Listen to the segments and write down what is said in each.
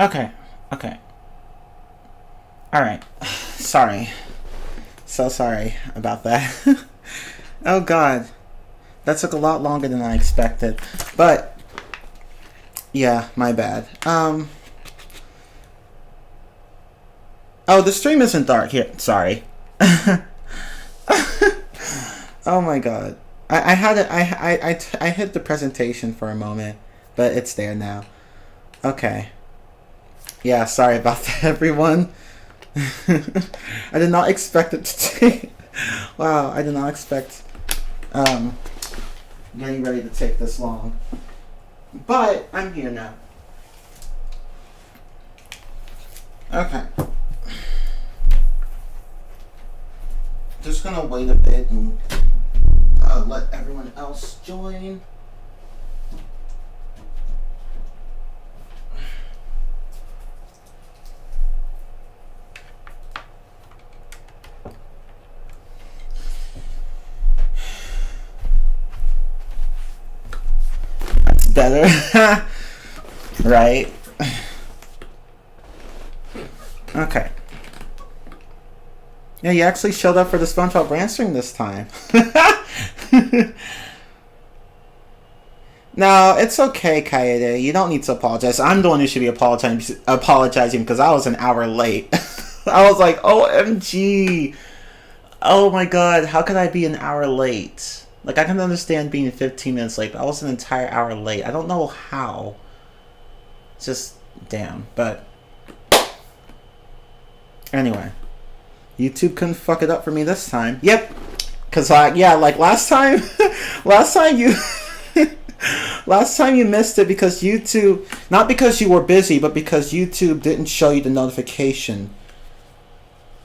Okay. Okay. Alright. Sorry. So sorry about that. Oh god. That took a lot longer than I expected. But yeah, my bad. Oh, the stream isn't dark here. Sorry. Oh my god. I had it. I hit the presentation for a moment, but it's there now. Okay. Yeah, sorry about that, everyone. I did not expect it to take. Wow, I did not expect getting ready to take this long. But I'm here now. Okay. Just gonna wait a bit and let everyone else join. That's better. Right? Okay. Yeah, you actually showed up for the SpongeBob Rantstream this time. No, it's okay, Kaede. You don't need to apologize. I'm the one who should be apologizing because I was an hour late. I was like, OMG. Oh my god, how could I be an hour late? Like, I can understand being 15 minutes late, but I was an entire hour late. I don't know how. Just, damn. But, anyway. YouTube couldn't fuck it up for me this time. Yep. Because, yeah, like last time, last time you... last time you missed it because YouTube, not because you were busy, but because YouTube didn't show you the notification.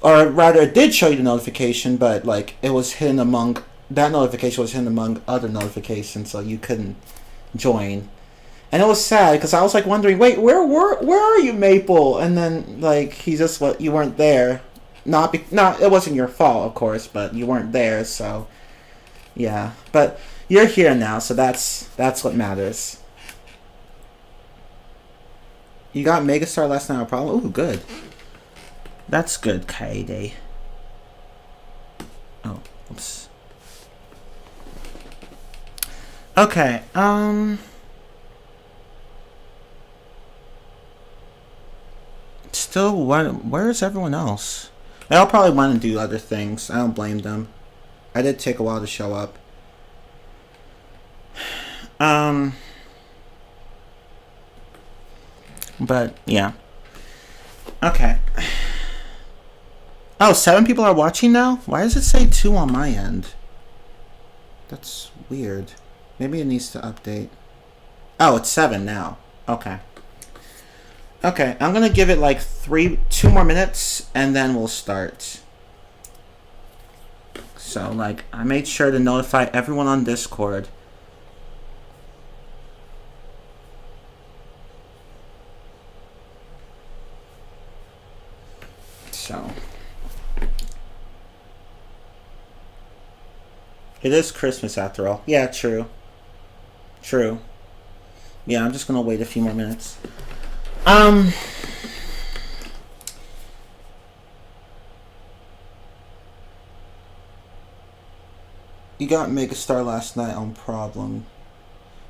Or rather, it did show you the notification, but like it was hidden among, that notification was hidden among other notifications, so you couldn't join. And it was sad because I was like wondering, wait, where are you, Maple? And then like he just, what, you weren't there. Not it wasn't your fault, of course, but you weren't there, so yeah. But you're here now, so that's what matters. You got Megastar last night, no problem. Ooh, good. That's good, Kaede. Oh, oops. Okay, still, where's everyone else? They'll probably want to do other things. I don't blame them. I did take a while to show up. But, yeah. Okay. Oh, 7 people are watching now? Why does it say 2 on my end? That's weird. Maybe it needs to update. Oh, it's 7 now. Okay. Okay, I'm gonna give it like 2 more minutes, and then we'll start. So, like, I made sure to notify everyone on Discord. So, it is Christmas after all. Yeah, true. True. Yeah, I'm just gonna wait a few more minutes. You got Megastar last night on Problem.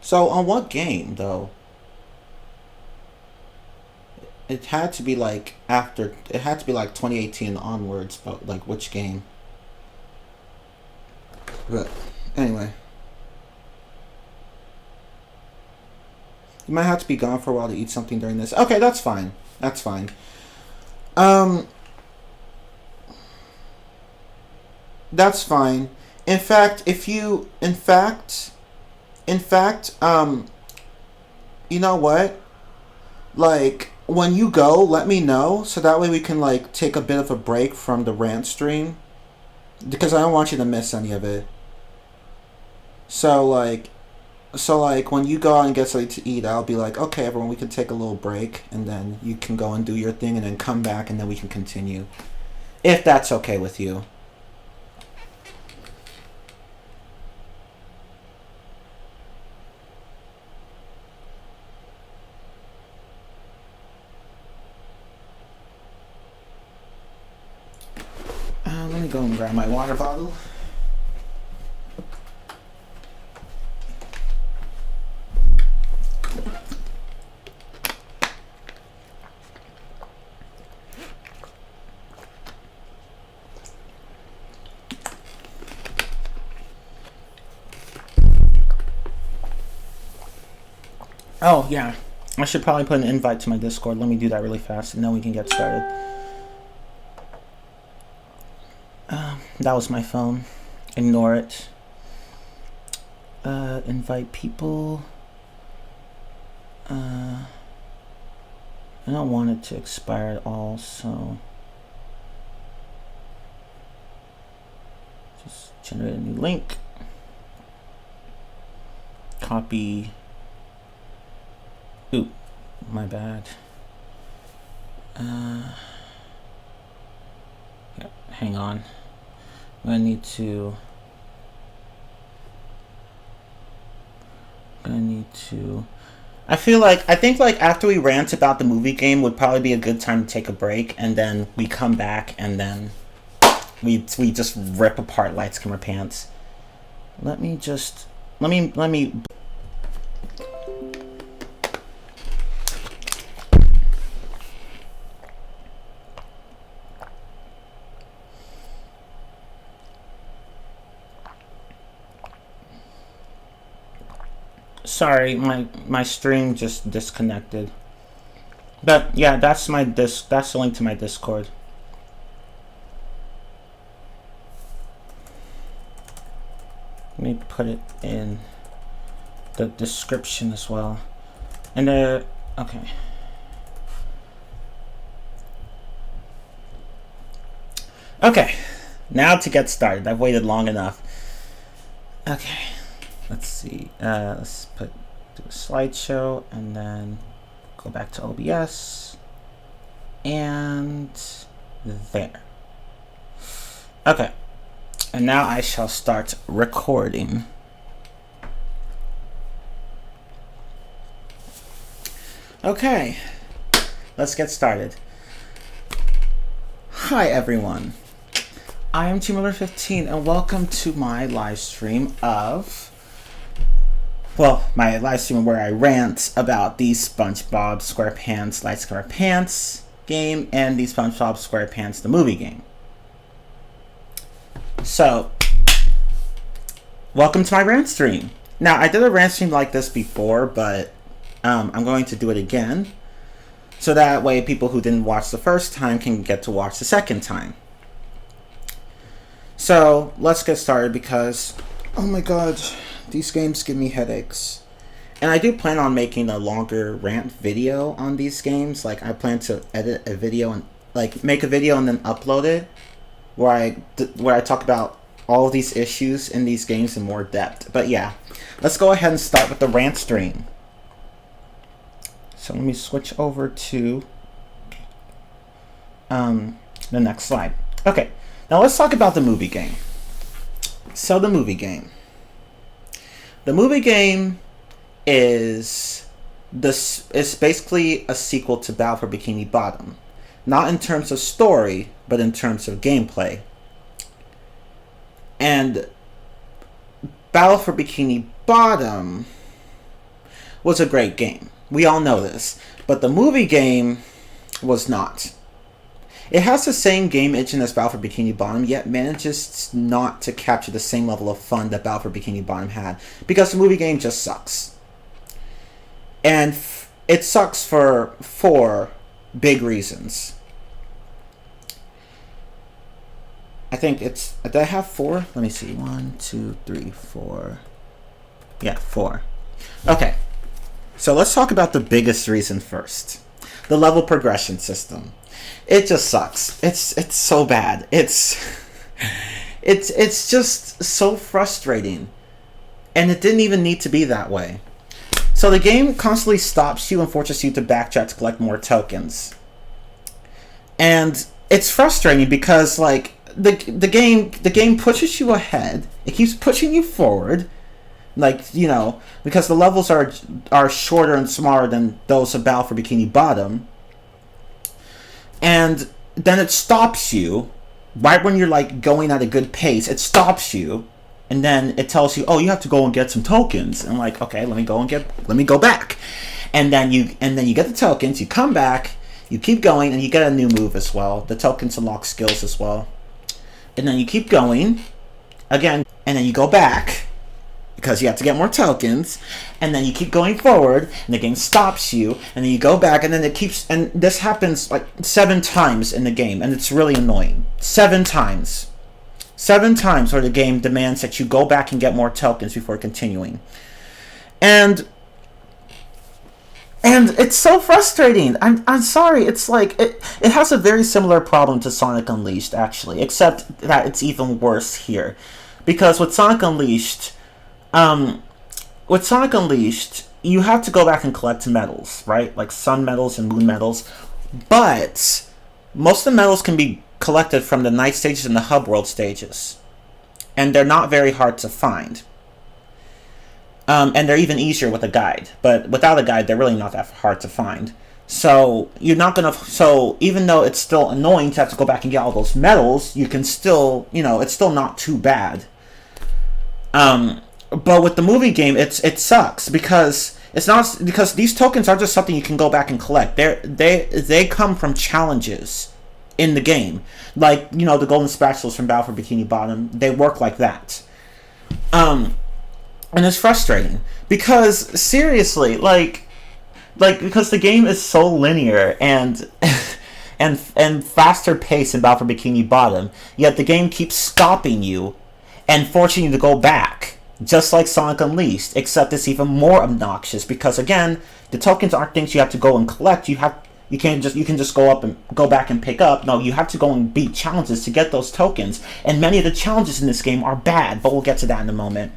So, on what game, though? It had to be like after, it had to be like 2018 onwards, but like which game? But anyway, you might have to be gone for a while to eat something during this. Okay, that's fine. That's fine. That's fine. In fact, you know what? Like, when you go, let me know, so that way we can, like, take a bit of a break from the rant stream. Because I don't want you to miss any of it. So, like, when you go out and get something to eat, I'll be like, okay, everyone, we can take a little break, and then you can go and do your thing, and then come back, and then we can continue. If that's okay with you. me go and grab my water bottle. Oh, yeah. I should probably put an invite to my Discord. Let me do that really fast, and then we can get started. That was my phone. Ignore it. Invite people. I don't want it to expire at all, so... just generate a new link. Copy... Ooh, my bad. Yeah, hang on. I need to. I think after we rant about the movie game would probably be a good time to take a break, and then we come back and then we just rip apart Light Skimmer Pants. Let me. Sorry, my stream just disconnected. But yeah, that's the link to my Discord. Let me put it in the description as well. And okay. Okay. Now to get started. I've waited long enough. Okay. Let's see. Let's do a slideshow and then go back to OBS. And there. Okay. And now I shall start recording. Okay. Let's get started. Hi everyone. I am TeamMiller15 and welcome to my live stream of... well, my live stream where I rant about the SpongeBob SquarePants Light Skimmer Pants game and the SpongeBob SquarePants the movie game. So, welcome to my rant stream. Now, I did a rant stream like this before, but I'm going to do it again. So that way people who didn't watch the first time can get to watch the second time. So, let's get started because, oh my god, these games give me headaches. And I do plan on making a longer rant video on these games. Like, I plan to edit a video and, like, make a video and then upload it. Where I talk about all of these issues in these games in more depth. But yeah, let's go ahead and start with the rant stream. So let me switch over to the next slide. Okay, now let's talk about the movie game. So the movie game. The movie game is basically a sequel to Battle for Bikini Bottom. Not in terms of story, but in terms of gameplay. And Battle for Bikini Bottom was a great game. We all know this. But the movie game was not. It has the same game engine as Battle for Bikini Bottom, yet manages not to capture the same level of fun that Battle for Bikini Bottom had. Because the movie game just sucks. And it sucks for 4 big reasons. I think it's... did I have 4? Let me see. 1, 2, 3, 4. Yeah, 4. Okay. So let's talk about the biggest reason first. The level progression system. It just sucks. It's so bad. It's just so frustrating. And it didn't even need to be that way. So the game constantly stops you and forces you to backtrack to collect more tokens. And it's frustrating because, like, the game pushes you ahead. It keeps pushing you forward, like, you know, because the levels are shorter and smaller than those of Battle for Bikini Bottom. And then it stops you right when you're like going at a good pace, it stops you, and then it tells you, oh, you have to go and get some tokens. And I'm like, okay, let me go back, and then you get the tokens, you come back, you keep going, and you get a new move as well. The tokens unlock skills as well, and then you keep going again, and then you go back because you have to get more tokens, and then you keep going forward, and the game stops you, and then you go back, and then it keeps, and this happens like 7 times in the game, and it's really annoying. 7 times where the game demands that you go back and get more tokens before continuing, and it's so frustrating. I'm sorry. It's like it has a very similar problem to Sonic Unleashed, actually, except that it's even worse here, because with Sonic Unleashed, you have to go back and collect medals, right? Like sun medals and moon medals, but most of the medals can be collected from the night stages and the hub world stages, and they're not very hard to find. And they're even easier with a guide, but without a guide, they're really not that hard to find. So you're not gonna. So even though it's still annoying to have to go back and get all those medals, you can still, it's still not too bad. But with the movie game, it sucks because it's not, because these tokens are just something you can go back and collect. They come from challenges in the game, like the golden spatulas from Battle for Bikini Bottom. They work like that. And it's frustrating because seriously, like because the game is so linear and and faster paced in Battle for Bikini Bottom, yet the game keeps stopping you and forcing you to go back, just like Sonic Unleashed, except it's even more obnoxious because, again, the tokens aren't things you have to go and collect. You can just go back and pick up. No, you have to go and beat challenges to get those tokens, and many of the challenges in this game are bad, but we'll get to that in a moment.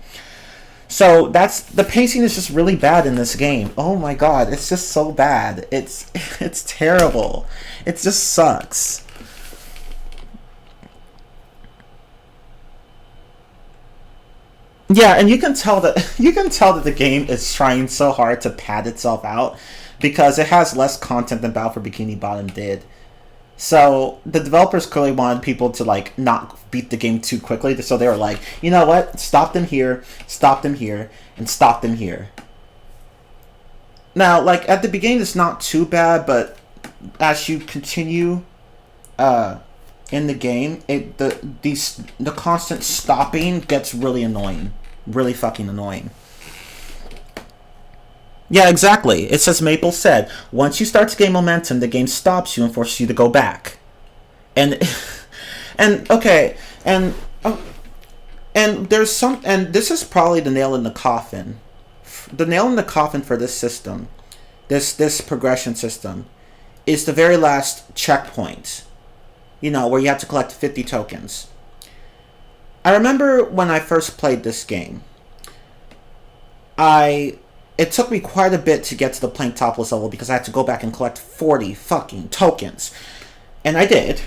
So the pacing is just really bad in this game. Oh my god, it's just so bad. It's terrible. It just sucks. Yeah, and you can tell that the game is trying so hard to pad itself out because it has less content than Battle for Bikini Bottom did. So the developers clearly wanted people to not beat the game too quickly, so they were like, you know what? Stop them here, and stop them here. Now, at the beginning, it's not too bad, but as you continue in the game, the constant stopping gets really annoying. Really fucking annoying. Yeah, exactly. It's as Maple said. Once you start to gain momentum, the game stops you and forces you to go back. And okay, and there's some, and this is probably the nail in the coffin. The nail in the coffin for this system, this progression system, is the very last checkpoint. Where you have to collect 50 tokens. I remember when I first played this game, it took me quite a bit to get to the Planktopolis level because I had to go back and collect 40 fucking tokens. And I did.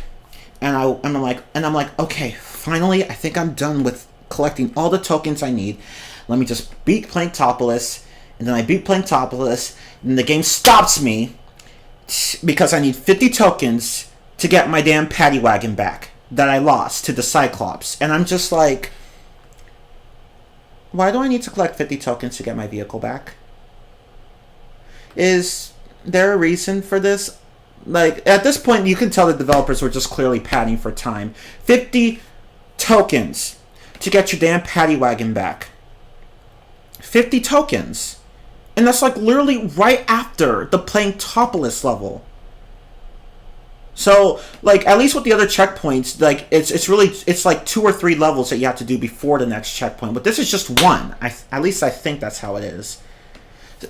And I'm like, okay, finally, I think I'm done with collecting all the tokens I need. Let me just beat Planktopolis. And then I beat Planktopolis, and the game stops me because I need 50 tokens to get my damn paddy wagon back that I lost to the Cyclops. And I'm just like, why do I need to collect 50 tokens to get my vehicle back? Is there a reason for this? At this point, you can tell the developers were just clearly padding for time. 50 tokens to get your damn paddy wagon back. 50 tokens. And that's literally right after the Planktopolis level. So, at least with the other checkpoints, it's 2 or 3 levels that you have to do before the next checkpoint. But this is just one. At least I think that's how it is.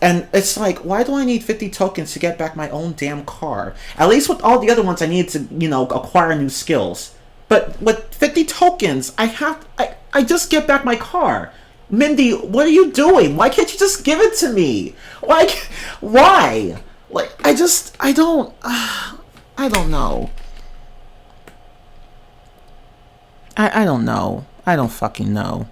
And it's why do I need 50 tokens to get back my own damn car? At least with all the other ones, I need to, acquire new skills. But with 50 tokens, I just get back my car. Mindy, what are you doing? Why can't you just give it to me? Why? I don't know. I don't know. I don't fucking know.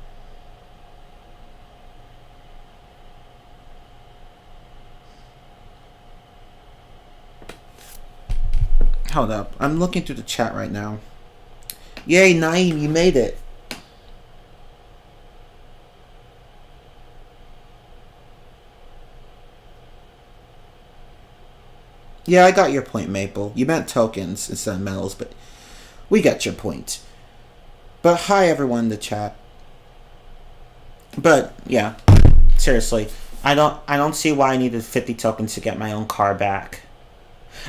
Hold up. I'm looking through the chat right now. Yay, Naeem, you made it. Yeah, I got your point, Maple. You meant tokens instead of medals, but we got your point. But hi, everyone in the chat. But yeah, seriously, I don't see why I needed 50 tokens to get my own car back.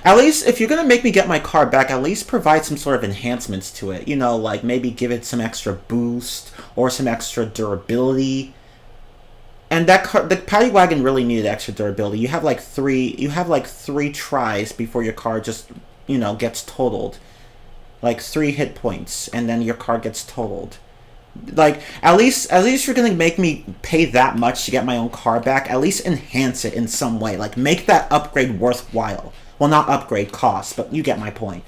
At least, if you're gonna make me get my car back, at least provide some sort of enhancements to it. You know, like maybe give it some extra boost or some extra durability. And that car, the paddy wagon really needed extra durability. You have like three tries before your car just, you know, gets totaled. Like 3 hit points, and then your car gets totaled. Like, at least you're gonna make me pay that much to get my own car back. At least enhance it in some way. Like, make that upgrade worthwhile. Well, not upgrade, cost, but you get my point.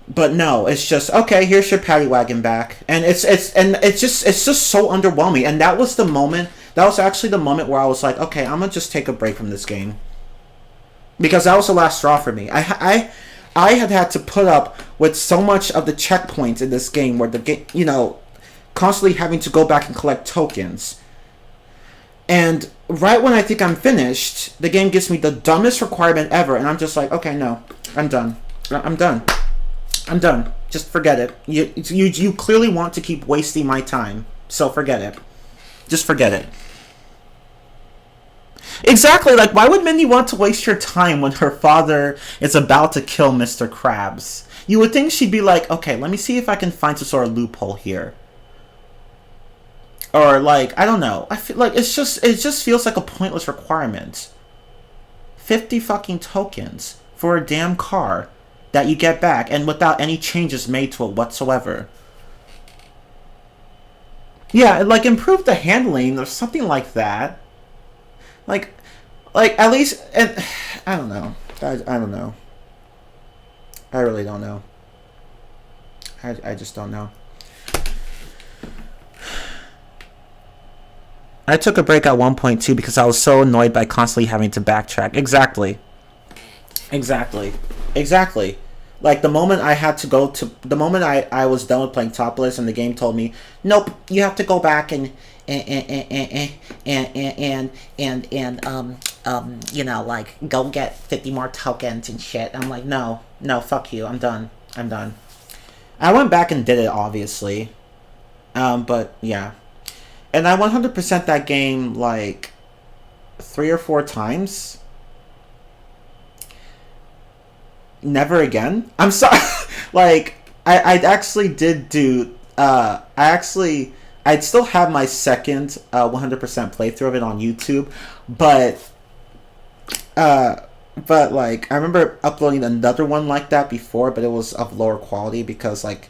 But no, it's just, okay, here's your paddy wagon back, and it's just so underwhelming. And that was the moment. That was actually the moment where I was like, okay, I'm gonna just take a break from this game, because that was the last straw for me. I had to put up with so much of the checkpoints in this game, where the game, you know, constantly having to go back and collect tokens. And right when I think I'm finished, the game gives me the dumbest requirement ever, and I'm just like, okay, no, I'm done. I'm done. I'm done. Just forget it. You clearly want to keep wasting my time, so forget it. Just forget it. Exactly, like, why would Mindy want to waste your time when her father is about to kill Mr. Krabs? You would think she'd be like, okay, let me see if I can find some sort of loophole here. Or, like, I don't know. I feel like it just feels like a pointless requirement. 50 fucking tokens for a damn car that you get back, and without any changes made to it whatsoever. Yeah, like, improve the handling or something like that. Like at least, and I don't know. I don't know. I really don't know. I just don't know. I took a break at 1.2 because I was so annoyed by constantly having to backtrack. Exactly. Like, the moment I had to go to, the moment I was done with playing Topless and the game told me, nope, you have to go back and you know, like, go get 50 more tokens and shit. I'm like, no, fuck you, I'm done. I went back and did it, obviously. But yeah. And I 100% that game, like, 3 or 4 times. Never again. I'm sorry. Like, I actually did do, I'd still have my second 100% playthrough of it on YouTube, but like, I remember uploading another one like that before, but it was of lower quality because, like,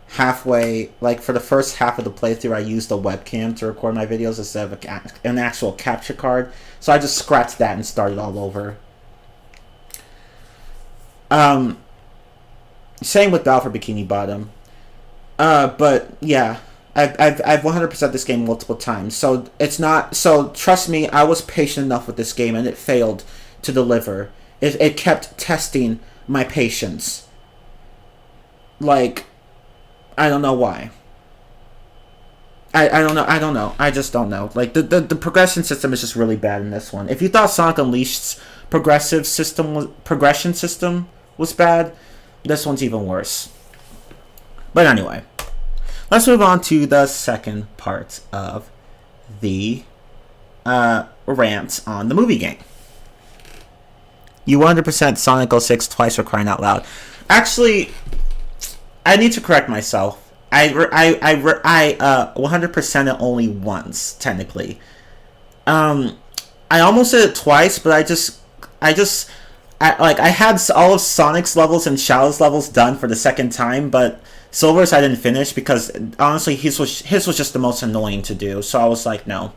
halfway, like, for the first half of the playthrough, I used a webcam to record my videos instead of an actual capture card, so I just scratched that and started all over. Same with Battle for Bikini Bottom. But yeah, I've 100% this game multiple times, so it's not, so trust me, I was patient enough with this game and it failed to deliver. It kept testing my patience. Like, I don't know why. I don't know. I just don't know. Like, the progression system is just really bad in this one. If you thought Sonic Unleashed's progression system was bad, this one's even worse. But anyway, let's move on to the second part of the rant on the movie game. You 100% Sonic 06 twice for crying out loud. Actually, I need to correct myself. I 100% it only once, technically. I almost did it twice, but I had all of Sonic's levels and Shadow's levels done for the second time, but Silver's I didn't finish because, honestly, his was just the most annoying to do, so I was like, no.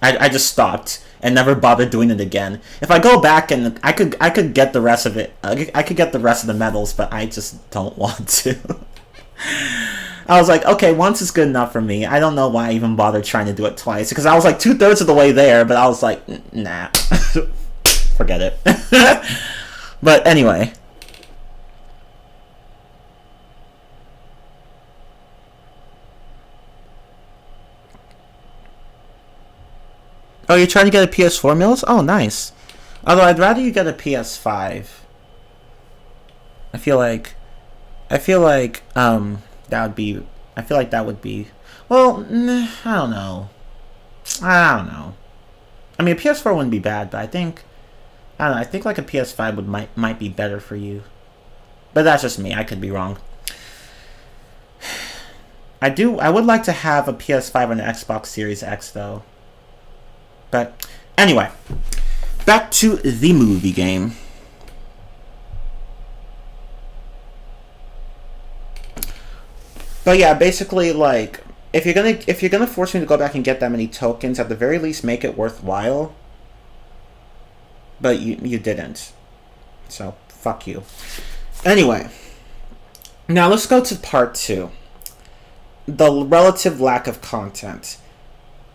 I just stopped and never bothered doing it again. If I go back and I could get the rest of it, I could get the rest of the medals, but I just don't want to. I was like, okay, once is good enough for me. I don't know why I even bothered trying to do it twice, because I was like 2/3 of the way there, but I was like, nah. Forget it. But anyway. Oh, you're trying to get a PS4, Mills? Oh, nice. Although I'd rather you get a PS5. I feel like that would be. I feel like that would be. Well, I don't know. I mean, a PS4 wouldn't be bad, but I think I don't know. I think like a PS5 might be better for you. But that's just me. I could be wrong. I would like to have a PS5 and an Xbox Series X though. But anyway, back to the movie game. But yeah, basically, like, if you're gonna force me to go back and get that many tokens, at the very least, make it worthwhile. But you didn't, so fuck you. Anyway, now let's go to part 2. The relative lack of content.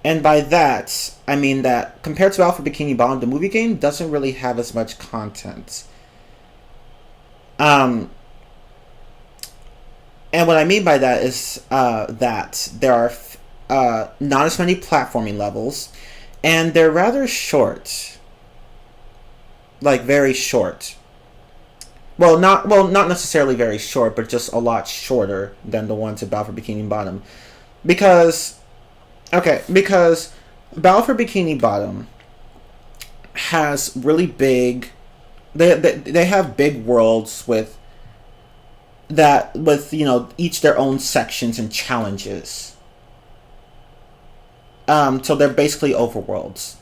And by that, I mean that compared to Alpha Bikini Bottom, the movie game doesn't really have as much content. And what I mean by that is that there are not as many platforming levels, and they're rather short. Like, very short. Well, not necessarily very short, but just a lot shorter than the ones at Battle for Bikini Bottom. Because Battle for Bikini Bottom has really big... They have big worlds with, you know, each their own sections and challenges. So they're basically overworlds.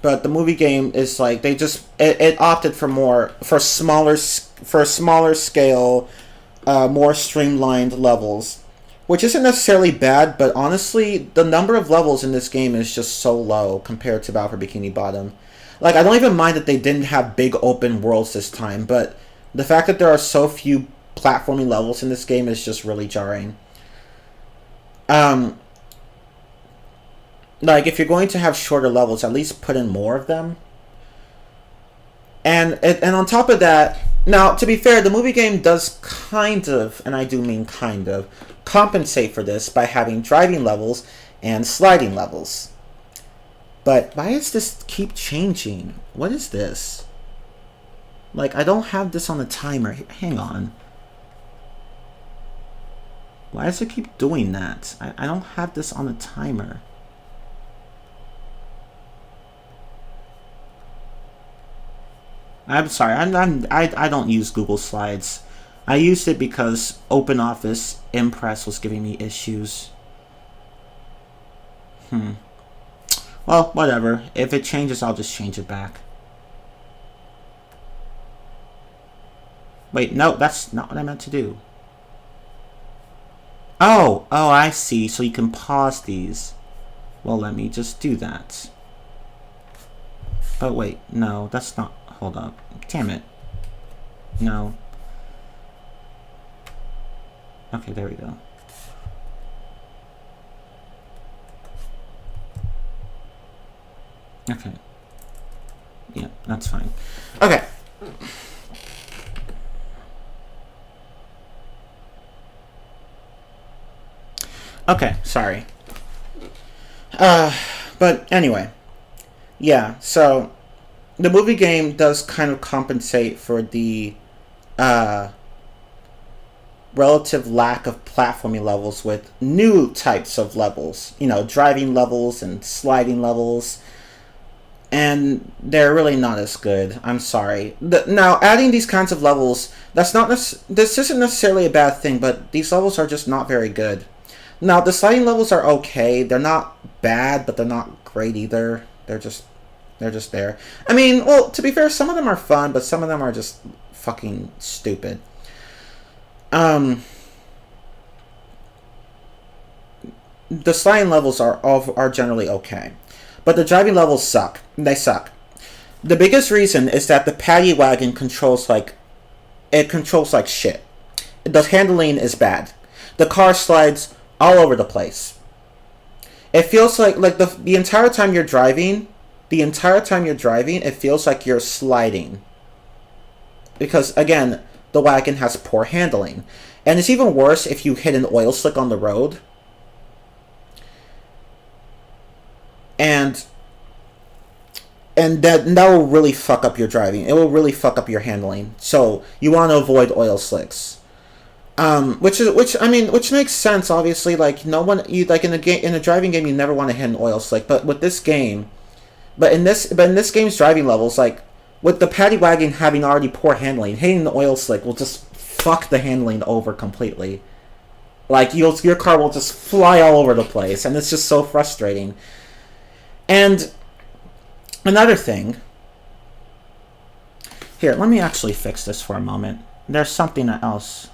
But the movie game is like it opted for a smaller scale, more streamlined levels, which isn't necessarily bad. But honestly, the number of levels in this game is just so low compared to Battle for Bikini Bottom. Like, I don't even mind that they didn't have big open worlds this time, but the fact that there are so few platforming levels in this game is just really jarring. Like, if you're going to have shorter levels, at least put in more of them. And on top of that, now, to be fair, the movie game does kind of, and I do mean kind of, compensate for this by having driving levels and sliding levels. But why does this keep changing? What is this? Like, I don't have this on the timer. Hang on. Why does it keep doing that? I don't have this on the timer. I'm sorry, I don't use Google Slides. I used it because OpenOffice Impress was giving me issues. Well, whatever. If it changes, I'll just change it back. Wait, no, that's not what I meant to do. Oh, I see. So you can pause these. Well, let me just do that. But wait, no, that's not... Hold up. Damn it. No. Okay, there we go. Okay. Yeah, that's fine. Okay. Okay, sorry. But anyway. Yeah, so... The movie game does kind of compensate for the relative lack of platforming levels with new types of levels. You know, driving levels and sliding levels. And they're really not as good. I'm sorry. Now, adding these kinds of levels, this isn't necessarily a bad thing, but these levels are just not very good. Now, the sliding levels are okay. They're not bad, but they're not great either. They're just there. I mean, well, to be fair, some of them are fun, but some of them are just fucking stupid. The sliding levels are generally okay, but the driving levels suck. They suck. The biggest reason is that the paddy wagon controls like shit. The handling is bad. The car slides all over the place. It feels like the entire time you're driving. It feels like you're sliding. Because, again, the wagon has poor handling. And it's even worse if you hit an oil slick on the road. And and that will really fuck up your driving. It will really fuck up your handling. So you want to avoid oil slicks. Which makes sense. Obviously, like no one, you like in a driving game, you never want to hit an oil slick. But with this game, but in this game's driving levels, like with the paddy wagon having already poor handling, hitting the oil slick will just fuck the handling over completely. Like your car will just fly all over the place, and it's just so frustrating. And another thing. Here, let me actually fix this for a moment. There's something else.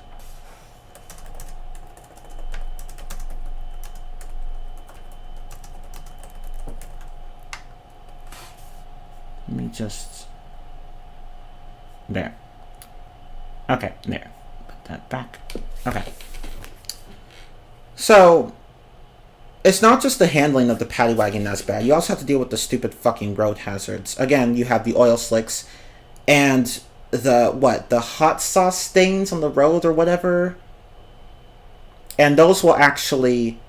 Let me just... There. Okay, there. Put that back. Okay. So, it's not just the handling of the paddy wagon that's bad. You also have to deal with the stupid fucking road hazards. Again, you have the oil slicks and the hot sauce stains on the road or whatever. And those will actually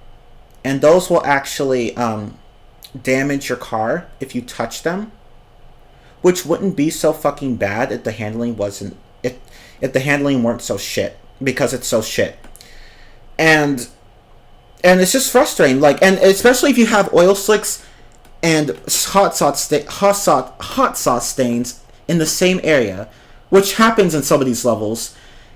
damage your car if you touch them. Which wouldn't be so fucking bad if the handling wasn't if the handling weren't so shit, because it's so shit. And it's just frustrating, like, and especially if you have oil slicks and hot sauce stains in the same area, which happens in some of these levels,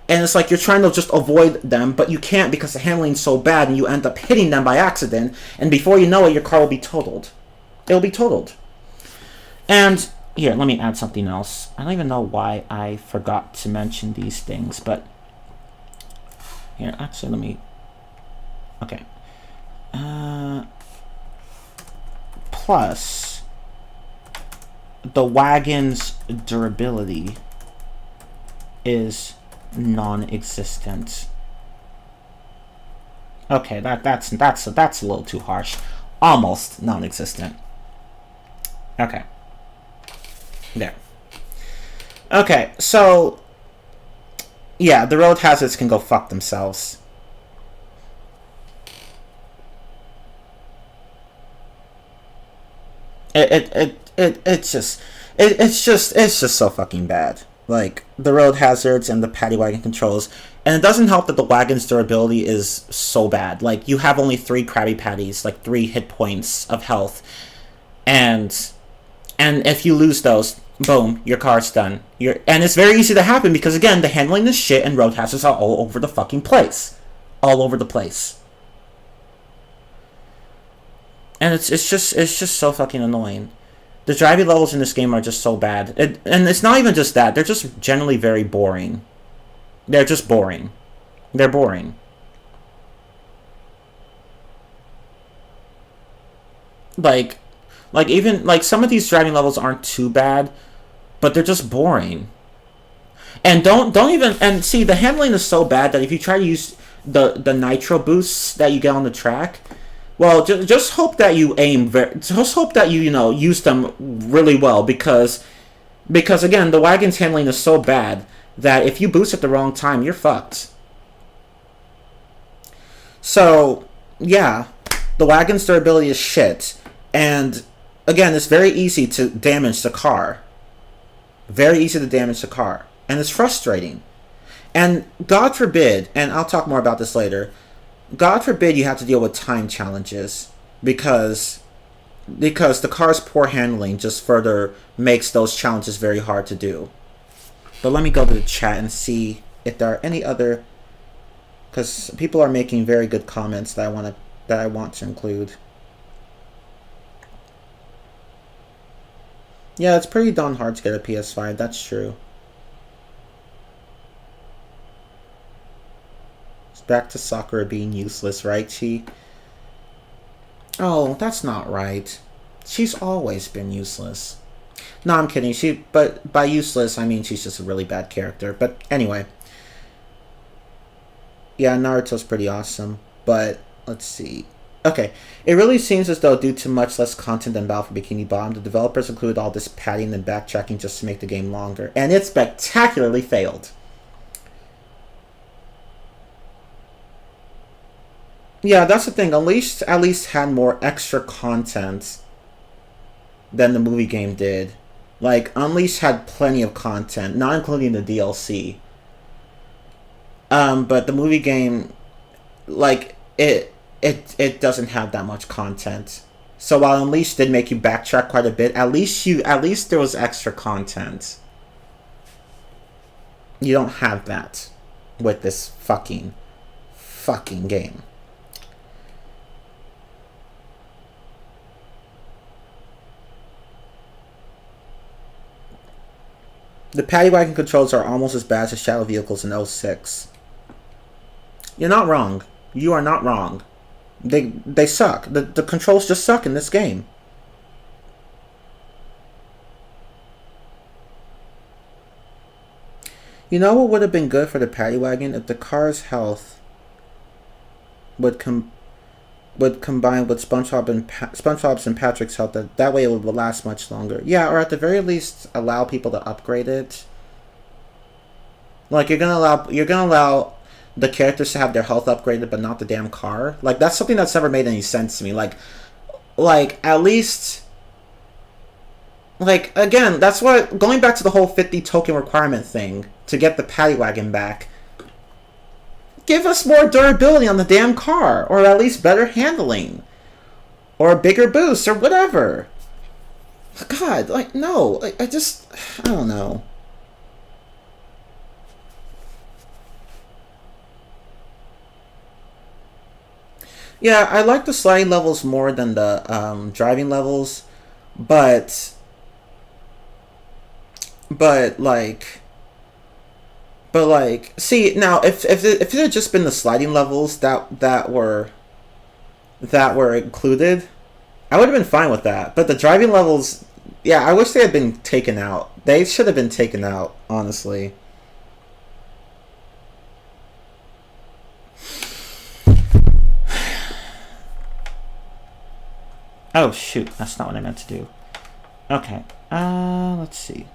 and it's like you're trying to just avoid them, but you can't because the handling's so bad, and you end up hitting them by accident, and before you know it, your car will be totaled. It'll be totaled. And here, let me add something else. I don't even know why I forgot to mention these things, but here, actually, let me. Okay. Plus, the wagon's durability is non-existent. Okay, that's a little too harsh. Almost non-existent. Okay. There. Okay, so yeah, the road hazards can go fuck themselves. It's just so fucking bad. Like the road hazards and the paddy wagon controls, and it doesn't help that the wagon's durability is so bad. Like you have only 3 Krabby Patties, like 3 hit points of health, and if you lose those, boom, your car's done. And it's very easy to happen because again, the handling is shit and road hazards are all over the fucking place, all over the place. And it's just so fucking annoying. The driving levels in this game are just so bad. And it's not even just that. They're just generally very boring. They're just boring. They're boring. Like even like some of these driving levels aren't too bad, but they're just boring. And don't even, and see, the handling is so bad that if you try to use the nitro boosts that you get on the track, well, just hope that you just hope that you use them really well, because again, the wagon's handling is so bad that if you boost at the wrong time, you're fucked. So yeah, the wagon's durability is shit, and again, it's very easy to damage the car. Very easy to damage the car, and it's frustrating. And God forbid, and I'll talk more about this later, God forbid you have to deal with time challenges, because the car's poor handling just further makes those challenges very hard to do. But let me go to the chat and see if there are any other, because people are making very good comments that I want to include. Yeah, it's pretty darn hard to get a PS5, that's true. Back to Sakura being useless, right, Chi? Oh, that's not right. She's always been useless. No, I'm kidding. But by useless, I mean she's just a really bad character. But anyway. Yeah, Naruto's pretty awesome. But, let's see. Okay. It really seems as though due to much less content than Battle for Bikini Bottom, the developers included all this padding and backtracking just to make the game longer. And it spectacularly failed. Yeah, that's the thing. Unleashed at least had more extra content. than the movie game did. Like, Unleashed had plenty of content, not including the DLC. But the movie game, like, it doesn't have that much content. So while Unleashed did make you backtrack quite a bit, at least there was extra content. You don't have that with this fucking game. The paddy wagon controls are almost as bad as Shadow Vehicles in 06. You're not wrong. You are not wrong. They suck. The controls just suck in this game. You know what would have been good for the paddy wagon? If the car's health would combine with SpongeBob's and Patrick's health. That way it would last much longer. Yeah, or at the very least allow people to upgrade it. Like, you're gonna allow the characters to have their health upgraded, but not the damn car. Like, that's something that's never made any sense to me. Like at least, like, again, that's what, going back to the whole 50 token requirement thing to get the paddy wagon back. Give us more durability on the damn car, or at least better handling, or a bigger boost, or whatever. God, like, no, like, I don't know. Yeah, I like the sliding levels more than the driving levels, but see, now if it had just been the sliding levels that were included, I would have been fine with that. But the driving levels, yeah, I wish they had been taken out. They should have been taken out, honestly. Oh shoot, that's not what I meant to do. Okay, let's see.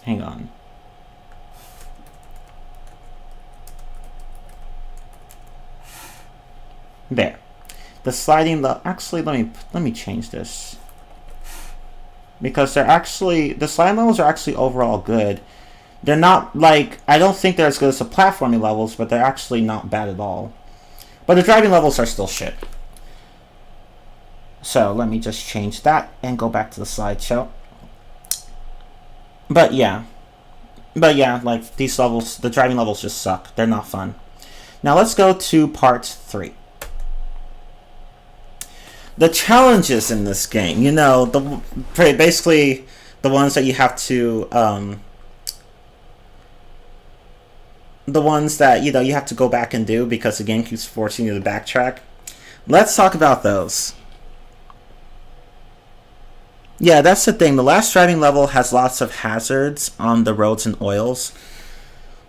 Hang on. There. The sliding actually, let me change this. Because the sliding levels are actually overall good. They're not, like, I don't think they're as good as the platforming levels, but they're actually not bad at all. But the driving levels are still shit. So let me just change that and go back to the slideshow. But yeah, like, these levels, the driving levels just suck. They're not fun. Now let's go to part 3. The challenges in this game, you know, basically the ones that you have to, the ones that, you know, you have to go back and do because the game keeps forcing you to backtrack. Let's talk about those. Yeah, that's the thing. The last driving level has lots of hazards on the roads and oils.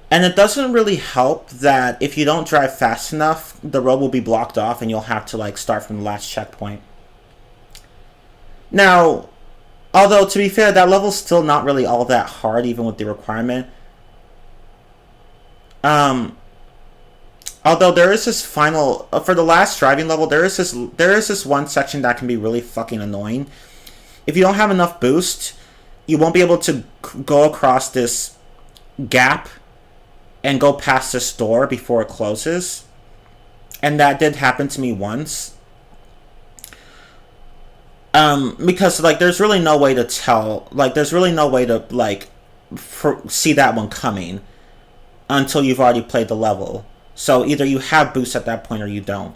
And it doesn't really help that if you don't drive fast enough, the road will be blocked off and you'll have to, like, start from the last checkpoint. Now, although, to be fair, that level's still not really all that hard, even with the requirement. Although there is this final, for the last driving level, there is this one section that can be really fucking annoying. If you don't have enough boost, you won't be able to go across this gap and go past this door before it closes. And that did happen to me once. Because, like, there's really no way to tell, like, there's really no way to, like, see that one coming until you've already played the level. So either you have boost at that point or you don't.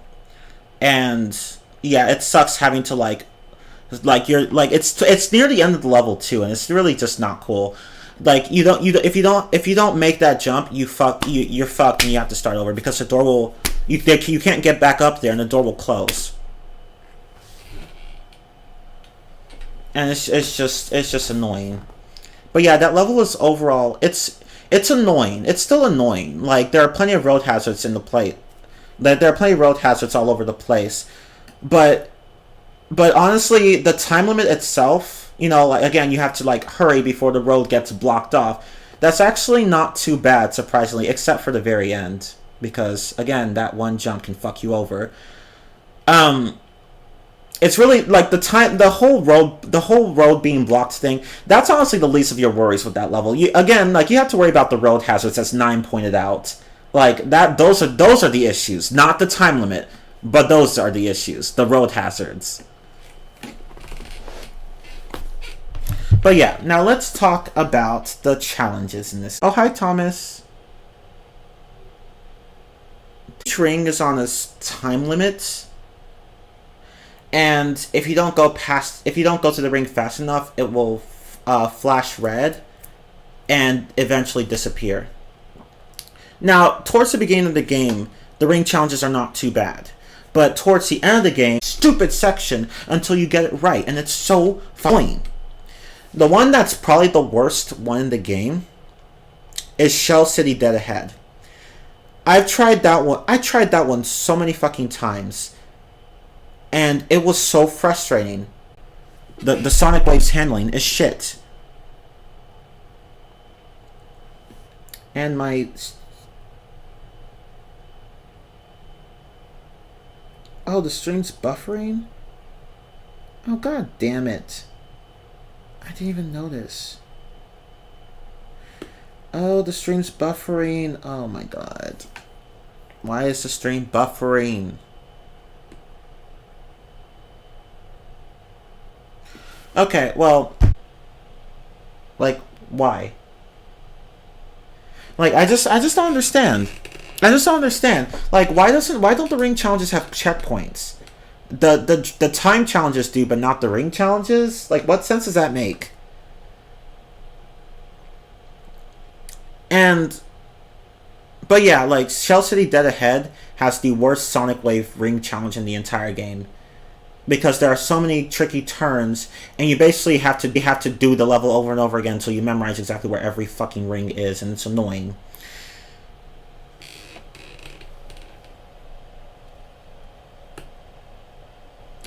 And yeah, it sucks having to, like you're, like, it's near the end of the level too, and it's really just not cool. Like, if you don't make that jump, you're fucked and you have to start over because the door will, you can't get back up there and the door will close. And it's just annoying. But yeah, that level is overall, it's annoying. It's still annoying. Like, there are plenty of road hazards in the plate. There are plenty of road hazards all over the place. But honestly, the time limit itself, you know, like, again, you have to, like, hurry before the road gets blocked off. That's actually not too bad, surprisingly, except for the very end. because again, that one jump can fuck you over. Um, it's really like the whole road being blocked thing. That's honestly the least of your worries with that level. You again, like you have to worry about the road hazards, as Nine pointed out. Like that, those are the issues, not the time limit, but those are the issues, the road hazards. But yeah, now let's talk about the challenges in this. Oh, hi, Thomas. Each ring is on a time limit, and if you don't go to the ring fast enough, it will flash red and eventually disappear. Now, towards the beginning of the game, the ring challenges are not too bad. But towards the end of the game, stupid section until you get it right, and it's so annoying. The one that's probably the worst one in the game is Shell City Dead Ahead. I've tried that one. I tried that one so many fucking times, and it was so frustrating. The Sonic Waves handling is shit. And my... Oh, the stream's buffering? Oh, god damn it. I didn't even notice. Oh, the stream's buffering. Oh my god. Why is the stream buffering? Okay, well... Like, why? Like, I just don't understand. I just don't understand. Like, why don't the ring challenges have checkpoints? The time challenges do, but not the ring challenges? Like, what sense does that make? But yeah, like, Shell City Dead Ahead has the worst Sonic Wave ring challenge in the entire game. Because there are so many tricky turns, and you basically have to do the level over and over again until you memorize exactly where every fucking ring is, and it's annoying.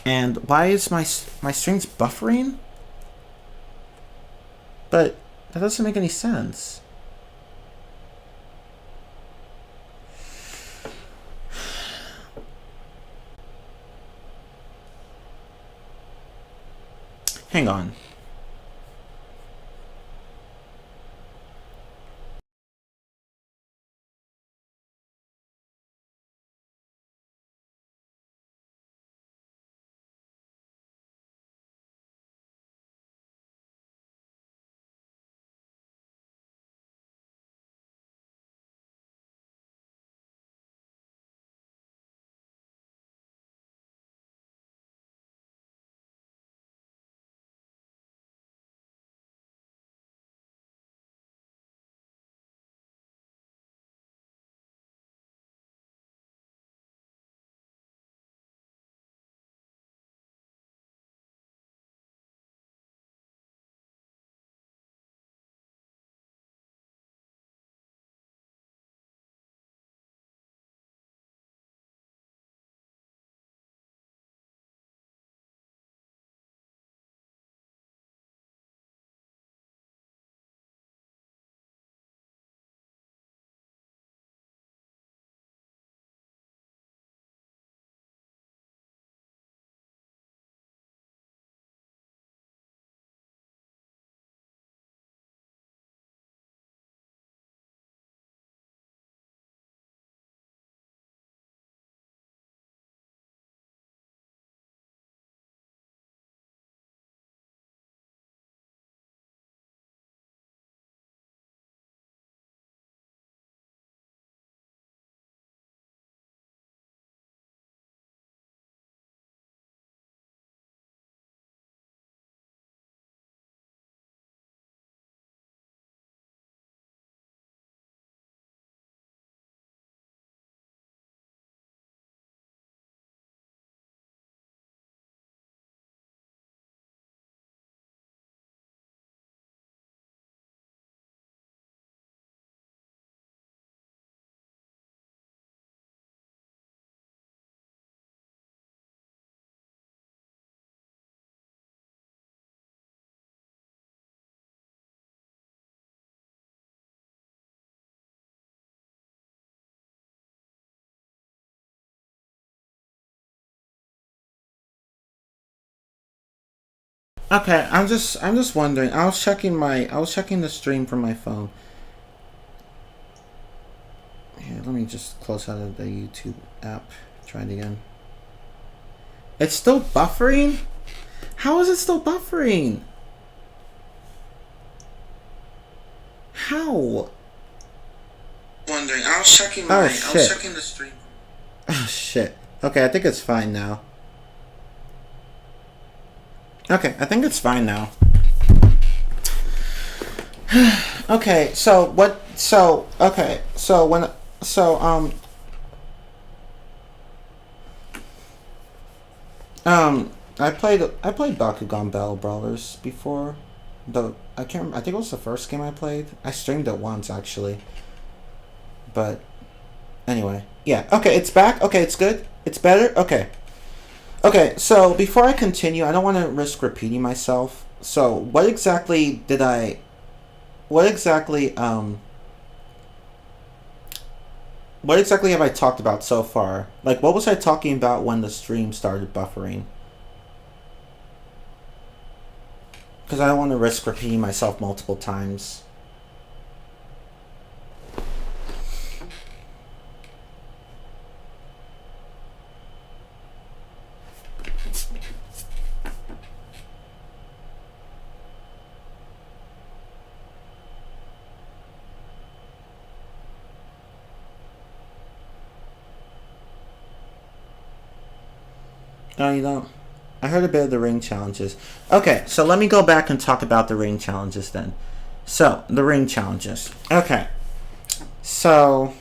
And why is my stream's buffering? But that doesn't make any sense. Hang on. Okay, I'm just wondering. I was checking the stream from my phone. Here, let me just close out of the YouTube app. Try it again. It's still buffering? How is it still buffering? How? Wondering. I was checking my. I was checking the stream. Oh shit. Okay, I think it's fine now. Okay, I think it's fine now. Okay, so what? So okay, so when so I played Bakugan Battle Brawlers before. I think it was the first game I played. I streamed it once actually. But anyway, yeah. Okay, it's back. Okay, it's good. It's better. Okay. Okay, so before I continue, I don't want to risk repeating myself. So, what exactly have I talked about so far? Like, what was I talking about when the stream started buffering? Because I don't want to risk repeating myself multiple times. No, you don't. I heard a bit of the ring challenges. Okay, so let me go back and talk about the ring challenges then. So, the ring challenges. Okay. So,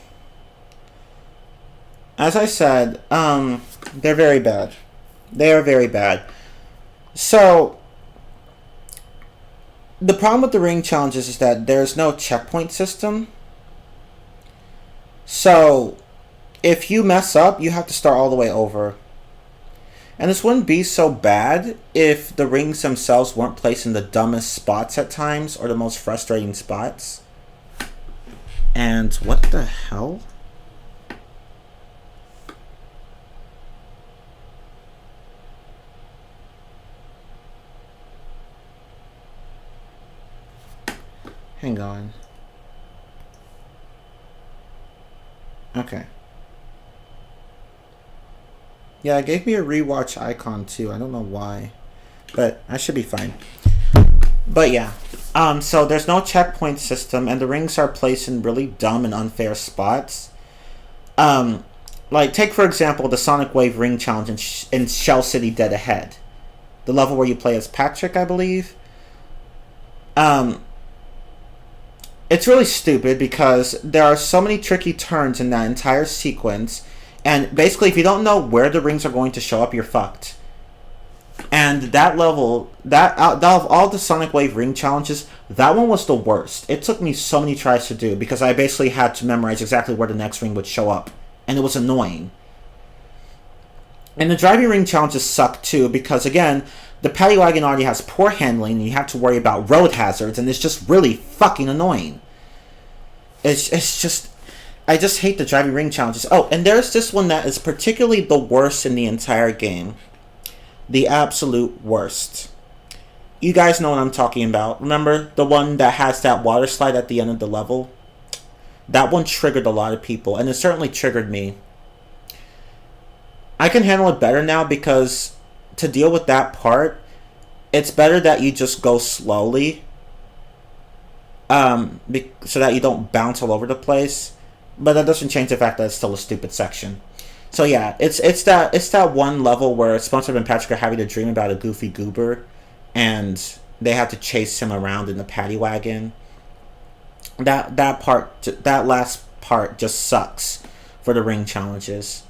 as I said, they're very bad. They are very bad. So, the problem with the ring challenges is that there's no checkpoint system. So, if you mess up, you have to start all the way over. And this wouldn't be so bad if the rings themselves weren't placed in the dumbest spots at times, or the most frustrating spots. And what the hell? Hang on. Okay. Yeah, it gave me a rewatch icon too. I don't know why, but I should be fine. But yeah, so there's no checkpoint system, and the rings are placed in really dumb and unfair spots. Like take for example the Sonic Wave Ring Challenge in Shell City Dead Ahead, the level where you play as Patrick, I believe. It's really stupid because there are so many tricky turns in that entire sequence. And basically, if you don't know where the rings are going to show up, you're fucked. And that level, out of all the Sonic Wave Ring challenges, that one was the worst. It took me so many tries to do because I basically had to memorize exactly where the next ring would show up. And it was annoying. And the driving ring challenges suck too because, again, the paddy wagon already has poor handling and you have to worry about road hazards, and it's just really fucking annoying. It's just... I just hate the driving ring challenges. Oh, and there's this one that is particularly the worst in the entire game. The absolute worst. You guys know what I'm talking about. Remember the one that has that water slide at the end of the level? That one triggered a lot of people, and it certainly triggered me. I can handle it better now because to deal with that part, it's better that you just go slowly. So that you don't bounce all over the place. But that doesn't change the fact that it's still a stupid section. So yeah, it's that one level where SpongeBob and Patrick are having a dream about a goofy goober, and they have to chase him around in the paddy wagon. That last part just sucks for the ring challenges.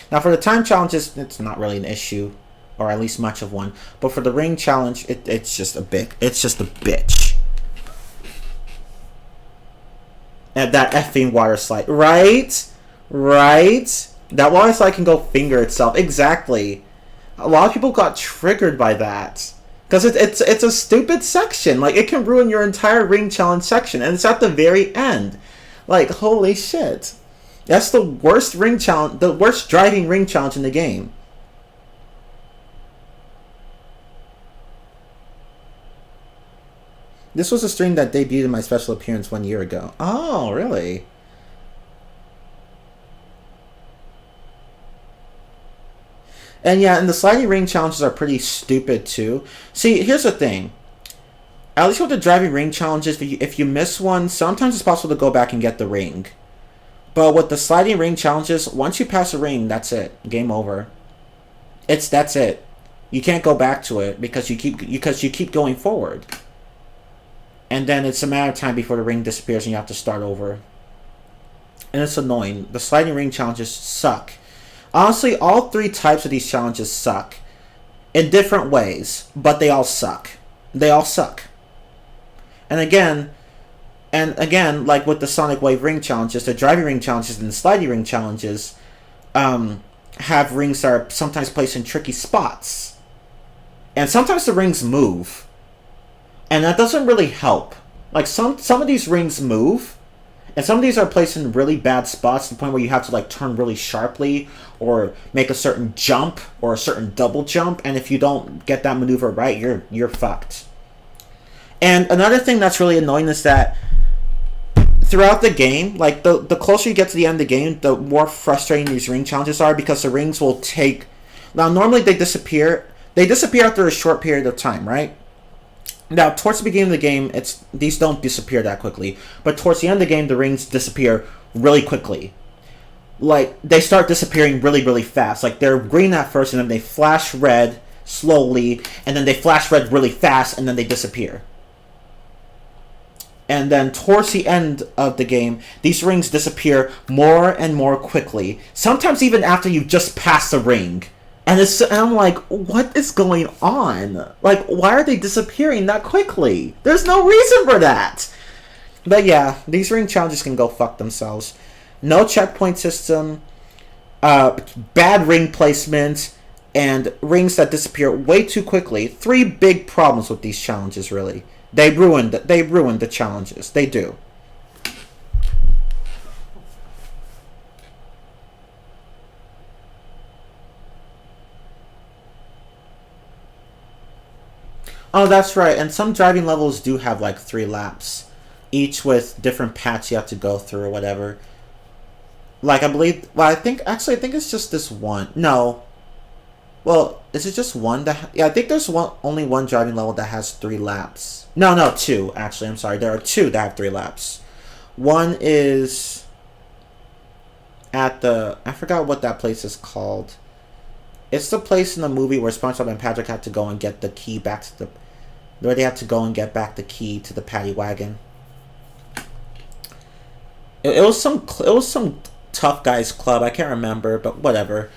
Now for the time challenges, it's not really an issue, or at least much of one. But for the ring challenge, it's just a bitch. At that effing water slide. Right? That water slide can go finger itself. Exactly. A lot of people got triggered by that. Because it's a stupid section. Like, it can ruin your entire ring challenge section. And it's at the very end. Like, holy shit. That's the worst ring challenge, the worst driving ring challenge in the game. This was a stream that debuted in my special appearance 1 year ago. Oh, really? And yeah, and the sliding ring challenges are pretty stupid too. See, here's the thing. At least with the driving ring challenges, if you miss one, sometimes it's possible to go back and get the ring. But with the sliding ring challenges, once you pass a ring, that's it. Game over. That's it. You can't go back to it because you keep going forward. And then it's a matter of time before the ring disappears and you have to start over. And it's annoying. The sliding ring challenges suck. Honestly, all three types of these challenges suck. In different ways. But they all suck. They all suck. And again, like with the Sonic Wave ring challenges, the driving ring challenges and the sliding ring challenges have rings that are sometimes placed in tricky spots. And sometimes the rings move. And that doesn't really help. Like some of these rings move. And some of these are placed in really bad spots to the point where you have to like turn really sharply or make a certain jump or a certain double jump. And if you don't get that maneuver right, you're fucked. And another thing that's really annoying is that throughout the game, like the closer you get to the end of the game, the more frustrating these ring challenges are because the rings will take... Now, normally they disappear. They disappear after a short period of time, right? Now, towards the beginning of the game, these don't disappear that quickly. But towards the end of the game, the rings disappear really quickly. Like, they start disappearing really, really fast. Like, they're green at first, and then they flash red slowly, and then they flash red really fast, and then they disappear. And then towards the end of the game, these rings disappear more and more quickly. Sometimes even after you've just passed the ring. And I'm like, what is going on? Like, why are they disappearing that quickly? There's no reason for that. But yeah, these ring challenges can go fuck themselves. No checkpoint system, bad ring placement, and rings that disappear way too quickly. 3 big problems with these challenges, really. They ruined the challenges. They do. Oh, that's right. And some driving levels do have like 3 laps, each with different paths you have to go through or whatever. Like I believe, well, I think it's just this one. No. Well, is it just one that... Yeah, I think there's only one driving level that has 3 laps. No, 2, actually. I'm sorry. There are 2 that have 3 laps. One is at the... I forgot what that place is called. It's the place in the movie where SpongeBob and Patrick had to go and get the key back to the... Where they had to go and get back the key to the paddy wagon. It was some tough guys club. I can't remember, but whatever.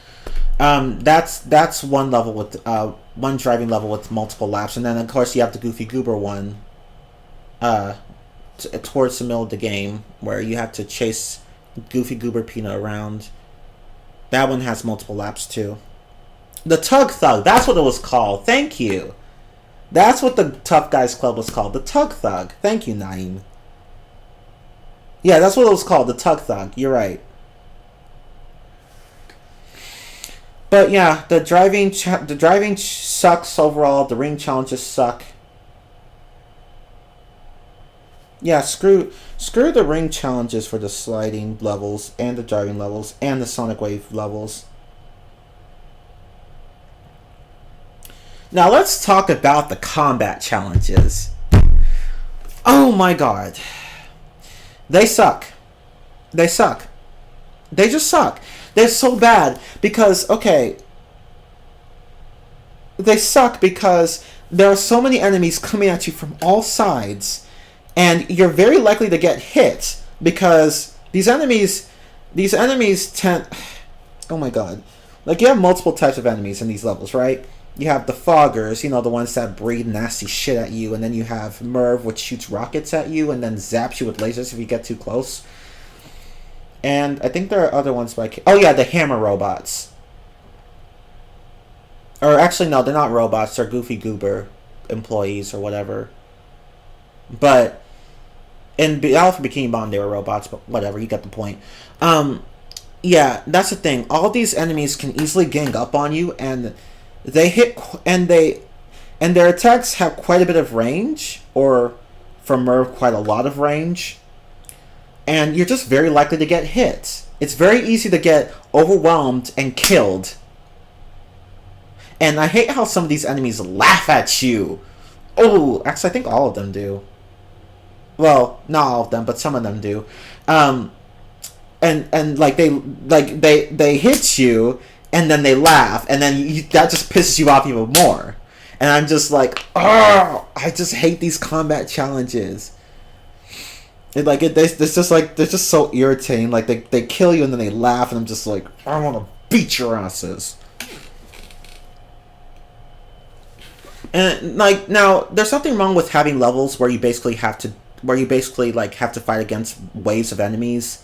That's one level with one driving level with multiple laps, and then of course you have the Goofy Goober one towards the middle of the game where you have to chase Goofy Goober Peanut around. That one has multiple laps too. The Tug Thug, that's what it was called. Thank you. That's what the Tough Guys Club was called. The Tug Thug. Thank you, Naeem. Yeah, that's what it was called. The Tug Thug. You're right. But yeah, the driving sucks overall. The ring challenges suck. Yeah, screw the ring challenges for the sliding levels and the driving levels and the Sonic Wave levels. Now let's talk about the combat challenges. Oh my god. They suck. They suck. They just suck. They're so bad because, okay, they suck because there are so many enemies coming at you from all sides, and you're very likely to get hit because these enemies tend... Oh my god. Like, you have multiple types of enemies in these levels, right? You have the foggers, you know, the ones that breathe nasty shit at you, and then you have Merv, which shoots rockets at you and then zaps you with lasers if you get too close. And I think there are other ones, but oh yeah, the hammer robots. Or actually, no, they're not robots. They're Goofy Goober employees or whatever. But in Alpha Bikini Bottom, they were robots, but whatever, you get the point. Yeah, that's the thing. All these enemies can easily gang up on you, and they hit, and their attacks have quite a bit of range, or from Merv quite a lot of range, and you're just very likely to get hit. It's very easy to get overwhelmed and killed. And I hate how some of these enemies laugh at you. Oh, actually I think all of them do. Well, not all of them, but some of them do. And like they hit you, and then they laugh, and then that just pisses you off even more. And I'm just like, oh, I just hate these combat challenges. They're just so irritating. Like they kill you and then they laugh, and I'm just like, I want to beat your asses. And like now, there's something wrong with having levels where you basically have to fight against waves of enemies.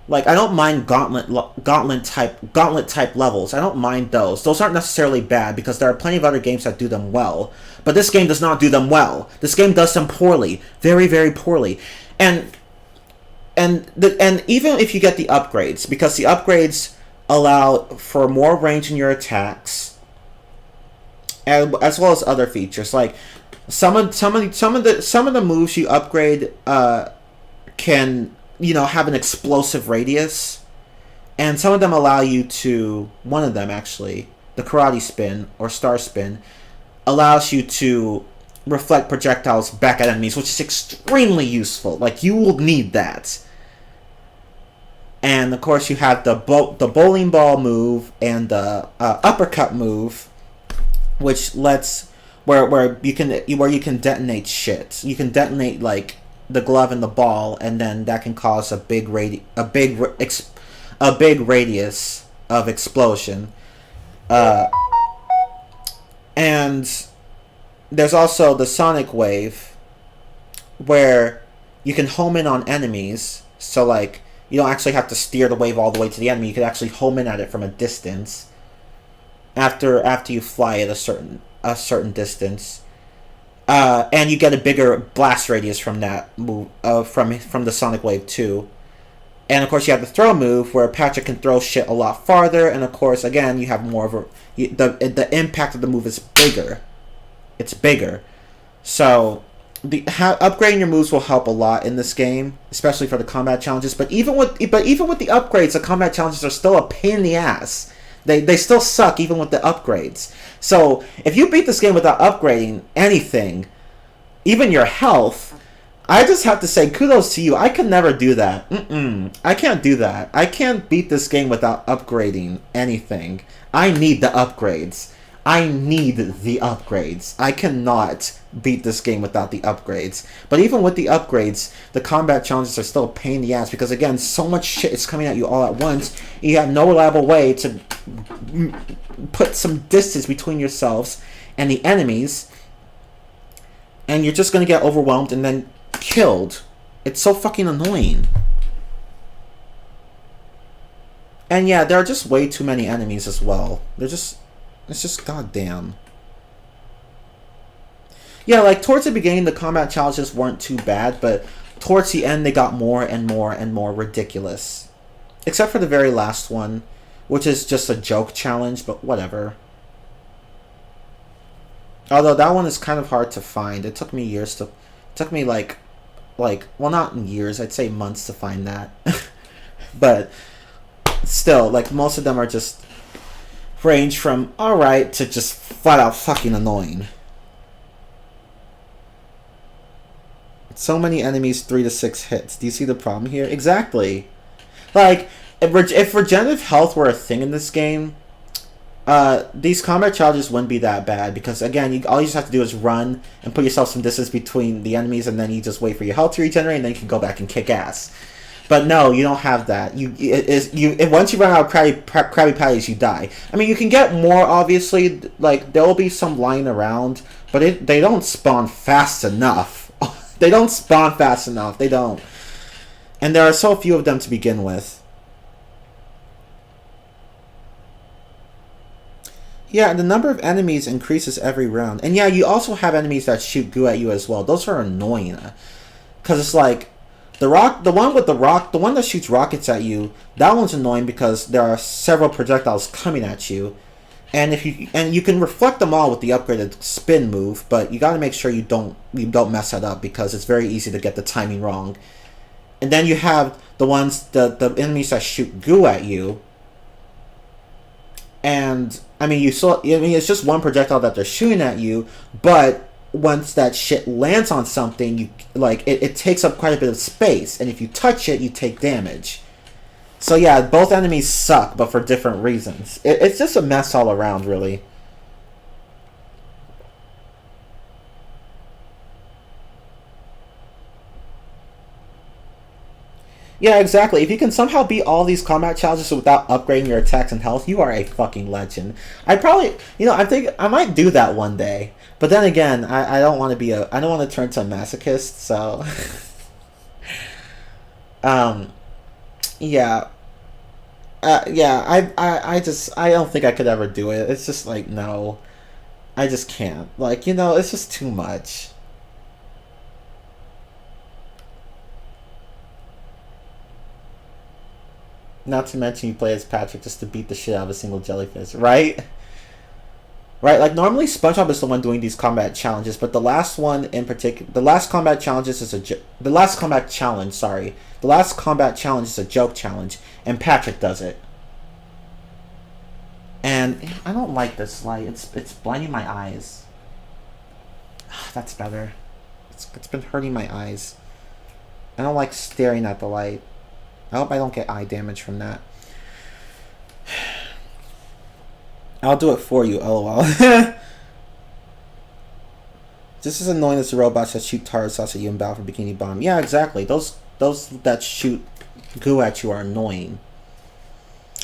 Like, I don't mind gauntlet type levels. I don't mind those. Those aren't necessarily bad because there are plenty of other games that do them well. But this game does not do them well. This game does them poorly, very, very poorly. And even if you get the upgrades, because the upgrades allow for more range in your attacks, as well as other features, like some of the moves you upgrade can, you know, have an explosive radius, and some of them allow you to, one of them actually, the karate spin or star spin, allows you to reflect projectiles back at enemies, which is extremely useful. Like, you will need that. And of course you have the bowling ball move and the uppercut move, which lets where you can detonate shit. You can detonate like the glove and the ball, and then that can cause a big radius of explosion. And there's also the sonic wave, where you can home in on enemies. So like, you don't actually have to steer the wave all the way to the enemy. You can actually home in at it from a distance. After you fly at a certain distance. And you get a bigger blast radius from that move, from the Sonic Wave 2. And of course you have the throw move, where Patrick can throw shit a lot farther, and of course, again, you have more of the impact of the move is bigger. It's bigger. So, upgrading your moves will help a lot in this game, especially for the combat challenges, but even with the upgrades, the combat challenges are still a pain in the ass. They still suck even with the upgrades. So, if you beat this game without upgrading anything, even your health, I just have to say kudos to you. I could never do that. I can't do that. I can't beat this game without upgrading anything. I need the upgrades. I need the upgrades. I cannot beat this game without the upgrades. But even with the upgrades, the combat challenges are still a pain in the ass, because again, so much shit is coming at you all at once. You have no reliable way to put some distance between yourselves and the enemies, and you're just going to get overwhelmed and then killed. It's so fucking annoying. And yeah, there are just way too many enemies as well. It's just goddamn. Yeah, like towards the beginning, the combat challenges weren't too bad, but towards the end, they got more and more and more ridiculous. Except for the very last one, which is just a joke challenge, but whatever. Although that one is kind of hard to find. It took me years to... It took me like well, not in years, I'd say months to find that. But still, like, most of them are just range from alright to just flat out fucking annoying. So many enemies, 3 to 6 hits. Do you see the problem here? Exactly. Like, if regenerative health were a thing in this game, these combat challenges wouldn't be that bad, because again, all you just have to do is run and put yourself some distance between the enemies, and then you just wait for your health to regenerate, and then you can go back and kick ass. But no, you don't have that. Once you run out of Krabby Patties, you die. I mean, you can get more, obviously. Like, there will be some lying around, but they don't spawn fast enough. They don't spawn fast enough. They don't. And there are so few of them to begin with. Yeah, the number of enemies increases every round. And yeah, you also have enemies that shoot goo at you as well. Those are annoying. Because it's like, the one that shoots rockets at you, that one's annoying because there are several projectiles coming at you. And you can reflect them all with the upgraded spin move, but you got to make sure you don't mess that up because it's very easy to get the timing wrong. And then you have the enemies that shoot goo at you. And it's just one projectile that they're shooting at you, but once that shit lands on something, it takes up quite a bit of space, and if you touch it, you take damage. So yeah, both enemies suck, but for different reasons. It's just a mess all around, really. Yeah, exactly. If you can somehow beat all these combat challenges without upgrading your attacks and health, you are a fucking legend. I probably, I think I might do that one day. But then again, I don't want to I don't want to turn to a masochist, so... yeah. I don't think I could ever do it. It's just like, no. I just can't. It's just too much. Not to mention you play as Patrick just to beat the shit out of a single jellyfish, right? Right, like normally SpongeBob is the one doing these combat challenges, but the last one in particular, the last combat challenge is a joke challenge, and Patrick does it. And I don't like this light. It's blinding my eyes. That's better. It's been hurting my eyes. I don't like staring at the light. I hope I don't get eye damage from that. I'll do it for you, lol. Just as annoying as the robots that shoot target sauce at you in battle for Bikini Bottom. Yeah, exactly. Those that shoot goo at you are annoying.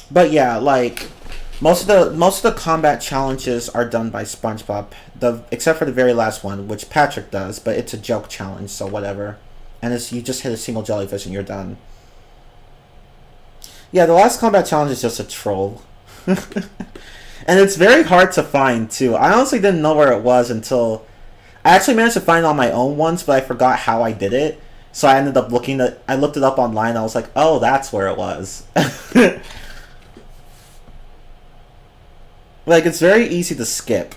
But yeah, like most of the combat challenges are done by SpongeBob. Except for the very last one, which Patrick does, but it's a joke challenge, so whatever. And you just hit a single jellyfish and you're done. Yeah, the last combat challenge is just a troll. And it's very hard to find, too. I honestly didn't know where it was until... I actually managed to find it on my own once, but I forgot how I did it. So I ended up I looked it up online, and I was like, oh, that's where it was. Like, it's very easy to skip.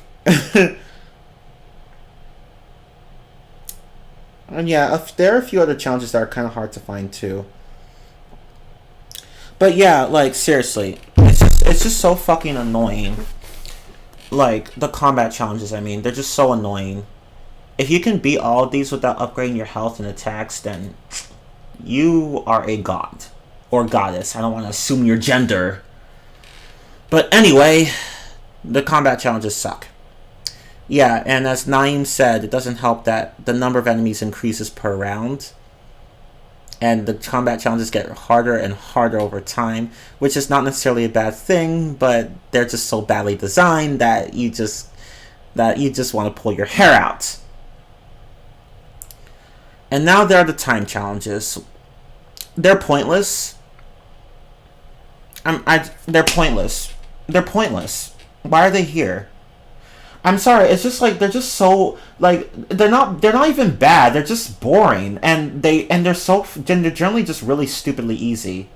And yeah, there are a few other challenges that are kind of hard to find, too. But yeah, like, seriously, it's just so fucking annoying. Like, the combat challenges, they're just so annoying. If you can beat all of these without upgrading your health and attacks, then you are a god. Or goddess. I don't want to assume your gender. But anyway, the combat challenges suck. Yeah, and as Naeem said, it doesn't help that the number of enemies increases per round. And the combat challenges get harder and harder over time, which is not necessarily a bad thing, but they're just so badly designed that you just want to pull your hair out. And now there are the time challenges. They're pointless. They're pointless. They're pointless. Why are they here? I'm sorry, it's just like they're just so like they're not even bad, they're just boring and they're generally just really stupidly easy.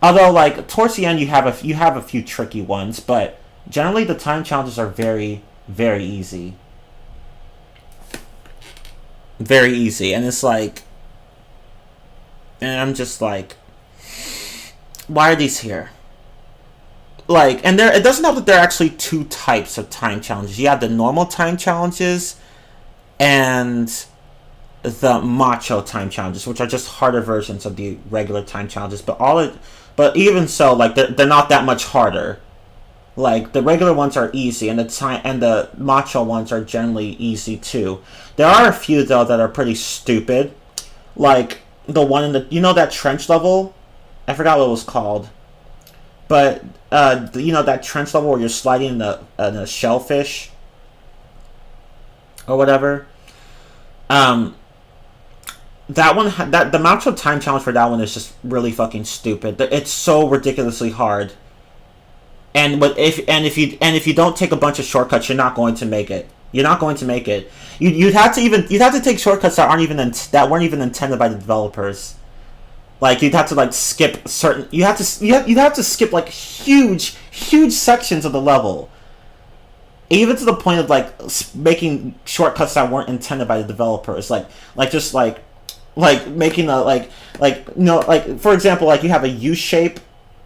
Although like towards the end you have a few tricky ones, but generally the time challenges are very, very easy. Very easy, and it's like, and I'm just like, why are these here? Like, and it doesn't help that there are actually two types of time challenges. You have the normal time challenges and the macho time challenges, which are just harder versions of the regular time challenges. But even so, like they're not that much harder. Like the regular ones are easy, and the macho ones are generally easy too. There are a few though that are pretty stupid, like the one in that trench level. I forgot what it was called. But, that trench level where you're sliding in a shellfish or whatever. That one, the macho time challenge for that one is just really fucking stupid. It's so ridiculously hard. And if you don't take a bunch of shortcuts, you're not going to make it. You're not going to make it. You'd have to take shortcuts that weren't even intended by the developers. Like you'd have to like skip certain. You'd have to skip like huge huge sections of the level, even to the point of like making shortcuts that weren't intended by the developers, like making a like for example, like you have a U shape,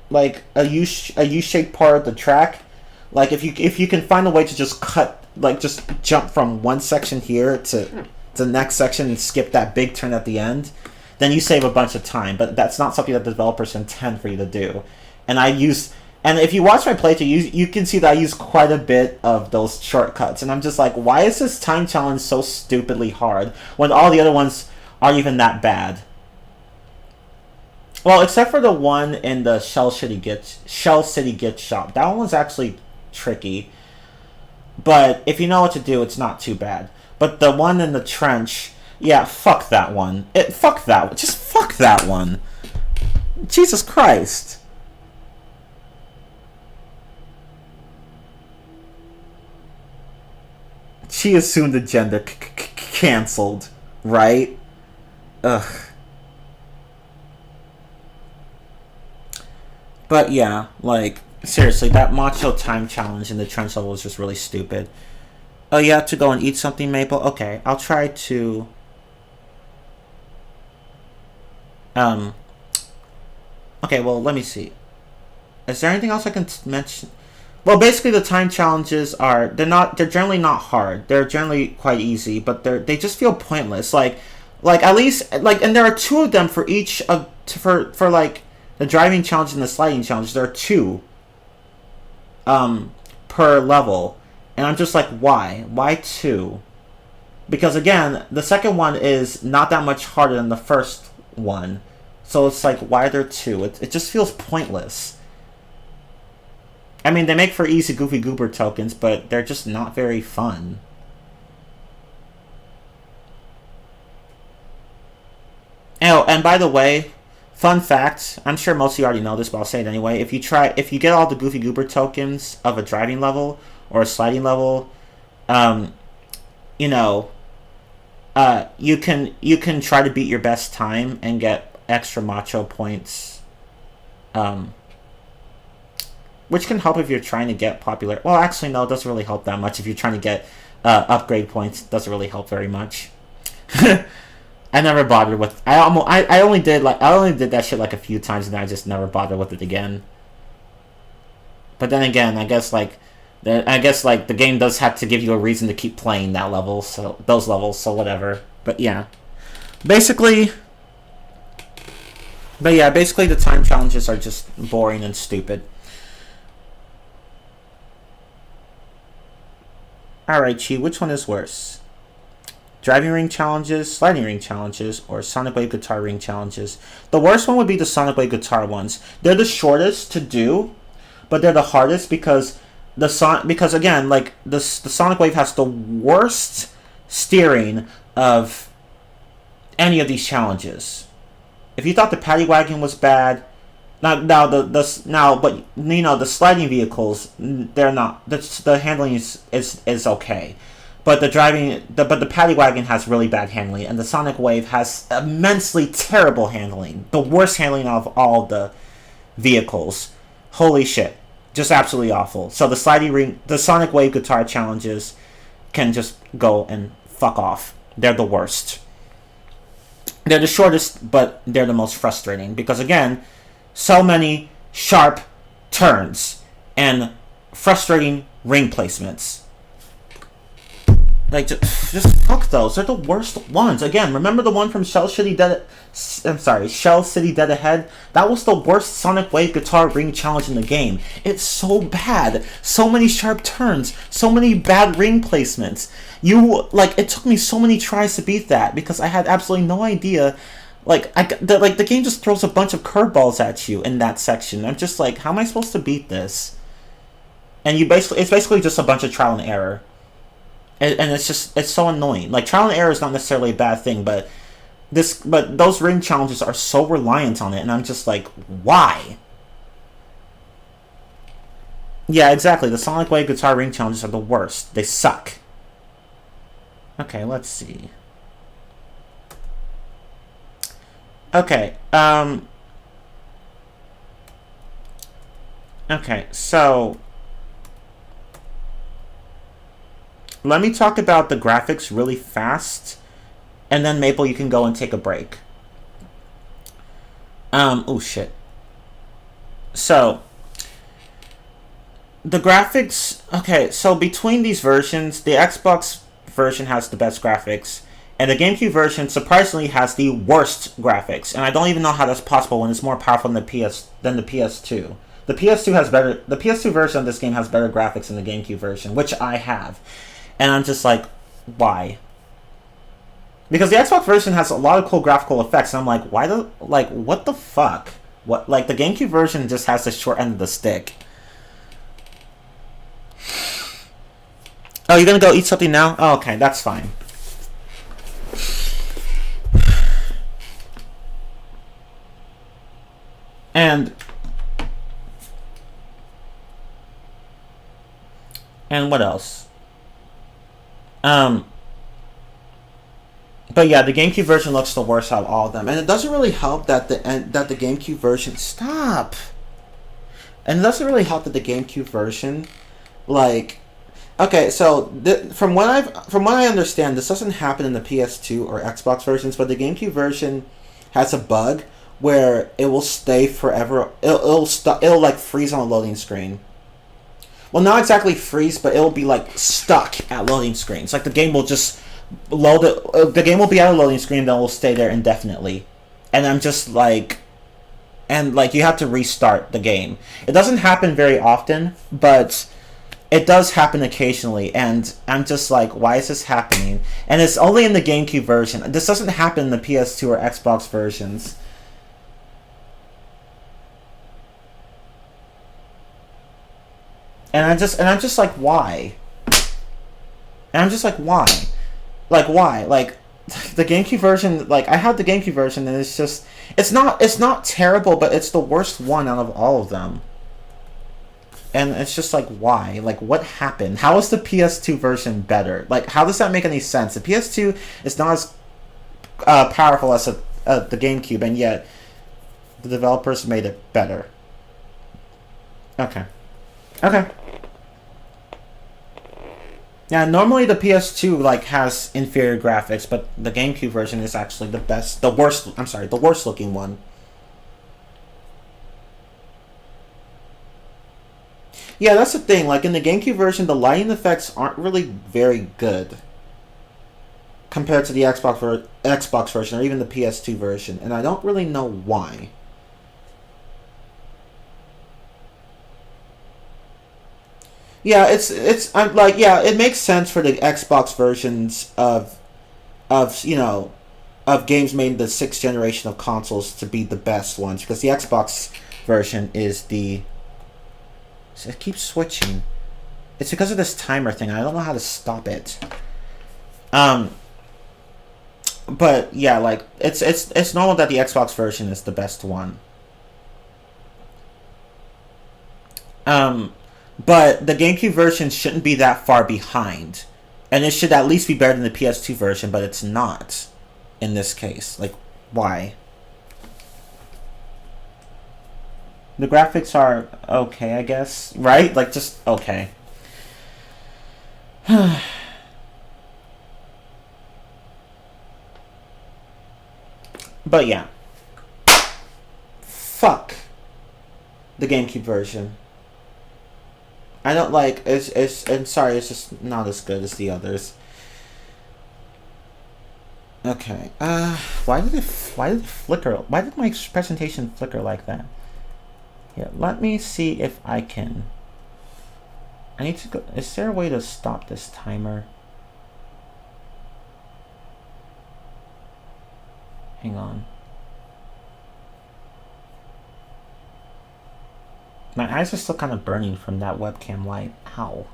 like a U shaped part of the track. Like if you can find a way to just cut, like just jump from one section here to the next section and skip that big turn at the end, then you save a bunch of time. But that's not something that the developers intend for you to do. And if you watch my playthrough, you can see that I use quite a bit of those shortcuts. And I'm just like, why is this time challenge so stupidly hard when all the other ones aren't even that bad? Well, except for the one in the Shell City gift shop. That one was actually tricky. But if you know what to do, it's not too bad. But the one in the trench, yeah, fuck that one. Fuck that one. Jesus Christ. She assumed the gender cancelled, right? Ugh. But yeah, like, seriously, that macho time challenge in the trench level was just really stupid. Oh, you have to go and eat something, Maple? Okay, I'll try to... Okay, well, let me see. Is there anything else I can mention? Well, basically the time challenges they're generally not hard. They're generally quite easy, but they just feel pointless. Like at least, like, and there are two of them for each of, for like, the driving challenge and the sliding challenge. There are two, per level. And I'm just like, why? Why two? Because again, the second one is not that much harder than the first one. So it's like, why are there two? It just feels pointless. I mean, they make for easy Goofy Goober tokens, but they're just not very fun. Oh, and by the way, fun fact, I'm sure most of you already know this, but I'll say it anyway. If you get all the Goofy Goober tokens of a driving level or a sliding level, you can try to beat your best time and get extra macho points, which can help if you're trying to get popular. Well, actually, no, it doesn't really help that much. If you're trying to get upgrade points, it doesn't really help very much. I never bothered with. I only did that shit like a few times, and then I just never bothered with it again. But then again, I guess the game does have to give you a reason to keep playing that level, so those levels, so whatever. But yeah, basically the time challenges are just boring and stupid. Alright, Chi, which one is worse? Driving ring challenges, sliding ring challenges, or Sonic Wave Guitar ring challenges? The worst one would be the Sonic Wave Guitar ones. They're the shortest to do, but they're the hardest because again, like the Sonic Wave has the worst steering of any of these challenges. If you thought the Paddy Wagon was bad, but you know, the sliding vehicles, they're not. The handling is okay, but the Paddy Wagon has really bad handling, and the Sonic Wave has immensely terrible handling, the worst handling of all the vehicles. Holy shit, just absolutely awful. So the Sonic Wave Guitar challenges can just go and fuck off. They're the worst. They're the shortest, but they're the most frustrating because again, so many sharp turns and frustrating ring placements. Like, just fuck those. They're the worst ones. Again, remember the one from Shell City Dead Ahead? That was the worst Sonic Wave Guitar ring challenge in the game. It's so bad. So many sharp turns. So many bad ring placements. It took me so many tries to beat that because I had absolutely no idea. The game just throws a bunch of curveballs at you in that section. I'm just like, how am I supposed to beat this? And it's basically just a bunch of trial and error. And it's so annoying. Like, trial and error is not necessarily a bad thing, but those ring challenges are so reliant on it, and I'm just like, why? Yeah, exactly. The Sonic Wave Guitar ring challenges are the worst. They suck. Okay, let's see. Okay, Okay, so let me talk about the graphics really fast, and then Maple, you can go and take a break. Oh shit. So, the graphics, okay, so between these versions, the Xbox version has the best graphics, and the GameCube version surprisingly has the worst graphics. And I don't even know how that's possible when it's more powerful than the PS2. The PS2 version of this game has better graphics than the GameCube version, which I have. And I'm just like, why? Because the Xbox version has a lot of cool graphical effects, and I'm like, what the fuck? What, like, the GameCube version just has the short end of the stick. Oh, you're gonna go eat something now? Oh, okay, that's fine. And what else? But yeah, the GameCube version looks the worst out of all of them, and it doesn't really help that the GameCube version stop. And it doesn't really help that the GameCube version, like, okay, so from what I understand, this doesn't happen in the PS2 or Xbox versions, but the GameCube version has a bug where it will stay forever. It'll like freeze on a loading screen. Well, not exactly freeze, but it'll be like stuck at loading screens. Like the game will just load it. The game will be at a loading screen, then it will stay there indefinitely. And I'm just like, and like you have to restart the game. It doesn't happen very often, but it does happen occasionally, and I'm just like, why is this happening? And it's only in the GameCube version. This doesn't happen in the PS2 or Xbox versions. And I'm just like, why? And I'm just like, why? Like, why? Like, the GameCube version, like, I have the GameCube version, and it's not terrible, but it's the worst one out of all of them. And it's just like, why? Like, what happened? How is the PS2 version better? Like, how does that make any sense? The PS2 is not as powerful as the GameCube, and yet the developers made it better. Okay. Okay. Yeah, normally the PS2 like has inferior graphics, but the GameCube version is actually the worst looking one. Yeah, that's the thing. Like in the GameCube version, the lighting effects aren't really very good compared to the Xbox version or even the PS2 version, and I don't really know why. Yeah, I'm like, yeah, it makes sense for the Xbox versions of games made in the sixth generation of consoles to be the best ones, because the Xbox version is the. It keeps switching. It's because of this timer thing. I don't know how to stop it. But yeah, like it's normal that the Xbox version is the best one. But the GameCube version shouldn't be that far behind, and it should at least be better than the PS2 version. But it's not, in this case. Like, why? The graphics are okay, I guess. Right? Like, just okay. But yeah. Fuck the GameCube version. I don't like I'm sorry, it's just not as good as the others. Okay. Why did it flicker? Why did my presentation flicker like that? Yeah, let me see if I can. I need to go. Is there a way to stop this timer? Hang on. My eyes are still kind of burning from that webcam light. Ow.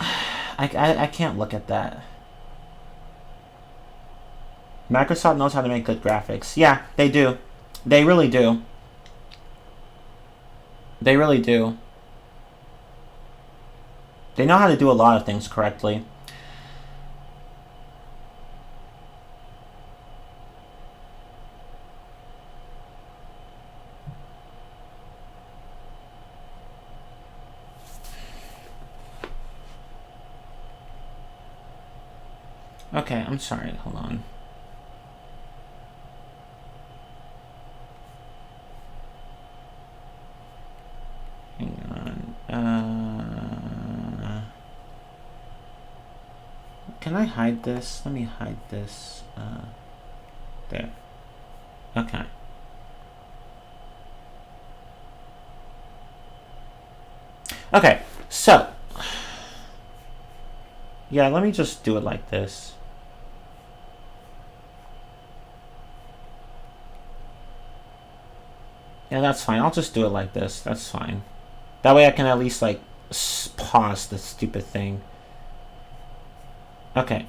I can't look at that. Microsoft knows how to make good graphics. Yeah, they do. They really do. They really do. They know how to do a lot of things correctly. Okay, I'm sorry. Hold on. Hang on. Can I hide this? Let me hide this. There. Okay. Okay, so. Yeah, let me just do it like this. Yeah, that's fine. I'll just do it like this. That's fine. That way I can at least, like, pause the stupid thing. Okay.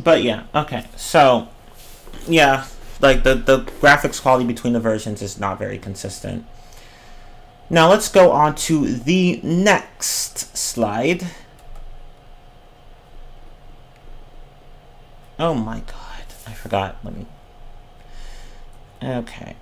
But yeah, okay. So, yeah, like the graphics quality between the versions is not very consistent. Now let's go on to the next slide. Oh my god, I forgot. Let me. Okay.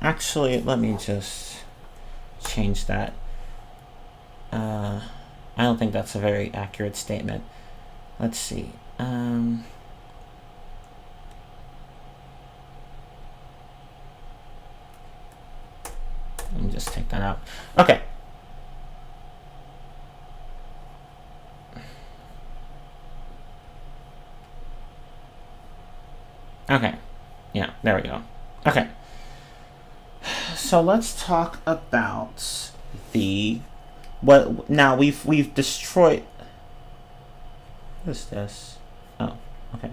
Actually, let me just change that. I don't think that's a very accurate statement. Let's see. Let me just take that out. Okay. Okay. Yeah, there we go. Okay. So let's talk about the what now we've destroyed. What is this? Oh, okay.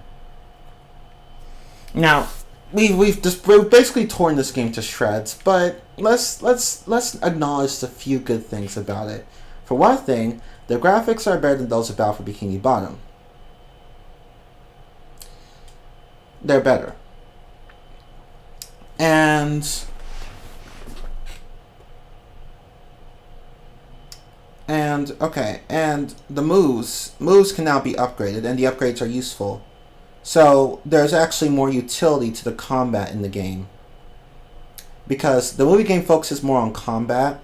Now we've basically torn this game to shreds, but let's acknowledge the few good things about it. For one thing, the graphics are better than those of Battle for Bikini Bottom. They're better. And okay, and the moves can now be upgraded, and the upgrades are useful. So there's actually more utility to the combat in the game, because the movie game focuses more on combat,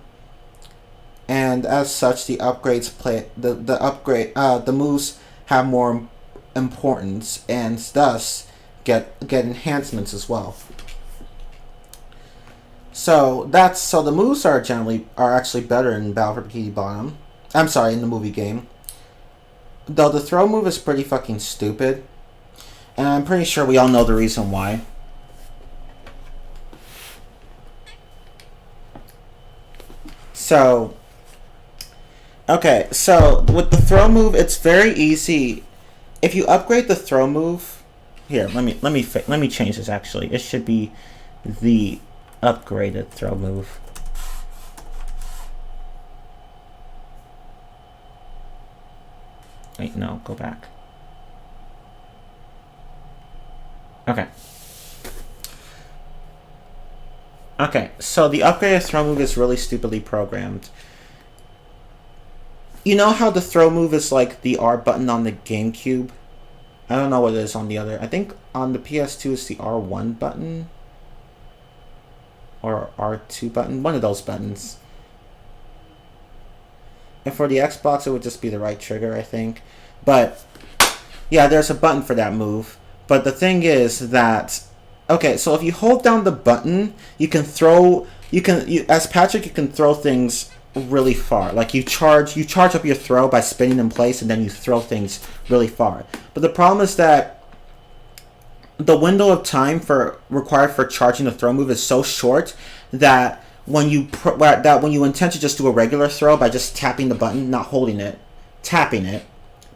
and as such, the upgrades the moves have more importance, and thus get enhancements as well. So the moves are actually better in Battle for Bikini Bottom. I'm sorry, in the movie game. Though the throw move is pretty fucking stupid, and I'm pretty sure we all know the reason why. So, okay, so with the throw move, it's very easy. If you upgrade the throw move, here, let me change this. Actually, it should be the upgraded throw move. Wait, no, go back. Okay. Okay, so the upgraded throw move is really stupidly programmed. You know how the throw move is like the R button on the GameCube? I don't know what it is on the other. I think on the PS2 it's the R1 button. Or R2 button. One of those buttons. And for the Xbox, it would just be the right trigger, I think. But, yeah, there's a button for that move. But the thing is that... Okay, so if you hold down the button, you can throw... as Patrick, you can throw things really far. Like, you charge up your throw by spinning in place, and then you throw things really far. But the problem is that the window of time required for charging the throw move is so short that when you intend to just do a regular throw by just tapping the button, not holding it, tapping it,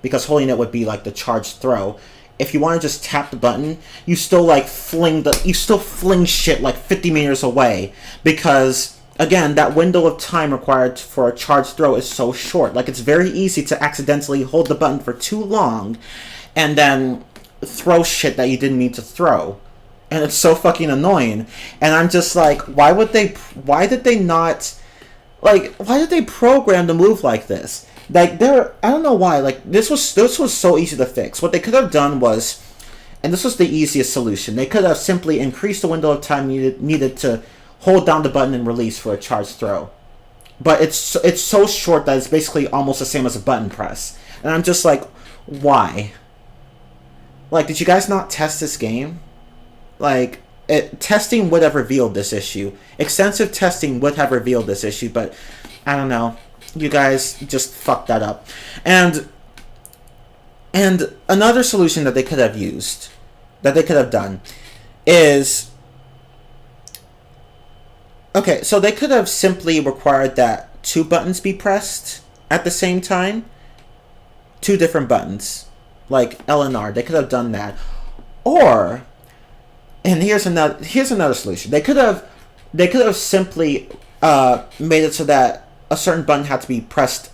because holding it would be like the charged throw. If you want to just tap the button, you still fling shit like 50 meters away, because again, that window of time required for a charged throw is so short. Like, it's very easy to accidentally hold the button for too long and then throw shit that you didn't need to throw. and it's so fucking annoying. And I'm just like, why did they not, like, why did they program the move like this? Like, I don't know why. Like, this was so easy to fix. What they could have done was, and this was the easiest solution, they could have simply increased the window of time needed to hold down the button and release for a charged throw. But it's so short that it's basically almost the same as a button press. And I'm just like, why? Like, did you guys not test this game? Like, testing would have revealed this issue. Extensive testing would have revealed this issue, but I don't know. You guys just fucked that up. And another solution that they could have used, that they could have done, is... Okay, so they could have simply required that 2 buttons be pressed at the same time. 2 different buttons. Like L and R. They could have done that. Or... And here's another solution. They could have simply made it so that a certain button had to be pressed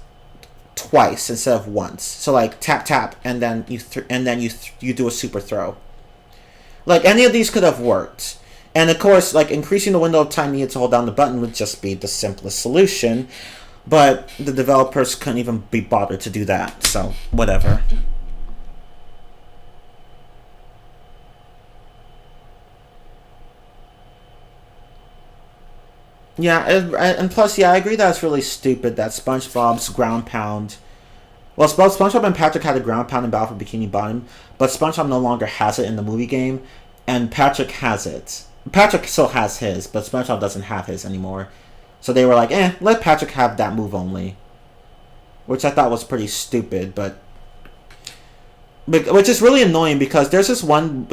twice instead of once. So like tap tap, and then you do a super throw. Like, any of these could have worked. And of course, like, increasing the window of time needed to hold down the button would just be the simplest solution. But the developers couldn't even be bothered to do that. So whatever. Yeah, and plus, yeah, I agree that it's really stupid that SpongeBob's ground pound... Well, SpongeBob and Patrick had a ground pound in Battle for Bikini Bottom, but SpongeBob no longer has it in the movie game, and Patrick has it. Patrick still has his, but SpongeBob doesn't have his anymore. So they were like, let Patrick have that move only. Which I thought was pretty stupid, but... Which is really annoying because there's this one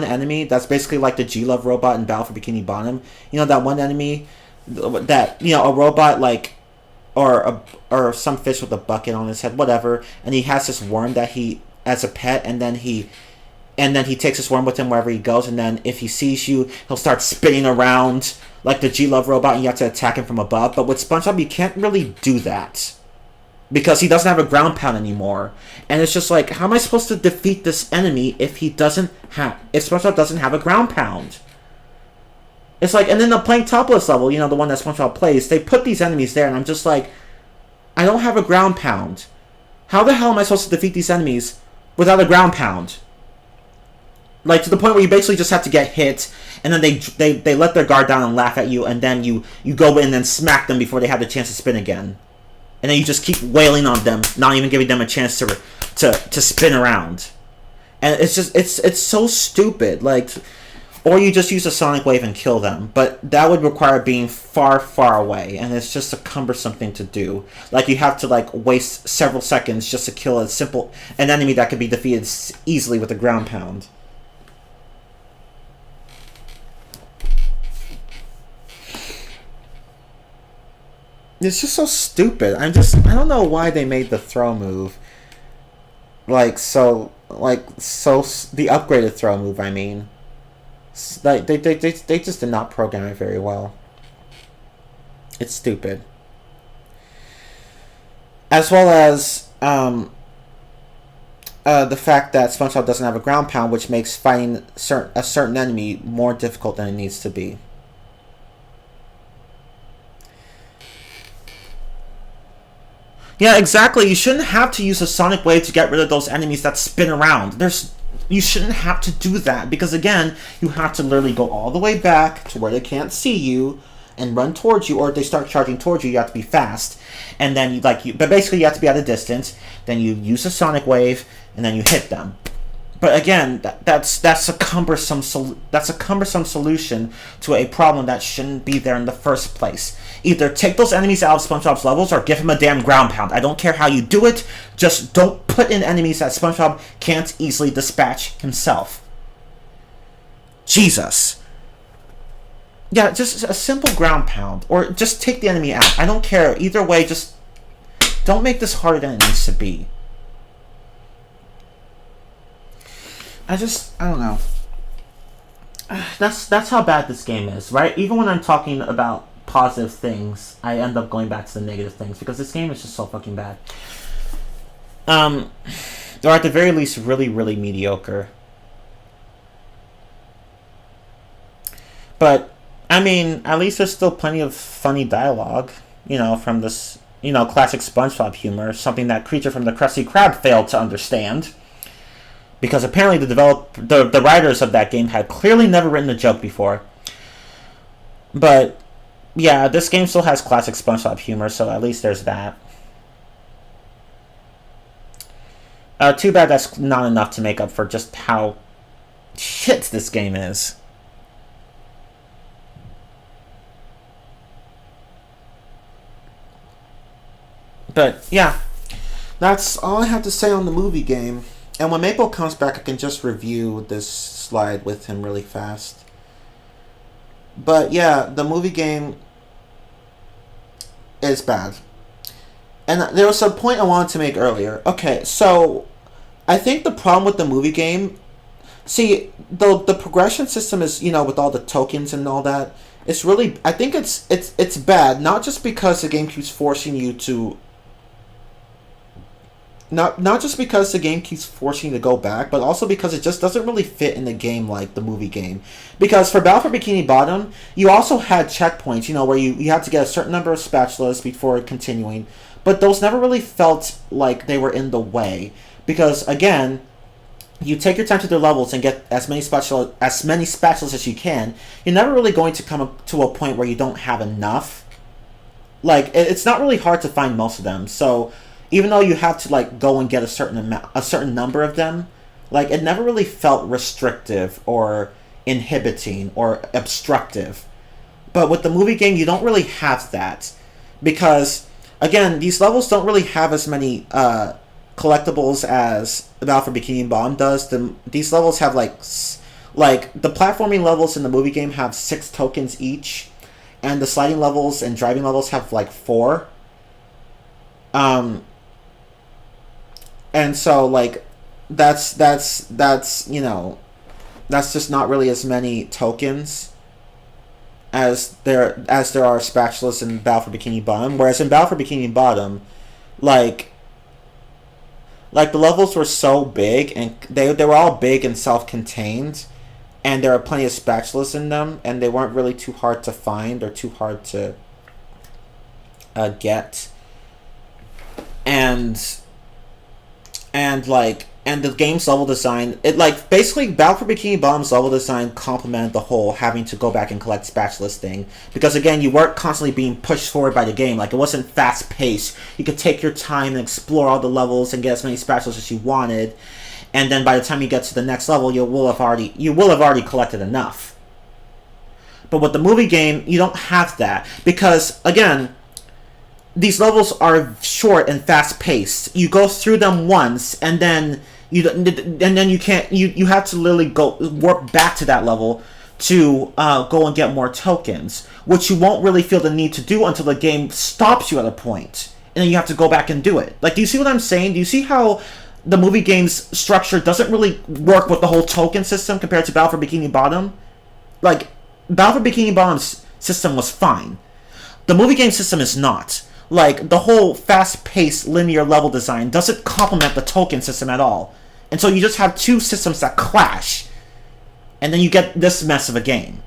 enemy that's basically like the G-Love robot in Battle for Bikini Bottom. You know, that one enemy... that, you know, a robot, like, or some fish with a bucket on his head, whatever, and he has this worm that he, as a pet, and then he takes this worm with him wherever he goes, and then if he sees you, he'll start spinning around like the G-Love robot, and you have to attack him from above. But with SpongeBob, you can't really do that because he doesn't have a ground pound anymore, and it's just like, how am I supposed to defeat this enemy if SpongeBob doesn't have a ground pound? It's like, and then the Plank Topless level, you know, the one that SpongeBob plays, they put these enemies there, and I'm just like, I don't have a ground pound. How the hell am I supposed to defeat these enemies without a ground pound? Like, to the point where you basically just have to get hit, and then they let their guard down and laugh at you, and then you go in and smack them before they have the chance to spin again. And then you just keep wailing on them, not even giving them a chance to spin around. And it's just, it's so stupid, like... Or you just use a sonic wave and kill them. But that would require being far, far away. And it's just a cumbersome thing to do. Like, you have to, like, waste several seconds just to kill an enemy that could be defeated easily with a ground pound. It's just so stupid. I don't know why they made the throw move. The upgraded throw move, I mean. Like, they just did not program it very well. It's stupid. As well as the fact that SpongeBob doesn't have a ground pound, which makes fighting a certain enemy more difficult than it needs to be. Yeah, exactly. You shouldn't have to use a sonic wave to get rid of those enemies that spin around. You shouldn't have to do that, because again, you have to literally go all the way back to where they can't see you and run towards you, or if they start charging towards you, you have to be fast. And then but basically you have to be at a distance, then you use a sonic wave, and then you hit them. But again, that's a cumbersome solution to a problem that shouldn't be there in the first place. Either take those enemies out of SpongeBob's levels or give him a damn ground pound. I don't care how you do it, just don't put in enemies that SpongeBob can't easily dispatch himself. Jesus. Yeah, just a simple ground pound, or just take the enemy out. I don't care. Either way, just don't make this harder than it needs to be. I don't know. That's how bad this game is, right? Even when I'm talking about positive things, I end up going back to the negative things, because this game is just so fucking bad. Or at the very least, really, really mediocre. But I mean, at least there's still plenty of funny dialogue, from this, classic SpongeBob humor, something that creature from the Krusty Krab failed to understand. Because apparently the writers of that game had clearly never written a joke before. But yeah, this game still has classic SpongeBob humor, so at least there's that. Too bad that's not enough to make up for just how shit this game is. But yeah, that's all I have to say on the movie game. And when Maple comes back, I can just review this slide with him really fast. But yeah, the movie game is bad. And there was a point I wanted to make earlier. Okay, so I think the problem with the movie game, see, the progression system is, with all the tokens and all that, it's really, I think it's bad, not just because the game keeps forcing you to not just because the game keeps forcing you to go back, but also because it just doesn't really fit in the game like the movie game. Because for Battle for Bikini Bottom, you also had checkpoints, where you had to get a certain number of spatulas before continuing, but those never really felt like they were in the way. Because again, you take your time to do levels and get as many spatulas as you can. You're never really going to come up to a point where you don't have enough. Like, it's not really hard to find most of them. So even though you have to go and get a certain number of them, it never really felt restrictive or inhibiting or obstructive. But with the movie game, you don't really have that, because again, these levels don't really have as many collectibles as the Battle for Bikini Bottom does. These levels have like the platforming levels in the movie game have 6 tokens each, and the sliding levels and driving levels have 4. And so that's that's just not really as many tokens as there are spatulas in Battle for Bikini Bottom. Whereas in Battle for Bikini Bottom, the levels were so big, and they were all big and self-contained, and there were plenty of spatulas in them, and they weren't really too hard to find or too hard to get. And the game's level design, basically Battle for Bikini Bottom's level design complemented the whole having to go back and collect spatulas thing, because again, you weren't constantly being pushed forward by the game. It wasn't fast paced. You could take your time and explore all the levels and get as many spatulas as you wanted, and then by the time you get to the next level, you will have already collected enough. But with the movie game, you don't have that, because again, these levels are short and fast paced. You go through them once, and then you can't. You have to literally warp back to that level to go and get more tokens, which you won't really feel the need to do until the game stops you at a point, and then you have to go back and do it. Do you see what I'm saying? Do you see how the movie game's structure doesn't really work with the whole token system compared to Battle for Bikini Bottom? Battle for Bikini Bottom's system was fine. The movie game system is not. The whole fast-paced linear level design doesn't complement the token system at all. And so you just have two systems that clash. And then you get this mess of a game.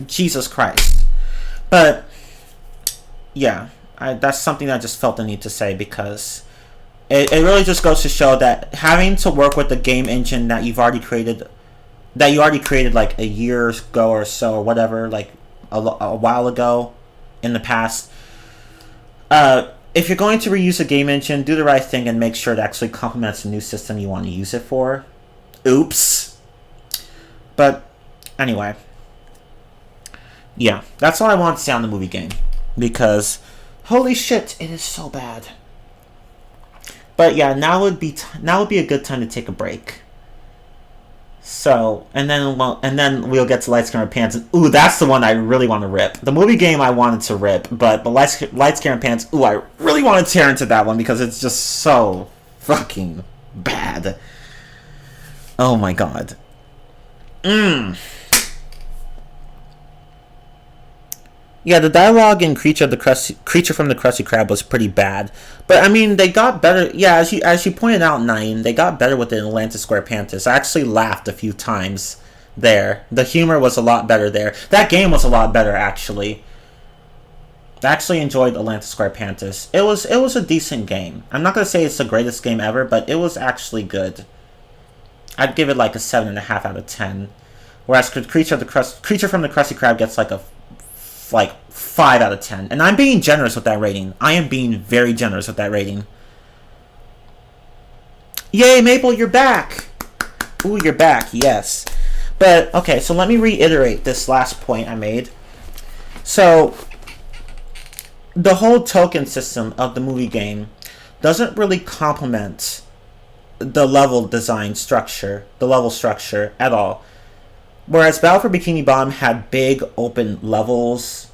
Jesus Christ. But, yeah. That's something I just felt the need to say, because it really just goes to show that having to work with the game engine that you already created a year ago or so, or whatever, a while ago in the past. If you're going to reuse a game engine, do the right thing and make sure it actually complements the new system you want to use it for. Oops. But anyway, yeah, that's all I want to say on the movie game, because holy shit, it is so bad. But yeah, now would be a good time to take a break. So, and then we'll get to Lights, Camera, Pants. Ooh, that's the one I really want to rip. The movie game I wanted to rip, but the Lights, Camera, Pants, ooh, I really want to tear into that one because it's just so fucking bad. Oh my god. Yeah, Yeah, the dialogue in Creature from the Krusty Krab was pretty bad, but I mean they got better. Yeah, as you pointed out, Nine, they got better with the Atlantis Square Pantis. I actually laughed a few times there. The humor was a lot better there. That game was a lot better actually. I actually enjoyed Atlantis Square Pantis. It was a decent game. I'm not gonna say it's the greatest game ever, but it was actually good. I'd give it like a 7.5 out of 10. Whereas Creature from the Krusty Krab gets like a 5 out of 10. And I'm being generous with that rating. I am being very generous with that rating. Yay, Maple, you're back! Ooh, you're back, yes. But, okay, so let me reiterate this last point I made. So, the whole token system of the movie game doesn't really complement the level design structure, the level structure at all. Whereas Battle for Bikini Bottom had big open levels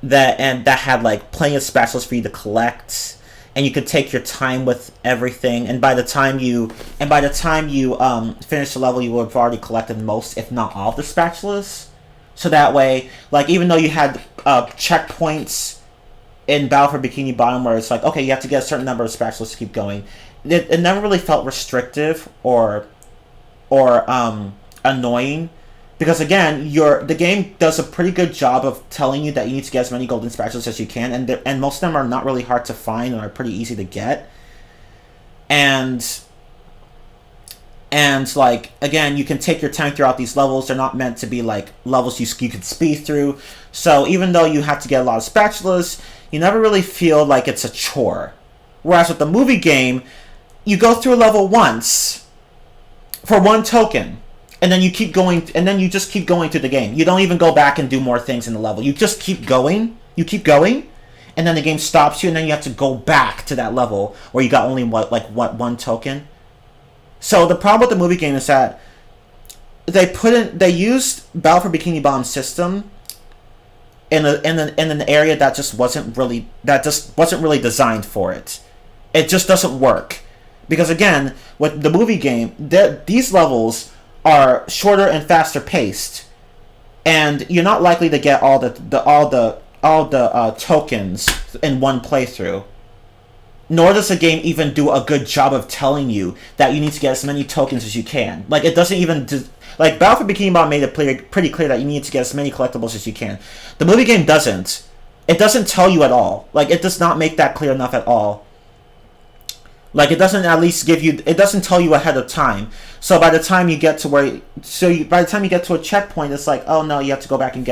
that had like plenty of specials for you to collect, and you could take your time with everything. And by the time you finish the level, you would have already collected most, if not all, of the spatulas. So that way, like even though you had checkpoints in Battle for Bikini Bottom where it's like, okay, you have to get a certain number of spatulas to keep going, it never really felt restrictive or annoying, because again, the game does a pretty good job of telling you that you need to get as many golden spatulas as you can, and most of them are not really hard to find and are pretty easy to get. And like again, you can take your time throughout these levels. They're not meant to be like levels you could speed through. So even though you have to get a lot of spatulas, you never really feel like it's a chore. Whereas with the movie game, you go through a level once for one token, and then you keep going, and then you just keep going through the game. You don't even go back and do more things in the level. You just keep going. You keep going, and then the game stops you, and then you have to go back to that level where you got only one token. So the problem with the movie game is that they used Battle for Bikini Bottom system in an area that just wasn't really designed for it. It just doesn't work. Because again, with the movie game, these levels are shorter and faster paced, and you're not likely to get all the tokens in one playthrough. Nor does the game even do a good job of telling you that you need to get as many tokens as you can. Like it doesn't even like Battle for Bikini Bottom made it pretty clear that you need to get as many collectibles as you can. The movie game doesn't. It doesn't tell you at all. Like it does not make that clear enough at all. Like it doesn't at least it doesn't tell you ahead of time. So by the time you get to a checkpoint, it's like, oh no, you have to go back and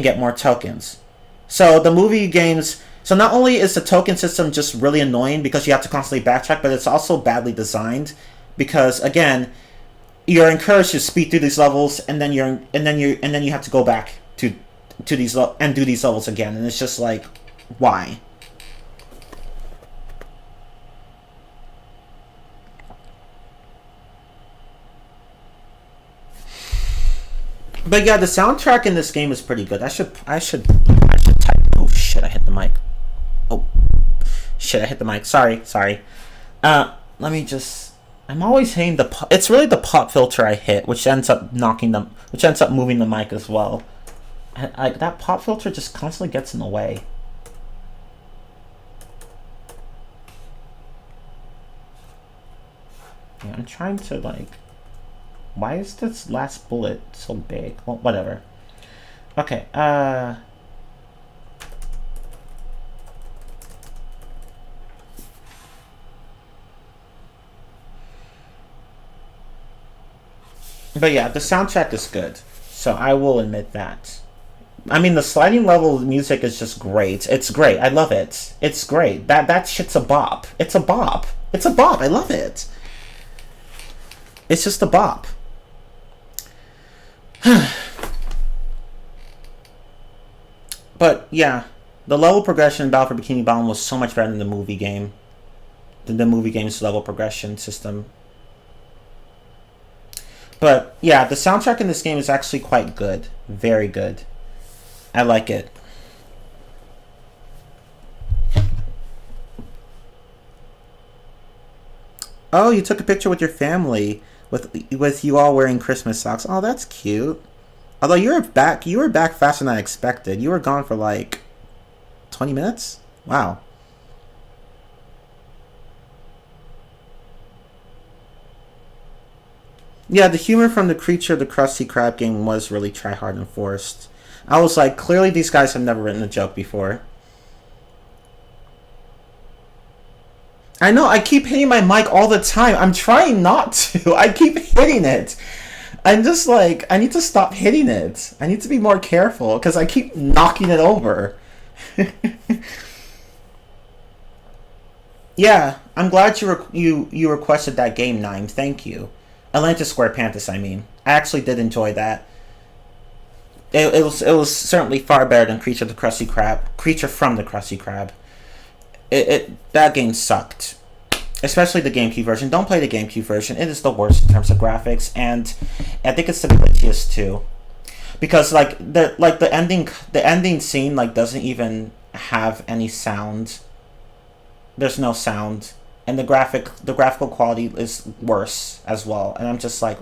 get more tokens. So the movie games, so not only is the token system just really annoying because you have to constantly backtrack, but it's also badly designed because again, you're encouraged to speed through these levels, and then you have to go back to these and do these levels again, and it's just like, why? But yeah, the soundtrack in this game is pretty good. I should type. Oh shit! I hit the mic. Oh shit! I hit the mic. Sorry. Let me just. I'm always hitting the. It's really the pop filter I hit, which ends up moving the mic as well. That pop filter just constantly gets in the way. Yeah, I'm trying to like. Why is this last bullet so big? Well, whatever. Okay, but yeah, the soundtrack is good. So I will admit that. I mean, the sliding level music is just great. It's great. I love it. It's great. That shit's a bop. It's a bop. It's a bop. I love it. It's just a bop. But yeah, the level progression in Battle for Bikini Bottom was so much better than the movie game. Than the movie game's level progression system. But yeah, the soundtrack in this game is actually quite good. Very good. I like it. Oh, you took a picture with your family with you all wearing Christmas socks. Oh, that's cute. Although you were back faster than I expected. You were gone for like 20 minutes? Wow. Yeah, the humor from the Creature of the Krusty Krab game was really try hard and forced. I was like, clearly these guys have never written a joke before. I know, I keep hitting my mic all the time. I'm trying not to. I keep hitting it. I'm just like, I need to stop hitting it. I need to be more careful because I keep knocking it over. Yeah, I'm glad you requested that game, Nine. Thank you. Atlantis Square Panthers, I mean. I actually did enjoy that. It was certainly far better than Creature from the Krusty Krab. That game sucked. Especially the GameCube version. Don't play the GameCube version. It is the worst in terms of graphics, and I think it's the glitchiest too. Because the ending scene like doesn't even have any sound. There's no sound. And the graphical quality is worse as well. And I'm just like,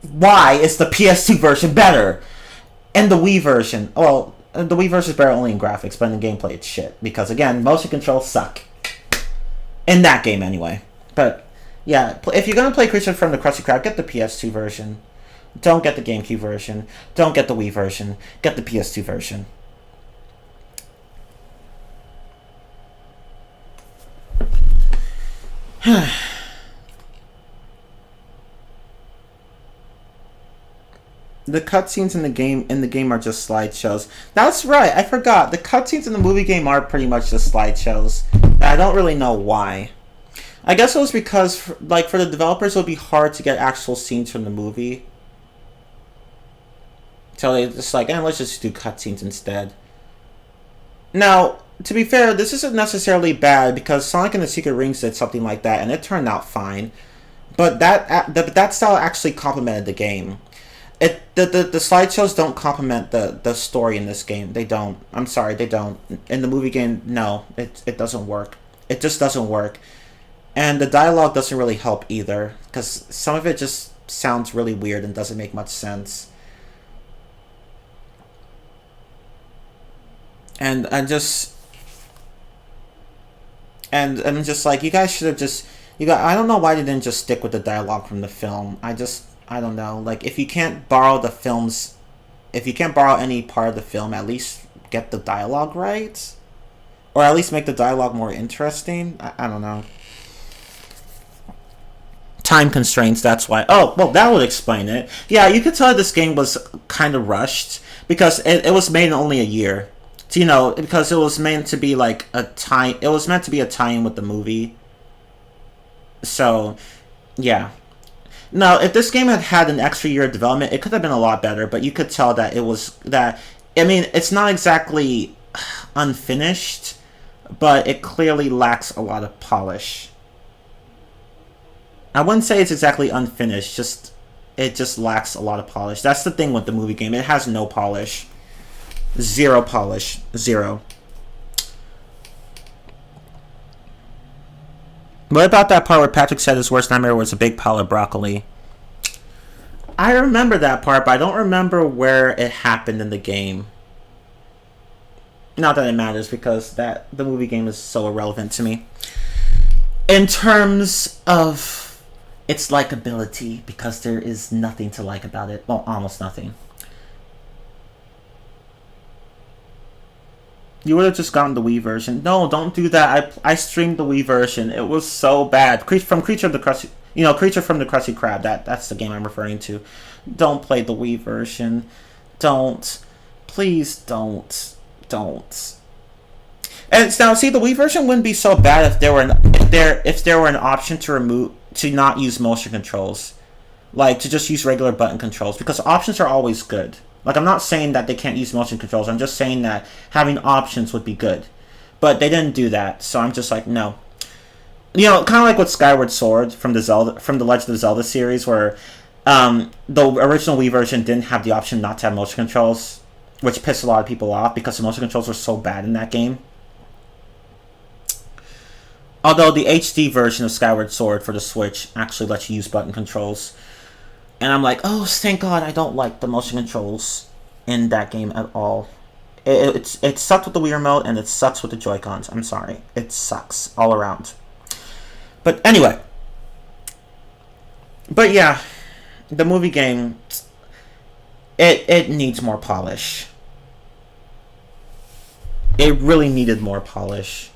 why is the PS2 version better? And the Wii version, well, the Wii version is better only in graphics, but in the gameplay it's shit. Because again, motion controls suck. In that game anyway. But yeah, if you're gonna play Creature from the Krusty Krab, get the PS2 version. Don't get the GameCube version. Don't get the Wii version. Get the PS2 version. The cutscenes in the game are just slideshows. That's right, I forgot. The cutscenes in the movie game are pretty much just slideshows. I don't really know why. I guess it was because for the developers it would be hard to get actual scenes from the movie. So they just like, let's just do cutscenes instead. Now, to be fair, this isn't necessarily bad because Sonic and the Secret Rings did something like that and it turned out fine. But that style actually complemented the game. The slideshows don't complement the story in this game. They don't. I'm sorry, they don't. In the movie game, no, it doesn't work. It just doesn't work. And the dialogue doesn't really help either, because some of it just sounds really weird and doesn't make much sense. And I'm just like, you guys should have just I don't know why they didn't just stick with the dialogue from the film. I don't know. Like, if you can't borrow any part of the film, at least get the dialogue right. Or at least make the dialogue more interesting. I don't know. Time constraints, that's why. Oh, well, that would explain it. Yeah, you could tell this game was kind of rushed. Because it was made in only a year. So, because it was meant to be like it was meant to be a tie-in with the movie. So, yeah. Now, if this game had had an extra year of development, it could have been a lot better, but you could tell that it's not exactly unfinished, but it clearly lacks a lot of polish. I wouldn't say it's exactly unfinished, it just lacks a lot of polish. That's the thing with the movie game. It has no polish. Zero polish. Zero. What about that part where Patrick said his worst nightmare was a big pile of broccoli? I remember that part, but I don't remember where it happened in the game. Not that it matters, because the movie game is so irrelevant to me. In terms of its likability, because there is nothing to like about it. Well, almost nothing. You would have just gotten the Wii version. No, don't do that. I streamed the Wii version. It was so bad. Creature from the Krusty Krab. That's the game I'm referring to. Don't play the Wii version. Don't. Please don't. Don't. And now, see, the Wii version wouldn't be so bad if there were an option to not use motion controls, like to just use regular button controls, because options are always good. Like, I'm not saying that they can't use motion controls. I'm just saying that having options would be good. But they didn't do that, so I'm just like, no. Kind of like with Skyward Sword from the Legend of Zelda series, where the original Wii version didn't have the option not to have motion controls, which pissed a lot of people off because the motion controls were so bad in that game. Although the HD version of Skyward Sword for the Switch actually lets you use button controls. And I'm like, oh, thank God I don't like the motion controls in that game at all. It sucks with the Wii remote, and it sucks with the Joy-Cons. I'm sorry. It sucks all around. But anyway. But yeah, the movie game, it needs more polish. It really needed more polish.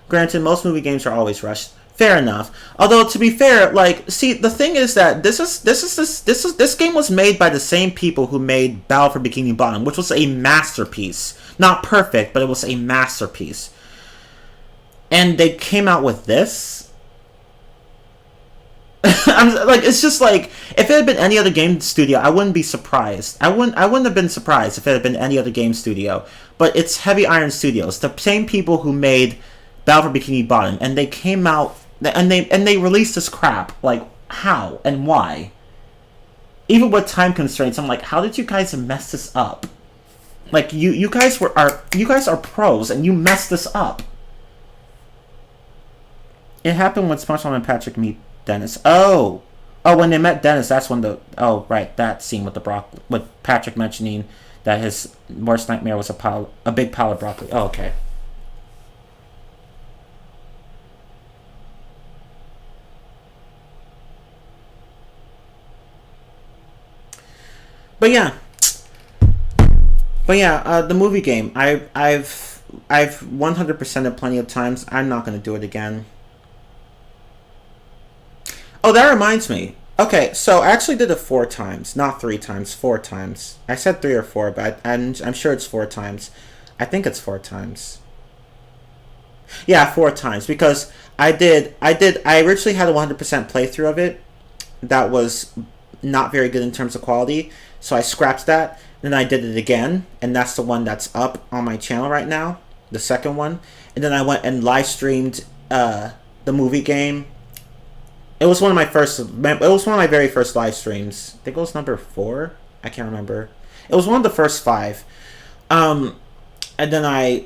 Granted, most movie games are always rushed. Fair enough. Although, to be fair, like, see, the thing is that this game was made by the same people who made Battle for Bikini Bottom, which was a masterpiece. Not perfect, but it was a masterpiece. And they came out with this. I'm like, it's just like, if it had been any other game studio, I wouldn't be surprised. I wouldn't have been surprised if it had been any other game studio. But it's Heavy Iron Studios, the same people who made Battle for Bikini Bottom, and they came out and they released this crap. Like, how and why? Even with time constraints, I'm like, how did you guys mess this up? Like, you guys are pros, and you messed this up. It happened when SpongeBob and Patrick meet Dennis. Oh, when they met Dennis, that's when right, that scene with with Patrick mentioning that his worst nightmare was a big pile of broccoli. Oh, okay. But yeah, the movie game. I've 100%ed plenty of times. I'm not gonna do it again. Oh, that reminds me. Okay, so I actually did it 4 times, not 3 times, 4 times. I said 3 or 4, but I'm sure it's 4 times. I think it's 4 times. Yeah, 4 times, because I originally had a 100% playthrough of it. That was not very good in terms of quality, so I scrapped that. Then I did it again, and that's the one that's up on my channel right now, the second one. And then I went and live streamed the movie game. It was one of my very first live streams. I think it was number 4. I can't remember. It was one of the first 5. But that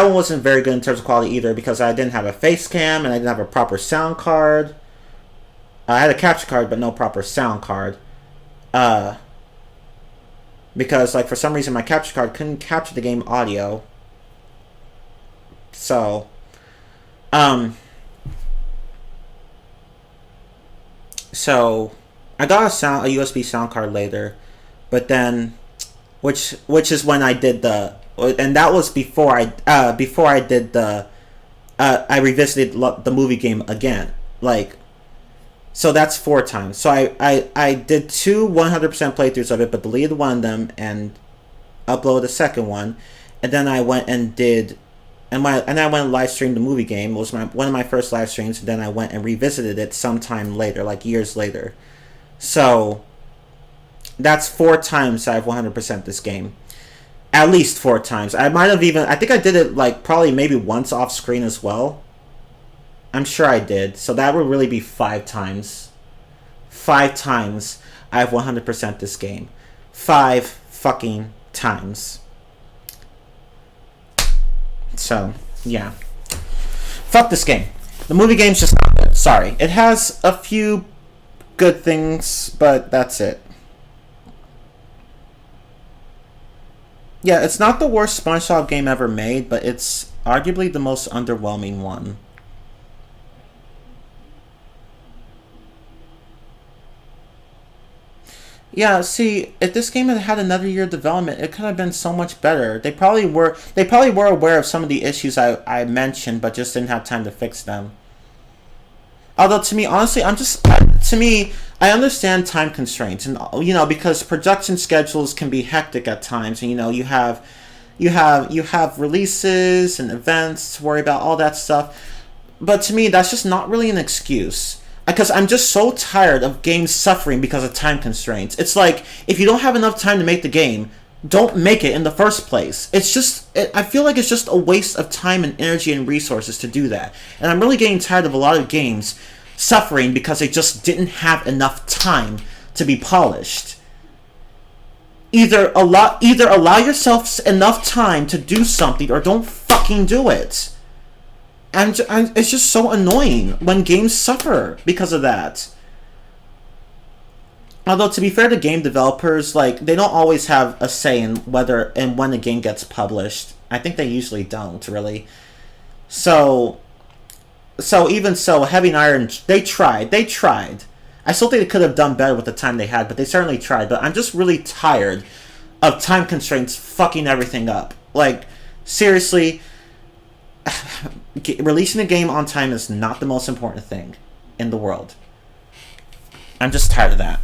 one wasn't very good in terms of quality either, because I didn't have a face cam and I didn't have a proper sound card. I had a capture card, but no proper sound card. Because, like, for some reason my capture card couldn't capture the game audio. So, So I got a USB sound card later, but then, which is when I did and that was before I did I revisited the movie game again. Like, so that's 4 times. So I did 2 100% playthroughs of it, but deleted one of them and uploaded a second one, and then I went and did. And I went and live streamed the movie game. It was one of my first live streams. And then I went and revisited it sometime later, like years later. So that's 4 times I've 100% this game. At least 4 times. I think I did it like probably maybe once off screen as well. I'm sure I did. So that would really be 5 times. 5 times I've 100% this game. 5 fucking times. So, yeah. Fuck this game. The movie game's just not good. Sorry. It has a few good things, but that's it. Yeah, it's not the worst SpongeBob game ever made, but it's arguably the most underwhelming one. Yeah, see, if this game had had another year of development, it could have been so much better. They probably were aware of some of the issues I mentioned, but just didn't have time to fix them. Although, to me, honestly, I understand time constraints, and because production schedules can be hectic at times, and you have releases and events to worry about, all that stuff. But to me, that's just not really an excuse. Because I'm just so tired of games suffering because of time constraints. It's like, if you don't have enough time to make the game, don't make it in the first place. I feel like it's just a waste of time and energy and resources to do that. And I'm really getting tired of a lot of games suffering because they just didn't have enough time to be polished. Either allow yourself enough time to do something, or don't fucking do it. it's just so annoying when games suffer because of that. Although to be fair to game developers, like they don't always have a say in whether and when a game gets published. I think they usually don't really. So even so, Heavy and Iron, they tried. They tried. I still think they could have done better with the time they had, but they certainly tried. But I'm just really tired of time constraints fucking everything up. Like, seriously, releasing a game on time is not the most important thing in the world. I'm just tired of that.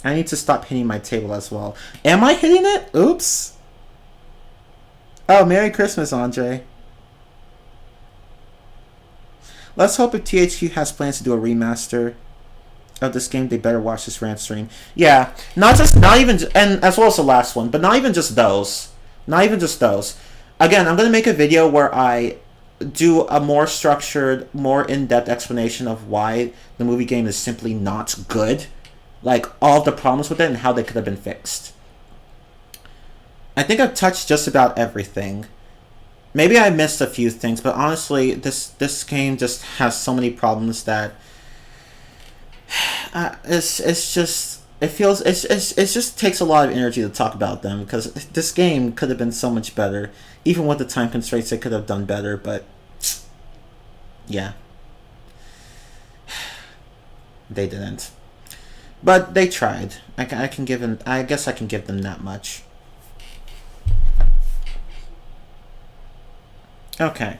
I need to stop hitting my table as well. Am I hitting it? Oops. Oh, Merry Christmas, Andre. Let's hope if THQ has plans to do a remaster of this game, they better watch this Rantstream. Yeah, not even, and as well as the last one, but not even just those. Not even just those. Again, I'm gonna make a video where I do a more structured, more in-depth explanation of why the movie game is simply not good, like all of the problems with it and how they could have been fixed. I think I've touched just about everything. Maybe I missed a few things, but honestly, this game just has so many problems that it's just it just takes a lot of energy to talk about them because this game could have been so much better. Even with the time constraints, they could have done better, but yeah, they didn't. But they tried. I can give them. I guess I can give them that much. Okay,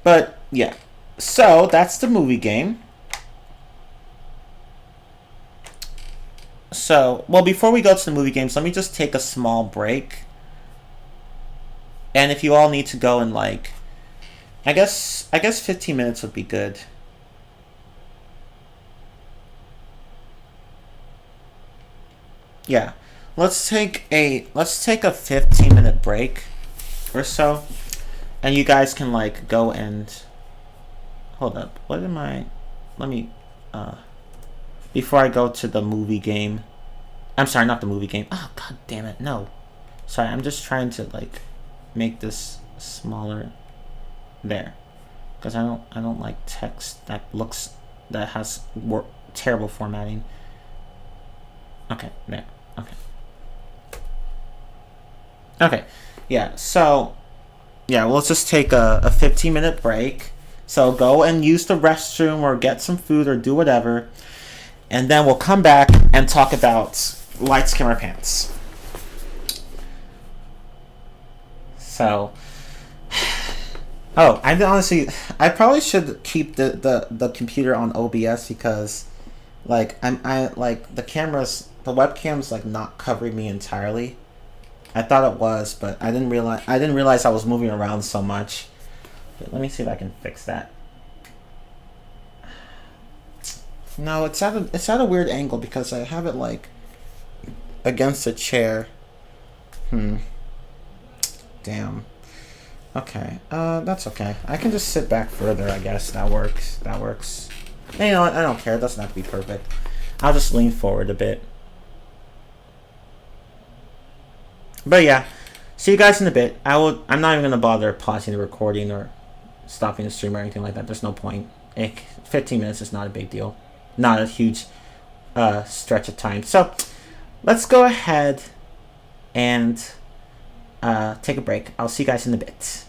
but yeah, so that's the movie game. So, well, before we go to the movie games, let me just take a small break. And if you all need to go and like, I guess 15 minutes would be good. Yeah, let's take a 15-minute break or so. And you guys can like go and hold up. What am I? Let me before I go to the movie game. I'm sorry, not the movie game. Oh god damn it, no. Sorry, I'm just trying to like make this smaller there. Because I don't like text that has terrible formatting. Okay, there. Okay. Okay. Yeah, so yeah, we'll just take a 15-minute break. So go and use the restroom or get some food or do whatever. And then we'll come back and talk about Lights, Camera, Pants. So, I probably should keep the computer on OBS because, like, the webcam's like not covering me entirely. I thought it was, but I didn't realize I was moving around so much. Okay, let me see if I can fix that. No, it's at a weird angle because I have it like against a chair. Damn. Okay. That's okay. I can just sit back further, I guess. That works. Hey, you know what? I don't care. It doesn't have to be perfect. I'll just lean forward a bit. But yeah, see you guys in a bit. I'm not even gonna bother pausing the recording or stopping the stream or anything like that. There's no point. 15 minutes is not a big deal. Not a huge stretch of time. So let's go ahead and take a break. I'll see you guys in a bit.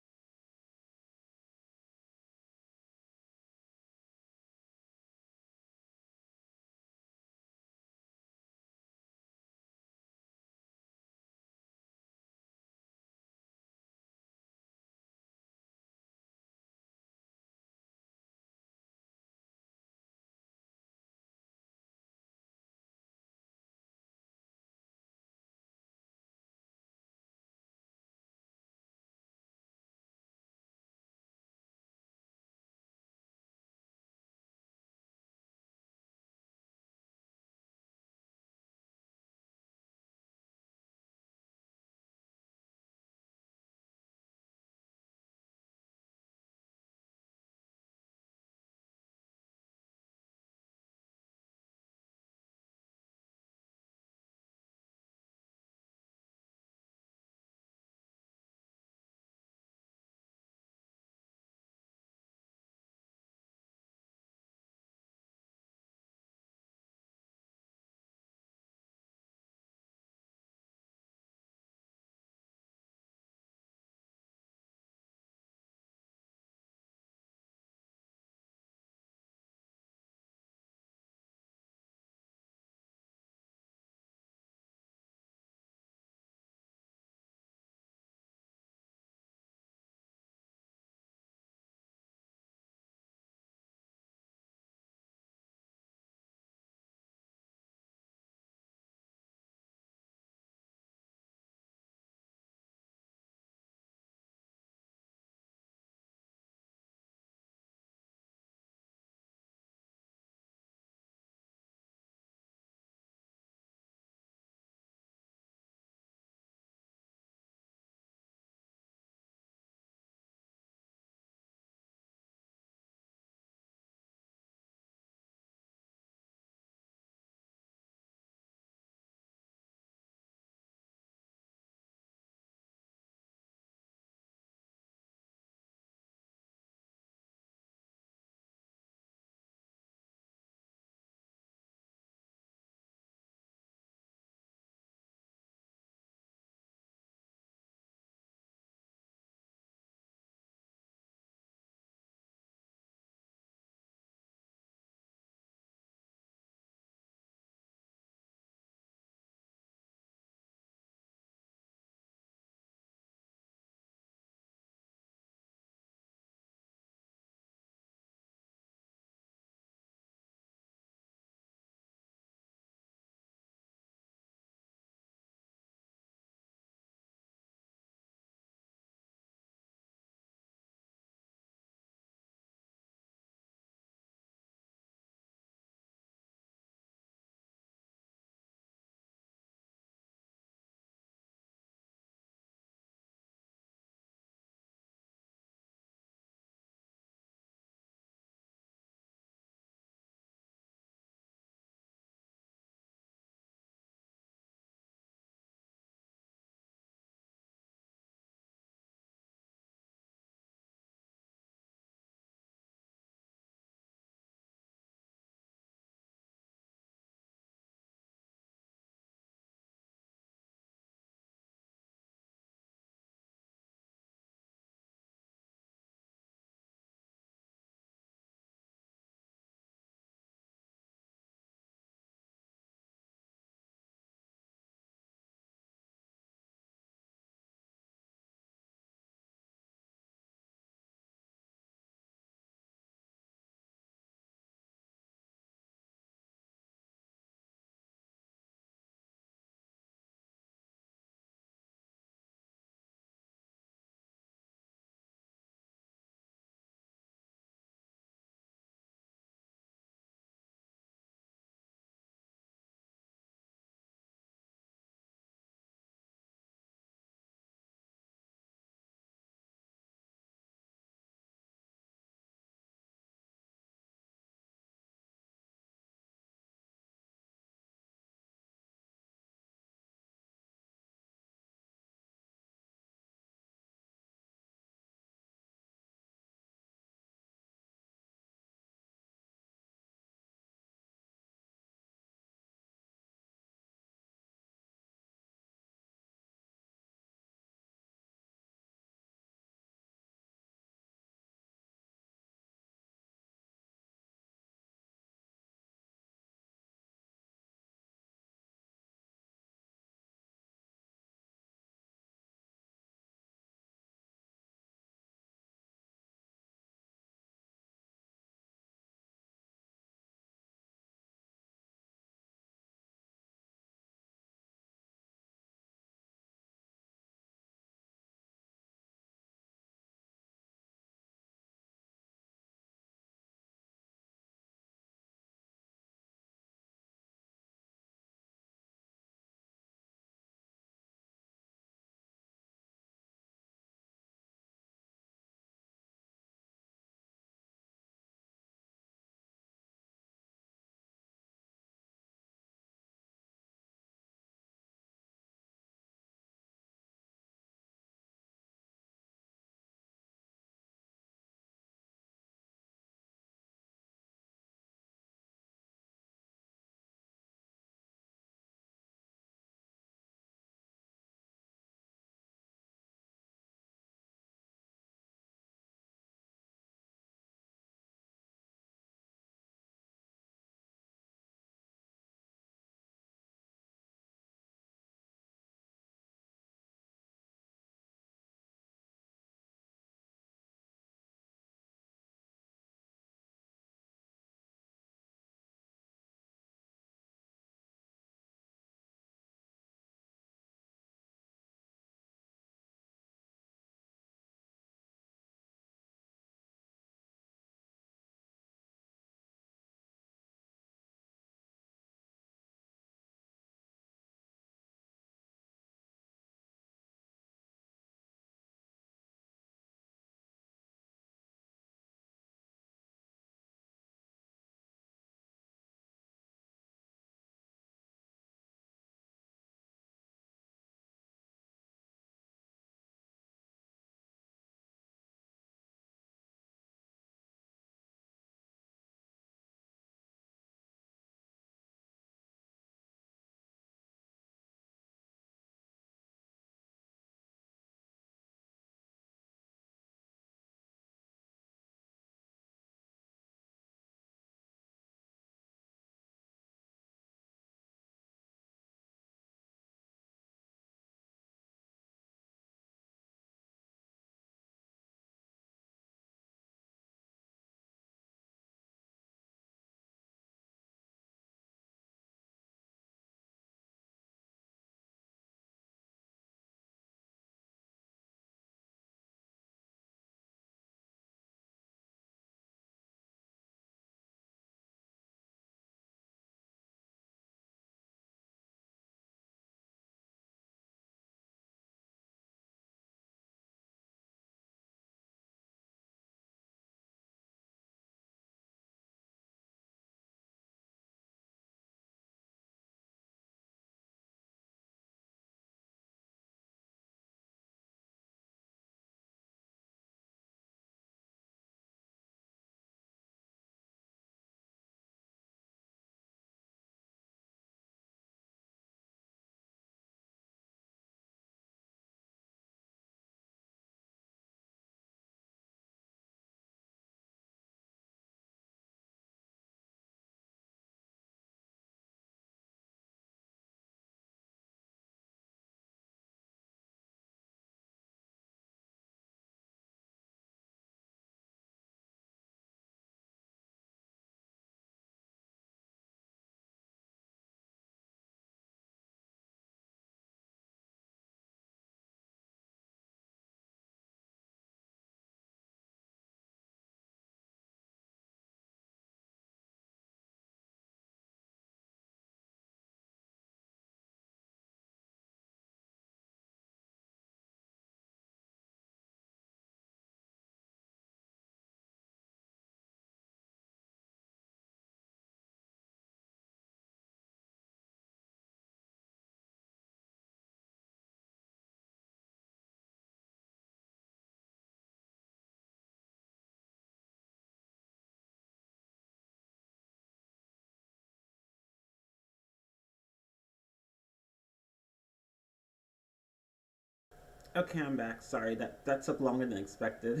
Okay, I'm back. Sorry, that took longer than expected.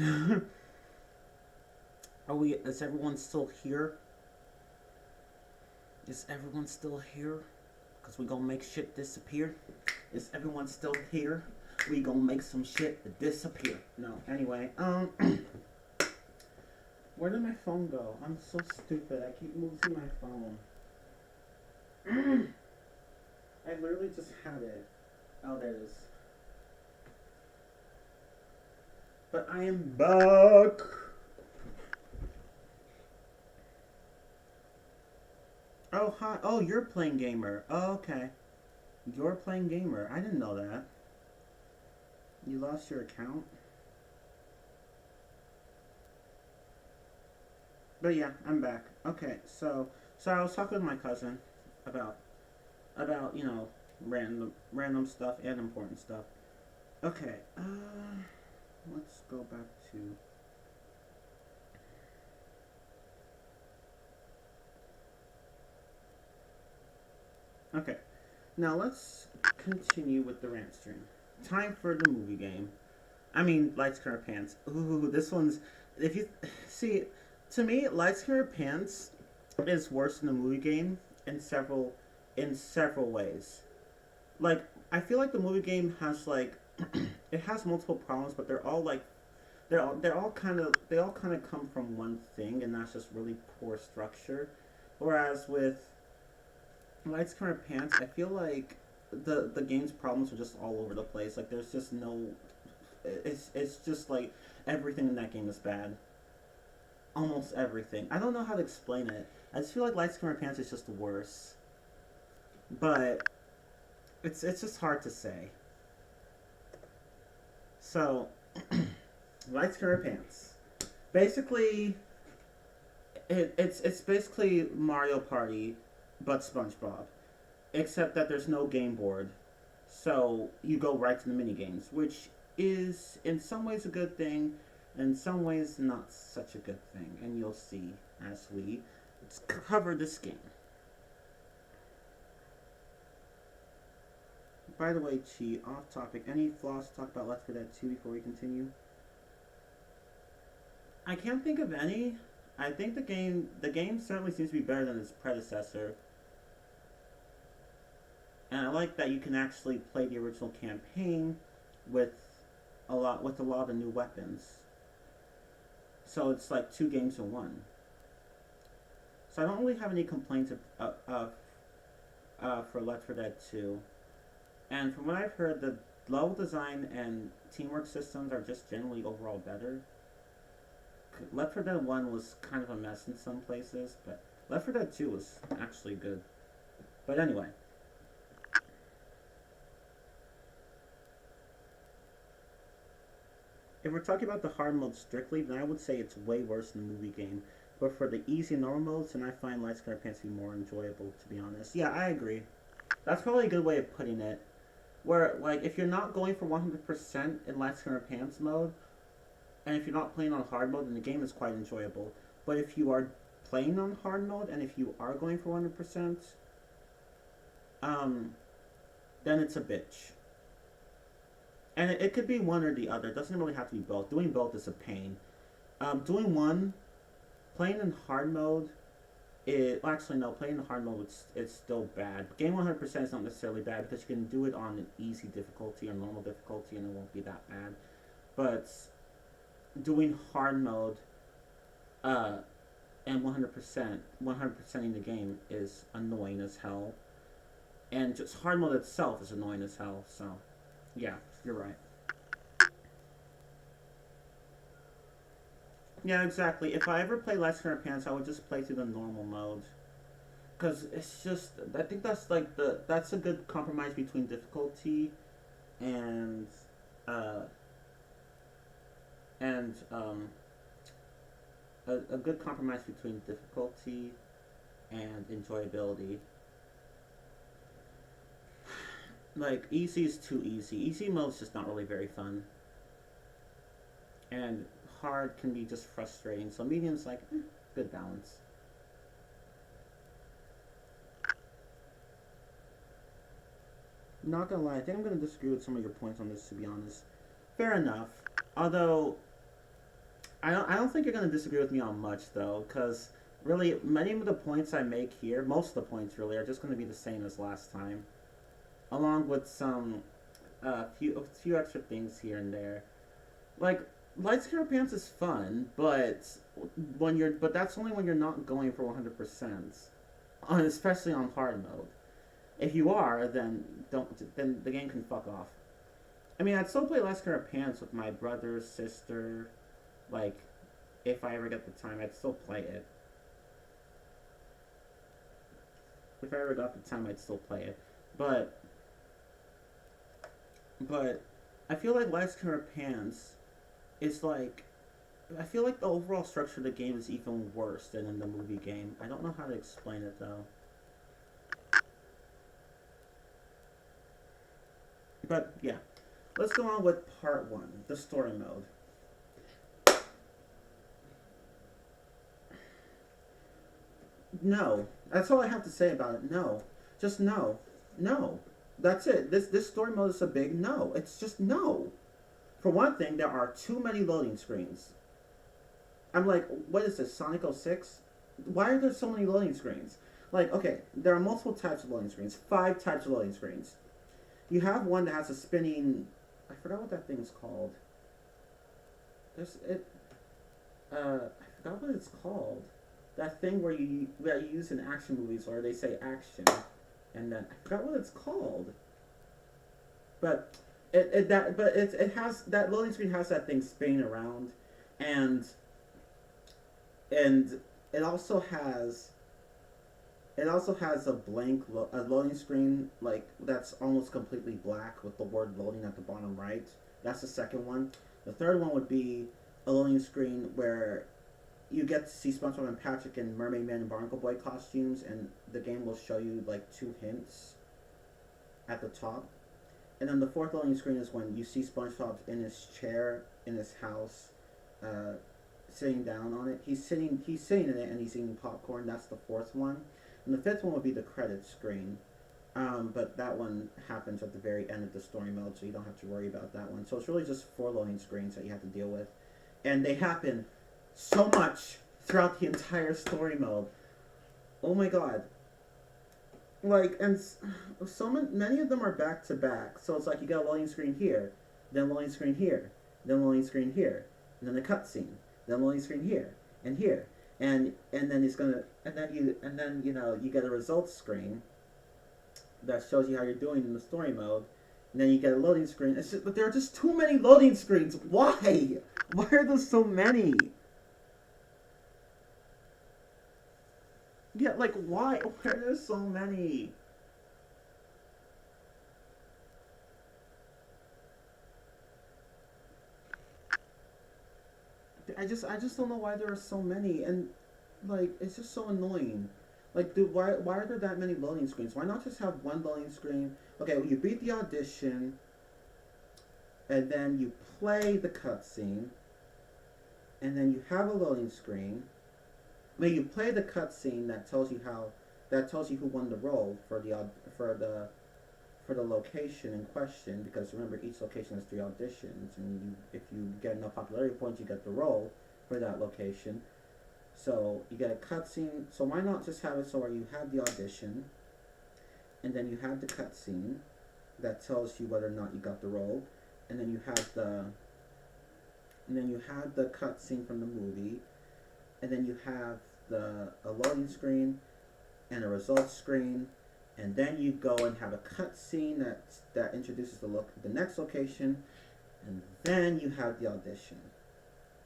Are we? Is everyone still here? Is everyone still here? Cause we gonna make shit disappear. Is everyone still here? We gonna make some shit disappear. No. Anyway, where did my phone go? I'm so stupid. I keep losing my phone. I literally just had it. Oh, there it is. But I am back. Oh, hi. Oh, you're playing gamer. Oh, okay. You're playing gamer. I didn't know that. You lost your account? But yeah, I'm back. Okay, so I was talking with my cousin about random stuff and important stuff. Okay, let's go back to okay. Now let's continue with the rant stream. Time for the movie game. I mean, Lights Camera Pants. Ooh, this one's if you see to me, Lights Camera Pants is worse than the movie game in several ways. Like I feel like the movie game has like it has multiple problems, but they all kind of come from one thing, and that's just really poor structure. Whereas with Lights Camera Pants, I feel like the game's problems are just all over the place. Like there's just no, it's just like everything in that game is bad. Almost everything. I don't know how to explain it. I just feel like Lights Camera Pants is just worse, but it's just hard to say. So, Lights Camera Pants. Basically, it's basically Mario Party, but SpongeBob, except that there's no game board, so you go right to the mini games, which is in some ways a good thing, in some ways not such a good thing, and you'll see as we cover this game. By the way, Chi, off topic. Any flaws to talk about Left 4 Dead 2 before we continue? I can't think of any. I think the game certainly seems to be better than its predecessor, and I like that you can actually play the original campaign with a lot of the new weapons. So it's like two games in one. So I don't really have any complaints for Left 4 Dead 2. And from what I've heard, the level design and teamwork systems are just generally overall better. Left 4 Dead 1 was kind of a mess in some places, but Left 4 Dead 2 was actually good. But anyway, if we're talking about the hard mode strictly, then I would say it's way worse than the movie game. But for the easy normal modes, then I find Lights Camera Pants to be more enjoyable, to be honest. Yeah, I agree. That's probably a good way of putting it. Where, like, if you're not going for 100% in Lights Camera Pants mode, and if you're not playing on hard mode, then the game is quite enjoyable. But if you are playing on hard mode, and if you are going for 100%, um, then it's a bitch. And it could be one or the other. It doesn't really have to be both. Doing both is a pain. Doing one, playing in hard mode, well, actually no, playing in hard mode it's still bad. Game 100% is not necessarily bad because you can do it on an easy difficulty or normal difficulty and it won't be that bad. But doing hard mode, and 100%ing the game is annoying as hell. And just hard mode itself is annoying as hell. So, yeah, you're right. Yeah, exactly. If I ever play Last Camera Pants, I would just play through the normal mode. Cause it's just, I think that's a good compromise between difficulty and, uh, and a good compromise between difficulty and enjoyability. Like easy is too easy. Easy mode's just not really very fun, and hard can be just frustrating. So medium's like good balance. Not gonna lie, I think I'm gonna disagree with some of your points on this. To be honest, Fair enough. Although I don't think you're gonna disagree with me on much though, because really many of the points I make here, most of the points really, are just gonna be the same as last time, along with some few extra things here and there. Like light skin pants is fun, but that's only when you're not going for 100%, especially on hard mode. If you are, then the game can fuck off. I mean, I'd still play Last Pair of Pants with my brother, sister. Like, if I ever get the time, I'd still play it. If I ever got the time, I'd still play it. But, but, I feel like Last Pair of Pants is like, I feel like the overall structure of the game is even worse than in the movie game. I don't know how to explain it though. But yeah, let's go on with part one, the story mode. No, that's all I have to say about it. No, just no, no. That's it. This story mode is a big no. It's just no. For one thing, there are too many loading screens. I'm like, what is this, Sonic 06? Why are there so many loading screens? Like, okay, there are multiple types of loading screens. 5 types of loading screens. You have one that has a spinning. I forgot what that thing's called. There's it. I forgot what it's called. That thing that you use in action movies where they say action, and then I forgot what it's called. But it has that loading screen has that thing spinning around, and and it also has a loading screen like that's almost completely black with the word loading at the bottom right. That's the second one. The third one would be a loading screen where you get to see SpongeBob and Patrick in Mermaid Man and Barnacle Boy costumes, and the game will show you like 2 hints at the top. And then the fourth loading screen is when you see SpongeBob in his chair in his house, uh, sitting down on it. He's sitting in it and he's eating popcorn. That's the fourth one. And the fifth one would be the credit screen. But that one happens at the very end of the story mode, so you don't have to worry about that one. So it's really just 4 loading screens that you have to deal with. And they happen so much throughout the entire story mode. Oh my god. Like, and many of them are back to back. So it's like you got a loading screen here, then loading screen here, then loading screen here, and then a cutscene, then loading screen here, and here. And then he's gonna and then you get a results screen that shows you how you're doing in the story mode, and then you get a loading screen. But there are just too many loading screens. Why? Why are there so many? Yeah, like why? Why are there so many? I just don't know why there are so many, and like it's just so annoying. Like, dude, why are there that many loading screens? Why not just have one loading screen? Okay, well, you beat the audition, and then you play the cutscene, and then you have a loading screen. I mean, you play the cutscene that tells you who won the role for the location in question. Because remember, each location has 3 auditions, and if you get enough popularity points, you get the role for that location. So you get a cutscene. So why not just have it so where you have the audition, and then you have the cutscene that tells you whether or not you got the role, and then you have the cutscene from the movie, and then you have a loading screen and a results screen, and then you go and have a cutscene that introduces the next location, and then you have the audition,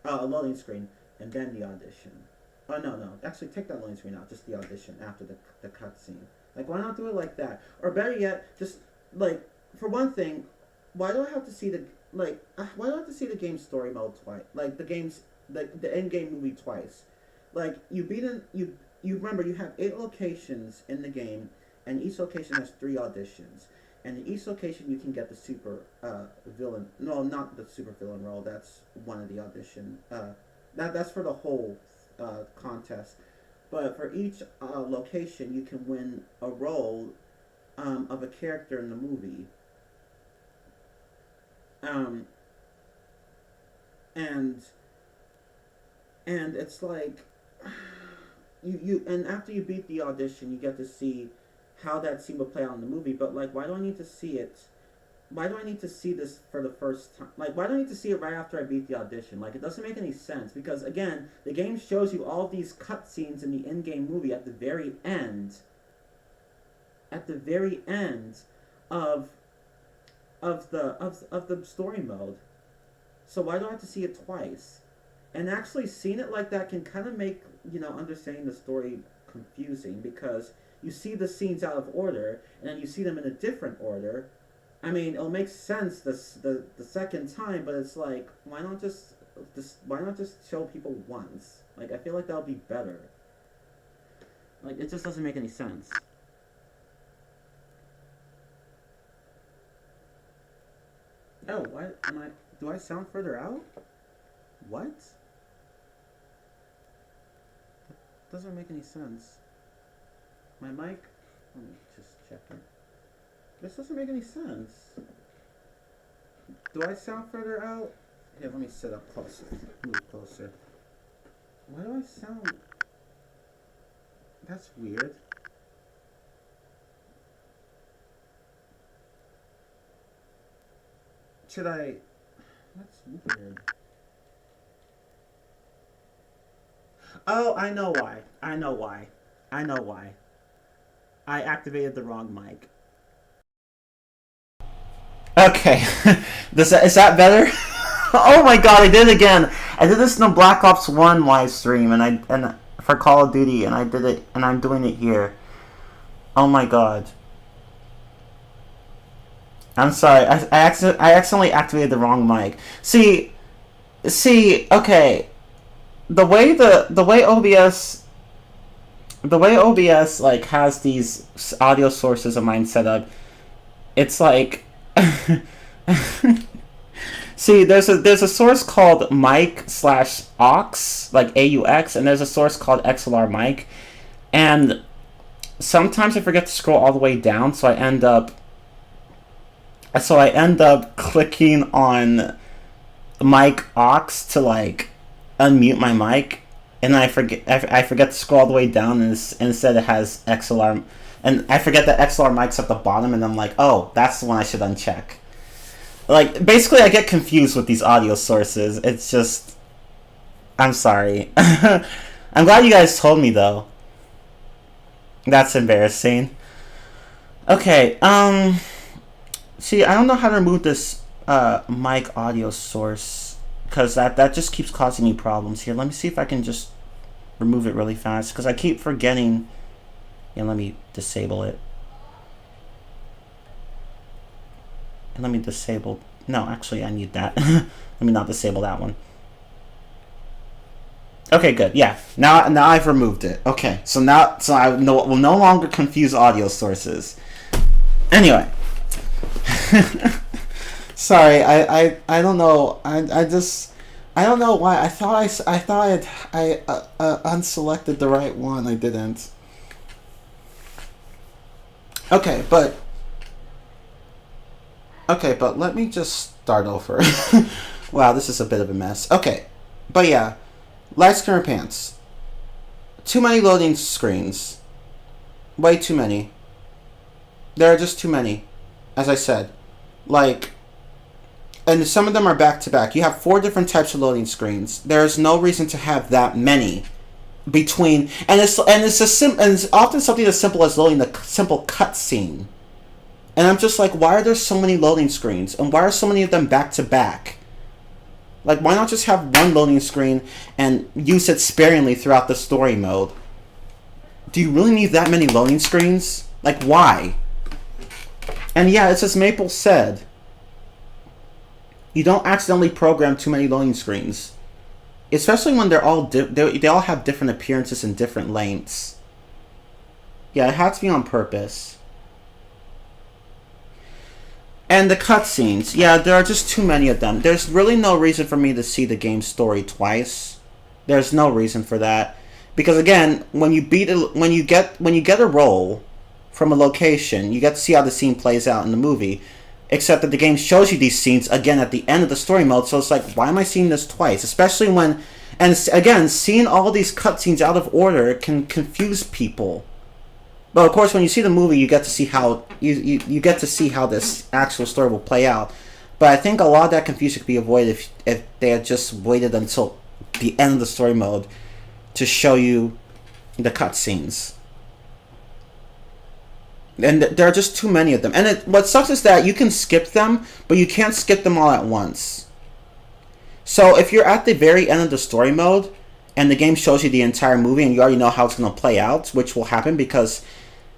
a loading screen, and then the audition. Oh no, actually take that loading screen out, just the audition after the cutscene. Like, why not do it like that? Or better yet, just like, for one thing, why do I have to see why do I have to see the game story mode twice? Like the end game movie twice. Like, you remember you have 8 locations in the game, and each location has 3 auditions. And in each location you can get the super villain. No, not the super villain role. That's one of the audition. That's for the whole contest. But for each location, you can win a role of a character in the movie. Um, and it's like you and after you beat the audition, you get to see how that scene will play out in the movie. But like, why do I need to see it? Why do I need to see this for the first time? Like, why do I need to see it right after I beat the audition? Like, it doesn't make any sense because again, the game shows you all these cutscenes in the in-game movie at the very end. At the very end of the story mode. So why do I have to see it twice? And actually seeing it like that can kind of make, understanding the story confusing because you see the scenes out of order and then you see them in a different order. I mean, it'll make sense the second time, but it's like, why not just show people once? Like, I feel like that would be better. Like, it just doesn't make any sense. Oh, why am I? Do I sound further out? What? That doesn't make any sense. My mic. Let me just check it. This doesn't make any sense. Do I sound further out? Here, let me sit up closer. Move closer. Why do I sound? That's weird. Should I? That's weird. Oh, I know why. I know why. I know why. I activated the wrong mic. Okay. Is that better? Oh my god, I did it again. I did this in the Black Ops 1 live stream and for Call of Duty and I did it and I'm doing it here. Oh my god. I'm sorry. I accidentally activated the wrong mic. See, okay. The way OBS like has these audio sources of mine set up, it's like see, there's a source called mic/aux, like AUX, and there's a source called XLR mic, and sometimes I forget to scroll all the way down, so I end up clicking on mic aux to like unmute my mic, and I forget to scroll all the way down, and instead it has XLR, and I forget that XLR mic's at the bottom, and I'm like, oh, that's the one I should uncheck. Like, basically, I get confused with these audio sources. It's just, I'm sorry. I'm glad you guys told me though. That's embarrassing. Okay, see, I don't know how to remove this mic audio source because that just keeps causing me problems here. Let me see if I can just remove it really fast because I keep forgetting. Yeah, let me disable it. And let me disable. No, actually, I need that. Let me not disable that one. Okay, good. Yeah, now I've removed it. Okay, so I will no longer confuse audio sources. Anyway. Sorry, I don't know. I don't know why. I thought I unselected the right one. I didn't. Okay, but let me just start over. Wow, this is a bit of a mess. Okay, but yeah, light screen pants. Too many loading screens. Way too many. There are just too many, as I said. Like, and some of them are back to back. You have 4 different types of loading screens. There is no reason to have that many between, and it's often something as simple as loading a simple cutscene. And I'm just like, why are there so many loading screens? And why are so many of them back to back? Like, why not just have one loading screen and use it sparingly throughout the story mode? Do you really need that many loading screens? Like, why? And yeah, it's as Maple said. You don't accidentally program too many loading screens. Especially when they're all they all have different appearances and different lengths. Yeah, it has to be on purpose. And the cutscenes, yeah, there are just too many of them. There's really no reason for me to see the game story twice. There's no reason for that, because again, when you get a role from a location, you get to see how the scene plays out in the movie. Except that the game shows you these scenes again at the end of the story mode, so it's like, why am I seeing this twice? Especially when, and again, seeing all these cutscenes out of order can confuse people. But of course, when you see the movie, you get to see how you get to see how this actual story will play out. But I think a lot of that confusion could be avoided if they had just waited until the end of the story mode to show you the cutscenes. And there are just too many of them. And what sucks is that you can skip them, but you can't skip them all at once. So if you're at the very end of the story mode, and the game shows you the entire movie, and you already know how it's going to play out, which will happen because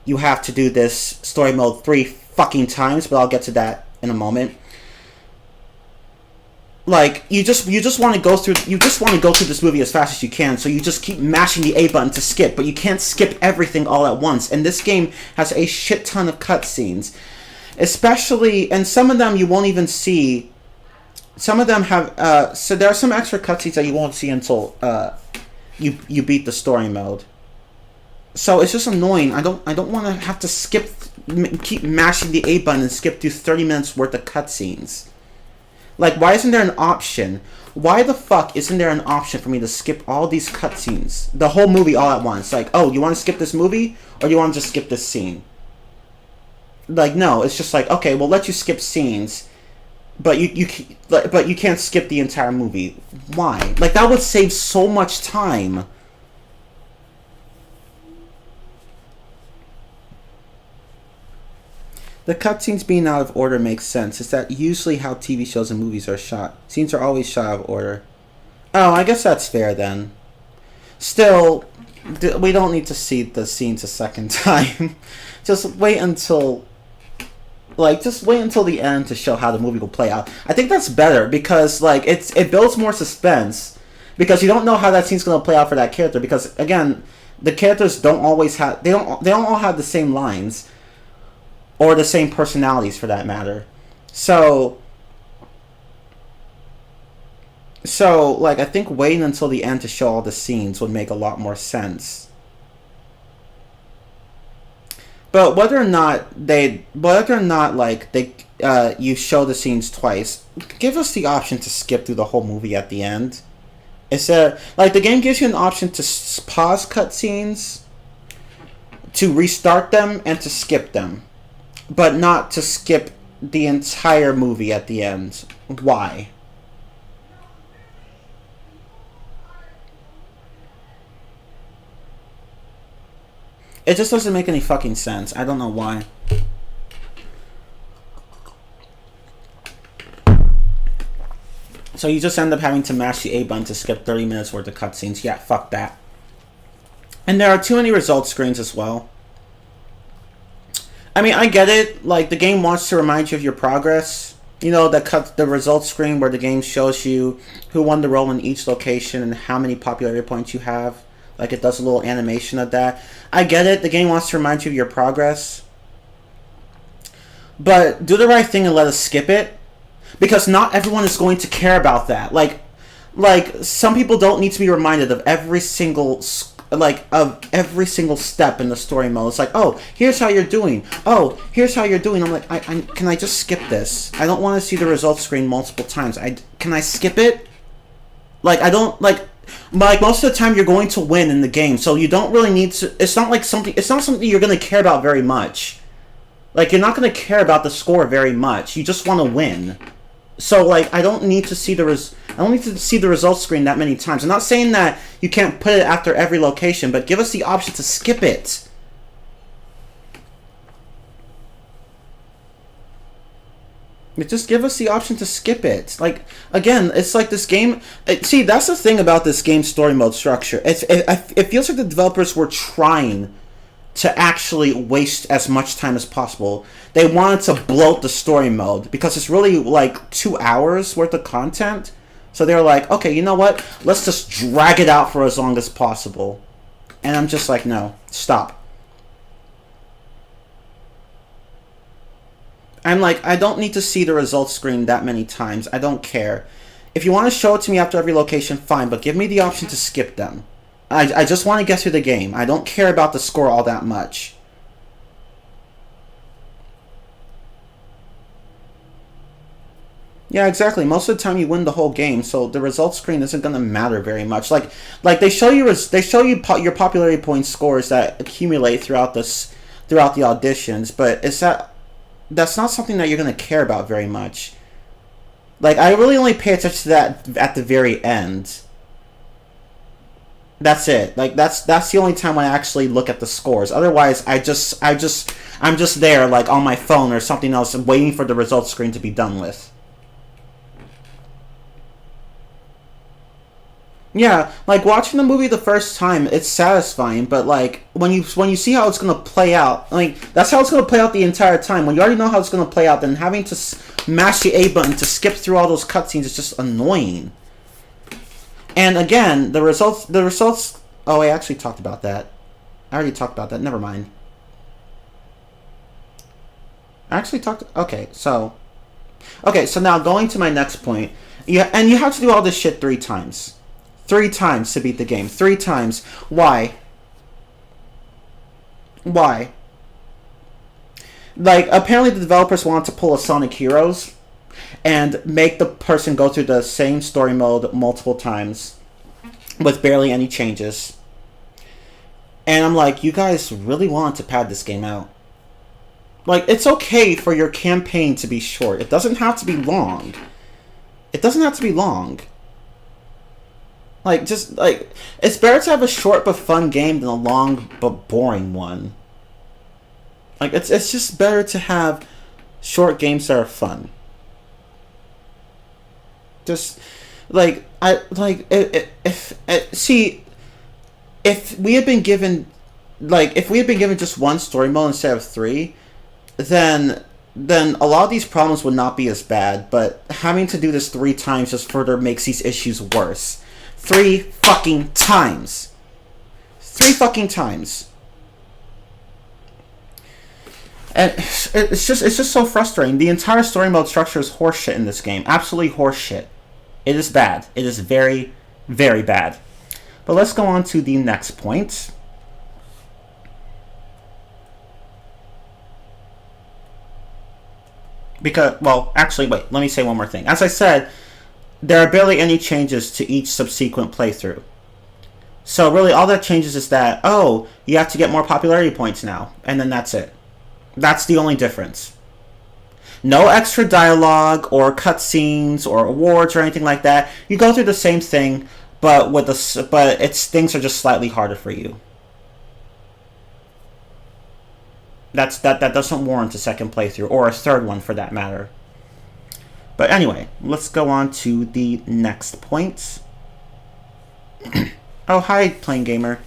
you have to do this story mode 3 fucking times, but I'll get to that in a moment. Like, you just want to go through this movie as fast as you can, so you just keep mashing the A button to skip, but you can't skip everything all at once. And this game has a shit ton of cutscenes, especially, and some of them you won't even see. Some of them have so there are some extra cutscenes that you won't see until you beat the story mode. So it's just annoying. I don't want to have to keep mashing the A button and skip through 30 minutes worth of cutscenes. Like, why isn't there an option? Why the fuck isn't there an option for me to skip all these cutscenes? The whole movie all at once. Like, oh, you want to skip this movie? Or you want to just skip this scene? Like, no. It's just like, okay, we'll let you skip scenes. But you can't skip the entire movie. Why? Like, that would save so much time. The cutscenes being out of order makes sense. Is that usually how TV shows and movies are shot? Scenes are always shot out of order. Oh, I guess that's fair then. Still, we don't need to see the scenes a second time. Just wait until the end to show how the movie will play out. I think that's better because like it builds more suspense because you don't know how that scene's going to play out for that character because again, the characters don't always have they don't all have the same lines. Or the same personalities, for that matter. So, like, I think waiting until the end to show all the scenes would make a lot more sense. But whether or not you show the scenes twice, give us the option to skip through the whole movie at the end. Is there, like, the game gives you an option to pause cutscenes, to restart them, and to skip them. But not to skip the entire movie at the end. Why? It just doesn't make any fucking sense. I don't know why. So you just end up having to mash the A button to skip 30 minutes worth of cutscenes. Yeah, fuck that. And there are too many results screens as well. I mean, I get it. Like, the game wants to remind you of your progress. You know, the results screen where the game shows you who won the role in each location and how many popularity points you have. Like, it does a little animation of that. I get it. The game wants to remind you of your progress. But do the right thing and let us skip it. Because not everyone is going to care about that. Like some people don't need to be reminded of every single step in the story mode. It's like, oh, here's how you're doing. Oh, here's how you're doing. I'm like, can I just skip this? I don't want to see the results screen multiple times. Can I skip it? Like, I don't, like most of the time you're going to win in the game, so you don't really need to, it's not something you're going to care about very much. Like, you're not going to care about the score very much. You just want to win. So, like, I don't need to see the results screen that many times. I'm not saying that you can't put it after every location, but give us the option to skip it. Just give us the option to skip it. Like, again, it's like this game. See, that's the thing about this game story mode structure. It feels like the developers were trying to actually waste as much time as possible. They wanted to bloat the story mode because it's really like 2 hours worth of content. So they're like, okay, you know what? Let's just drag it out for as long as possible. And I'm just like, no, stop. I'm like, I don't need to see the results screen that many times. I don't care. If you want to show it to me after every location, fine, but give me the option to skip them. I just want to get through the game. I don't care about the score all that much. Yeah, exactly. Most of the time, you win the whole game, so the results screen isn't gonna matter very much. Like they show you your popularity point scores that accumulate throughout the auditions, but that's not something that you're gonna care about very much. Like, I really only pay attention to that at the very end. That's it. Like, that's the only time I actually look at the scores. Otherwise, I'm just there, like, on my phone or something else, waiting for the results screen to be done with. Yeah, like watching the movie the first time, it's satisfying, but like when you see how it's gonna play out, like that's how it's gonna play out the entire time. When you already know how it's gonna play out, then having to mash the A button to skip through all those cutscenes is just annoying. And again, the results. Oh, I actually talked about that. I already talked about that. Never mind. I actually talked. Okay, so now going to my next point. Yeah, and you have to do all this shit 3 times. 3 times to beat the game. 3 times. Why? Why? Like, apparently the developers want to pull a Sonic Heroes and make the person go through the same story mode multiple times with barely any changes. And I'm like, you guys really want to pad this game out. Like, it's okay for your campaign to be short. It doesn't have to be long. It doesn't have to be long. Like, just, like, it's better to have a short but fun game than a long but boring one. Like, it's just better to have short games that are fun. Just, like, see, if we had been given, like, if we had been given just one story mode instead of 3, then a lot of these problems would not be as bad, but having to do this 3 times just further makes these issues worse. 3 fucking times. 3 fucking times. And it's just so frustrating. The entire story mode structure is horseshit in this game. Absolutely horseshit. It is bad. It is very, very bad. But let's go on to the next point. Because, well, actually, wait, let me say one more thing. As I said, there are barely any changes to each subsequent playthrough. So really all that changes is that, oh, you have to get more popularity points now. And then that's it. That's the only difference. No extra dialogue or cutscenes or awards or anything like that. You go through the same thing, but things are just slightly harder for you. That doesn't warrant a second playthrough, or a third one for that matter. But anyway, let's go on to the next point. Oh, hi, Plain Gamer.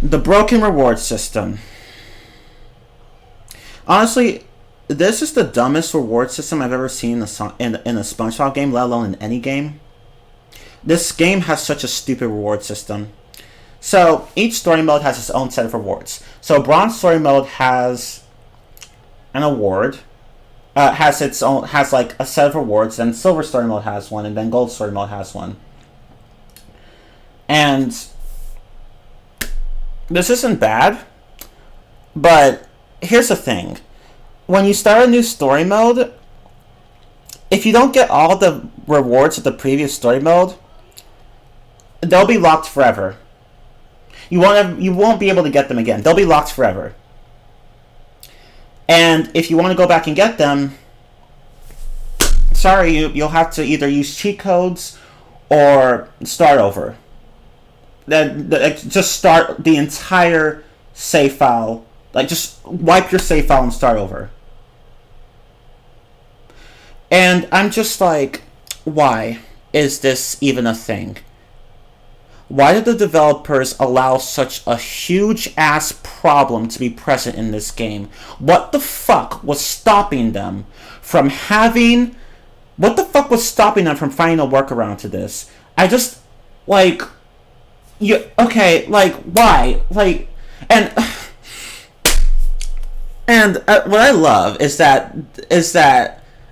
The broken reward system. Honestly, this is the dumbest reward system I've ever seen in a SpongeBob game, let alone in any game. This game has such a stupid reward system. So, each story mode has its own set of rewards. So, Bronze story mode has an award. Has like a set of rewards, then Silver story mode has one, and then Gold story mode has one. And this isn't bad, but here's the thing. When you start a new story mode, if you don't get all the rewards of the previous story mode, they'll be locked forever. You won't be able to get them again. They'll be locked forever. And if you want to go back and get them, sorry, you'll have to either use cheat codes or start over. Just start the entire save file. Like, just wipe your save file and start over. And I'm just like, why is this even a thing? Why did the developers allow such a huge-ass problem to be present in this game? What the fuck was stopping them from having... What the fuck was stopping them from finding a workaround to this? I just... Like... Okay, like, why? Like... And what I love is that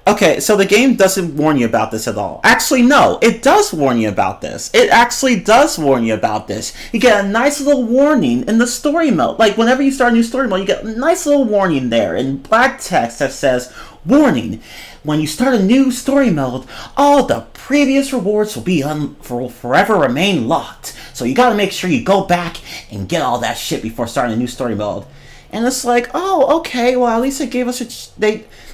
Okay, so the game doesn't warn you about this at all. Actually, no, it does warn you about this. It actually does warn you about this. You get a nice little warning in the story mode. Like, whenever you start a new story mode, you get a nice little warning there in black text that says, "Warning, when you start a new story mode, all the previous rewards will be forever remain locked. So you gotta make sure you go back and get all that shit before starting a new story mode." And it's like, oh, okay, well, at least it gave us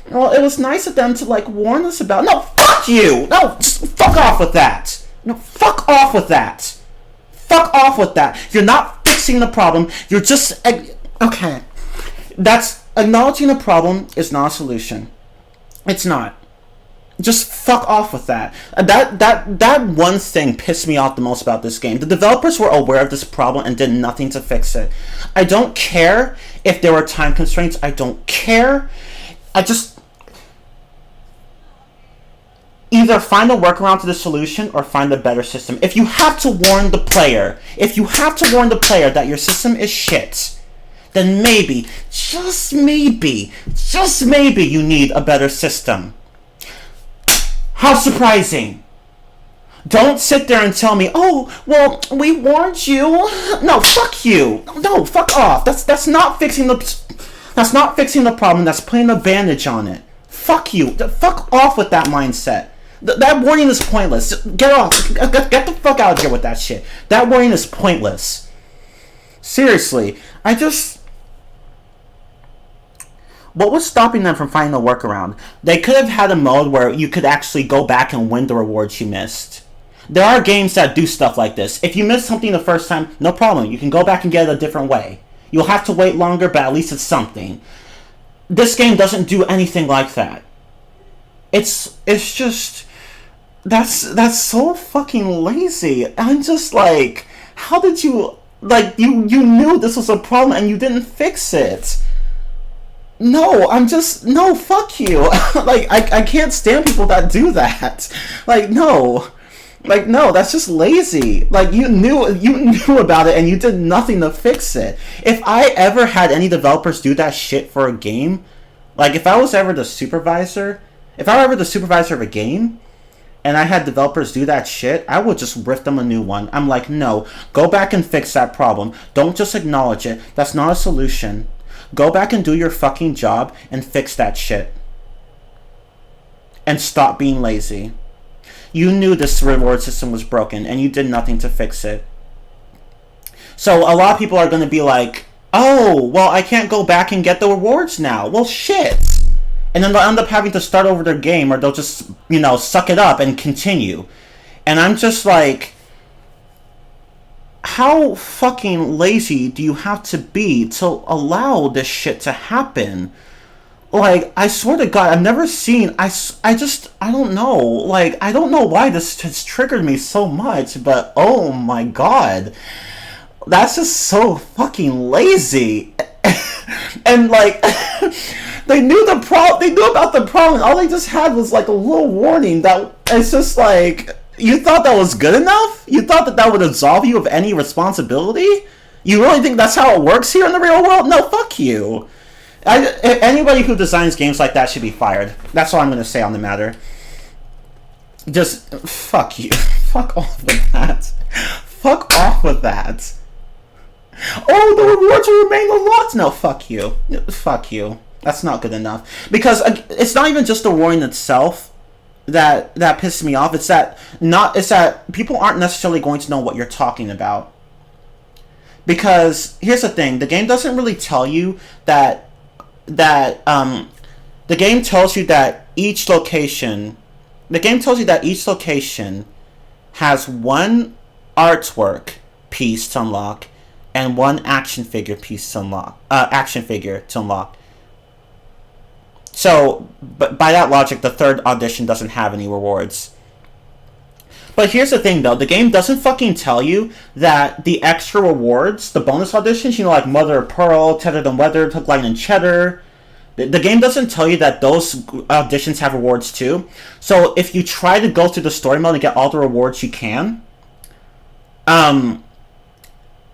well, it was nice of them to, like, warn us about... No, fuck you! No, just fuck off with that! No, fuck off with that! Fuck off with that! You're not fixing the problem, you're just... Okay. That's... Acknowledging the problem is not a solution. It's not. Just fuck off with that. That one thing pissed me off the most about this game. The developers were aware of this problem and did nothing to fix it. I don't care if there were time constraints. I don't care. I just... Either find a workaround to the solution or find a better system. If you have to warn the player, that your system is shit, then maybe, just maybe you need a better system. How surprising! Don't sit there and tell me, "Oh, well, we warned you." No, fuck you. No, fuck off. That's not fixing the problem. That's putting a bandage on it. Fuck you. Fuck off with that mindset. That warning is pointless. Get off. Get the fuck out of here with that shit. That warning is pointless. Seriously, what was stopping them from finding a workaround? They could have had a mode where you could actually go back and win the rewards you missed. There are games that do stuff like this. If you miss something the first time, no problem. You can go back and get it a different way. You'll have to wait longer, but at least it's something. This game doesn't do anything like that. It's just... That's so fucking lazy. I'm just like... How did you... Like, you knew this was a problem and you didn't fix it. No, no, fuck you. Like, I can't stand people that do that. Like, no, that's just lazy. Like, you knew about it and you did nothing to fix it. If I ever had any developers do that shit for a game, like, if I was ever the supervisor of a game, and I had developers do that shit, I would just rip them a new one. I'm like, no, go back and fix that problem. Don't just acknowledge it. That's not a solution. Go back and do your fucking job and fix that shit. And stop being lazy. You knew this reward system was broken and you did nothing to fix it. So a lot of people are going to be like, "Oh, well, I can't go back and get the rewards now." Well, shit. And then they'll end up having to start over their game, or they'll just, suck it up and continue. And I'm just like, how fucking lazy do you have to be to allow this shit to happen? Like, I swear to God, I've never seen... I don't know. Like, I don't know why this has triggered me so much, but oh my God. That's just so fucking lazy. And, like... They knew about the problem. All they just had was, like, a little warning that it's just like... You thought that was good enough? You thought that would absolve you of any responsibility? You really think that's how it works here in the real world? No, fuck you. Anybody who designs games like that should be fired. That's all I'm going to say on the matter. Just, fuck you. Fuck off with that. Fuck off with that. Oh, the rewards will remain unlocked. No, fuck you. Fuck you. That's not good enough. Because it's not even just the warning itself that pisses me off. It's that people aren't necessarily going to know what you're talking about. Because here's the thing, the game doesn't really tell you that the game tells you that each location has one artwork piece to unlock and one action figure to unlock. So, but by that logic, the third audition doesn't have any rewards. But here's the thing, though. The game doesn't fucking tell you that the extra rewards, the bonus auditions, like Mother of Pearl, Tethered and Weathered, Hook, Line, and Cheddar, the game doesn't tell you that those auditions have rewards, too. So, if you try to go through the story mode and get all the rewards you can, and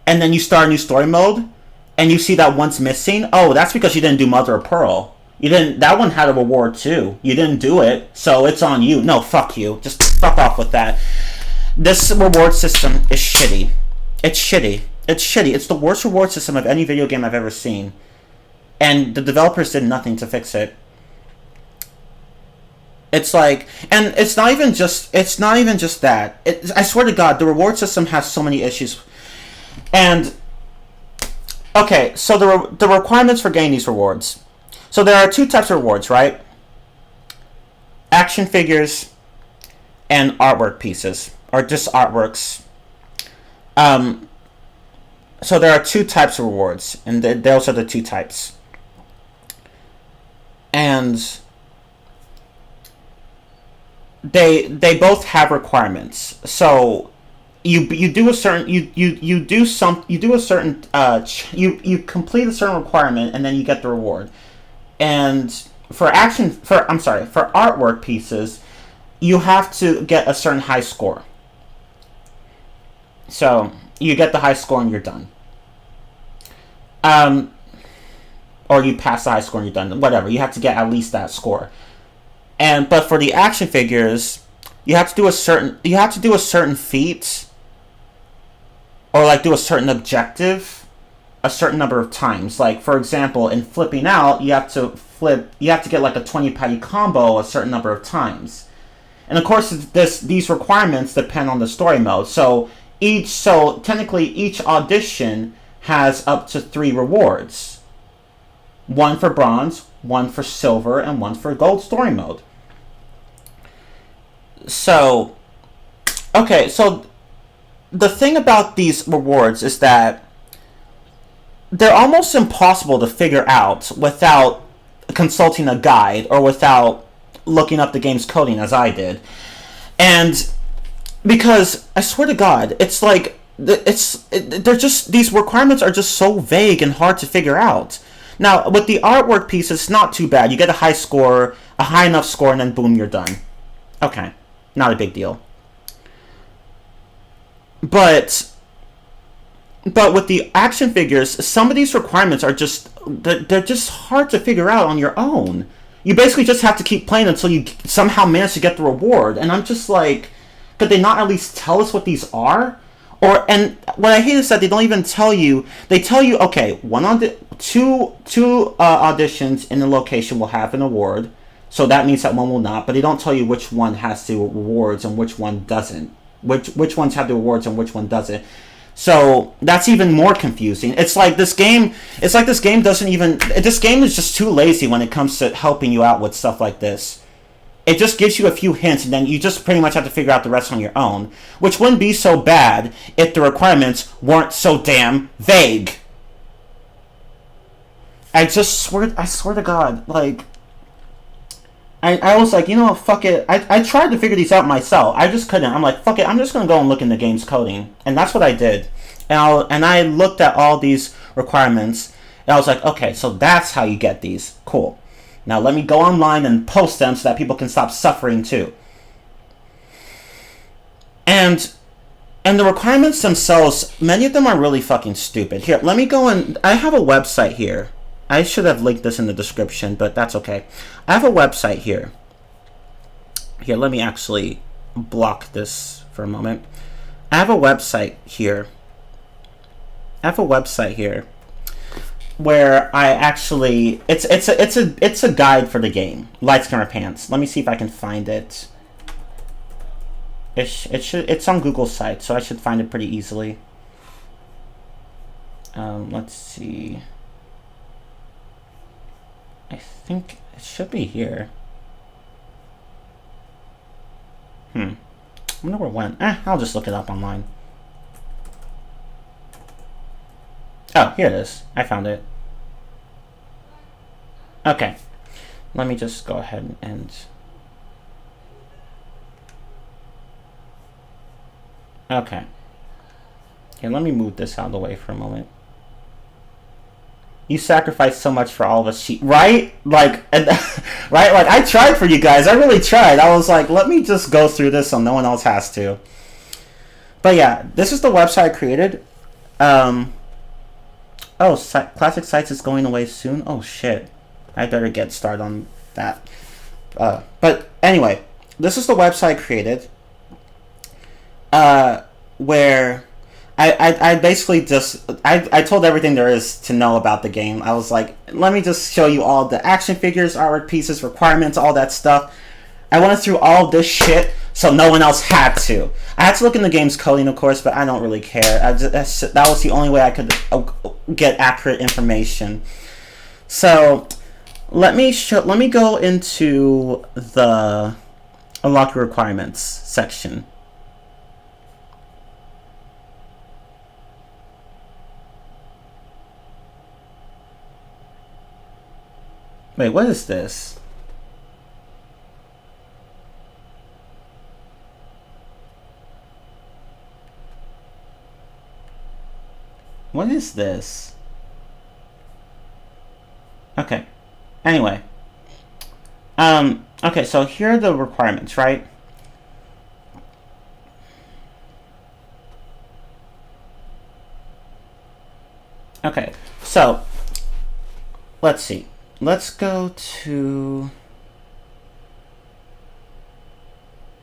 then you start a new story mode, and you see that one's missing, oh, that's because you didn't do Mother of Pearl. You didn't. That one had a reward too. You didn't do it, so it's on you. No, fuck you. Just fuck off with that. This reward system is shitty. It's shitty. It's shitty. It's the worst reward system of any video game I've ever seen. And the developers did nothing to fix it. It's like, and it's not even just that. I swear to God, the reward system has so many issues. And okay, so the requirements for getting these rewards. So there are two types of rewards, right? Action figures and artwork pieces, or just artworks. So there are two types of rewards, and those are the two types. And they both have requirements. So you complete a certain requirement, and then you get the reward. And for artwork pieces, you have to get a certain high score. So you get the high score and you're done. Or you pass the high score and you're done. Whatever. You have to get at least that score. But for the action figures, you have to do a certain feat, or like do a certain objective a certain number of times. Like, for example, in flipping out, you have to get like a 20 patty combo a certain number of times. And of course, these requirements depend on the story mode. So technically each audition has up to 3 rewards. One for bronze, one for silver, and one for gold story mode. So, okay, so the thing about these rewards is that they're almost impossible to figure out without consulting a guide or without looking up the game's coding, as I did. And because I swear to God, it's like these requirements are just so vague and hard to figure out. Now, with the artwork piece, it's not too bad. You get a high enough score, and then boom, you're done. Okay, not a big deal. But with the action figures, some of these requirements are they're just hard to figure out on your own. You basically just have to keep playing until you somehow manage to get the reward. And I'm just like, could they not at least tell us what these are? And what I hate is that they don't even tell you. They tell you, okay, two auditions in the location will have an award, so that means that one will not. But they don't tell you which one has the rewards and which one doesn't. Which ones have the awards and which one doesn't. So that's even more confusing. It's like this game is just too lazy when it comes to helping you out with stuff like this. It just gives you a few hints, and then you just pretty much have to figure out the rest on your own, which wouldn't be so bad if the requirements weren't so damn vague. I swear to God, like, I was like, you know what, fuck it. I tried to figure these out myself. I just couldn't. I'm like, fuck it, I'm just going to go and look in the game's coding. And that's what I did. And I looked at all these requirements, and I was like, okay, so that's how you get these. Cool. Now let me go online and post them so that people can stop suffering too. And the requirements themselves, many of them are really fucking stupid. Here, let me go and... I have a website here. I should have linked this in the description, but that's okay. I have a website here. Here, let me actually block this for a moment. I have a website here. Where I actually... It's a guide for the game. Lights, Camera, Pants. Let me see if I can find it. It's on Google's site, so I should find it pretty easily. Let's see. I think it should be here. I wonder where it went. I'll just look it up online. Oh, here it is. I found it. Okay. Let me just go ahead and... Okay. Here, let me move this out of the way for a moment. You sacrificed so much for all of us, right? Like, right? Like, I tried for you guys. I really tried. I was like, let me just go through this so no one else has to. But yeah, this is the website I created. Oh, Classic Sites is going away soon? Oh, shit. I better get started on that. But anyway, this is the website created. Where I basically just I told everything there is to know about the game. I was like, let me just show you all the action figures, artwork pieces, requirements, all that stuff. I went through all this shit so no one else had to. I had to look in the game's coding, of course, but I don't really care. That was the only way I could get accurate information. So let me go into the unlock your requirements section. Wait, what is this? What is this? Okay. Anyway. Okay, so here are the requirements, right? Okay, so let's see. Let's go to...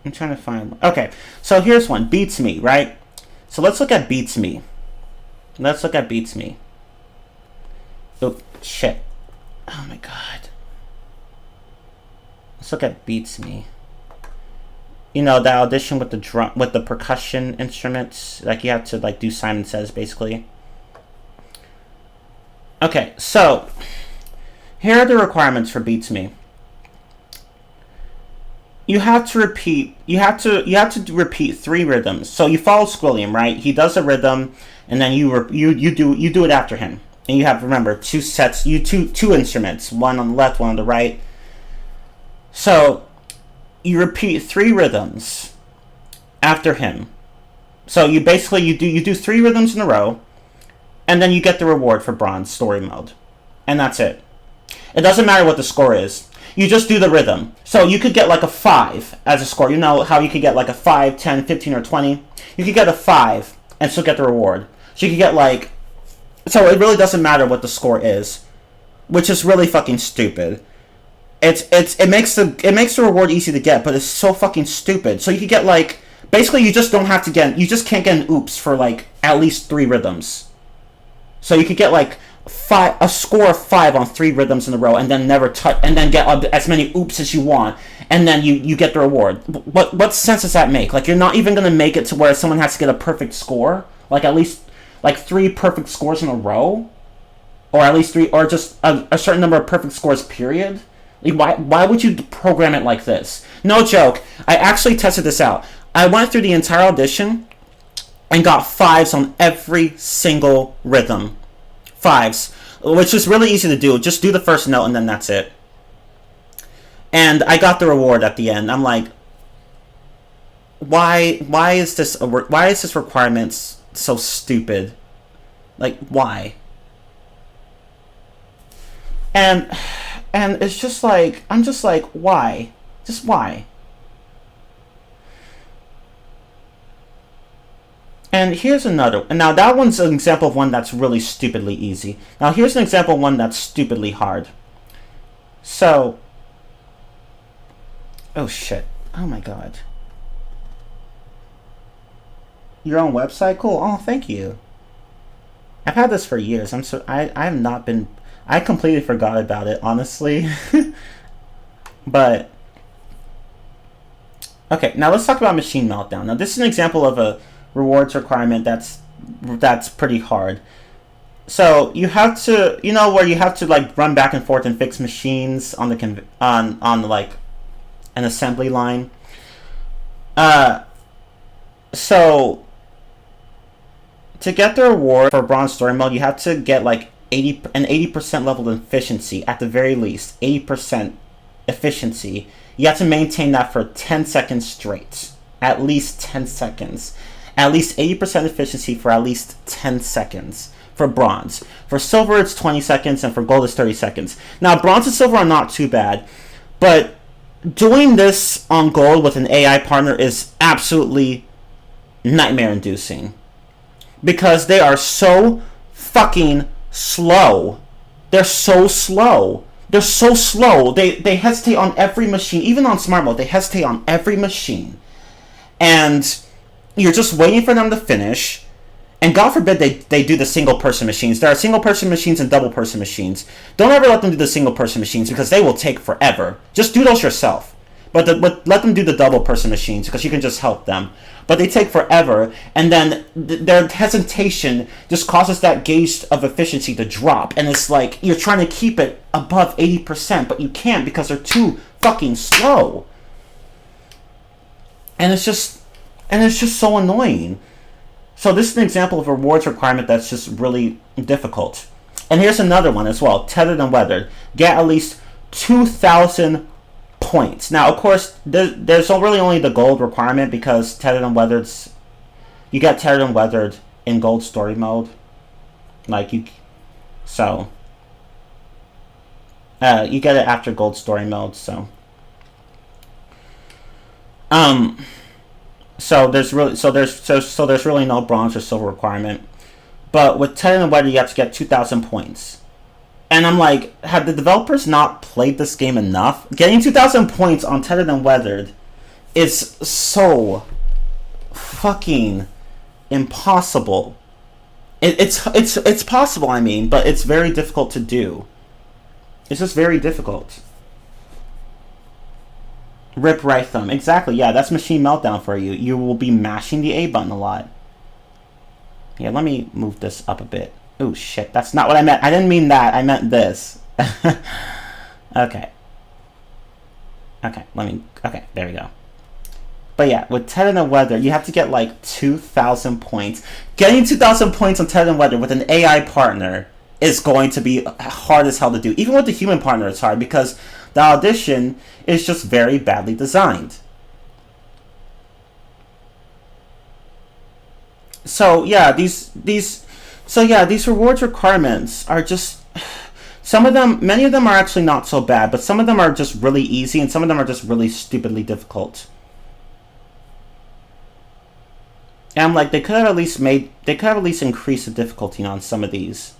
I'm trying to find... Okay, so here's one. Beats Me, right? So let's look at Beats Me. Let's look at Beats Me. Oh, shit. Oh my god. Let's look at Beats Me. You know, the audition with the drum, with the percussion instruments. Like, you have to, like, do Simon Says, basically. Okay, so... here are the requirements for Beats Me. You have to repeat. You have to repeat 3 rhythms. So you follow Squilliam, right? He does a rhythm, and then you do it after him. And you have, remember, 2 sets. Two instruments, one on the left, one on the right. So you repeat 3 rhythms after him. So you basically you do 3 rhythms in a row, and then you get the reward for bronze story mode, and that's it. It doesn't matter what the score is. You just do the rhythm. So you could get like a 5 as a score. You know how you could get like a 5, 10, 15, or 20? You could get a 5 and still get the reward. So you could get like... so it really doesn't matter what the score is. Which is really fucking stupid. It makes the reward easy to get, but it's so fucking stupid. So you could get like... basically you just don't have to get... you just can't get an oops for like at least 3 rhythms. So you could get like... a score of 5 on 3 rhythms in a row, and then never touch, and then get as many oops as you want, and then you get the reward. What sense does that make? Like, you're not even gonna make it to where someone has to get a perfect score, like at least like 3 perfect scores in a row, or at least 3, or just a certain number of perfect scores. Period. Like, why would you program it like this? No joke. I actually tested this out. I went through the entire audition and got 5s on every single rhythm. 5s, which is really easy to do. Just do the first note and then that's it. And I got the reward at the end. I'm like, why is this requirement so stupid? Like, why? And it's just like, I'm just like, why? Just why? And here's another. And now that one's an example of one that's really stupidly easy. Now here's an example of one that's stupidly hard. So... oh shit. Oh my god. Your own website? Cool. Oh, thank you. I've had this for years. I have not been... I completely forgot about it, honestly. But... okay, now let's talk about Machine Meltdown. Now this is an example of a rewards requirement that's pretty hard. So you have to, you know, where you have to like run back and forth and fix machines on the on like an assembly line. So to get the reward for bronze story mode, you have to get like 80% level efficiency at the very least. 80% efficiency. You have to maintain that for 10 seconds straight. At least 10 seconds. At least 80% efficiency for at least 10 seconds for bronze. For silver, it's 20 seconds, and for gold, it's 30 seconds. Now, bronze and silver are not too bad, but doing this on gold with an AI partner is absolutely nightmare-inducing. Because they are so fucking slow. They're so slow. They're so slow. They hesitate on every machine, even on smart mode. They hesitate on every machine, and you're just waiting for them to finish. And God forbid they do the single person machines. There are single person machines and double person machines. Don't ever let them do the single person machines because they will take forever. Just do those yourself. But let them do the double person machines because you can just help them. But they take forever, and then their hesitation just causes that gauge of efficiency to drop. And it's like you're trying to keep it above 80%, but you can't because they're too fucking slow. And it's just so annoying. So this is an example of a rewards requirement that's just really difficult. And here's another one as well. Tethered and weathered. Get at least 2,000 points. Now, of course, there's really only the gold requirement because tethered and weathered, you get tethered and weathered in gold story mode. Like you get it after gold story mode. So there's really no bronze or silver requirement. But with tethered and weathered, you have to get 2,000 points. And I'm like, have the developers not played this game enough? Getting 2,000 points on Tethered and Weathered is so fucking impossible. It's possible, I mean, but it's very difficult to do. It's just very difficult. Rip right thumb. Exactly, yeah, that's Machine Meltdown for you. You will be mashing the A button a lot. Yeah, let me move this up a bit. Oh shit, that's not what I meant. I didn't mean that. I meant this. Okay, there we go. But yeah, with Tethered and Weathered, you have to get like 2,000 points. Getting 2,000 points on Tethered and Weathered with an AI partner is going to be hard as hell to do. Even with the human partner, it's hard because the audition is just very badly designed. So yeah, these rewards requirements are just, many of them are actually not so bad, but some of them are just really easy and some of them are just really stupidly difficult. And I'm like, they could have at least increased the difficulty on some of these.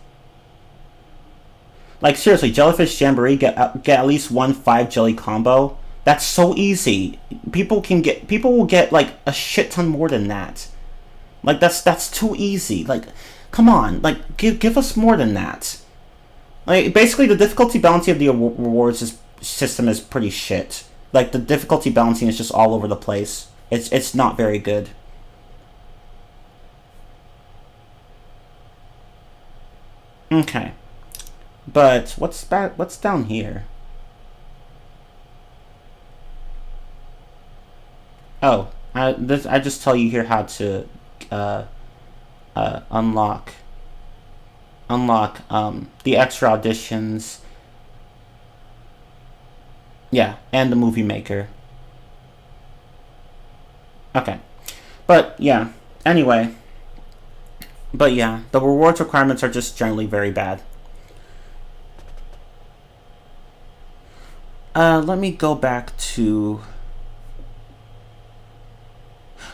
Like seriously, Jellyfish Jamboree, get at least 1 5 jelly combo. That's so easy. People will get like a shit ton more than that. Like that's too easy. Like, come on, like give us more than that. Like basically, the difficulty balancing of the rewards system is pretty shit. Like the difficulty balancing is just all over the place. It's not very good. Okay, but what's down here? Oh, I just tell you here how to unlock the extra auditions. Yeah, and the movie maker. Okay, but yeah. Anyway. But yeah, the rewards requirements are just generally very bad. Let me go back to...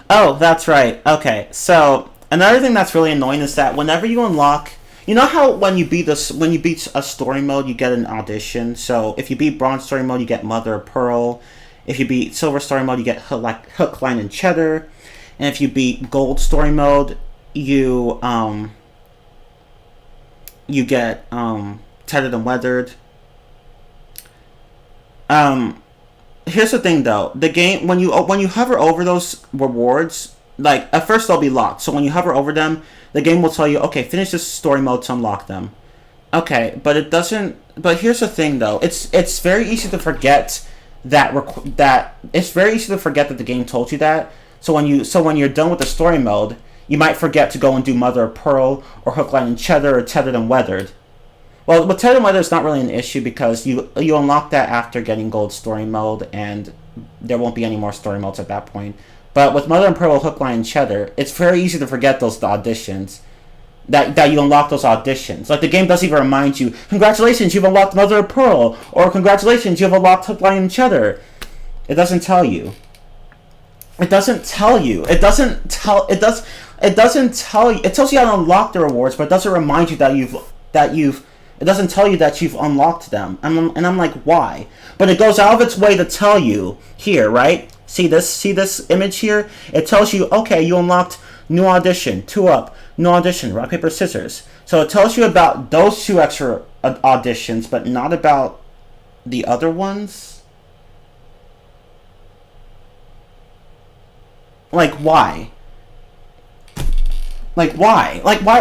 Oh, that's right. Okay, so another thing that's really annoying is that whenever you unlock... You know how when you beat a story mode, you get an audition? So if you beat Bronze story mode, you get Mother of Pearl. If you beat Silver story mode, you get Hook, Line, and Cheddar. And if you beat Gold story mode... You get Tethered and Weathered. Here's the thing though, the game when you hover over those rewards, like at first they'll be locked. So when you hover over them, the game will tell you, okay, finish this story mode to unlock them. Okay, but it doesn't. But here's the thing though, it's very easy to forget that the game told you that. So when you're done with the story mode, you might forget to go and do Mother of Pearl or Hook, Line, and Cheddar or Tethered and Weathered. Well, with Tethered and Weathered, it's not really an issue because you unlock that after getting Gold story mode, and there won't be any more story modes at that point. But with Mother and Pearl, Hook, Line, and Cheddar, it's very easy to forget those auditions. That you unlock those auditions. Like the game doesn't even remind you, congratulations, you've unlocked Mother of Pearl, or congratulations, you've unlocked Hook, Line, and Cheddar. It doesn't tell you. It doesn't tell you. It tells you how to unlock the rewards, but it doesn't remind you that you've It doesn't tell you that you've unlocked them. And I'm like, why? But it goes out of its way to tell you here, right? See this image here? It tells you, okay, you unlocked new audition, 2-up, new audition, rock, paper, scissors. So it tells you about those 2 extra auditions, but not about the other ones. Like, why? Like, why? Like, why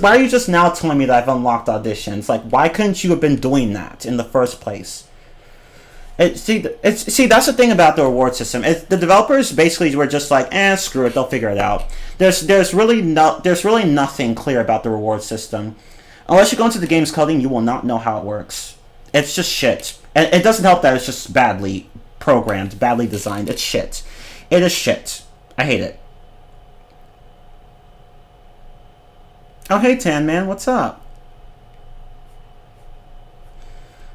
are you just now telling me that I've unlocked auditions? Like, why couldn't you have been doing that in the first place? See, that's the thing about the reward system. The developers basically were just like, screw it, they'll figure it out. There's really nothing clear about the reward system. Unless you go into the game's coding, you will not know how it works. It's just shit. And it doesn't help that it's just badly programmed, badly designed. It's shit. It is shit. I hate it. Oh, hey, Tan Man, what's up?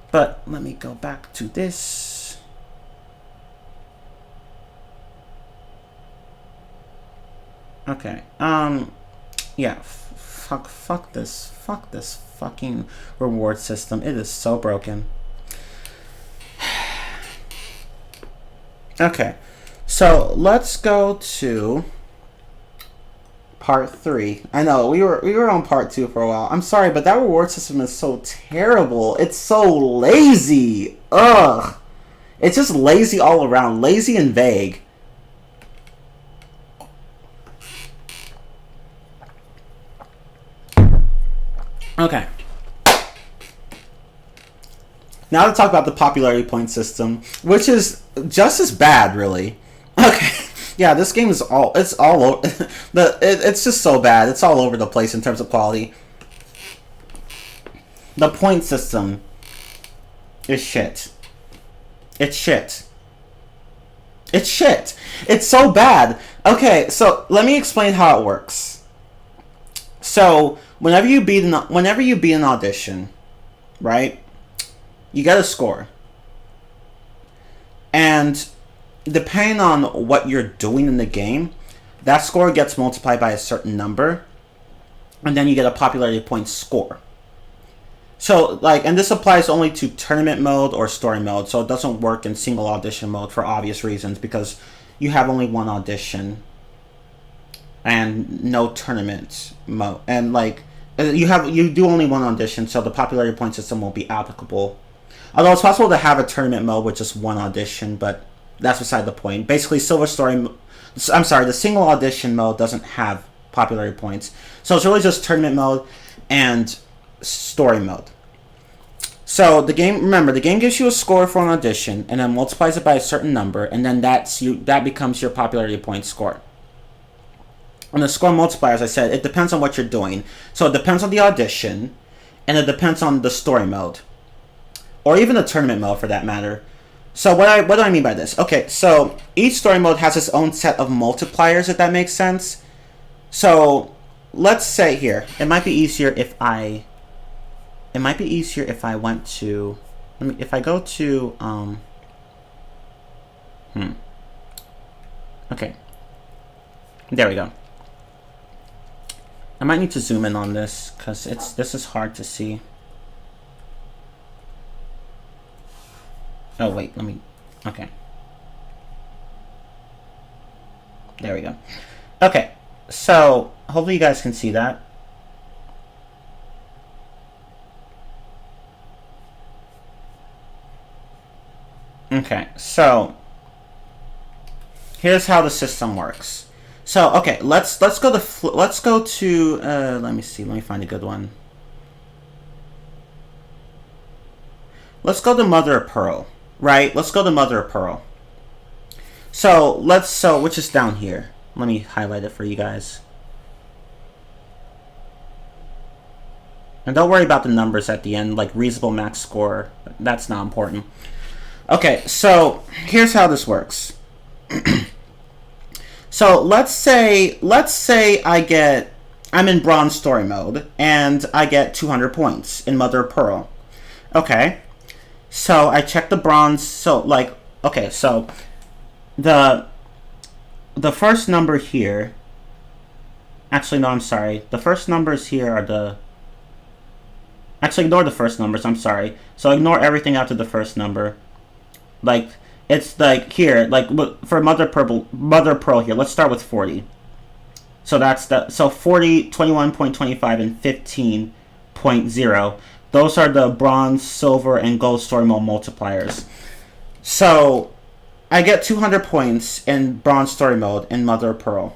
But let me go back to this. Okay. Yeah. Fuck this. Fuck this fucking reward system. It is so broken. Okay. So let's go to part 3. I know we were on part 2 for a while. I'm sorry, but that reward system is so terrible. It's so lazy. Ugh. It's just lazy all around. Lazy and vague. Okay. Now to talk about the popularity point system, which is just as bad, really. Okay. Yeah, this game is it's all over. It's just so bad. It's all over the place in terms of quality. The point system is shit. It's shit. It's shit. It's so bad. Okay, so let me explain how it works. So whenever you beat an audition, right, you get a score, and depending on what you're doing in the game, that score gets multiplied by a certain number, and then you get a popularity point score. So, like, and this applies only to tournament mode or story mode, so it doesn't work in single audition mode for obvious reasons, because you have only one audition and no tournament mode, and like you do only one audition, so the popularity point system won't be applicable. Although it's possible to have a tournament mode with just one audition, but that's beside the point. Basically, the single audition mode doesn't have popularity points. So it's really just tournament mode and story mode. So the game gives you a score for an audition and then multiplies it by a certain number, and then that becomes your popularity point score. And the score multiplier, as I said, it depends on what you're doing. So it depends on the audition, and it depends on the story mode, or even the tournament mode for that matter. So what do I mean by this? Okay, so each story mode has its own set of multipliers, if that makes sense. So let's say here, it might be easier if I went to, if I go to, okay, there we go. I might need to zoom in on this, because this is hard to see. Oh, wait, okay. There we go. Okay, so hopefully you guys can see that. Okay, so here's how the system works. So, okay, let's go to let me see, let me find a good one. Let's go to Mother of Pearl. Right, let's go to Mother of Pearl. So which is down here. Let me highlight it for you guys. And don't worry about the numbers at the end, like reasonable max score. That's not important. Okay, so here's how this works. So let's say I'm in bronze story mode and I get 200 points in Mother of Pearl. Okay. So I check the bronze. So like, okay, so the first number here. Actually, no, I'm sorry. The first numbers here are Actually, ignore the first numbers. I'm sorry. So ignore everything after the first number. Like, it's like here, like for Mother Pearl here. Let's start with 40. So that's the 40, 21.25, and 15.0. Those are the bronze, silver, and gold story mode multipliers. So I get 200 points in bronze story mode in Mother of Pearl.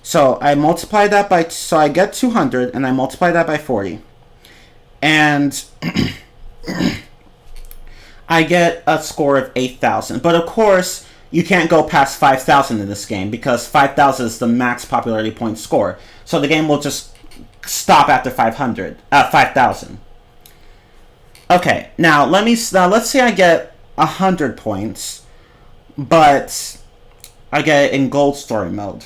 So I multiply that by, so I get 200 and I multiply that by 40. And I get a score of 8,000. But of course, you can't go past 5,000 in this game because 5,000 is the max popularity point score. So the game will just stop after 5,000. Okay, now let's say I get 100 points, but I get it in gold story mode.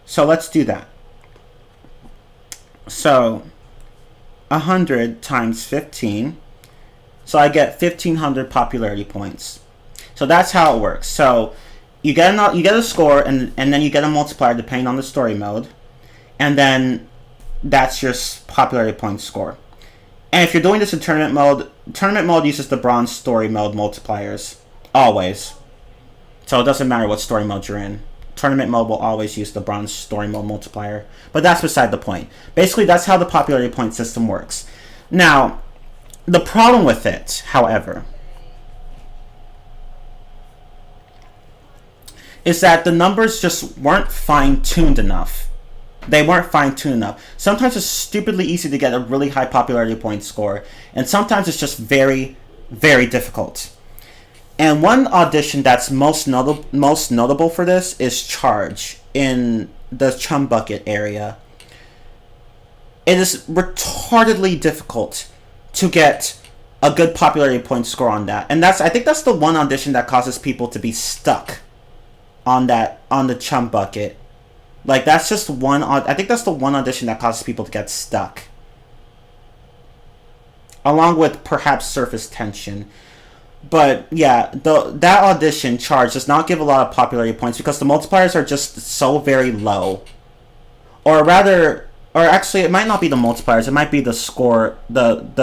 So let's do that. So 100 times 15. So I get 1,500 popularity points. So that's how it works. So you get a score, and then you get a multiplier depending on the story mode, and then that's your popularity point score. And if you're doing this in tournament mode uses the bronze story mode multipliers always. So it doesn't matter what story mode you're in. Tournament mode will always use the bronze story mode multiplier. But that's beside the point. Basically, that's how the popularity point system works. Now, the problem with it, however, is that the numbers just weren't fine-tuned enough. They weren't fine-tuned enough. Sometimes it's stupidly easy to get a really high popularity point score, and sometimes it's just very, very difficult. And one audition that's most notable for this is Charge in the Chum Bucket area. It is retardedly difficult to get a good popularity point score on that. And I think that's the one audition that causes people to be stuck on the Chum Bucket. Like, that's just one, I think that's the one audition that causes people to get stuck. Along with perhaps Surface Tension. But yeah, that audition, Charge, does not give a lot of popularity points because the multipliers are just so very low. Or rather, or actually it might not be the multipliers, it might be the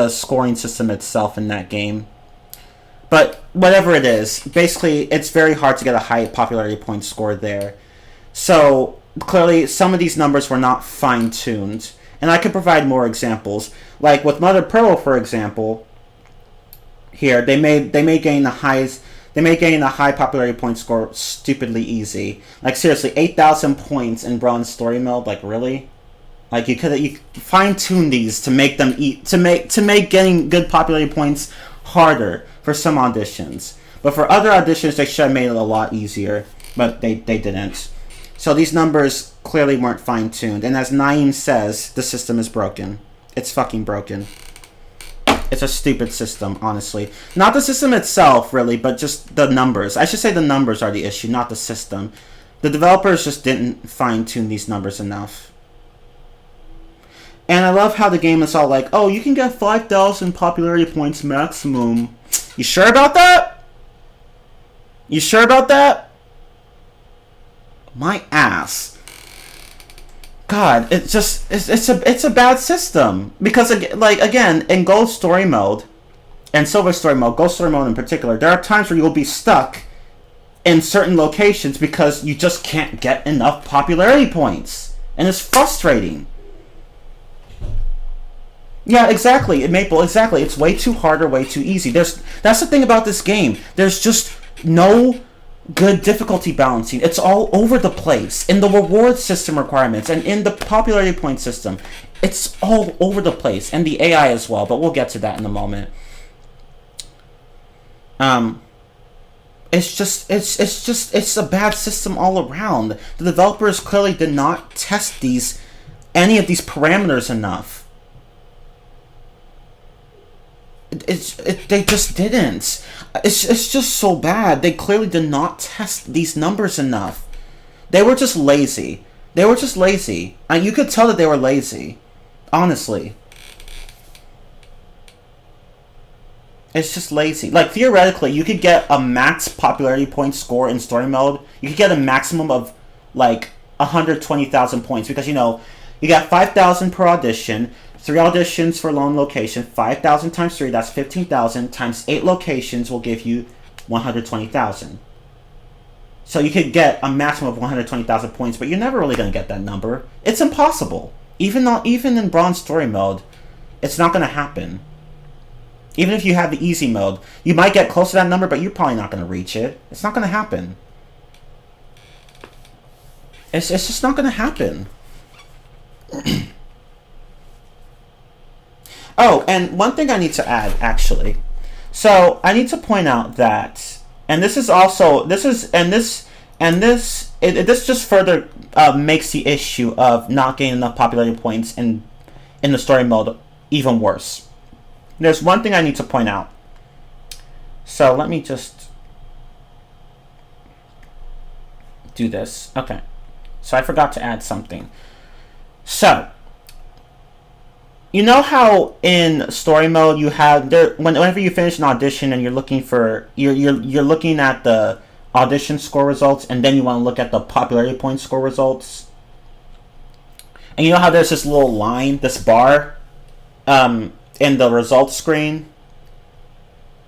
scoring system itself in that game. But whatever it is, basically it's very hard to get a high popularity point score there. So clearly some of these numbers were not fine-tuned. And I could provide more examples. Like with Mother Pearl, for example, here they may gain the high popularity point score stupidly easy. Like seriously, 8,000 points in bronze story mode. Like really, like you fine tune these to make them to make getting good popularity points harder for some auditions. But for other auditions, they should have made it a lot easier. But they didn't. So these numbers clearly weren't fine tuned. And as Naeem says, the system is broken. It's fucking broken. It's a stupid system, honestly. Not the system itself, really, but just the numbers. I should say the numbers are the issue, not the system. The developers just didn't fine-tune these numbers enough. And I love how the game is all like, oh, you can get 5,000 popularity points maximum. You sure about that? You sure about that? My ass. God, it's a bad system because again in gold story mode and silver story mode, gold story mode in particular, there are times where you'll be stuck in certain locations because you just can't get enough popularity points, and it's frustrating. Yeah, exactly. Exactly. It's way too hard or way too easy. That's the thing about this game. There's just no good difficulty balancing. It's all over the place in the reward system requirements and in the popularity point system. It's all over the place, and the AI as well, but we'll get to that in a moment. It's a bad system all around. The developers clearly did not test any of these parameters enough. They just didn't. It's just so bad. They clearly did not test these numbers enough. They were just lazy. And you could tell that they were lazy. Honestly. It's just lazy. Like, theoretically, you could get a max popularity point score in story mode. You could get a maximum of, like, 120,000 points. Because, you got 5,000 per audition. 3 auditions for lone location, 5,000 times 3, that's 15,000, times 8 locations will give you 120,000. So you could get a maximum of 120,000 points, but you're never really going to get that number. It's impossible. Even in bronze story mode, it's not going to happen. Even if you have the easy mode, you might get close to that number, but you're probably not going to reach it. It's not going to happen. It's just not going to happen. Oh, and one thing I need to add, actually. So I need to point out that, and this just further makes the issue of not getting enough popularity points in the story mode even worse. There's one thing I need to point out. So let me just do this. Okay. So I forgot to add something. So you know how in story mode you have whenever you finish an audition and you're looking for you're looking at the audition score results, and then you want to look at the popularity point score results. And you know how there's this little line, this bar, in the results screen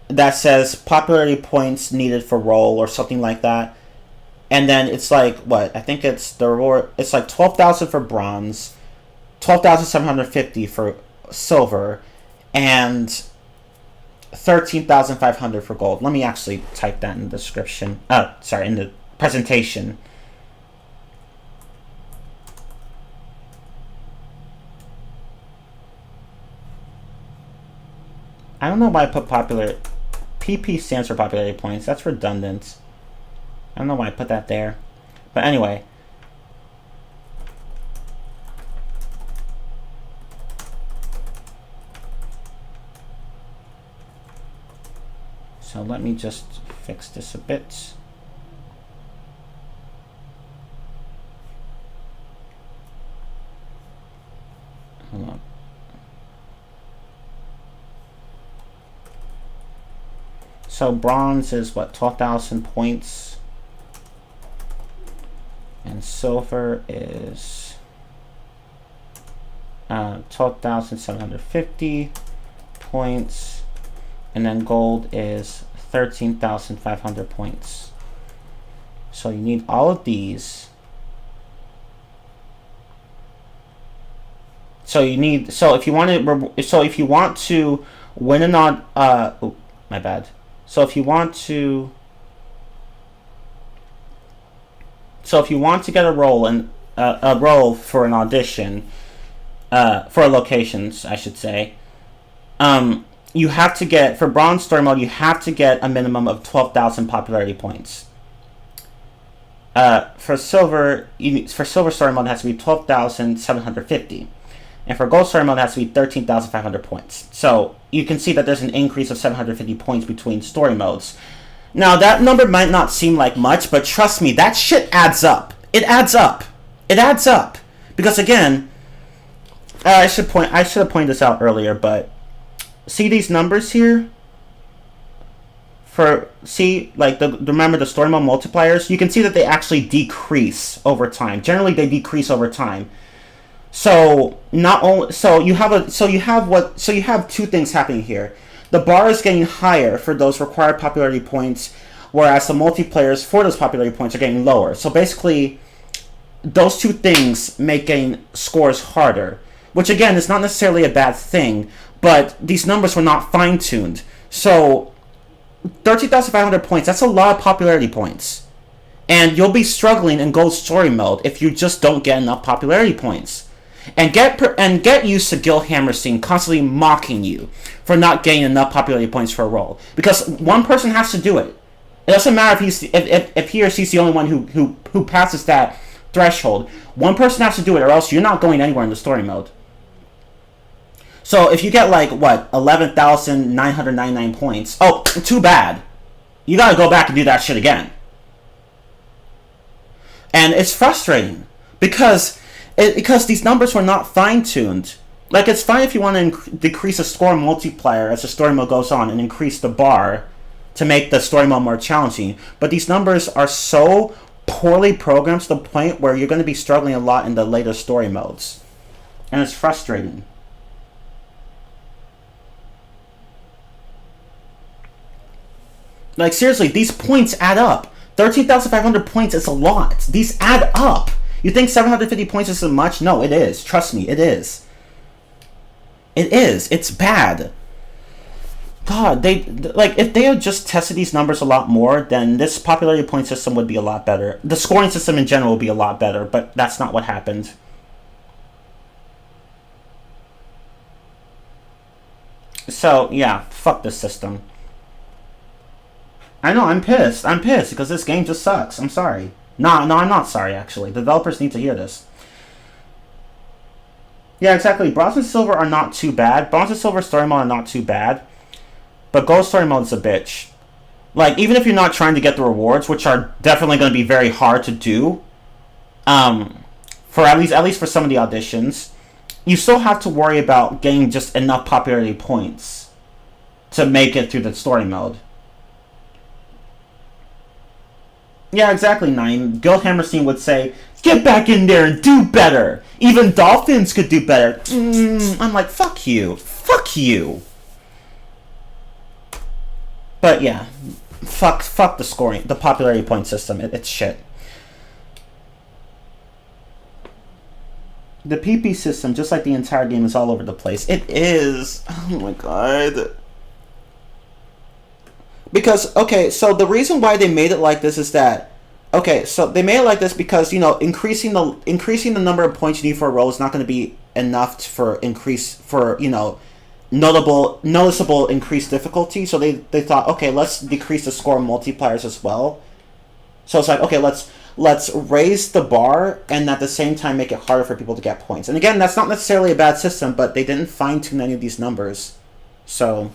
that says popularity points needed for role or something like that. And then it's like, what? I think it's it's like 12,000 for bronze, 12,750 for silver, and 13,500 for gold. Let me actually type that in the description. In the presentation. I don't know why I put popular. PP stands for popularity points. That's redundant. I don't know why I put that there. But anyway. So let me just fix this a bit. Hold on. So bronze is what, 12,000 points, and silver is 12,750 points, and then gold is 13,500 points. So you need all of these. So if you want to win an my bad. So if you want to get a role for an audition, for locations, I should say, you have to get, for bronze story mode, you have to get a minimum of 12,000 popularity points. For silver story mode, it has to be 12,750. And for gold story mode, it has to be 13,500 points. So you can see that there's an increase of 750 points between story modes. Now, that number might not seem like much, but trust me, that shit adds up. It adds up. It adds up. Because again, I should have pointed this out earlier, but see these numbers here? Remember the story mode multipliers? You can see that they actually decrease over time. Generally, they decrease over time. So you have two things happening here. The bar is getting higher for those required popularity points, whereas the multiplayers for those popularity points are getting lower. So basically, those two things make getting scores harder, which again is not necessarily a bad thing, but these numbers were not fine-tuned. So 13,500 points, that's a lot of popularity points. And you'll be struggling in gold story mode if you just don't get enough popularity points. And get used to Gil Hammerstein constantly mocking you for not getting enough popularity points for a role, because one person has to do it. It doesn't matter if he or she's the only one who passes that threshold. One person has to do it, or else you're not going anywhere in the story mode. So if you get 11,999 points, oh, too bad. You gotta go back and do that shit again. And it's frustrating because these numbers were not fine-tuned. Like, it's fine if you want to decrease a score multiplier as the story mode goes on and increase the bar to make the story mode more challenging. But these numbers are so poorly programmed to the point where you're going to be struggling a lot in the later story modes. And it's frustrating. Like, seriously, these points add up. 13,500 points is a lot. These add up. You think 750 points isn't much? No, it is. Trust me, it is. It is. It's bad. God, if they had just tested these numbers a lot more, then this popularity point system would be a lot better. The scoring system in general would be a lot better, but that's not what happened. So, yeah, fuck this system. I know, I'm pissed. I'm pissed because this game just sucks. I'm sorry. No, I'm not sorry, actually. The developers need to hear this. Yeah, exactly. Bronze and Silver are not too bad. Bronze and Silver story mode are not too bad. But Gold story mode is a bitch. Like, even if you're not trying to get the rewards, which are definitely going to be very hard to do, for at least for some of the auditions, you still have to worry about getting just enough popularity points to make it through the story mode. Yeah, exactly, Nine. Guild Hammerstein would say, get back in there and do better. Even dolphins could do better. I'm like, fuck you. Fuck you. But yeah, fuck the scoring, the popularity point system. It's shit. The PP system, just like the entire game, is all over the place. It is. Oh my god. Because, okay, so the reason why they made it like this is that, okay, so they made it like this because, you know, increasing the number of points you need for a roll is not going to be enough for you know, noticeable increased difficulty. So they thought, okay, let's decrease the score multipliers as well. So it's like, okay, let's raise the bar and at the same time make it harder for people to get points. And again, that's not necessarily a bad system, but they didn't fine-tune any of these numbers. So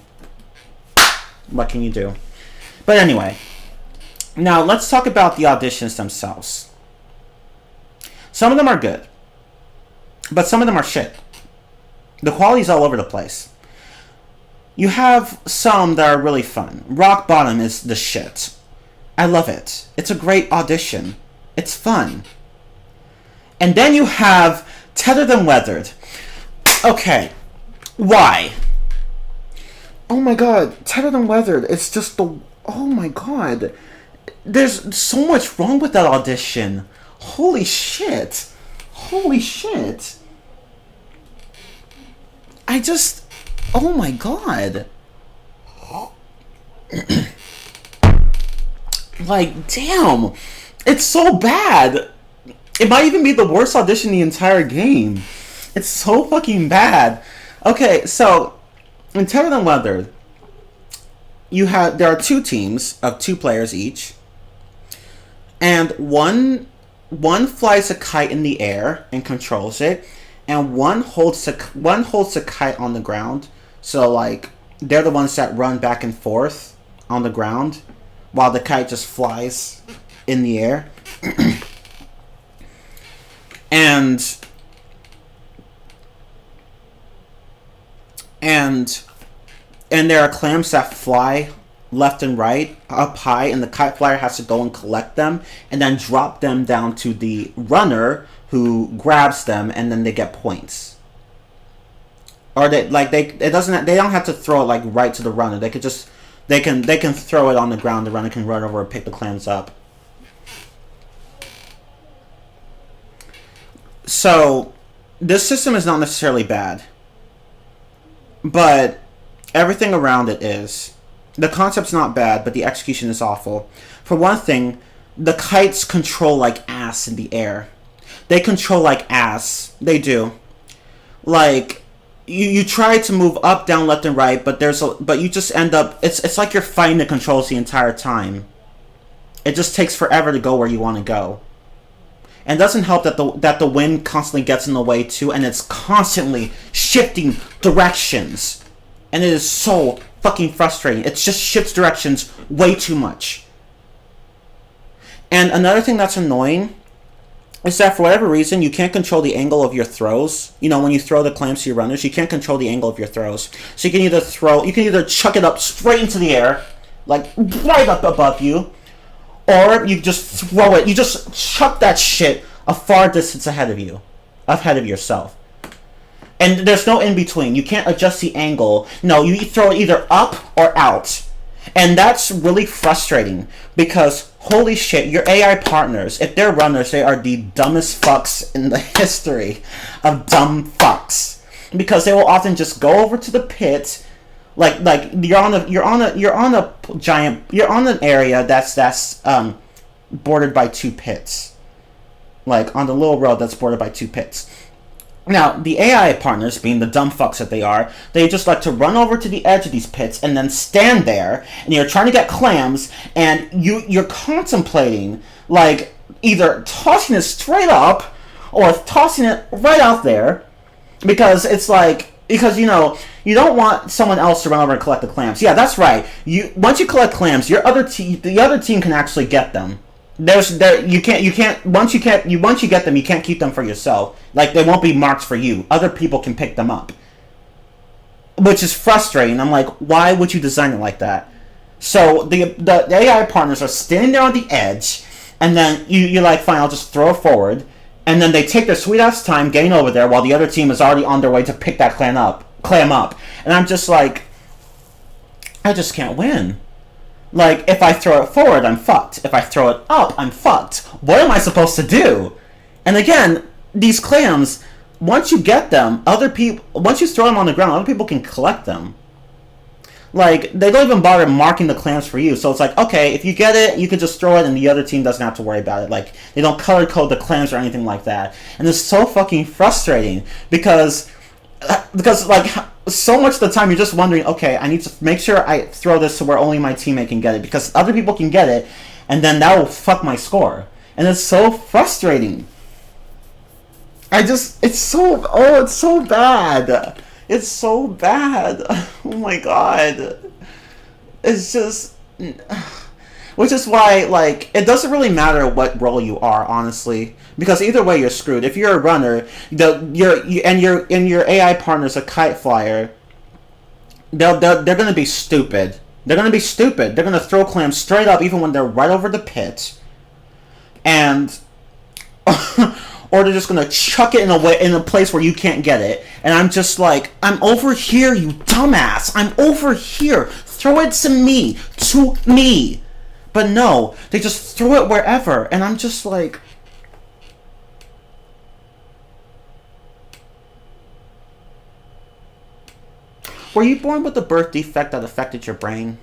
what can you do? But anyway, now let's talk about the auditions themselves. Some of them are good, but some of them are shit. The quality's all over the place. You have some that are really fun. Rock Bottom is the shit. I love it. It's a great audition. It's fun. And then you have Tethered and Weathered. Okay, why? Oh my god, Tethered and Weathered, it's just the... Oh my god. There's so much wrong with that audition. Holy shit. Holy shit. I just... Oh my god. Like, damn. It's so bad. It might even be the worst audition in the entire game. It's so fucking bad. Okay, so... In Tethered and Weathered, there are two teams of 2 players each, and one flies a kite in the air and controls it, and one holds a kite on the ground. So like they're the ones that run back and forth on the ground, while the kite just flies in the air, and there are clams that fly left and right up high, and the kite flyer has to go and collect them and then drop them down to the runner who grabs them, and then they get points. Or they don't have to throw it like right to the runner. They could just they can throw it on the ground. The runner can run over and pick the clams up. So this system is not necessarily bad, but everything around it is. The concept's not bad, but the execution is awful. For one thing, the kites control like ass in the air. They control like ass. They do. Like, you try to move up, down, left, and right, but you just end up... It's like you're fighting the controls the entire time. It just takes forever to go where you want to go. And it doesn't help that the wind constantly gets in the way too, and it's constantly shifting directions. And it is so fucking frustrating. It just shifts directions way too much. And another thing that's annoying is that for whatever reason, you can't control the angle of your throws. You know, when you throw the clams to your runners, you can't control the angle of your throws. So you can either chuck it up straight into the air, like right up above you, or you just throw it, you just chuck that shit a far distance ahead of yourself. And there's no in between. You can't adjust the angle. No, you throw it either up or out. And that's really frustrating because, holy shit, your AI partners, if they're runners, they are the dumbest fucks in the history of dumb fucks. Because they will often just go over to the pit, like you're on an area that's bordered by two pits, like on the little road that's bordered by two pits. Now, the AI partners, being the dumb fucks that they are, they just like to run over to the edge of these pits and then stand there, and you're trying to get clams, and you're contemplating, like, either tossing it straight up, or tossing it right out there, because it's like, because, you know, you don't want someone else to run over and collect the clams. Yeah, that's right. Once you collect clams, the other team can actually get them. Once you get them, you can't keep them for yourself. Like, they won't be marked for you. Other people can pick them up, which is frustrating. I'm like, why would you design it like that? So the AI partners are standing there on the edge, and then you're like, fine, I'll just throw it forward, and then they take their sweet ass time getting over there while the other team is already on their way to pick that clam up, and I'm just like, I just can't win. Like, if I throw it forward, I'm fucked. If I throw it up, I'm fucked. What am I supposed to do? And again, these clams, once you get them, once you throw them on the ground, other people can collect them. Like, they don't even bother marking the clams for you. So it's like, okay, if you get it, you can just throw it and the other team doesn't have to worry about it. Like, they don't color code the clams or anything like that. And it's so fucking frustrating because like, so much of the time you're just wondering, okay, I need to make sure I throw this to where only my teammate can get it, because other people can get it, and then that will fuck my score. And it's so frustrating. It's so bad. It's so bad. Oh my god. It's just... Which is why, like, it doesn't really matter what role you are, honestly, because either way you're screwed. If you're a runner, your AI partner's a kite flyer, they're gonna be stupid. They're gonna be stupid. They're gonna throw clams straight up, even when they're right over the pit, and or they're just gonna chuck it in a place where you can't get it. And I'm just like, I'm over here, you dumbass. I'm over here. Throw it to me. But no, they just throw it wherever, and I'm just like... Were you born with a birth defect that affected your brain?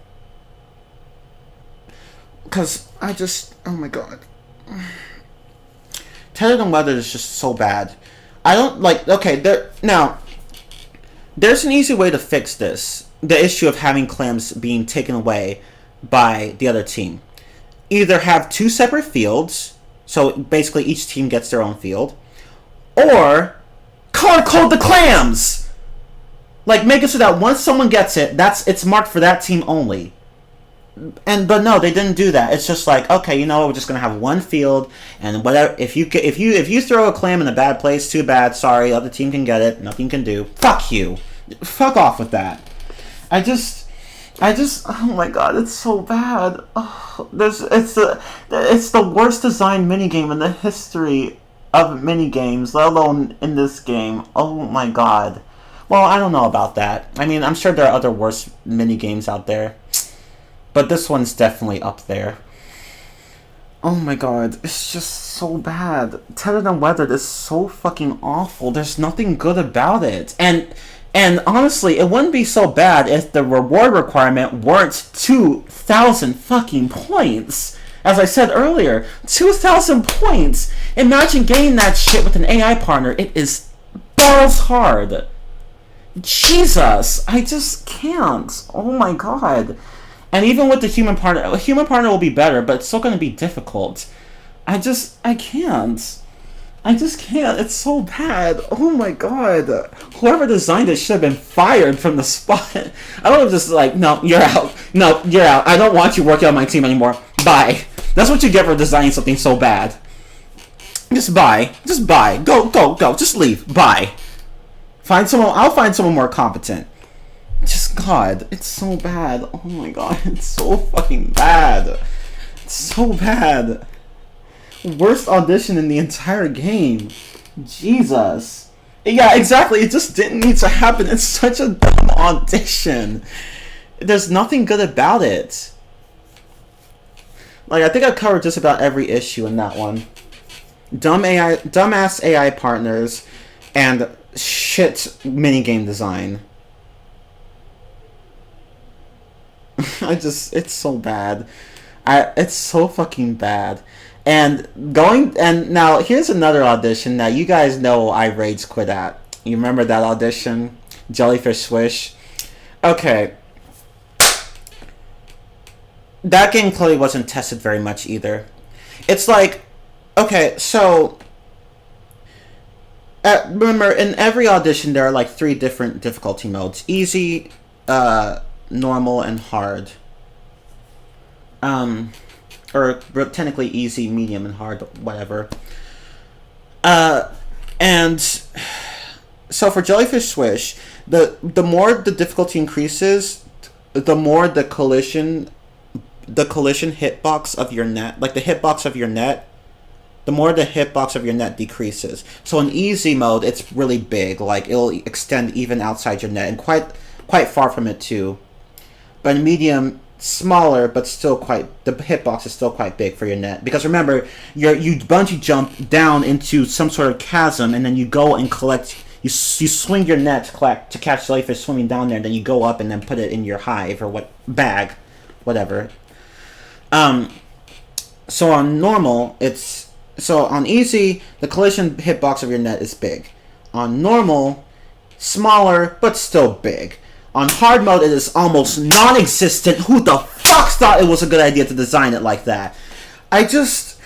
Because I just... Oh my god. Tethered and Weathered is just so bad. I don't like... Okay, now, there's an easy way to fix this. The issue of having clams being taken away by the other team. Either have two separate fields, so basically each team gets their own field, or color code the clams. Like, make it so that once someone gets it, it's marked for that team only. But no, they didn't do that. It's just like, okay, you know what, we're just gonna have one field, and whatever. If you throw a clam in a bad place, too bad. Sorry, other team can get it. Nothing you can do. Fuck you. Fuck off with that. I just, oh my god, it's so bad. Oh, it's the worst designed minigame in the history of minigames, let alone in this game. Oh my god. Well, I don't know about that. I mean, I'm sure there are other worse minigames out there, but this one's definitely up there. Oh my god, it's just so bad. Tethered and Weathered is so fucking awful. There's nothing good about it. And honestly, it wouldn't be so bad if the reward requirement weren't 2,000 fucking points. As I said earlier, 2,000 points! Imagine getting that shit with an AI partner. It is balls hard. Jesus, I just can't. Oh my god. And even with the human partner, a human partner will be better, but it's still going to be difficult. I can't. I just can't. It's so bad. Oh my god. Whoever designed it should have been fired from the spot. I don't know, just like, no, you're out. No, you're out. I don't want you working on my team anymore. Bye. That's what you get for designing something so bad. Just bye. Just bye. Go. Just leave. Bye. I'll find someone more competent. Just, God, it's so bad. Oh my god, it's so fucking bad. It's so bad. Worst audition in the entire game. Jesus. Yeah, exactly. It just didn't need to happen. It's such a dumb audition. There's nothing good about it. Like, I think I covered just about every issue in that one. Dumbass AI partners, and shit minigame design. It's so bad. It's so fucking bad. And now here's another audition that you guys know I rage quit at. You remember that audition? Jellyfish Swish? Okay. That game clearly wasn't tested very much either. It's like, okay, so remember, in every audition there are like 3 different difficulty modes: easy, normal, and hard. Or technically easy, medium, and hard, whatever. And so for Jellyfish Swish, the more the difficulty increases, the more the collision hitbox of your net, like the hitbox of your net, the more the hitbox of your net decreases. So in easy mode, it's really big, like it'll extend even outside your net, and quite far from it too. But in medium, smaller, but still the hitbox is still quite big for your net, because remember, you bungee jump down into some sort of chasm, and then you go and collect. You swing your net to catch jellyfish swimming down there, and then you go up and then put it in your hive or bag, whatever. So on normal, on easy, the collision hitbox of your net is big. On normal, smaller, but still big. On hard mode, it is almost non-existent. Who the fuck thought it was a good idea to design it like that? I just,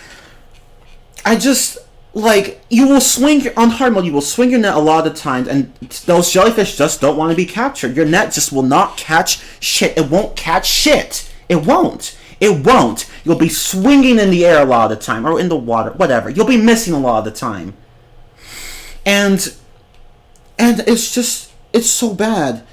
like, you will swing, on hard mode, you will swing your net a lot of times, and those jellyfish just don't want to be captured. Your net just will not catch shit. It won't catch shit. It won't. You'll be swinging in the air a lot of the time, or in the water, whatever. You'll be missing a lot of the time. And it's so bad.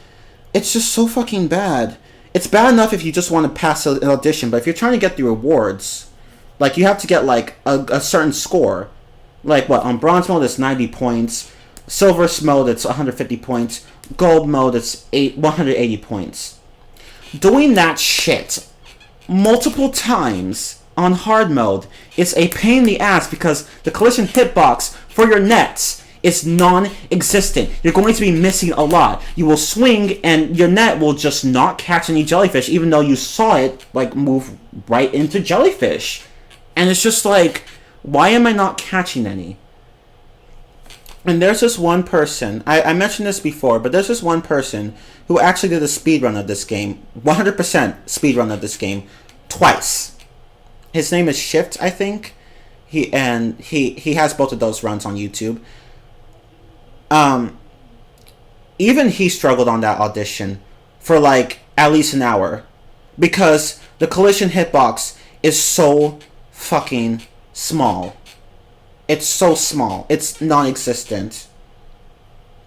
It's just so fucking bad. It's bad enough if you just want to pass an audition, but if you're trying to get the rewards, like, you have to get, like, a certain score. Like, what, on bronze mode, it's 90 points. Silver mode, it's 150 points. Gold mode, it's 180 points. Doing that shit multiple times on hard mode is a pain in the ass, because the collision hitbox for your nets is non-existent. You're going to be missing a lot. You will swing and your net will just not catch any jellyfish, even though you saw it, like, move right into jellyfish. And it's just like, why am I not catching any? And there's this one person, I mentioned this before, but there's this one person who actually did a speedrun of this game, 100% speedrun of this game, twice. His name is Shift, I think. He has both of those runs on YouTube. Even he struggled on that audition for, like, at least an hour, because the collision hitbox is so fucking small. It's so small. It's non-existent.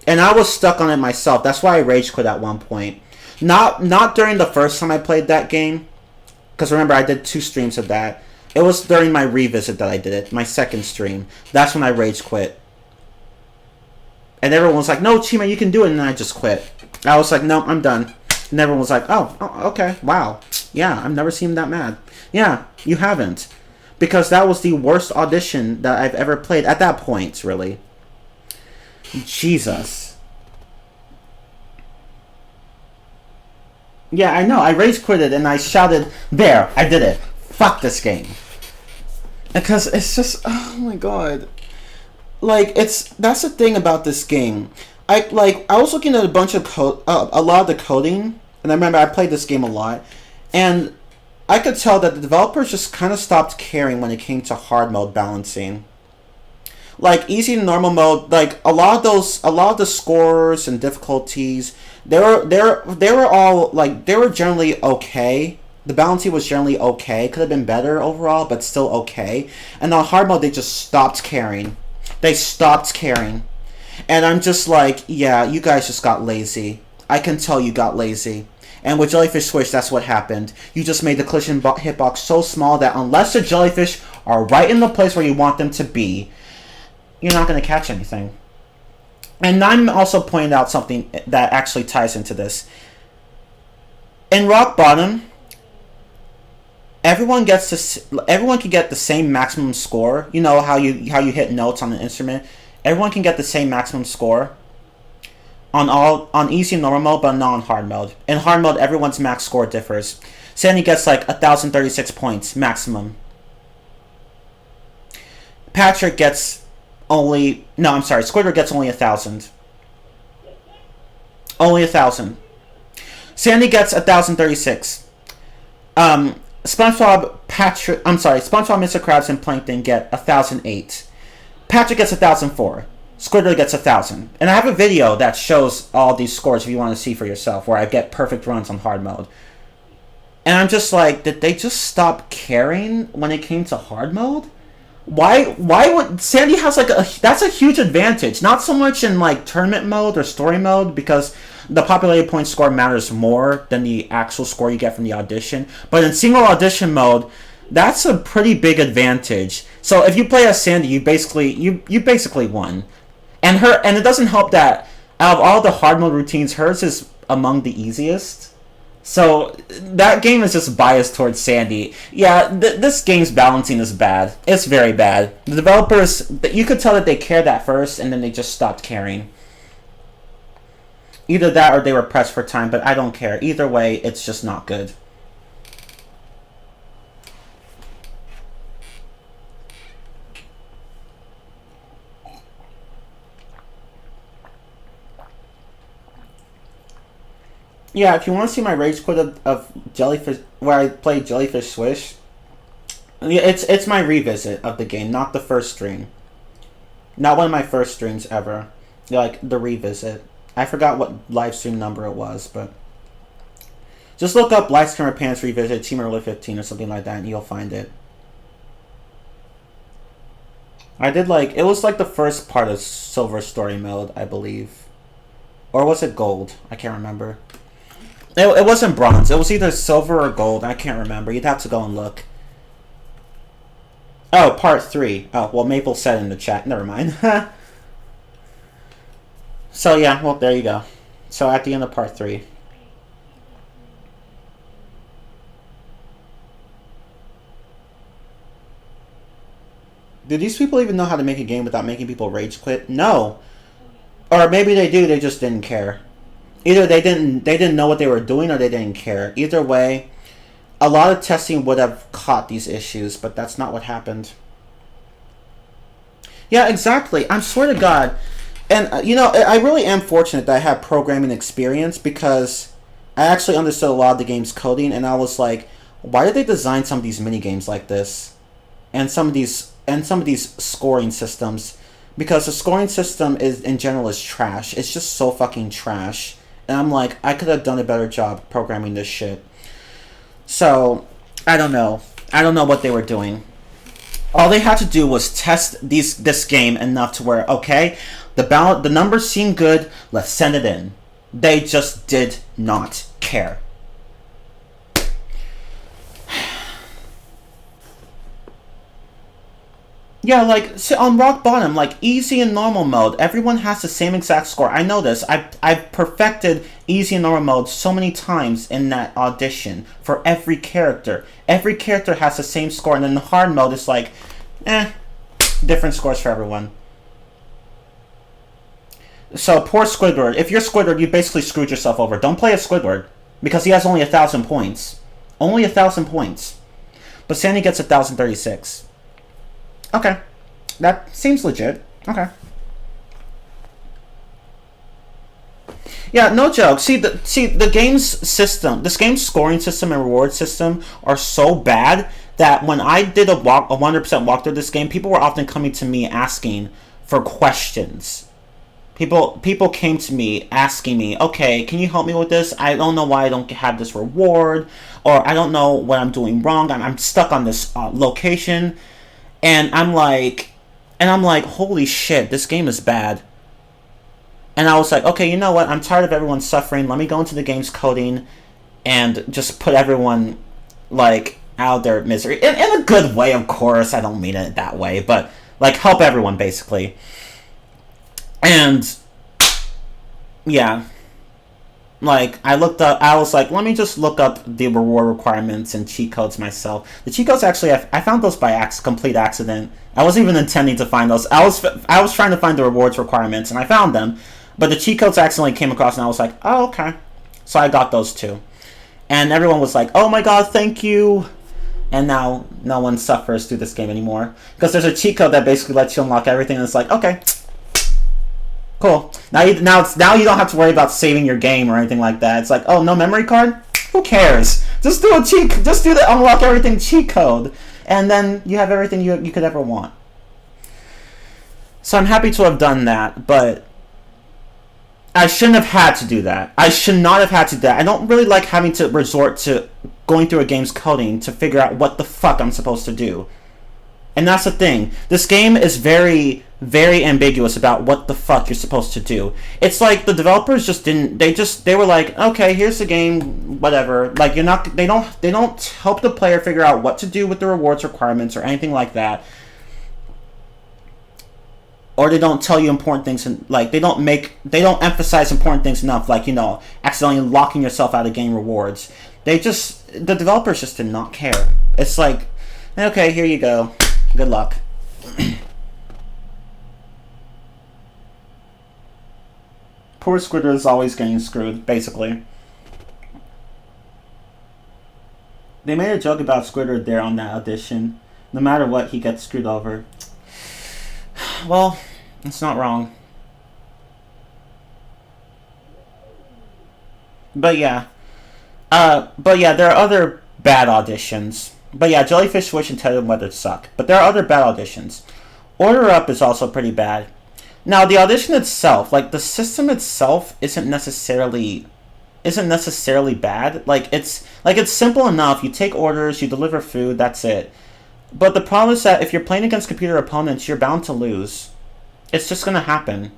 And I was stuck on it myself. That's why I rage quit at one point. Not during the first time I played that game, because remember, I did 2 streams of that. It was during my revisit that I did it, my second stream. That's when I rage quit. And everyone was like, no, Chima, you can do it. And then I just quit. I was like, no, I'm done. And everyone was like, oh, okay, wow. Yeah, I've never seen him that mad. Yeah, you haven't. Because that was the worst audition that I've ever played at that point, really. Jesus. Yeah, I know. I rage quitted and I shouted, there, I did it. Fuck this game. Because it's just, oh my god. Like, that's the thing about this game. I was looking at a bunch of a lot of the coding, and I remember I played this game a lot, and I could tell that the developers just kind of stopped caring when it came to hard mode balancing. Like, easy and normal mode, like, a lot of the scores and difficulties, they were all, like, they were generally okay. The balancing was generally okay. Could have been better overall, but still okay. And on hard mode, they just stopped caring. They stopped caring. And I'm just like, yeah, you guys just got lazy. I can tell you got lazy. And with Jellyfish Swish, that's what happened. You just made the collision hitbox so small that unless the jellyfish are right in the place where you want them to be, you're not going to catch anything. And I'm also pointing out something that actually ties into this. In rock bottom, everyone can get the same maximum score. You know how you hit notes on an instrument. Everyone can get the same maximum score on easy and normal mode, but not on hard mode. In hard mode, everyone's max score differs. Sandy gets like 1,036 points maximum. Patrick gets Squidward gets only 1,000. Only 1,000. Sandy gets 1,036. SpongeBob, Mr. Krabs, and Plankton get 1,008. Patrick gets 1,004. Squidward gets 1,000. And I have a video that shows all these scores if you want to see for yourself, where I get perfect runs on hard mode. And I'm just like, did they just stop caring when it came to hard mode? Why would Sandy has like that's a huge advantage. Not so much in like tournament mode or story mode, because the populated point score matters more than the actual score you get from the audition. But in single audition mode, that's a pretty big advantage. So if you play as Sandy, you basically won. And it doesn't help that out of all the hard mode routines, hers is among the easiest. So that game is just biased towards Sandy. Yeah, this game's balancing is bad. It's very bad. The developers, you could tell that they cared at first, and then they just stopped caring. Either that or they were pressed for time, but I don't care. Either way, it's just not good. Yeah, if you want to see my rage quit of Jellyfish, where I played Jellyfish Swish, it's my revisit of the game, not the first stream. Not one of my first streams ever. Like, the revisit. I forgot what live stream number it was, but just look up Livestreamer Pants Revisit Team Early 15 or something like that, and you'll find it. I did it was like the first part of Silver Story Mode, I believe. Or was it Gold? I can't remember. It wasn't Bronze. It was either Silver or Gold. I can't remember. You'd have to go and look. Oh, Part 3. Oh, well, Maple said in the chat. Never mind. So, yeah, well, there you go. So, at the end of Part 3. Do these people even know how to make a game without making people rage quit? No. Or maybe they do, they just didn't care. Either they didn't know what they were doing, or they didn't care. Either way, a lot of testing would have caught these issues, but that's not what happened. Yeah, exactly. I swear to God. And, I really am fortunate that I have programming experience, because I actually understood a lot of the game's coding, and I was like, why did they design some of these mini games like this? And some of these scoring systems? Because the scoring system in general is trash. It's just so fucking trash. And I'm like, I could have done a better job programming this shit. So, I don't know. I don't know what they were doing. All they had to do was test this game enough to where, okay, the numbers seem good, let's send it in. They just did not care. Yeah, on rock bottom, easy and normal mode, everyone has the same exact score. I know this. I've perfected easy and normal mode so many times in that audition for every character. Every character has the same score, and then the hard mode is different scores for everyone. So, poor Squidward. If you're Squidward, you basically screwed yourself over. Don't play as Squidward, because he has only 1,000 points. Only 1,000 points. But Sandy gets 1,036. Okay. That seems legit. Okay. Yeah, no joke. See the game's system, this game's scoring system and reward system are so bad that when I did a 100% walkthrough of this game, people were often coming to me asking for questions. People came to me asking me, okay, can you help me with this? I don't know why I don't have this reward, or I don't know what I'm doing wrong. I'm stuck on this location. And I'm like, holy shit, this game is bad. And I was like, okay, you know what? I'm tired of everyone suffering. Let me go into the game's coding and just put everyone, out of their misery. In a good way, of course. I don't mean it that way. But, help everyone, basically. And, yeah. like, I was like, let me just look up the reward requirements and cheat codes myself. The cheat codes, actually, I found those by complete accident. I wasn't even intending to find those. I was trying to find the rewards requirements, and I found them. But the cheat codes accidentally came across, and I was like, oh, okay. So I got those too. And everyone was like, oh my god, thank you. And now no one suffers through this game anymore. Because there's a cheat code that basically lets you unlock everything, and it's like, okay, cool. Now you don't have to worry about saving your game or anything like that. It's like, oh, no memory card? Who cares? Just do the unlock everything cheat code, and then you have everything you could ever want. So I'm happy to have done that, but I shouldn't have had to do that. I should not have had to do that. I don't really like having to resort to going through a game's coding to figure out what the fuck I'm supposed to do. And that's the thing. This game is very, very ambiguous about what the fuck you're supposed to do. It's like the developers just didn't. They were like, okay, here's the game, whatever. Like, you're not. They don't help the player figure out what to do with the rewards requirements or anything like that. Or they don't tell you important things, and like they don't emphasize important things enough, like, you know, accidentally locking yourself out of game rewards. The developers just did not care. It's like, okay, here you go, good luck. Poor Squidward is always getting screwed, basically. They made a joke about Squidward there on that audition. No matter what, he gets screwed over. Well, it's not wrong. But yeah. There are other bad auditions. But yeah, Jellyfish Switch and Teddy Weather suck. But there are other bad auditions. Order Up is also pretty bad. Now, the audition itself, like, the system itself isn't necessarily bad. Like, it's simple enough. You take orders, you deliver food, that's it. But the problem is that if you're playing against computer opponents, you're bound to lose. It's just going to happen.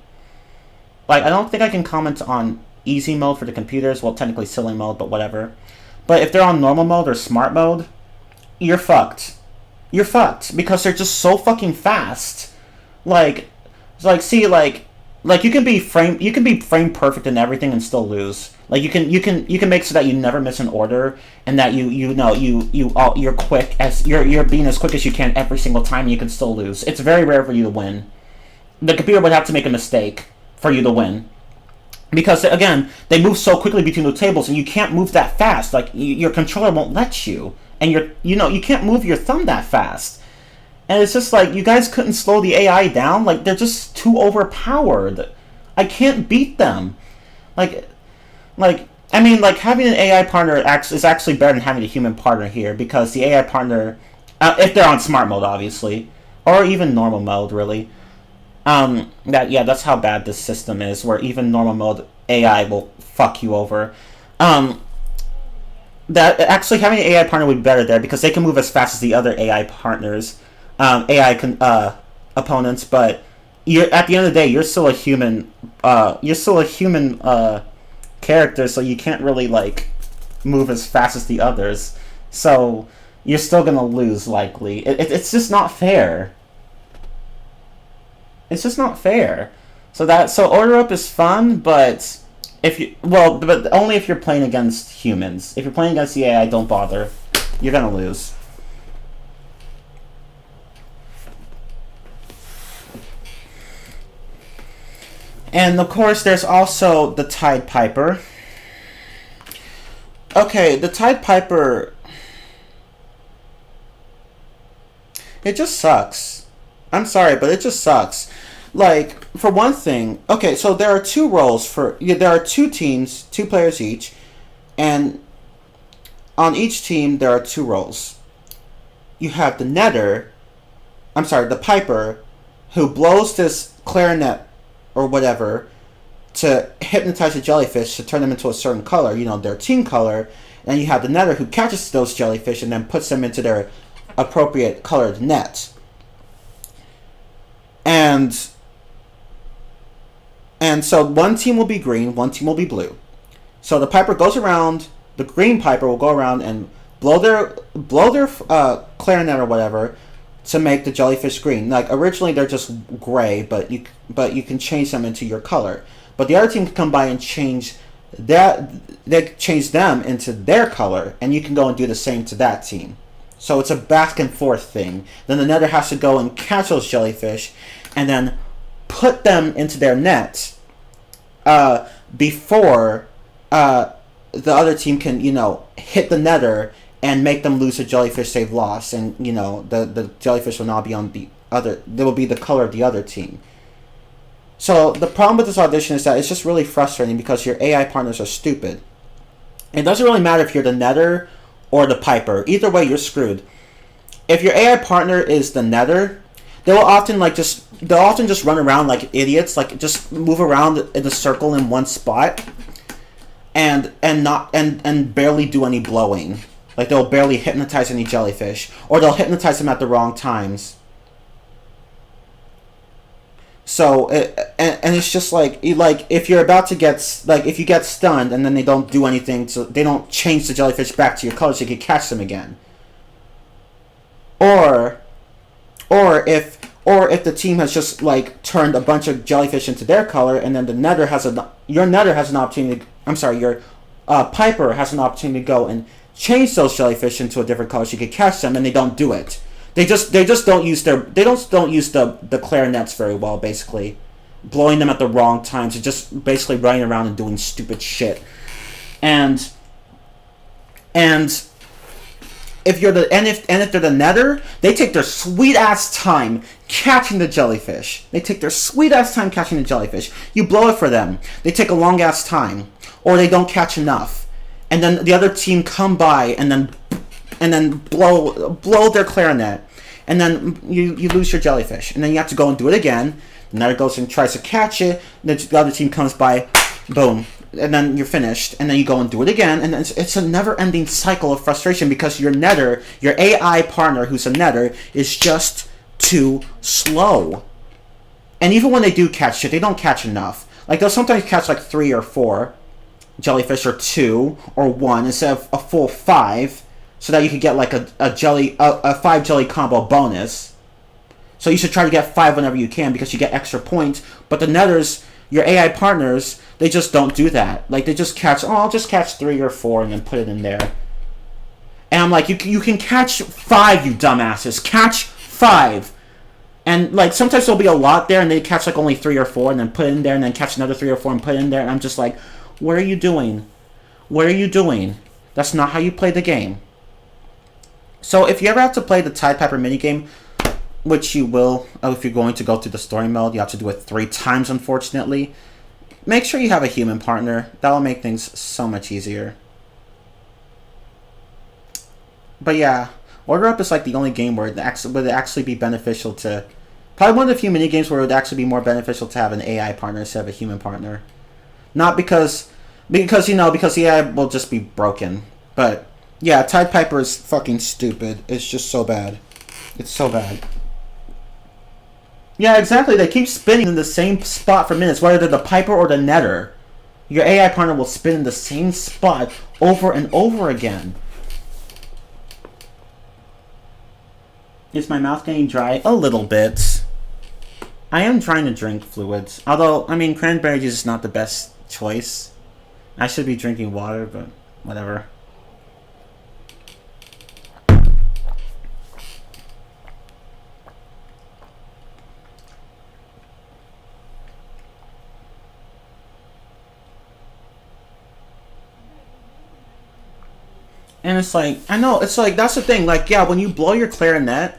Like, I don't think I can comment on easy mode for the computers. Well, technically silly mode, but whatever. But if they're on normal mode or smart mode, you're fucked. You're fucked. Because they're just so fucking fast. Like you can be frame perfect in everything and still lose. Like, you can make so that you never miss an order, and that you're quick you're being as quick as you can every single time, and you can still lose. It's very rare for you to win. The computer would have to make a mistake for you to win, because again, they move so quickly between the tables, and you can't move that fast. Like, your controller won't let you, and you can't move your thumb that fast. And it's just like, you guys couldn't slow the AI down. Like, they're just too overpowered. I can't beat them. Like I mean, like, having an AI partner is actually better than having a human partner here, because the AI partner, if they're on smart mode, obviously, or even normal mode, really, that's how bad this system is, where even normal mode AI will fuck you over. That actually having an AI partner would be better there, because they can move as fast as the other AI partners, opponents, but at the end of the day, you're still a human. Character, so you can't really, like, move as fast as the others, so you're still gonna lose, likely. It's just not fair. It's just not fair. So Order Up is fun, but but only if you're playing against humans. If you're playing against the AI, don't bother. You're gonna lose. And of course, there's also the Tide Piper. Okay, the Tide Piper, it just sucks. I'm sorry, but it just sucks. Like, for one thing, okay, so there are two roles there are two teams, 2 players each, and on each team there are 2 roles. You have the Piper, who blows this clarinet or whatever to hypnotize the jellyfish to turn them into a certain color, their team color. And you have the netter, who catches those jellyfish and then puts them into their appropriate colored net. And so one team will be green, one team will be blue. So the Piper goes around, the green Piper will go around and blow their clarinet or whatever to make the jellyfish green. Like, originally they're just gray, but you can change them into your color. But the other team can come by and change that they change them into their color, and you can go and do the same to that team. So it's a back and forth thing. Then the nether has to go and catch those jellyfish, and then put them into their net before the other team can, hit the nether and make them lose the jellyfish they've lost, and the jellyfish will now be on the other. They will be the color of the other team. So the problem with this audition is that it's just really frustrating because your AI partners are stupid. It doesn't really matter if you're the nether or the piper. Either way, you're screwed. If your AI partner is the nether, they'll often just run around like idiots, like just move around in a circle in one spot, and barely do any blowing. Like they'll barely hypnotize any jellyfish, or they'll hypnotize them at the wrong times. So and it's just like if you're about to get if you get stunned and then they don't do anything, so they don't change the jellyfish back to your color so you can catch them again. Or if the team has just turned a bunch of jellyfish into their color, and then your nether has an opportunity. Your piper has an opportunity to go and change those jellyfish into a different color so you can catch them, and they don't do it. They just don't use the clarinets very well, basically, blowing them at the wrong times, and just basically running around and doing stupid shit. And if they're the nether, they take their sweet ass time catching the jellyfish. You blow it for them. They take a long ass time, or they don't catch enough, and then the other team come by and then blow their clarinet, and then you lose your jellyfish, and then you have to go and do it again. The nether goes and tries to catch it, and the other team comes by, boom, and then you're finished, and then you go and do it again, and it's a never-ending cycle of frustration because your AI partner who's a nether, is just too slow. And even when they do catch shit, they don't catch enough. They'll sometimes catch 3 or 4 jellyfish, or 2 or 1 instead of a full 5, so that you could get a 5 jelly combo bonus. So you should try to get 5 whenever you can because you get extra points. But the nethers, your AI partners, they just don't do that. They just catch, I'll just catch 3 or 4 and then put it in there. And I'm like, you can catch 5, you dumbasses. Catch 5. And sometimes there'll be a lot there and they catch only 3 or 4 and then put it in there, and then catch another 3 or 4 and put it in there. And I'm just like, what are you doing? What are you doing? That's not how you play the game. So if you ever have to play the Tide Piper minigame, which you will, if you're going to go through the story mode, you have to do it 3 times, unfortunately. Make sure you have a human partner. That'll make things so much easier. But yeah, Order Up is the only game where it would actually be beneficial to... Probably one of the few minigames where it would actually be more beneficial to have an AI partner instead of a human partner. Not because the AI will just be broken. But yeah, Tide Piper is fucking stupid. It's just so bad. It's so bad. Yeah, exactly. They keep spinning in the same spot for minutes, whether they're the Piper or the Nether. Your AI partner will spin in the same spot over and over again. Is my mouth getting dry? A little bit. I am trying to drink fluids. Although, cranberry juice is not the best choice. I should be drinking water, but whatever. And it's I know, it's that's the thing, yeah, when you blow your clarinet,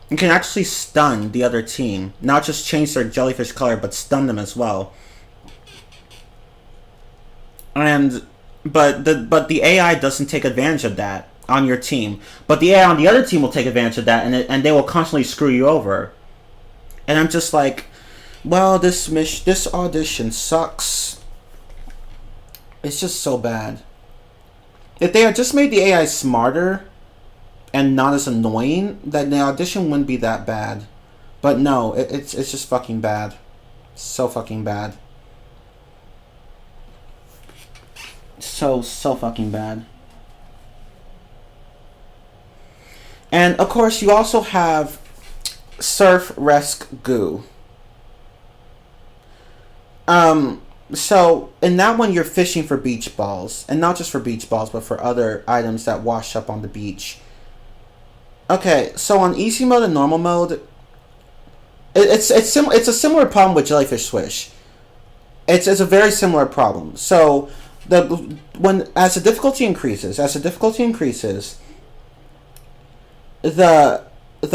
you can actually stun the other team. Not just change their jellyfish color, but stun them as well. But the AI doesn't take advantage of that on your team. But the AI on the other team will take advantage of that, and they will constantly screw you over. And I'm just well, this audition sucks. It's just so bad. If they had just made the AI smarter and not as annoying, then the audition wouldn't be that bad. But no, it's just fucking bad. So fucking bad. So fucking bad. And of course, you also have Surf Rescue. So in that one, you're fishing for beach balls, and not just for beach balls, but for other items that wash up on the beach. Okay, so on easy mode and normal mode, it's a similar problem with Jellyfish Swish. It's a very similar problem. So as the difficulty increases, the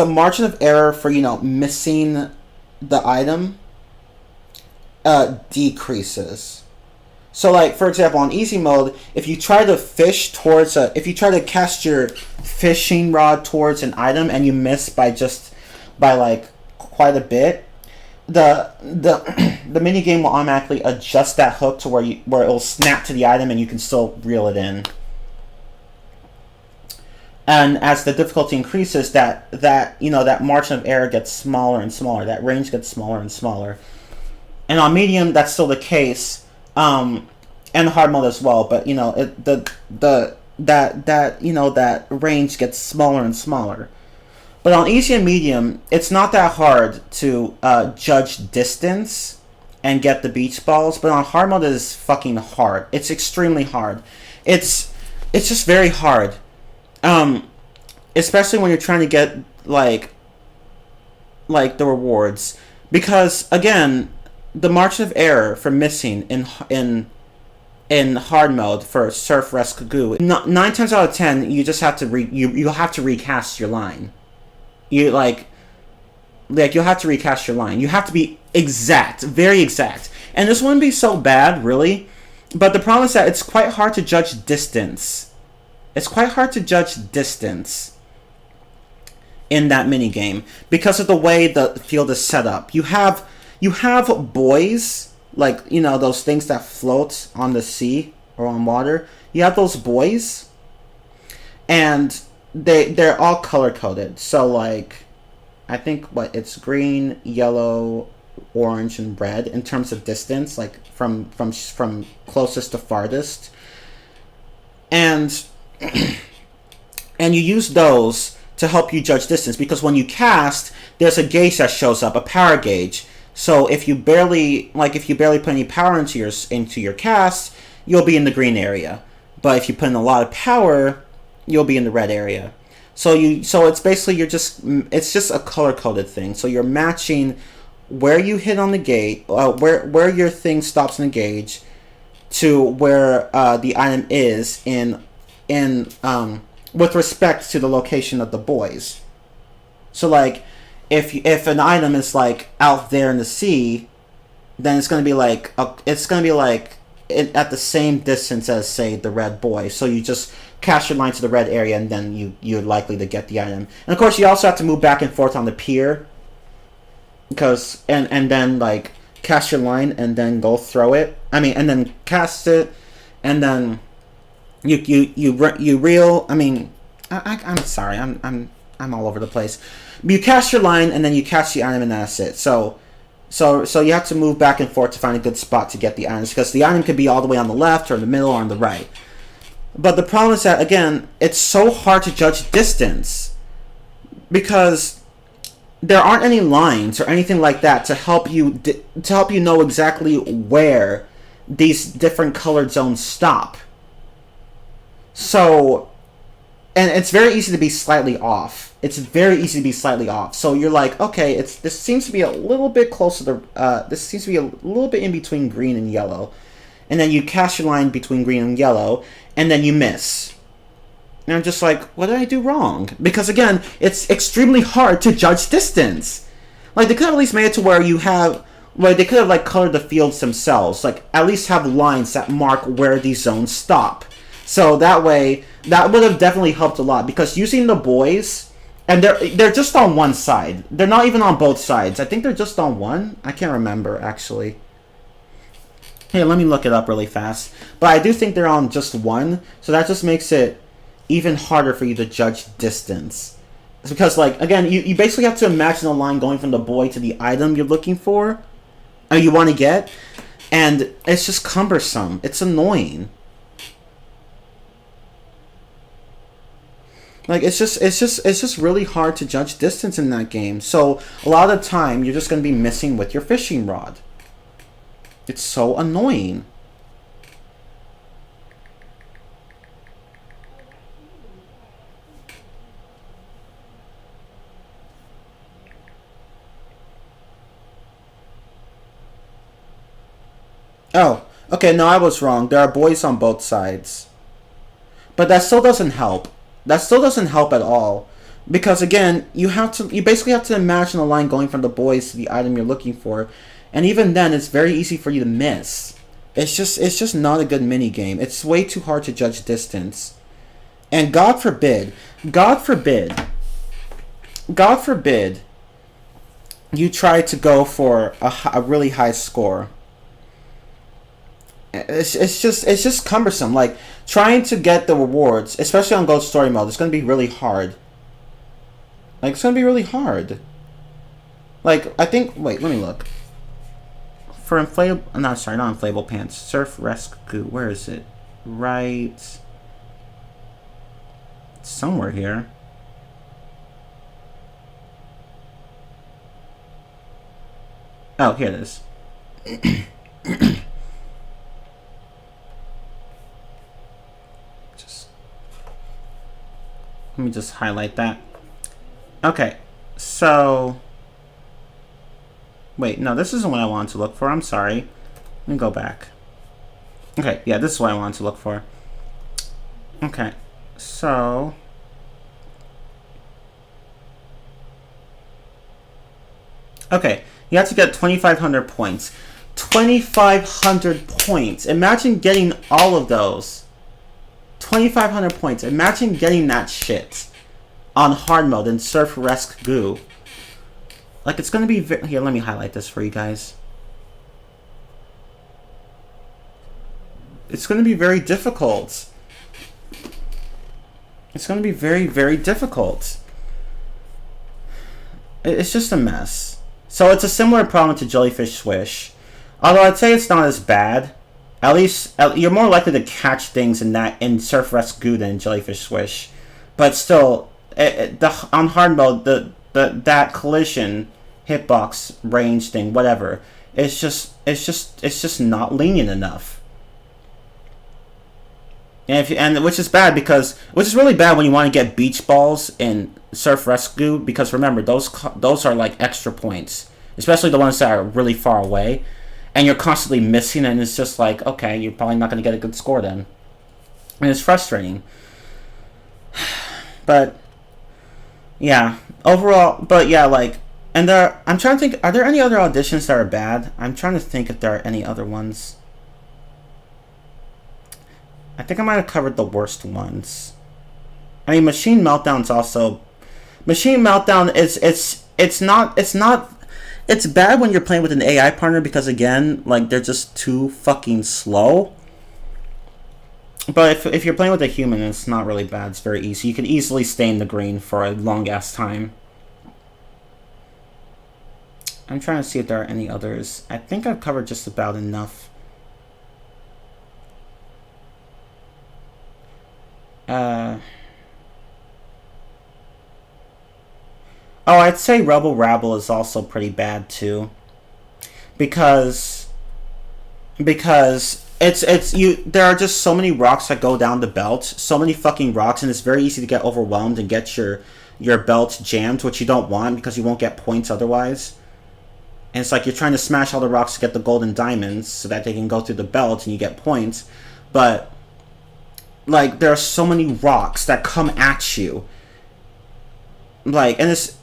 margin of error for missing the item decreases. So, like, for example, on easy mode, if you try to if you try to cast your fishing rod towards an item and you miss by like quite a bit, the the mini game will automatically adjust that hook to where it will snap to the item and you can still reel it in. And as the difficulty increases, that margin of error gets smaller and smaller. That range gets smaller and smaller. And on medium, that's still the case, and hard mode as well. But that range gets smaller and smaller. But on easy and medium, it's not that hard to judge distance and get the beach balls. But on hard mode, it is fucking hard. It's extremely hard. It's just very hard. Especially when you're trying to get like the rewards, because again, the margin of error for missing in hard mode for Surf Rescue Goo, 9 times out of 10, you just have to you'll have to recast your line. You'll have to recast your line. You have to be exact, very exact, and this wouldn't be so bad really, but the problem is that it's quite hard to judge distance. It's quite hard to judge distance in that mini game because of the way the field is set up. You have buoys, like those things that float on the sea or on water. You have those buoys, and they're all color coded. So like, I think it's green, yellow, orange, and red in terms of distance, like from closest to farthest, and you use those to help you judge distance, because when you cast, there's a gauge that shows up, a power gauge. So if you barely put any power into your cast, you'll be in the green area. But if you put in a lot of power, you'll be in the red area. So it's basically it's just a color coded thing. So you're matching where you hit on the gauge, where your thing stops in the gauge, to where the item is in with respect to the location of the buoys. So like, if an item is like out there in the sea, then it's gonna be like at the same distance as, say, the red buoy. So you just cast your line to the red area, and then you're likely to get the item. And of course, you also have to move back and forth on the pier, because and then like cast your line and then go throw it. And then cast it, and then you reel. I'm sorry. I'm all over the place. You cast your line, and then you catch the item, and that's it. So you have to move back and forth to find a good spot to get the items, because the item could be all the way on the left or in the middle or on the right. But the problem is that, again, it's so hard to judge distance, because there aren't any lines or anything like that to help you know exactly where these different colored zones stop. So, and it's very easy to be slightly off. So you're like, okay, this seems to be a little bit closer to this seems to be a little bit in between green and yellow, and then you cast your line between green and yellow, and then you miss. And I'm just like, what did I do wrong? Because again, it's extremely hard to judge distance. Like, they could have at least made it to where they could have like colored the fields themselves, like at least have lines that mark where these zones stop. So that way, that would have definitely helped a lot, because using the buoys, and they're just on one side. They're not even on both sides. I think they're just on one. I can't remember, actually. Here, let me look it up really fast. But I do think they're on just one, so that just makes it even harder for you to judge distance. It's because, like, again, you basically have to imagine a line going from the buoy to the item you're looking for, or you want to get, and it's just cumbersome. It's annoying. Like, it's just really hard to judge distance in that game. So a lot of the time, you're just going to be missing with your fishing rod. It's so annoying. Oh, okay, no, I was wrong. There are boys on both sides. But that still doesn't help. That still doesn't help at all. Because again, you basically have to imagine a line going from the boys to the item you're looking for. And even then, it's very easy for you to miss. It's just not a good mini game. It's way too hard to judge distance. And God forbid, God forbid, God forbid, you try to go for a really high score. It's just cumbersome. Like trying to get the rewards, especially on Gold Story mode, it's gonna be really hard. Like it's gonna be really hard. Like I think. Wait, let me look. For inflatable, no, sorry, not inflatable pants. Surf Rescue. Where is it? Right. Somewhere here. Oh, here it is. Let me just highlight that. Okay, so... Wait, no, this isn't what I wanted to look for. I'm sorry. Let me go back. Okay, yeah, this is what I wanted to look for. Okay, so... Okay, you have to get 2,500 points. 2,500 points. Imagine getting all of those. 2,500 points. Imagine getting that shit on hard mode in Surf Rescue. Like, it's gonna be here, let me highlight this for you guys. It's gonna be very difficult. It's gonna be very, very difficult. It's just a mess. So it's a similar problem to Jellyfish Swish. Although I'd say it's not as bad. At least you're more likely to catch things in Surf Rescue than Jellyfish Swish, but still, on hard mode, that collision, hitbox, range thing, whatever, it's just not lenient enough. And which is bad which is really bad when you want to get beach balls in Surf Rescue, because remember those are like extra points, especially the ones that are really far away. And you're constantly missing, and it's just like, okay, you're probably not going to get a good score then. And it's frustrating. But, yeah. Overall, but yeah, like, and I'm trying to think, are there any other auditions that are bad? I'm trying to think if there are any other ones. I think I might have covered the worst ones. I mean, Machine Meltdown's also... Machine Meltdown, it's bad when you're playing with an AI partner because, again, like, they're just too fucking slow. But if you're playing with a human, it's not really bad. It's very easy. You can easily stay in the green for a long-ass time. I'm trying to see if there are any others. I think I've covered just about enough. Oh, I'd say Rebel Rabble is also pretty bad too, because there are just so many rocks that go down the belt, so many fucking rocks, and it's very easy to get overwhelmed and get your belt jammed, which you don't want because you won't get points otherwise. And it's like you're trying to smash all the rocks to get the golden diamonds so that they can go through the belt and you get points, but like there are so many rocks that come at you, like, and it's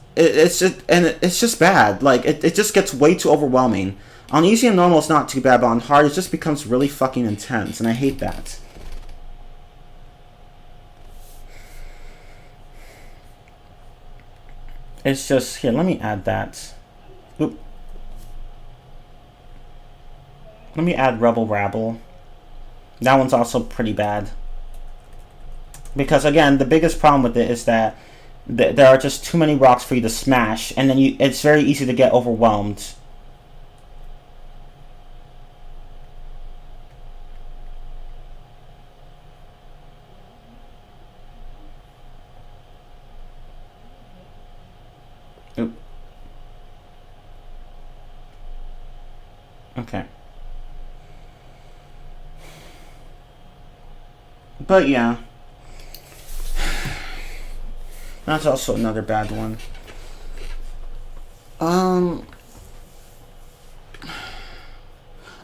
just bad. Like it just gets way too overwhelming. On easy and normal it's not too bad, but on hard it just becomes really fucking intense, and I hate that. It's just, here, let me add that. Oop. Let me add Rebel Rabble. That one's also pretty bad. Because again, the biggest problem with it is that there are just too many rocks for you to smash, and then it's very easy to get overwhelmed. Oop. Okay. But yeah. That's also another bad one.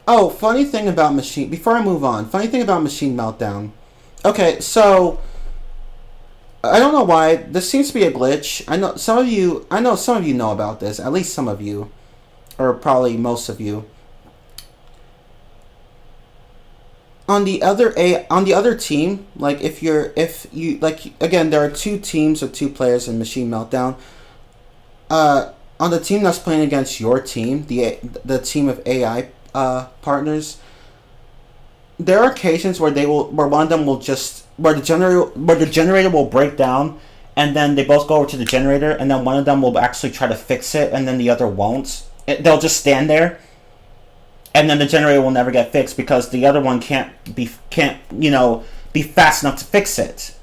Oh, funny thing about Machine... Before I move on, funny thing about Machine Meltdown. Okay, so... I don't know why. This seems to be a glitch. I know some of you know about this. At least some of you. Or probably most of you. On the other team, like if you like again, there are two teams of two players in Machine Meltdown. On the team that's playing against your team, the team of AI partners, there are occasions where one of them will just where the generator will break down, and then they both go over to the generator, and then one of them will actually try to fix it, and then the other won't. They'll just stand there. And then the generator will never get fixed because the other one can't be fast enough to fix it.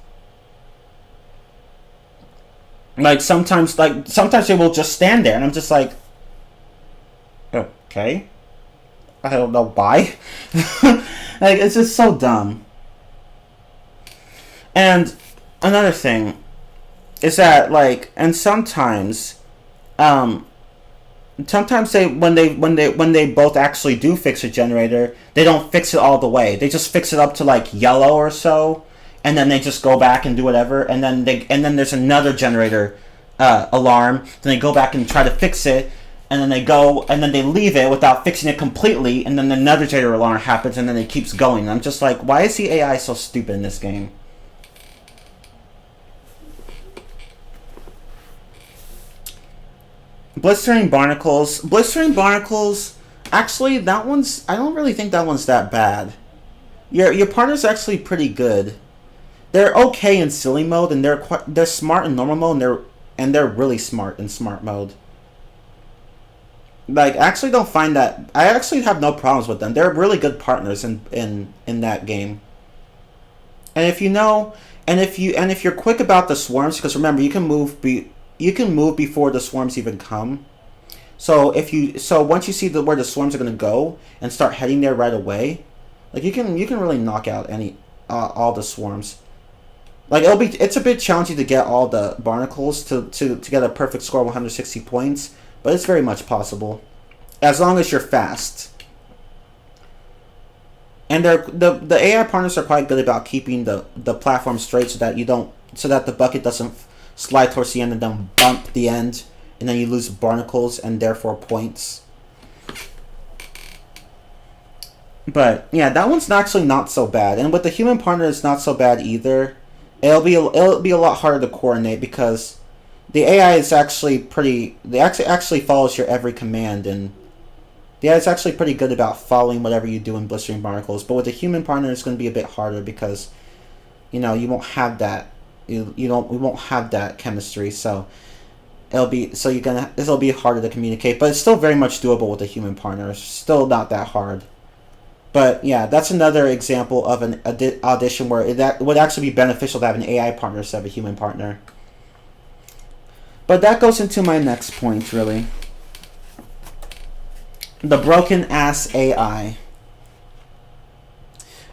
Like sometimes they will just stand there, and I'm just like, okay, I don't know why. Like it's just so dumb. And another thing is that and sometimes when they both actually do fix a generator, they don't fix it all the way. They just fix it up to like yellow or so, and then they just go back and do whatever, and then there's another generator alarm. Then they go back and try to fix it, and then they leave it without fixing it completely, and then another generator alarm happens, and then it keeps going. And I'm just like, why is the AI so stupid in this game? Blistering Barnacles. Actually, that one's... I don't really think that one's that bad. Your partner's actually pretty good. They're okay in silly mode, and they're smart in normal mode, and they're really smart in smart mode. Like, I actually don't find that... I actually have no problems with them. They're really good partners in that game. And if you know... And if you're quick about the swarms, because remember, you can move before the swarms even come. So once you see where the swarms are gonna go and start heading there right away, like you can really knock out all the swarms. Like it's a bit challenging to get all the barnacles to get a perfect score of 160 points, but it's very much possible, as long as you're fast. And the AI partners are probably good about keeping the platform straight so that the bucket doesn't slide towards the end and then bump the end, and then you lose barnacles and therefore points. But yeah, that one's actually not so bad, and with the human partner, it's not so bad either. It'll be a lot harder to coordinate because the AI is actually pretty. They actually follows your every command, and the AI is actually pretty good about following whatever you do in Blistering Barnacles. But with the human partner, it's going to be a bit harder because you won't have that. We won't have that chemistry, so it'll be harder to communicate, but it's still very much doable with a human partner. It's still not that hard. But yeah, that's another example of an audition where that would actually be beneficial to have an AI partner instead of a human partner. But that goes into my next point, really. The broken ass AI.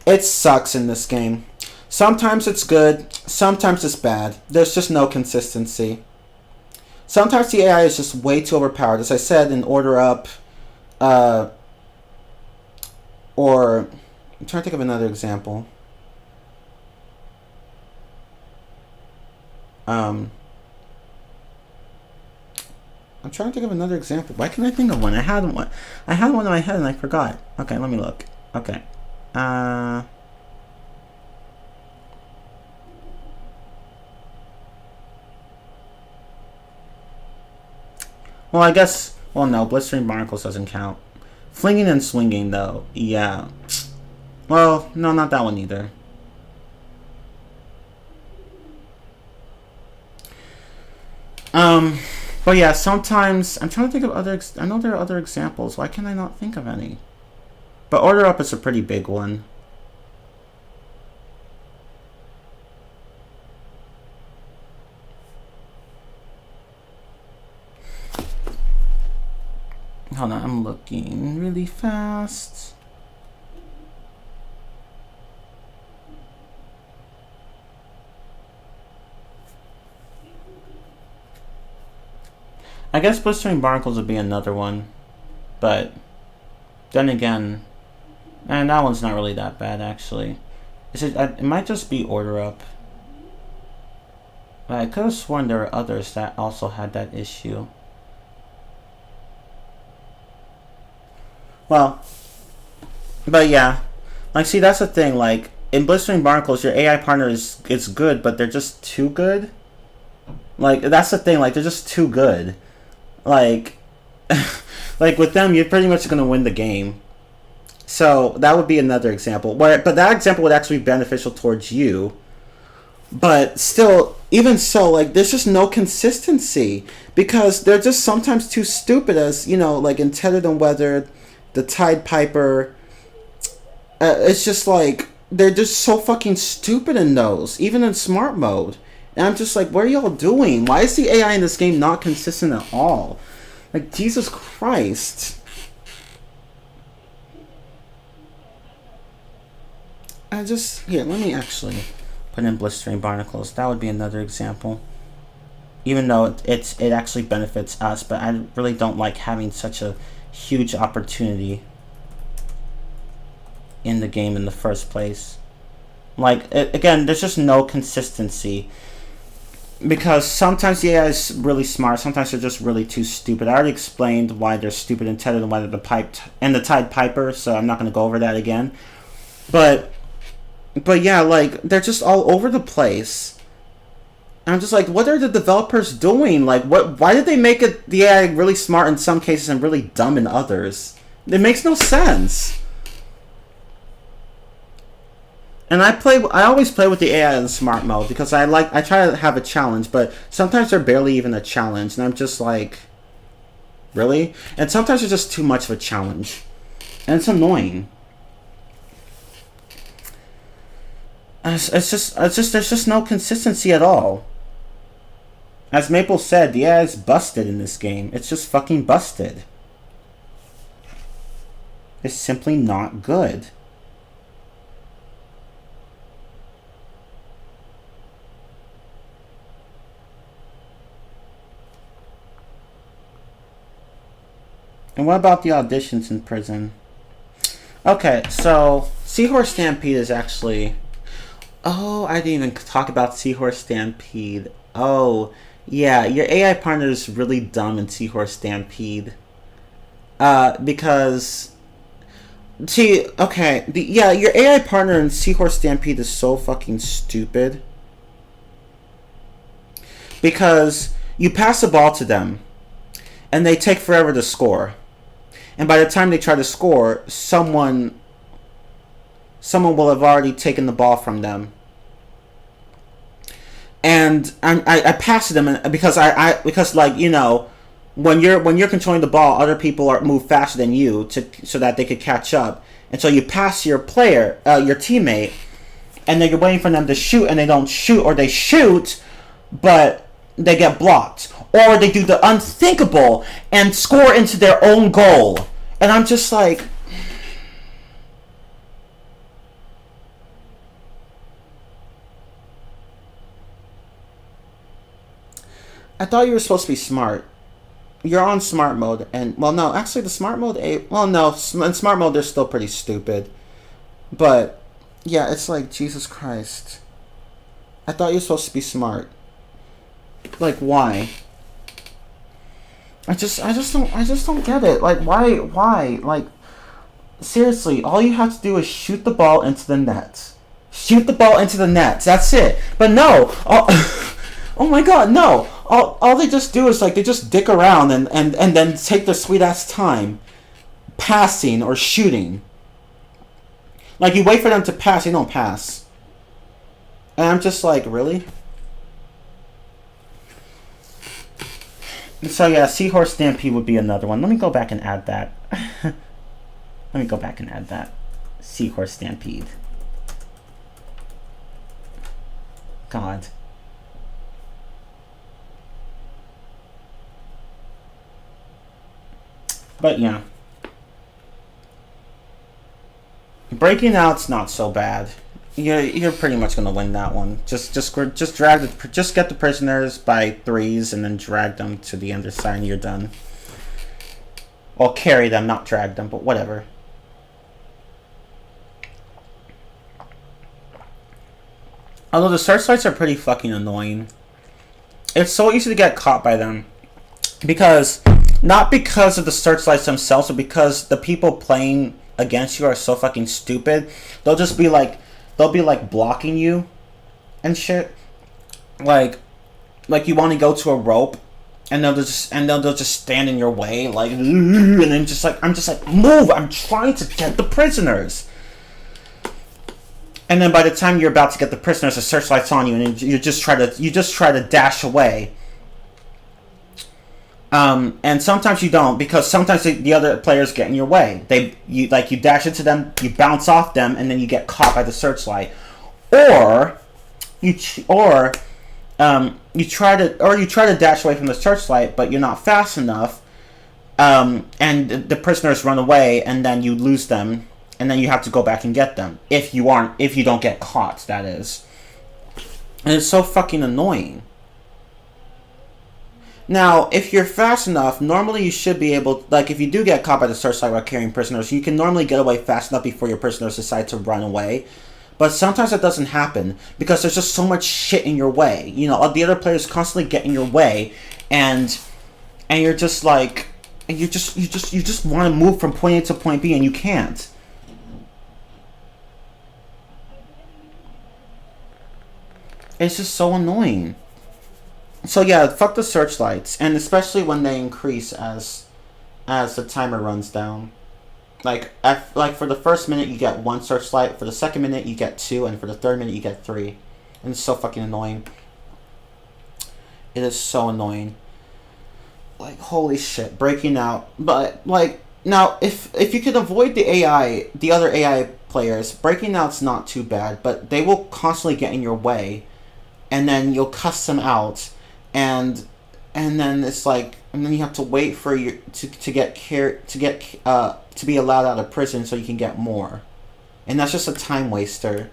It sucks in this game. Sometimes it's good, sometimes it's bad. There's just no consistency. Sometimes the AI is just way too overpowered. As I said, in Order Up, or I'm trying to think of another example. I'm trying to think of another example. Why can't I think of one? I had one in my head and I forgot. Okay, let me look. Okay. Well, I guess... Well, no, Blistering Barnacles doesn't count. Flinging and Swinging, though. Yeah. Well, no, not that one either. But yeah, sometimes... I'm trying to think of other... I know there are other examples. Why can I not think of any? But Order Up is a pretty big one. Hold on, I'm looking really fast. I guess blistering barnacles would be another one, but then again, and that one's not really that bad actually. It might just be order up. But I could have sworn there were others that also had that issue. Well, but yeah, like see that's the thing. Like in blistering barnacles, your AI partner is good, but they're just too good. Like that's the thing. Like they're just too good. Like, like with them, you're pretty much gonna win the game. So that would be another example. But that example would actually be beneficial towards you. But still, even so, like there's just no consistency because they're just sometimes too stupid. As you know, like in Tethered and Weathered, the Tide Piper. It's just like they're just so fucking stupid in those, even in smart mode. And I'm just like, what are y'all doing? Why is the AI in this game not consistent at all? Like, Jesus Christ. Here, let me actually put in blistering barnacles. That would be another example. Even though it actually benefits us, but I really don't like having such a huge opportunity in the game in the first place. Like, again, there's just no consistency. Because sometimes the AI is really smart, sometimes they're just really too stupid. I already explained why they're stupid and Tethered and why the Tide Piper, so I'm not going to go over that again. But yeah, like, they're just all over the place. And I'm just like, what are the developers doing? Like, why did they make the AI really smart in some cases and really dumb in others? It makes no sense. And I always play with the AI in smart mode because I try to have a challenge, but sometimes they're barely even a challenge, and I'm just like, really? And sometimes it's just too much of a challenge, and it's annoying. It's just there's just no consistency at all. As Maple said, the AI is busted in this game. It's just fucking busted. It's simply not good. And what about the auditions in prison? Okay, so Seahorse Stampede is actually... Oh, I didn't even talk about Seahorse Stampede. Oh, yeah, your AI partner is really dumb in Seahorse Stampede. Because... See, okay, your AI partner in Seahorse Stampede is so fucking stupid. Because you pass the ball to them, and they take forever to score. And by the time they try to score, someone will have already taken the ball from them. And I pass to them because because like, you know, when you're controlling the ball, other people move faster than you so that they could catch up. And so you pass your player, your teammate, and then you're waiting for them to shoot, and they don't shoot, or they shoot, but they get blocked. Or they do the unthinkable and score into their own goal. And I'm just like... I thought you were supposed to be smart. You're on smart mode, and... Well, no, actually the smart mode... Well, no, in smart mode they're still pretty stupid. But, yeah, it's like, Jesus Christ. I thought you were supposed to be smart. Like, why? I just don't get it. Like, why? Like, seriously, all you have to do is shoot the ball into the net. Shoot the ball into the net. That's it. But no. Oh my God, no. All they just do is, like, they just dick around and then take their sweet ass time passing or shooting. Like, you wait for them to pass, you don't pass. And I'm just like, really? So yeah, Seahorse Stampede would be another one. Let me go back and add that. Seahorse Stampede. God. But yeah. Breaking Out's not so bad. you're pretty much gonna win that one. Just get the prisoners by threes and then drag them to the underside and you're done. Or carry them, not drag them, but whatever. Although the searchlights are pretty fucking annoying. It's so easy to get caught by them. Because, not because of the searchlights themselves, but because the people playing against you are so fucking stupid. They'll be like blocking you and shit. Like you want to go to a rope and they'll just stand in your way, like, and then I'm just like, move, I'm trying to get the prisoners. And then by the time you're about to get the prisoners, the searchlight's on you, and you just try to dash away. And sometimes you don't, because sometimes the other players get in your way. You dash into them, you bounce off them, and then you get caught by the searchlight. Or you try to dash away from the searchlight, but you're not fast enough, and the prisoners run away, and then you lose them. And then you have to go back and get them. If you don't get caught, that is. And it's so fucking annoying. Now, if you're fast enough, normally you should be able, like, if you do get caught by the searchlight while carrying prisoners, you can normally get away fast enough before your prisoners decide to run away. But sometimes that doesn't happen, because there's just so much shit in your way. You know, the other players constantly get in your way, and you're just like, you just want to move from point A to point B, and you can't. It's just so annoying. So yeah, fuck the searchlights, and especially when they increase as the timer runs down. Like for the first minute you get 1 searchlight, for the second minute you get 2, and for the third minute you get 3. And it's so fucking annoying. It is so annoying. Like, holy shit, breaking out. But like, now if you could avoid the other AI players, breaking out's not too bad, but they will constantly get in your way. And then you'll cuss them out, and then it's like, and then you have to wait for you to be allowed out of prison so you can get more, and that's just a time waster.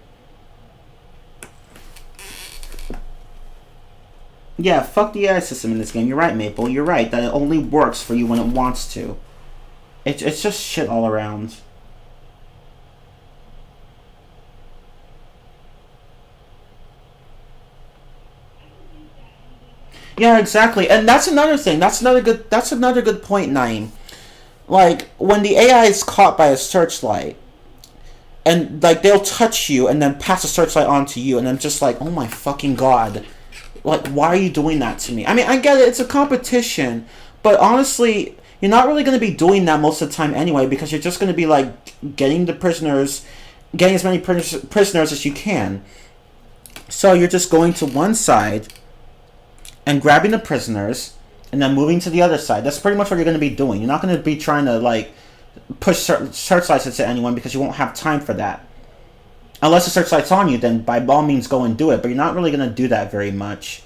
Yeah, fuck the AI system in this game. You're right, Maple. You're right that it only works for you when it wants to. It's just shit all around. Yeah, exactly, and that's another thing. That's another good point, Naeem. Like, when the AI is caught by a searchlight, and like they'll touch you and then pass a searchlight on to you, and I'm just like, oh my fucking god, like, why are you doing that to me? I mean, I get it, it's a competition, but honestly, you're not really going to be doing that most of the time anyway, because you're just going to be like getting as many prisoners as you can. So you're just going to one side and grabbing the prisoners, and then moving to the other side. That's pretty much what you're going to be doing. You're not going to be trying to, like, push searchlights into anyone, because you won't have time for that. Unless the searchlight's on you, then by all means go and do it, but you're not really going to do that very much.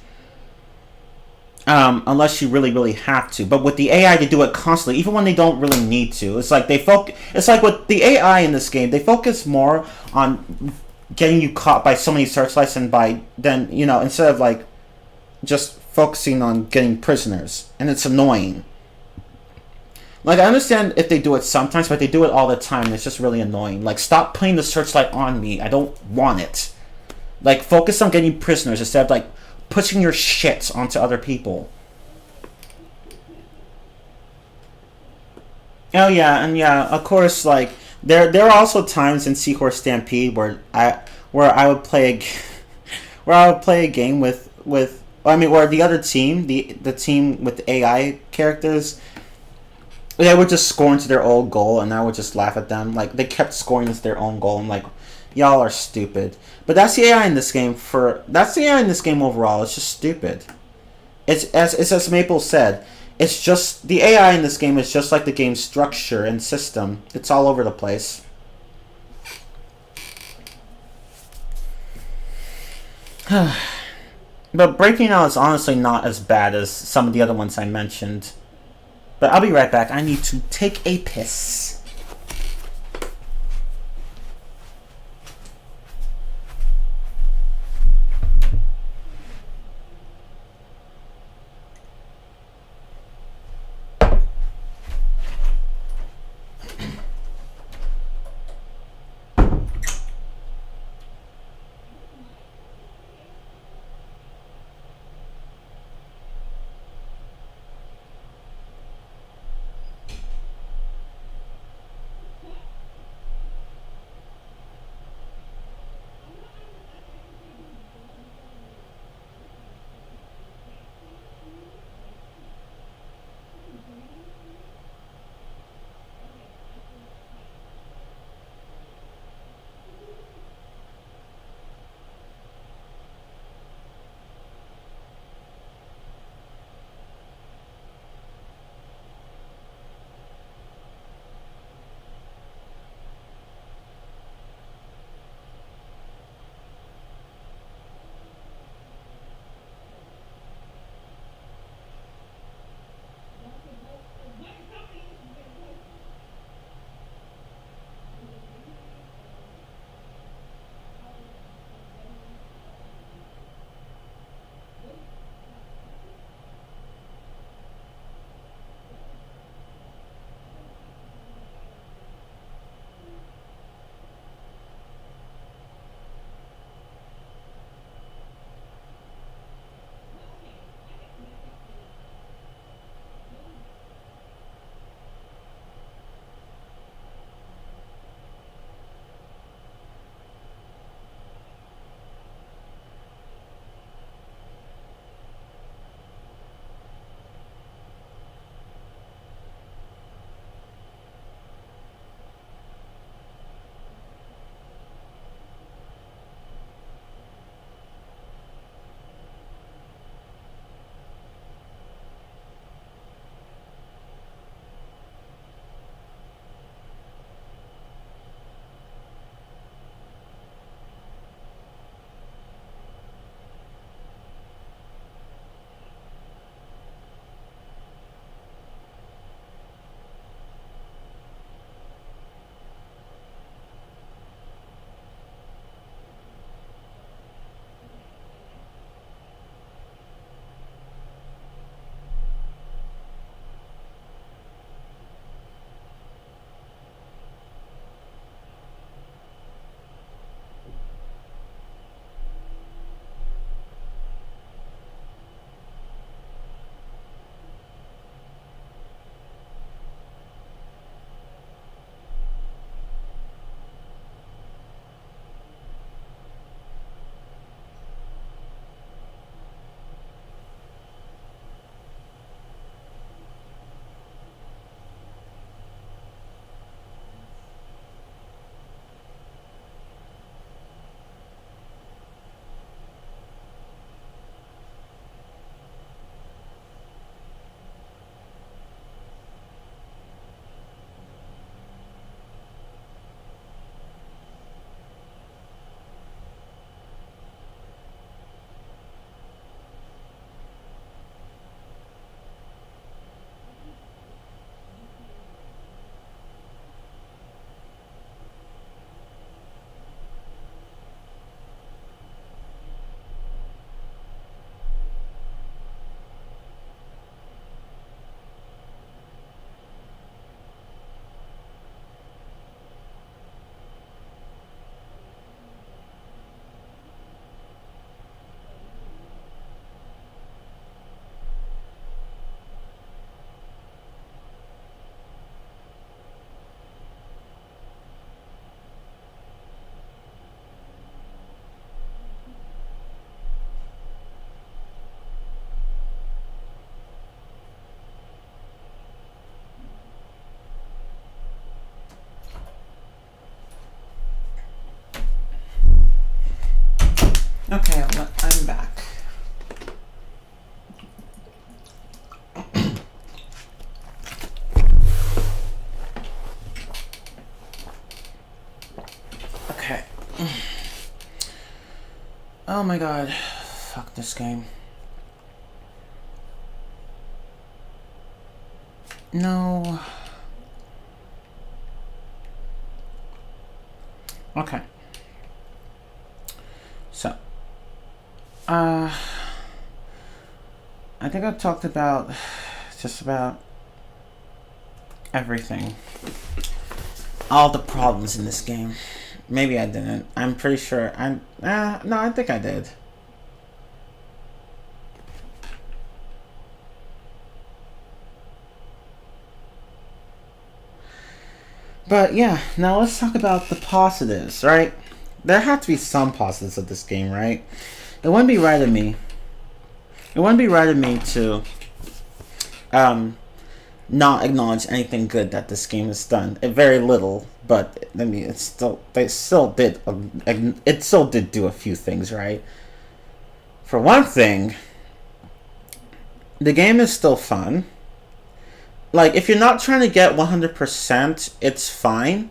Unless you really, really have to. But with the AI, they do it constantly, even when they don't really need to. It's like it's like with the AI in this game, they focus more on getting you caught by so many searchlights, and instead of, like, just focusing on getting prisoners, and it's annoying. Like, I understand if they do it sometimes, but they do it all the time, and it's just really annoying. Like, stop putting the searchlight on me. I don't want it. Like, focus on getting prisoners instead of, like, pushing your shit onto other people. Oh yeah, and yeah, of course, like, there are also times in Seahorse Stampede where I would play a game with where the other team, the team with the AI characters, they would just score into their own goal, and I would just laugh at them. Like, they kept scoring into their own goal. I'm like, y'all are stupid. But that's the AI in this game. That's the AI in this game overall. It's just stupid. It's as Maple said. It's just the AI in this game is just like the game's structure and system. It's all over the place. But breaking out is honestly not as bad as some of the other ones I mentioned. But I'll be right back. I need to take a piss. Okay, I'm back. Okay. Oh my god. Fuck this game. No. Okay. So. I think I've talked about just about everything. All the problems in this game. Maybe I didn't. I'm pretty sure no, I think I did. But yeah, now let's talk about the positives, right? There have to be some positives of this game, right? It wouldn't be right of me. It wouldn't be right of me to not acknowledge anything good that this game has done. Very little, but I mean, it still did do a few things, right? For one thing, the game is still fun. Like, if you're not trying to get 100%, it's fine.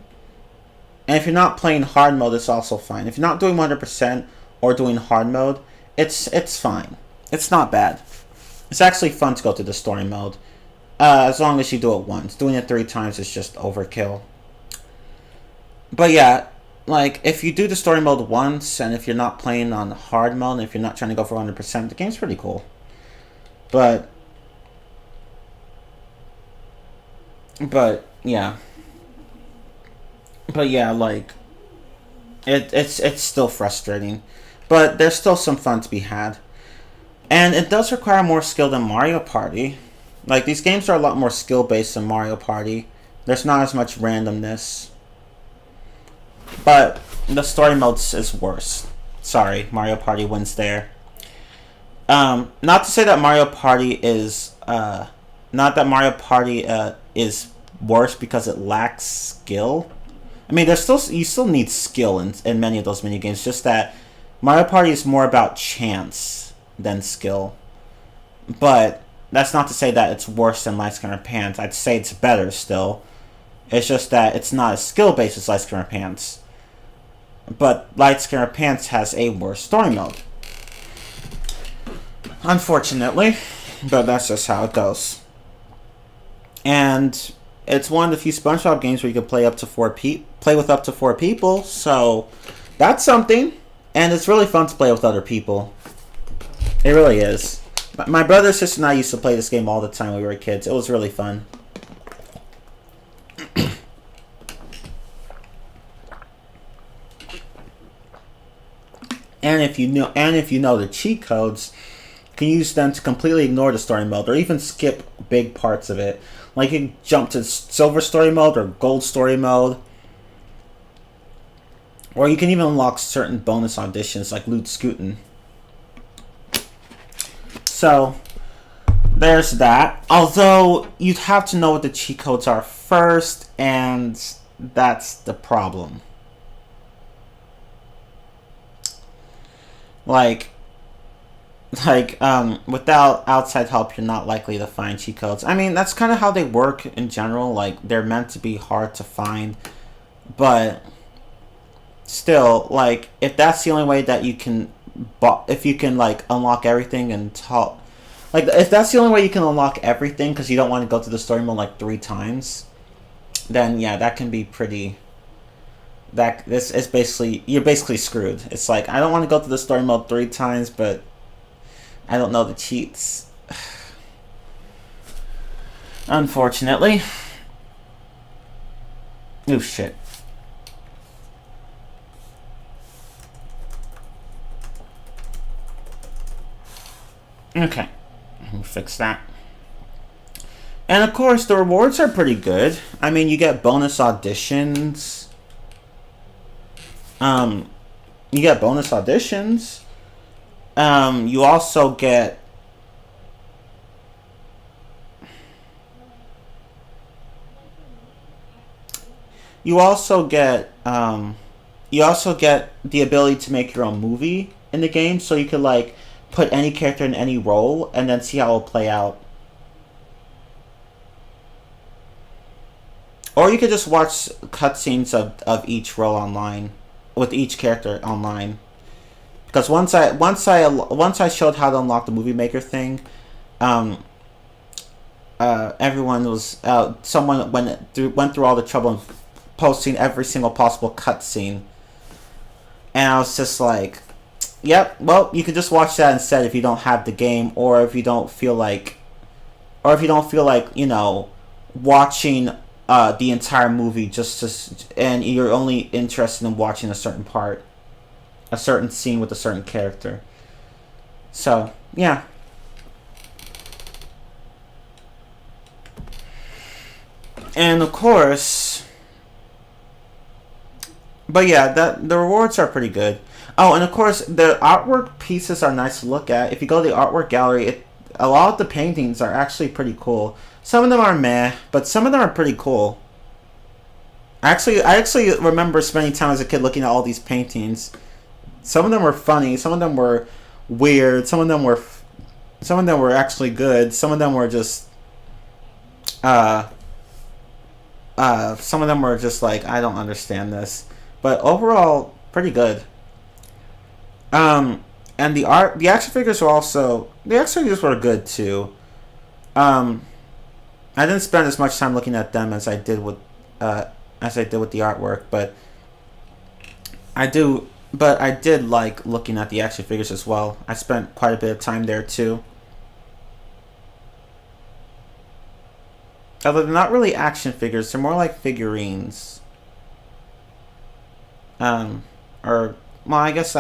And if you're not playing hard mode, it's also fine. If you're not doing 100% or doing hard mode, it's fine. It's not bad. It's actually fun to go to the story mode. As long as you do it once. Doing it 3 times is just overkill. But yeah, like, if you do the story mode once, and if you're not playing on hard mode, and if you're not trying to go for 100%, the game's pretty cool. But yeah. But yeah, like, it's still frustrating. But there's still some fun to be had. And it does require more skill than Mario Party. Like, these games are a lot more skill-based than Mario Party. There's not as much randomness. But the story mode is worse. Sorry, Mario Party wins there. Not to say that Mario Party is... not that Mario Party is worse because it lacks skill. I mean, you still need skill in many of those minigames. Just that Mario Party is more about chance than skill. But that's not to say that it's worse than Light Skin or Pants. I'd say it's better still. It's just that it's not as skill-based as Light Skin or Pants. But Light Skin or Pants has a worse story mode. Unfortunately. But that's just how it goes. And it's one of the few SpongeBob games where you can play with up to 4 people. So that's something. And it's really fun to play with other people. It really is. My brother, sister, and I used to play this game all the time when we were kids. It was really fun. And if you know the cheat codes, you can use them to completely ignore the story mode or even skip big parts of it. Like, you can jump to silver story mode or gold story mode. Or you can even unlock certain bonus auditions like Loot Scootin'. So, there's that. Although, you'd have to know what the cheat codes are first, and that's the problem. Without outside help, you're not likely to find cheat codes. I mean, that's kind of how they work in general. Like, they're meant to be hard to find. But still, like, if that's the only way that you can... if you can, like, unlock everything and talk... Like, if that's the only way you can unlock everything because you don't want to go to the story mode, like, 3 times, then, yeah, that can be pretty... This is basically... You're basically screwed. It's like, I don't want to go to the story mode 3 times, but I don't know the cheats. Unfortunately. Oh, shit. Okay. We'll fix that. And of course, the rewards are pretty good. I mean, you get bonus auditions. You get bonus auditions. You also get... You also get the ability to make your own movie in the game, so you could like put any character in any role and then see how it'll play out. Or you could just watch cutscenes of each role online, with each character online. Because once I showed how to unlock the movie maker thing, everyone was someone went through all the trouble of posting every single possible cutscene, and I was just like, "Yep, well, you could just watch that instead if you don't have the game, or if you don't feel like, you know, watching the entire movie and you're only interested in watching a certain part, a certain scene with a certain character." So yeah. And of course, but yeah, the rewards are pretty good. Oh, and of course, the artwork pieces are nice to look at. If you go to the artwork gallery, a lot of the paintings are actually pretty cool. Some of them are meh, but some of them are pretty cool. I actually remember spending time as a kid looking at all these paintings. Some of them were funny. Some of them were weird. Some of them were actually good. Some of them were just some of them were just like, I don't understand this. But overall, pretty good. And the action figures were good too. I didn't spend as much time looking at them as I did with the artwork, but I did like looking at the action figures as well. I spent quite a bit of time there too. Although they're not really action figures, they're more like figurines. Or, well, I guess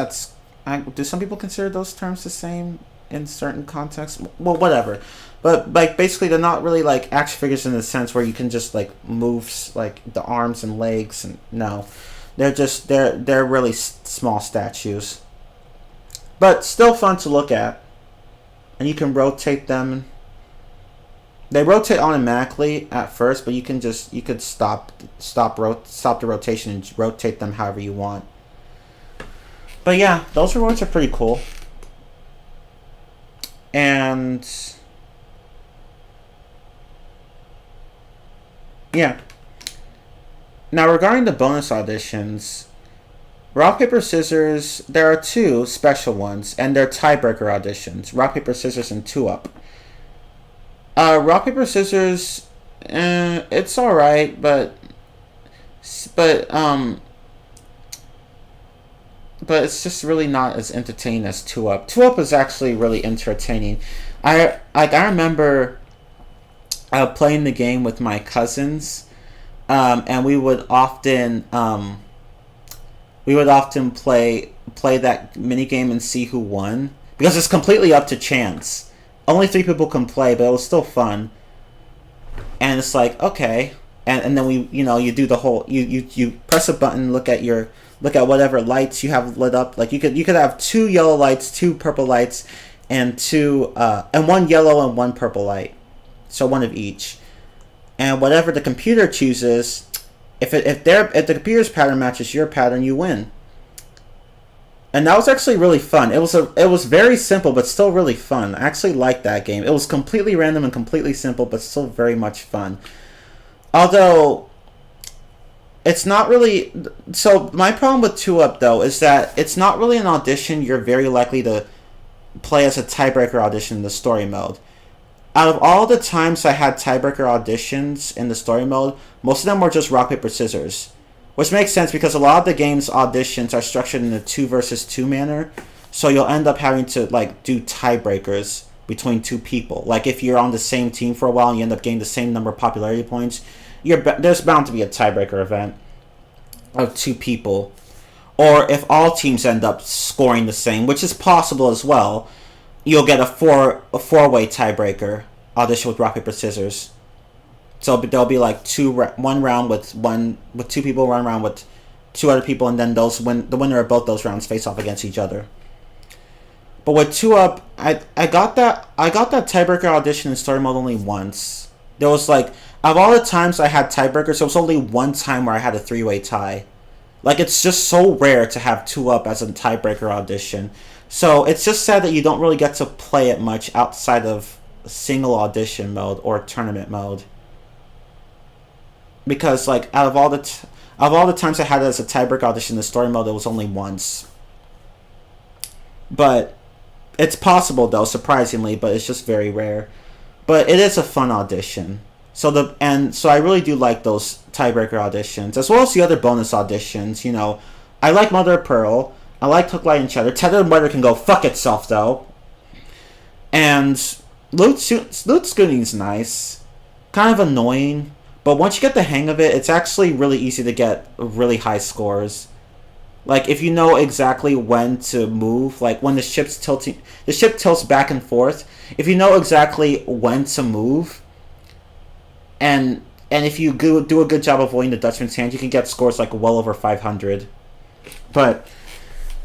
do some people consider those terms the same in certain contexts? Well, whatever. But, like, basically they're not really, like, action figures in the sense where you can just, like, move, like, the arms and legs. And no. They're really small statues. But still fun to look at. And you can rotate them. They rotate automatically at first, but you could stop the rotation and rotate them however you want. But yeah, those rewards are pretty cool. And yeah. Now regarding the bonus auditions, Rock, Paper, Scissors, there are 2 special ones, and they're tiebreaker auditions. Rock, Paper, Scissors, and 2-Up. Rock, Paper, Scissors, it's alright, but it's just really not as entertaining as 2-Up. 2-Up is actually really entertaining. I remember playing the game with my cousins, and we would often play that mini game and see who won, because it's completely up to chance. Only 3 people can play, but it was still fun. And it's like, okay, and then you do the whole you press a button, look at whatever lights you have lit up. Like you could have 2 yellow lights, 2 purple lights, and 1 yellow and 1 purple light. So 1 of each. And whatever the computer chooses, if the computer's pattern matches your pattern, you win. And that was actually really fun. It was very simple, but still really fun. I actually liked that game. It was completely random and completely simple, but still very much fun. Although, it's not really... So, my problem with 2-Up, though, is that it's not really an audition you're very likely to play as a tiebreaker audition in the story mode. Out of all the times I had tiebreaker auditions in the story mode, most of them were just rock, paper, scissors. Which makes sense because a lot of the game's auditions are structured in a 2 versus 2 manner. So you'll end up having to like do tiebreakers between 2 people. Like if you're on the same team for a while and you end up getting the same number of popularity points, there's bound to be a tiebreaker event of 2 people. Or if all teams end up scoring the same, which is possible as well, you'll get a four-way tiebreaker audition with rock, paper, scissors. So there'll be like one round with 2 people, 1 round with 2 other people, and then the winner of both those rounds face off against each other. But with 2-Up, I got that tiebreaker audition in story mode only once. There was like, of all the times I had tiebreakers, there was only 1 time where I had a 3-way tie. Like, it's just so rare to have 2-Up as a tiebreaker audition. So it's just sad that you don't really get to play it much outside of single audition mode or tournament mode. Because like out of all the times I had it as a tiebreak audition, the story mode, it was only once. But it's possible though, surprisingly, but it's just very rare. But it is a fun audition. So I really do like those tiebreaker auditions, as well as the other bonus auditions. You know, I like Mother of Pearl. I like Hook, Light, and Cheddar. Tethered and Weather can go fuck itself though. And Loot Scooting's nice. Kind of annoying. But once you get the hang of it, it's actually really easy to get really high scores. Like, if you know exactly when to move, like when the ship tilts back and forth, if you know exactly when to move, and if you do a good job avoiding the Dutchman's hand, you can get scores like well over 500. But,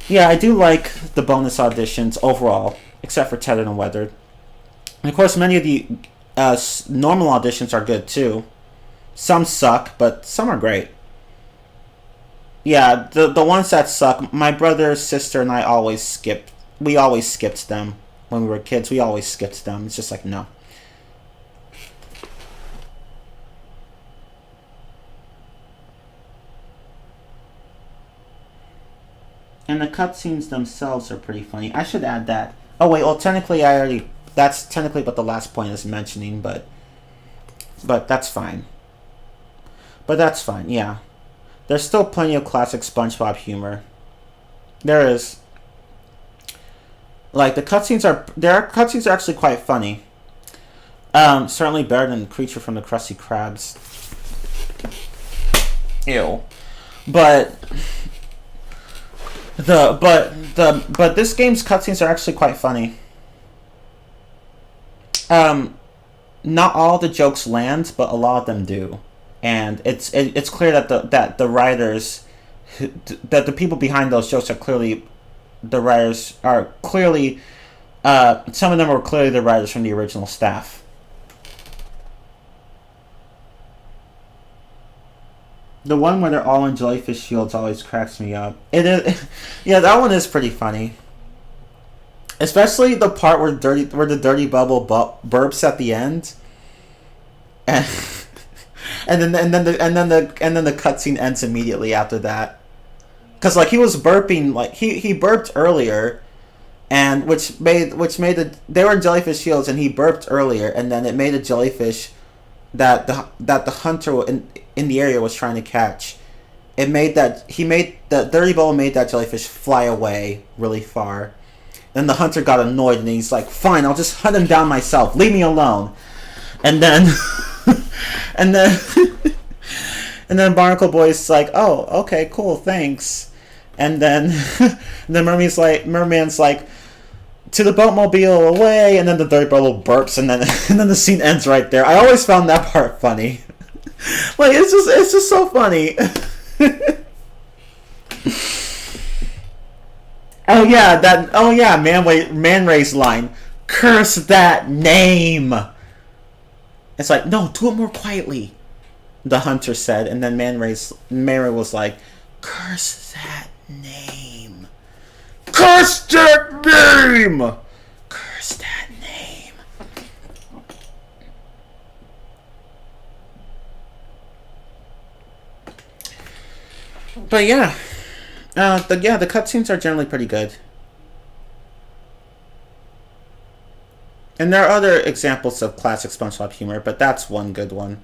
yeah, I do like the bonus auditions overall, except for Tethered and Weathered. And of course, many of the normal auditions are good too. Some suck, but some are great. Yeah, the ones that suck, my brother, sister, and I always skipped. We always skipped them when we were kids. We always skipped them. It's just like, no. And the cutscenes themselves are pretty funny. I should add that. Oh wait, well technically that's technically what the last point is mentioning, but that's fine. But that's fine, yeah. There's still plenty of classic SpongeBob humor. There is. Like, cutscenes are actually quite funny. Certainly better than Creature from the Krusty Krabs. Ew. But this game's cutscenes are actually quite funny. Not all the jokes land, but a lot of them do. And it's clear that the writers, that the people behind those jokes are clearly, the writers are clearly, some of them are clearly the writers from the original staff. The one where they're all in jellyfish shields always cracks me up. It is, yeah, that one is pretty funny. Especially the part where the dirty bubble burps at the end. And then the cutscene ends immediately after that, because like he was burping, like he burped earlier, and which made they were in jellyfish shields, and he burped earlier, and then it made a jellyfish that the hunter in the area was trying to catch. The dirty bubble made that jellyfish fly away really far. Then the hunter got annoyed, and he's like, "Fine, I'll just hunt him down myself. Leave me alone." And then. And then Barnacle Boy's like, "Oh, okay, cool, thanks." And then the merman's like, "To the boatmobile, away!" And then the dirty bubble burps, and then the scene ends right there. I always found that part funny. Like, it's just so funny. Man Ray's line, "Curse that name." It's like, "No, do it more quietly," the hunter said, and then Man Ray was like, "Curse that name. Curse that name! Curse that name." But yeah. The cutscenes are generally pretty good. And there are other examples of classic SpongeBob humor, but that's one good one.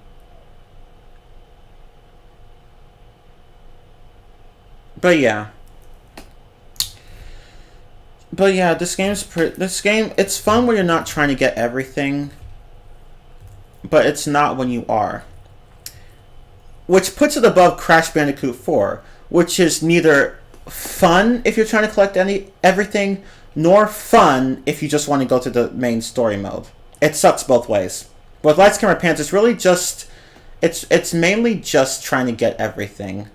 But yeah, this game, it's fun when you're not trying to get everything, but it's not when you are. Which puts it above Crash Bandicoot 4, which is neither fun if you're trying to collect everything, nor fun if you just want to go to the main story mode. It sucks both ways. But with Lights, Camera, Pants, it's really just... It's mainly just trying to get everything.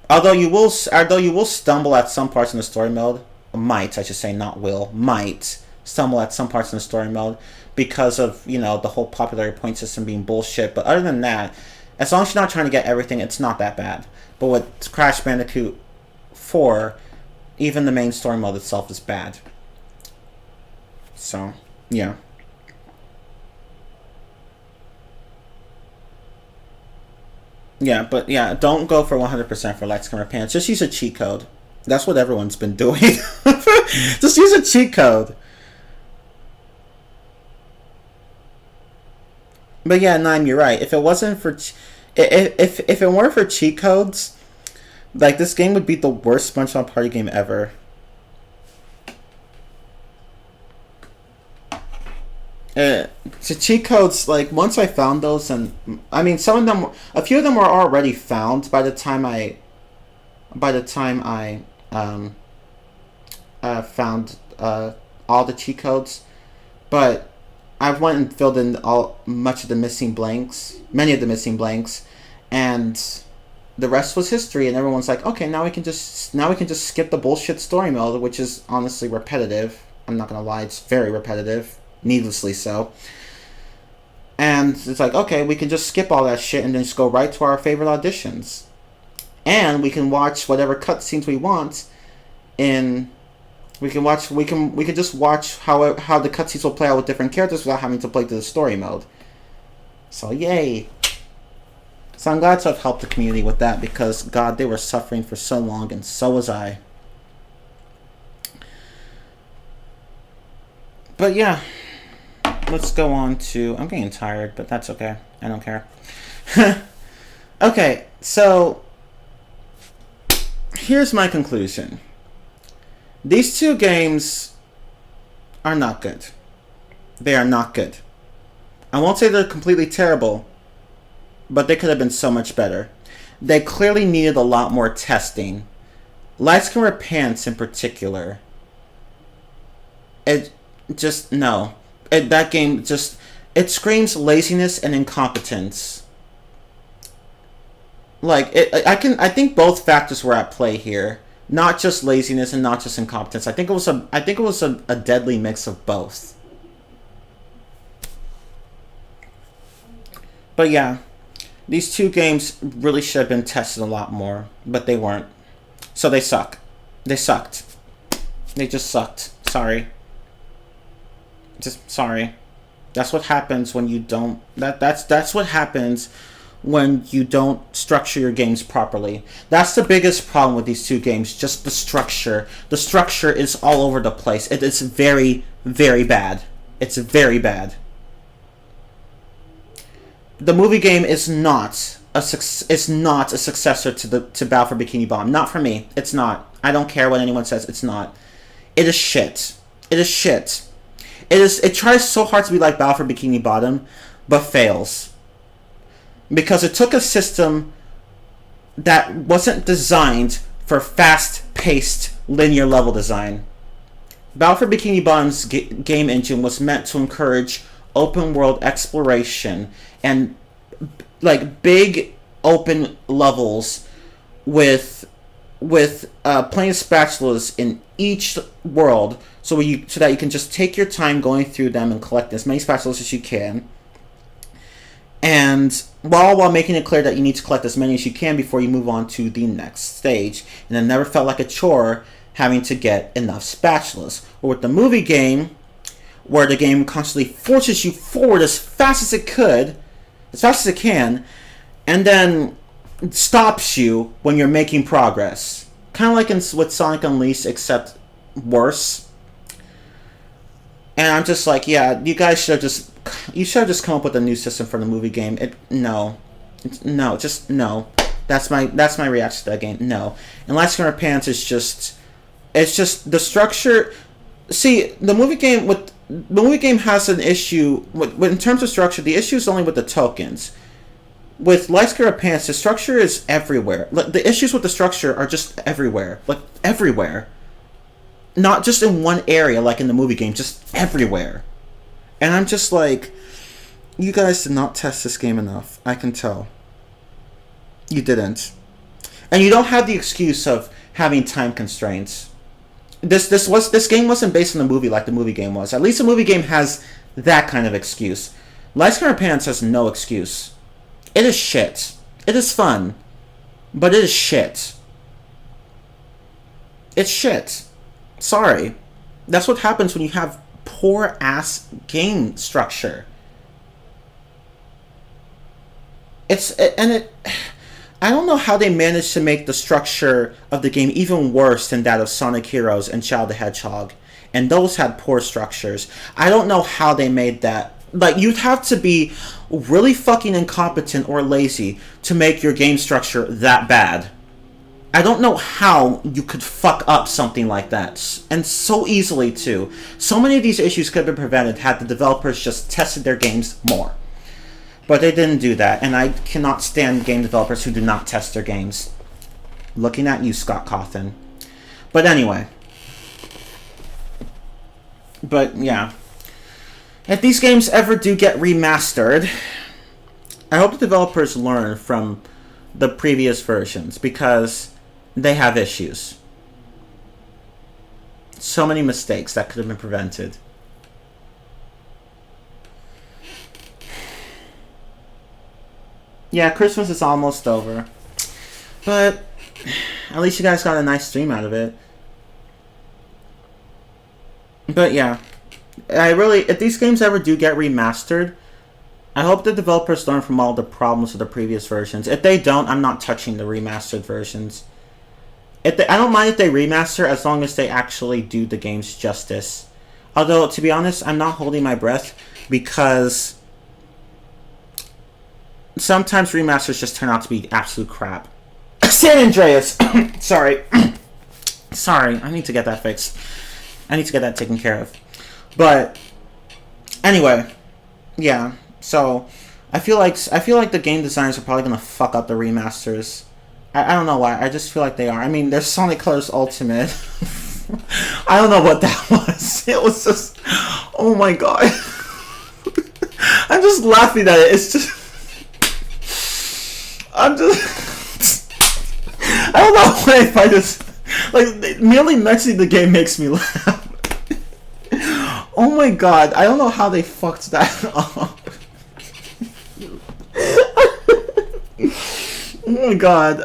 Although you will stumble at some parts in the story mode. Might, I should say, not will. Might stumble at some parts in the story mode because of, the whole popularity point system being bullshit. But other than that, as long as you're not trying to get everything, it's not that bad. But with Crash Bandicoot 4... Even the main story mode itself is bad. So, yeah. Yeah, but yeah, don't go for 100% for light skin repair. Just use a cheat code. That's what everyone's been doing. Just use a cheat code. But yeah, Nine, you're right. If it wasn't for, if it weren't for cheat codes, like this game would be the worst SpongeBob party game ever. The cheat codes, like once I found those, and I mean some of them, a few of them were already found by the time I found all the cheat codes, but I went and filled in many of the missing blanks, and the rest was history. And everyone's like, okay, now we can just skip the bullshit story mode, which is honestly repetitive. I'm not gonna lie, it's very repetitive, needlessly so. And it's like, okay, we can just skip all that shit and then just go right to our favorite auditions, and we can watch whatever cutscenes we want. We can just watch how the cutscenes will play out with different characters without having to play to the story mode. So yay! So I'm glad to have helped the community with that, because God, they were suffering for so long, and so was I. But yeah, let's go on to... I'm getting tired, but that's okay. I don't care. Okay, so here's my conclusion. These two games are not good. They are not good. I won't say they're completely terrible, but they could have been so much better. They clearly needed a lot more testing. Light Skin Repents in particular. It just, no. That game just, it screams laziness and incompetence. Like, I think both factors were at play here. Not just laziness and not just incompetence. I think it was a deadly mix of both. But yeah, these two games really should have been tested a lot more, but they weren't. So they suck. They sucked. They just sucked. Sorry. Just sorry. That's what happens when you don't. That's what happens when you don't structure your games properly. That's the biggest problem with these two games, just the structure. The structure is all over the place. It is very, very bad. It's very bad. The movie game is not a successor to Battle for Bikini Bottom. Not for me. It's not. I don't care what anyone says. It's not. It is shit. It is shit. It tries so hard to be like Battle for Bikini Bottom, but fails. Because it took a system that wasn't designed for fast-paced linear level design. Battle for Bikini Bottom's game engine was meant to encourage open-world exploration and like big open levels with playing spatulas in each world, so that you can just take your time going through them and collect as many spatulas as you can. And while making it clear that you need to collect as many as you can before you move on to the next stage. And it never felt like a chore having to get enough spatulas. Or with the movie game, where the game constantly forces you forward as fast as it can, and then stops you when you're making progress. Kind of like with Sonic Unleashed, except worse. And I'm just like, yeah, you guys should have just come up with a new system for the movie game. No. That's my reaction to that game. No. And Light Skin Repents is just, it's just the structure. See, the movie game has an issue with in terms of structure. The issue is only with the tokens. With Light Skin Repents, the structure is everywhere. The issues with the structure are just everywhere. Like everywhere. Not just in one area like in the movie game, just everywhere. And I'm just like, you guys did not test this game enough. I can tell. You didn't. And you don't have the excuse of having time constraints. This game wasn't based on the movie like the movie game was. At least the movie game has that kind of excuse. Light Skin Repents has no excuse. It is shit. It is fun. But it is shit. It's shit. Sorry. That's what happens when you have poor ass game structure. I don't know how they managed to make the structure of the game even worse than that of Sonic Heroes and Shadow the Hedgehog. And those had poor structures. I don't know how they made that. Like, you'd have to be really fucking incompetent or lazy to make your game structure that bad. I don't know how you could fuck up something like that. And so easily, too. So many of these issues could have been prevented had the developers just tested their games more. But they didn't do that, and I cannot stand game developers who do not test their games. Looking at you, Scott Cawthon. But anyway. But, yeah. If these games ever do get remastered, I hope the developers learn from the previous versions, because they have issues. So many mistakes that could have been prevented. Yeah, Christmas is almost over. But at least you guys got a nice stream out of it. But yeah, if these games ever do get remastered, I hope the developers learn from all the problems of the previous versions. If they don't, I'm not touching the remastered versions. I don't mind if they remaster as long as they actually do the games justice. Although, to be honest, I'm not holding my breath because sometimes remasters just turn out to be absolute crap. San Andreas! Sorry. Sorry, I need to get that fixed. I need to get that taken care of. But anyway, yeah. So I feel like the game designers are probably gonna fuck up the remasters. I don't know why. I just feel like they are. I mean, there's Sonic Colors Ultimate. I don't know what that was. It was just, oh my god. I'm just laughing at it. It's just, I don't know why if I just, like, merely mentioning the game makes me laugh. Oh my god, I don't know how they fucked that up. Oh my god.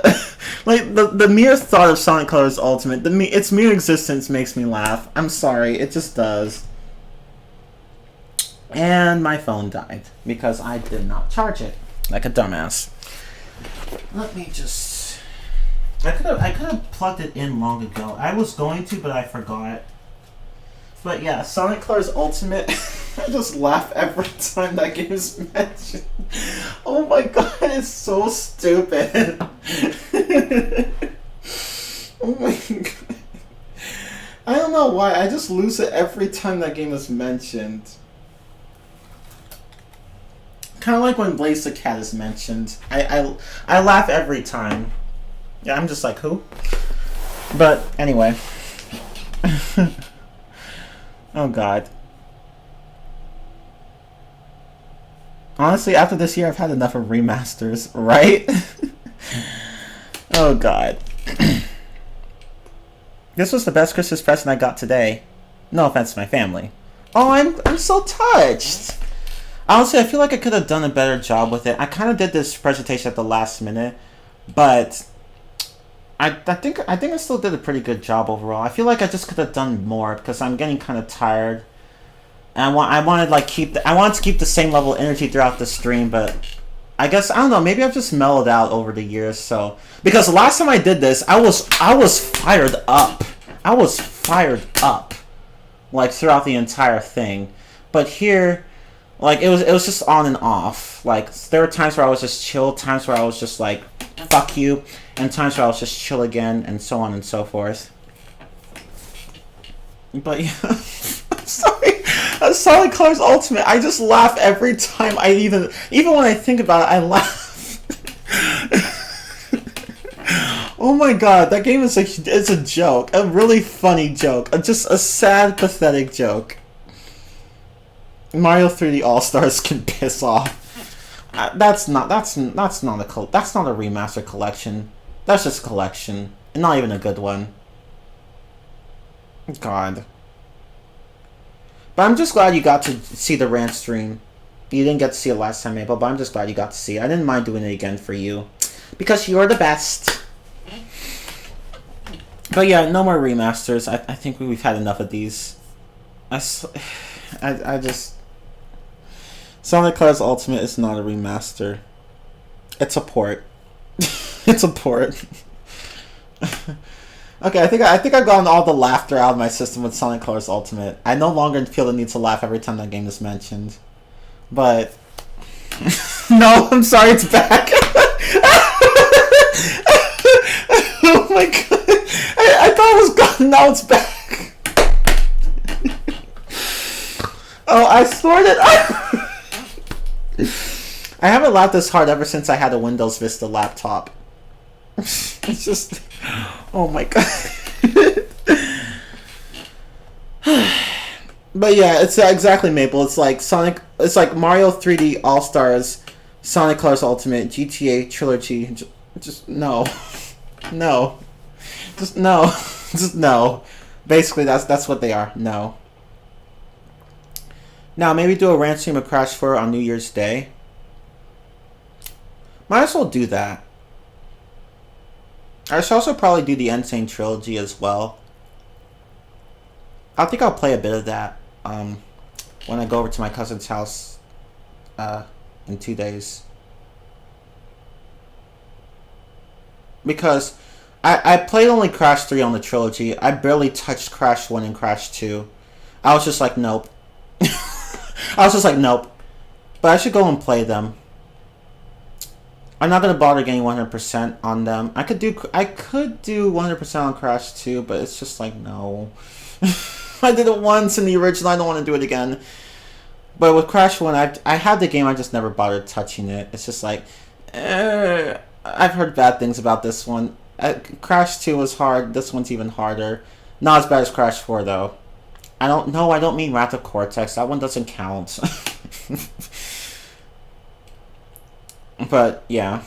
Like, the mere thought of Sonic Colors Ultimate, its mere existence makes me laugh. I'm sorry, it just does. And my phone died because I did not charge it like a dumbass. Let me just, I could have plugged it in long ago. I was going to, but I forgot. But yeah, Sonic Colors Ultimate, I just laugh every time that game is mentioned. Oh my god, it's so stupid. Oh my god. I don't know why, I just lose it every time that game is mentioned. Kind of like when Blaze the Cat is mentioned. I laugh every time. Yeah, I'm just like, who? But anyway. Oh god. Honestly, after this year, I've had enough of remasters, right? Oh god. This was the best Christmas present I got today. No offense to my family. Oh, I'm so touched. Honestly, I feel like I could have done a better job with it. I kind of did this presentation at the last minute, but I think I still did a pretty good job overall. I feel like I just could have done more because I'm getting kind of tired. And I wanted to keep the same level of energy throughout the stream, but I guess I don't know. Maybe I've just mellowed out over the years. So because the last time I did this, I was fired up. I was fired up, like throughout the entire thing. But here, like it was just on and off. Like there were times where I was just chill, times where I was just like, fuck you, and times where I was just chill again, and so on and so forth. But yeah, I'm sorry. Sonic Colors Ultimate, I just laugh every time even when I think about it, I laugh. Oh my god, that game is it's a joke, a really funny joke, just a sad, pathetic joke. Mario 3D All Stars can piss off. That's not a remaster collection. That's just a collection, and not even a good one. God. But I'm just glad you got to see the Rantstream. You didn't get to see it last time, Mabel, but I'm just glad you got to see it. I didn't mind doing it again for you, because you're the best. But But yeah, no more remasters. I think we've had enough of these. I just... Sonic Colors Ultimate is not a remaster. It's a port. It's a port. Okay, I think I've gotten all the laughter out of my system with Sonic Colors Ultimate. I no longer feel the need to laugh every time that game is mentioned. But... No, I'm sorry, it's back. Oh my god. I thought it was gone, now it's back. Oh, I stored it. I haven't laughed this hard ever since I had a Windows Vista laptop. It's just... Oh my god. But yeah, it's exactly Maple. It's like Sonic... It's like Mario 3D All-Stars, Sonic Colors Ultimate, GTA Trilogy. Just no. No. Just no. Just no. Basically, that's what they are. No. Now, maybe do a Rantstream of Crash 4 on New Year's Day. Might as well do that. I should also probably do the Insane Trilogy as well. I think I'll play a bit of that when I go over to my cousin's house in 2 days. Because I played only Crash 3 on the trilogy. I barely touched Crash 1 and Crash 2. I was just like, nope. I was just like, nope. But I should go and play them. I'm not gonna bother getting 100% on them. I could do 100% on Crash 2, but it's just like, no. I did it once in the original. I don't want to do it again. But with Crash 1, I had the game. I just never bothered touching it. It's just like, I've heard bad things about this one. Crash 2 was hard. This one's even harder. Not as bad as Crash 4 though. I don't mean Wrath of Cortex. That one doesn't count. But yeah.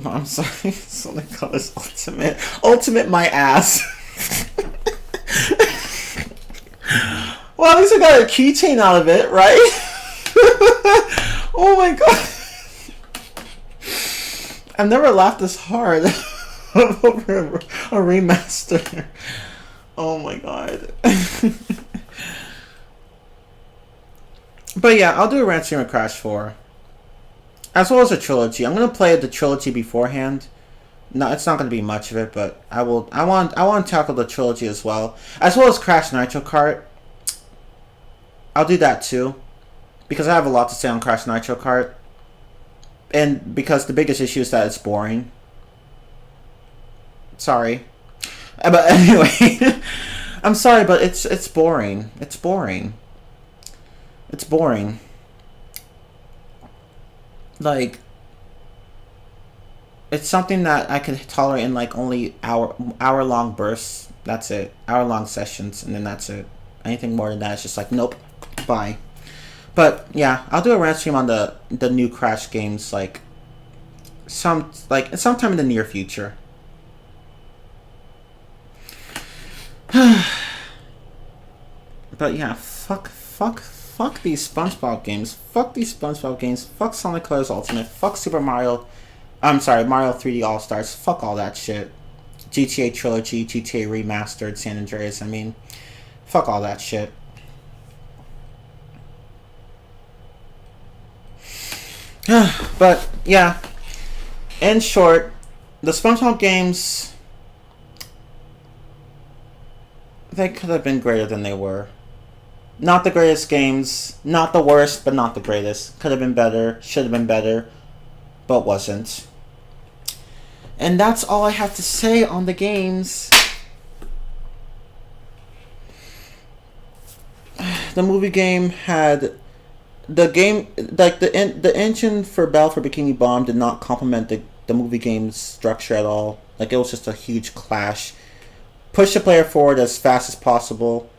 I'm sorry. Sonic Colors Ultimate. Ultimate my ass. Well, at least I got a keychain out of it, right? Oh my god. I've never laughed this hard over a remaster. Oh my god. But yeah, I'll do a Rantstream of Crash 4. As well as a trilogy. I'm gonna play the trilogy beforehand. No, it's not gonna be much of it, but I want to tackle the trilogy as well. As well as Crash Nitro Kart. I'll do that too. Because I have a lot to say on Crash Nitro Kart. And because the biggest issue is that it's boring. Sorry. But anyway, I'm sorry, but it's boring. It's boring. It's boring. Like, it's something that I can tolerate in like only hour-long bursts. That's it. Hour-long sessions, and then that's it. Anything more than that is just like, nope, bye. But yeah, I'll do a rant stream on the new Crash games like sometime in the near future. But yeah, fuck these SpongeBob games. Fuck these SpongeBob games. Fuck Sonic Colors Ultimate. Fuck Mario 3D All-Stars. Fuck all that shit. GTA Trilogy, GTA Remastered, San Andreas. I mean, fuck all that shit. But yeah, in short, the SpongeBob games, they could have been greater than they were. Not the greatest games, not the worst, but not the greatest. Could have been better, should have been better, but wasn't. And that's all I have to say on the games. The movie game had the game, like the engine for Battle for Bikini Bomb did not complement the movie game's structure at all. Like, it was just a huge clash. Push the player forward as fast as possible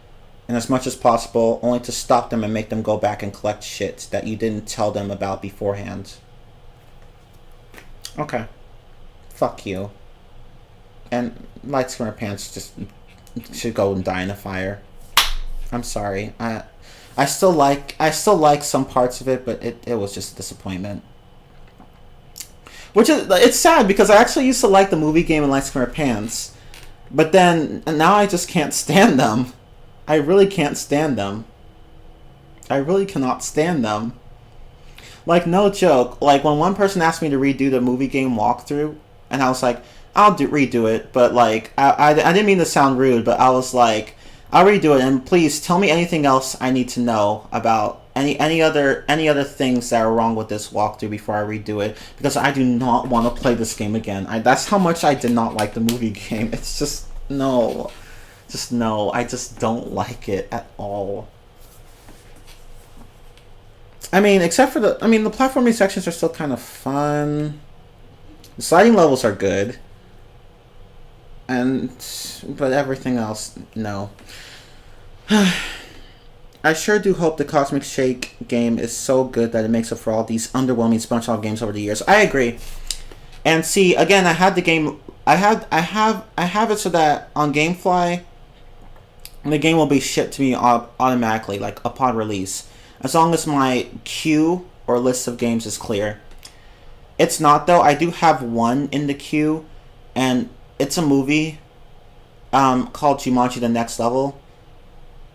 and as much as possible, only to stop them and make them go back and collect shit that you didn't tell them about beforehand. Okay. Fuck you. And Light Skimmer Pants just should go and die in a fire. I'm sorry. I still like some parts of it, but it was just a disappointment. Which is, it's sad because I actually used to like the movie game and Light Skimmer Pants. But then now I just can't stand them. I really can't stand them. I really cannot stand them. Like, no joke. Like, when one person asked me to redo the movie game walkthrough, and I was like, I'll redo it. But, like, I didn't mean to sound rude, but I was like, I'll redo it, and please tell me anything else I need to know about any other things that are wrong with this walkthrough before I redo it, because I do not want to play this game again. That's how much I did not like the movie game. It's just no. I just don't like it at all. I mean, except for the platforming sections are still kind of fun. The sliding levels are good. But everything else, no. I sure do hope the Cosmic Shake game is so good that it makes up for all these underwhelming SpongeBob games over the years. I agree. And see, again, I had the game. I have it so that on GameFly, the game will be shipped to me automatically, like upon release, as long as my queue or list of games is clear. It's not though. I do have one in the queue, and it's a movie called Jumanji: The Next Level.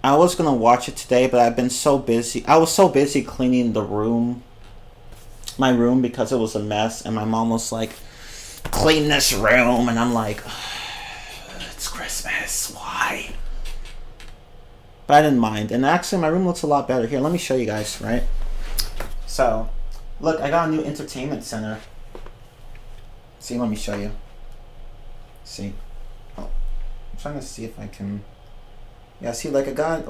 I was gonna watch it today, but I've been so busy. I was so busy cleaning my room, because it was a mess, and my mom was like, "Clean this room," and I'm like, "It's Christmas, why?" But I didn't mind, and actually my room looks a lot better. Here, let me show you guys, right? So, look, I got a new entertainment center. See, let me show you. See, oh, I'm trying to see if I can. Yeah, see, like here,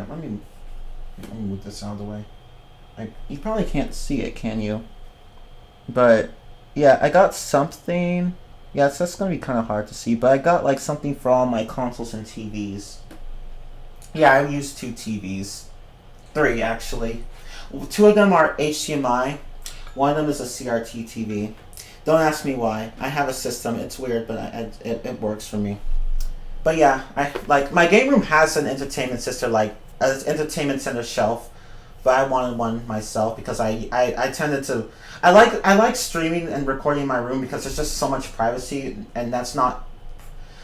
let me move this out of the way. Like, you probably can't see it, can you? But yeah, I got something. Yeah, it's just gonna be kind of hard to see, but I got like something for all my consoles and TVs. Yeah, I use 2 TVs, 3 actually. 2 of them are HDMI. One of them is a CRT TV. Don't ask me why. I have a system. It's weird, but it works for me. But yeah, I like my game room has an entertainment center shelf, but I wanted one myself because I tended to I like streaming and recording in my room because there's just so much privacy, and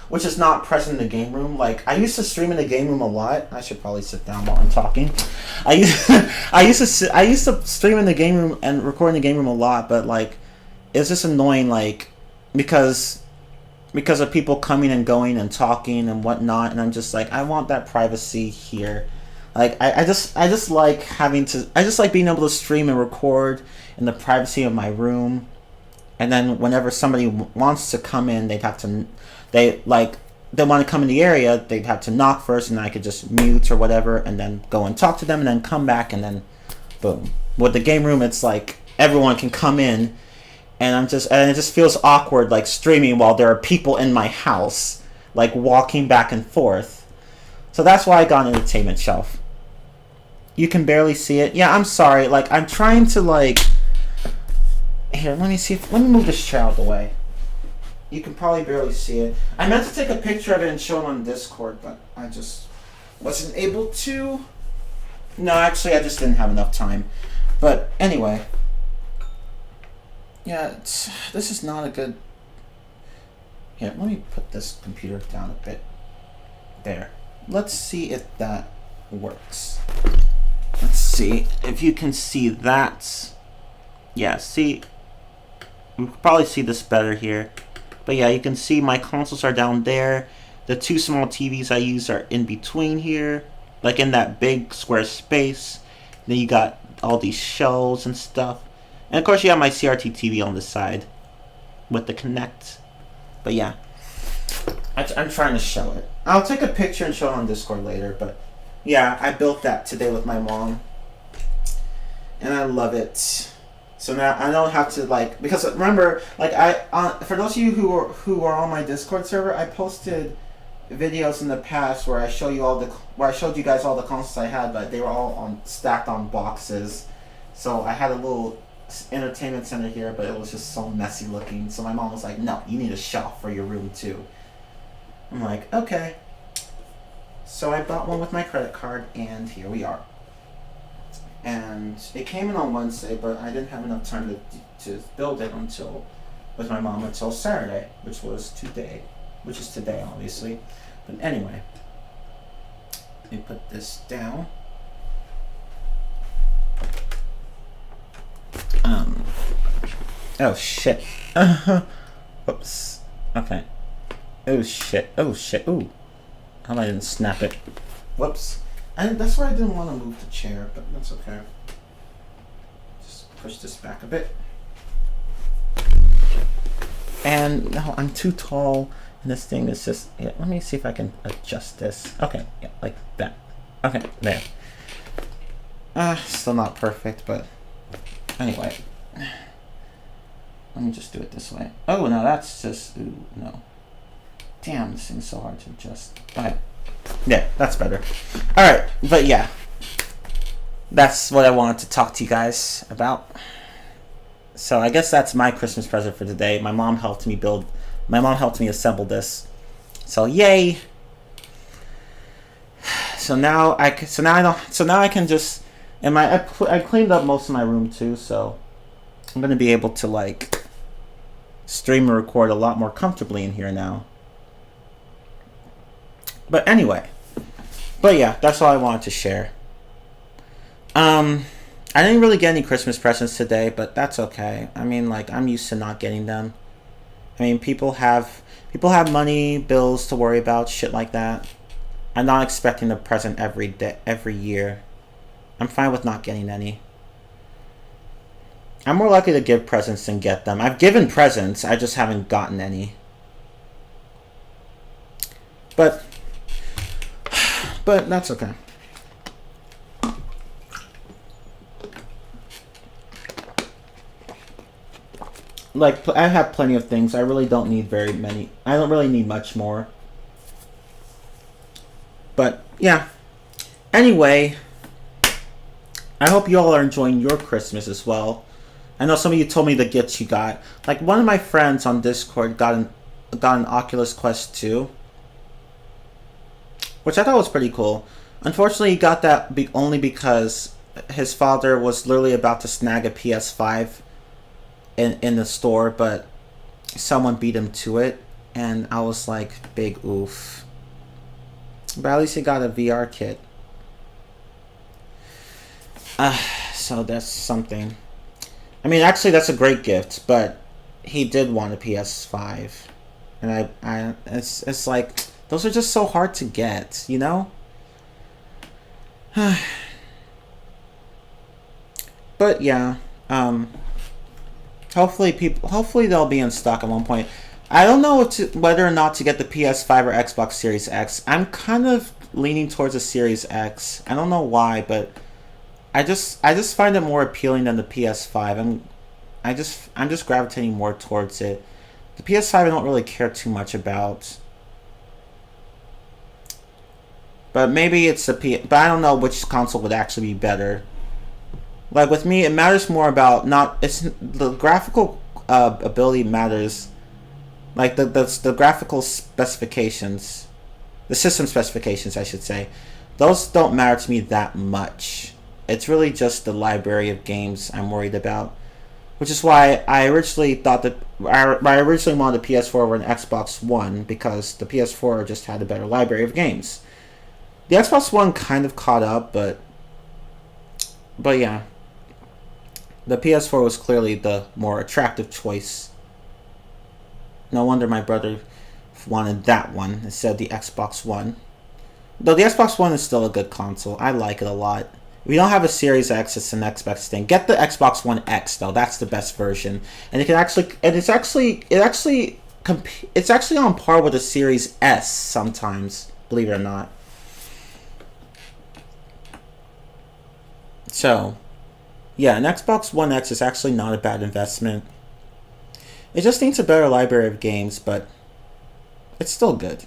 which is not present in the game room. Like, I used to stream in the game room a lot. I should probably sit down while I'm talking. I used to stream in the game room and record in the game room a lot, but like it's just annoying, like because of people coming and going and talking and whatnot, and I'm just like, I want that privacy here. Like, I just like being able to stream and record in the privacy of my room, and then whenever somebody wants to come in, they want to come in the area, they'd have to knock first, and I could just mute or whatever, and then go and talk to them, and then come back, and then boom. With the game room, it's like everyone can come in, and it just feels awkward, like streaming while there are people in my house, like walking back and forth. So that's why I got an entertainment shelf. You can barely see it. Yeah, I'm sorry. Like, I'm trying to like. Here, let me move this chair out of the way. You can probably barely see it. I meant to take a picture of it and show it on Discord, but I just wasn't able to. No, actually, I just didn't have enough time. But anyway. Yeah, this is not a good... Here, let me put this computer down a bit. There. Let's see if that works. Let's see if you can see that. Yeah, see... You can probably see this better here. But yeah, you can see my consoles are down there. The 2 small TVs I use are in between here. Like in that big square space. Then you got all these shelves and stuff. And of course you have my CRT TV on the side with the Kinect. But yeah, I'm trying to show it. I'll take a picture and show it on Discord later. But yeah, I built that today with my mom, and I love it. So now I don't have to like, because remember, like for those of you who are on my Discord server, I posted videos in the past where I showed you guys all the consoles I had, but they were all stacked on boxes. So I had a little entertainment center here, but it was just so messy looking. So my mom was like, "No, you need a shelf for your room too." I'm like, "Okay." So I bought one with my credit card, and here we are. And it came in on Wednesday, but I didn't have enough time to build it until with my mom until Saturday, which is today, obviously. But anyway, let me put this down. Oh shit. Whoops. Okay. Oh shit. Ooh. How I didn't snap it. Whoops. That's why I didn't want to move the chair, but that's okay. Just push this back a bit. And no, I'm too tall, and this thing is just. Yeah, let me see if I can adjust this. Okay, yeah, like that. Okay, there. Still not perfect, but anyway. Let me just do it this way. Oh, no, that's just. Ooh, no. Damn, this thing's so hard to adjust. Okay. Yeah, that's better. Alright, but yeah. That's what I wanted to talk to you guys about. So I guess that's my Christmas present for today. My mom helped me assemble this. So yay. So now I can just and I cleaned up most of my room too, so I'm going to be able to like stream and record a lot more comfortably in here now. But anyway. But yeah, that's all I wanted to share. I didn't really get any Christmas presents today, but that's okay. I mean, like, I'm used to not getting them. I mean, people have money, bills to worry about, shit like that. I'm not expecting a present every year. I'm fine with not getting any. I'm more likely to give presents than get them. I've given presents, I just haven't gotten any. But that's okay. Like, I have plenty of things. I really don't need very many. I don't really need much more. But, yeah. Anyway, I hope you all are enjoying your Christmas as well. I know some of you told me the gifts you got. Like, one of my friends on Discord got an Oculus Quest 2. Which I thought was pretty cool. Unfortunately, he got that only because his father was literally about to snag a PS5 in the store, but someone beat him to it, and I was like, big oof. But at least he got a VR kit. So that's something. I mean, actually, that's a great gift, but he did want a PS5, and it's like, those are just so hard to get, you know? But yeah, hopefully they'll be in stock at one point. I don't know whether or not to get the PS5 or Xbox Series X. I'm kind of leaning towards the Series X. I don't know why, but I just find it more appealing than the PS5. I'm just gravitating more towards it. The PS5 I don't really care too much about. But maybe it's but I don't know which console would actually be better. Like with me, it matters more about the graphical ability matters. Like the graphical specifications, the system specifications, I should say. Those don't matter to me that much. It's really just the library of games I'm worried about. Which is why I originally thought that I originally wanted a PS4 over an Xbox One, because the PS4 just had a better library of games. The Xbox One kind of caught up, but yeah. The PS4 was clearly the more attractive choice. No wonder my brother wanted that one instead of the Xbox One. Though the Xbox One is still a good console. I like it a lot. If you don't have a Series X, it's the next best thing. Get the Xbox One X though. That's the best version. And it's actually on par with the Series S sometimes, believe it or not. So, yeah, an Xbox One X is actually not a bad investment. It just needs a better library of games, but it's still good.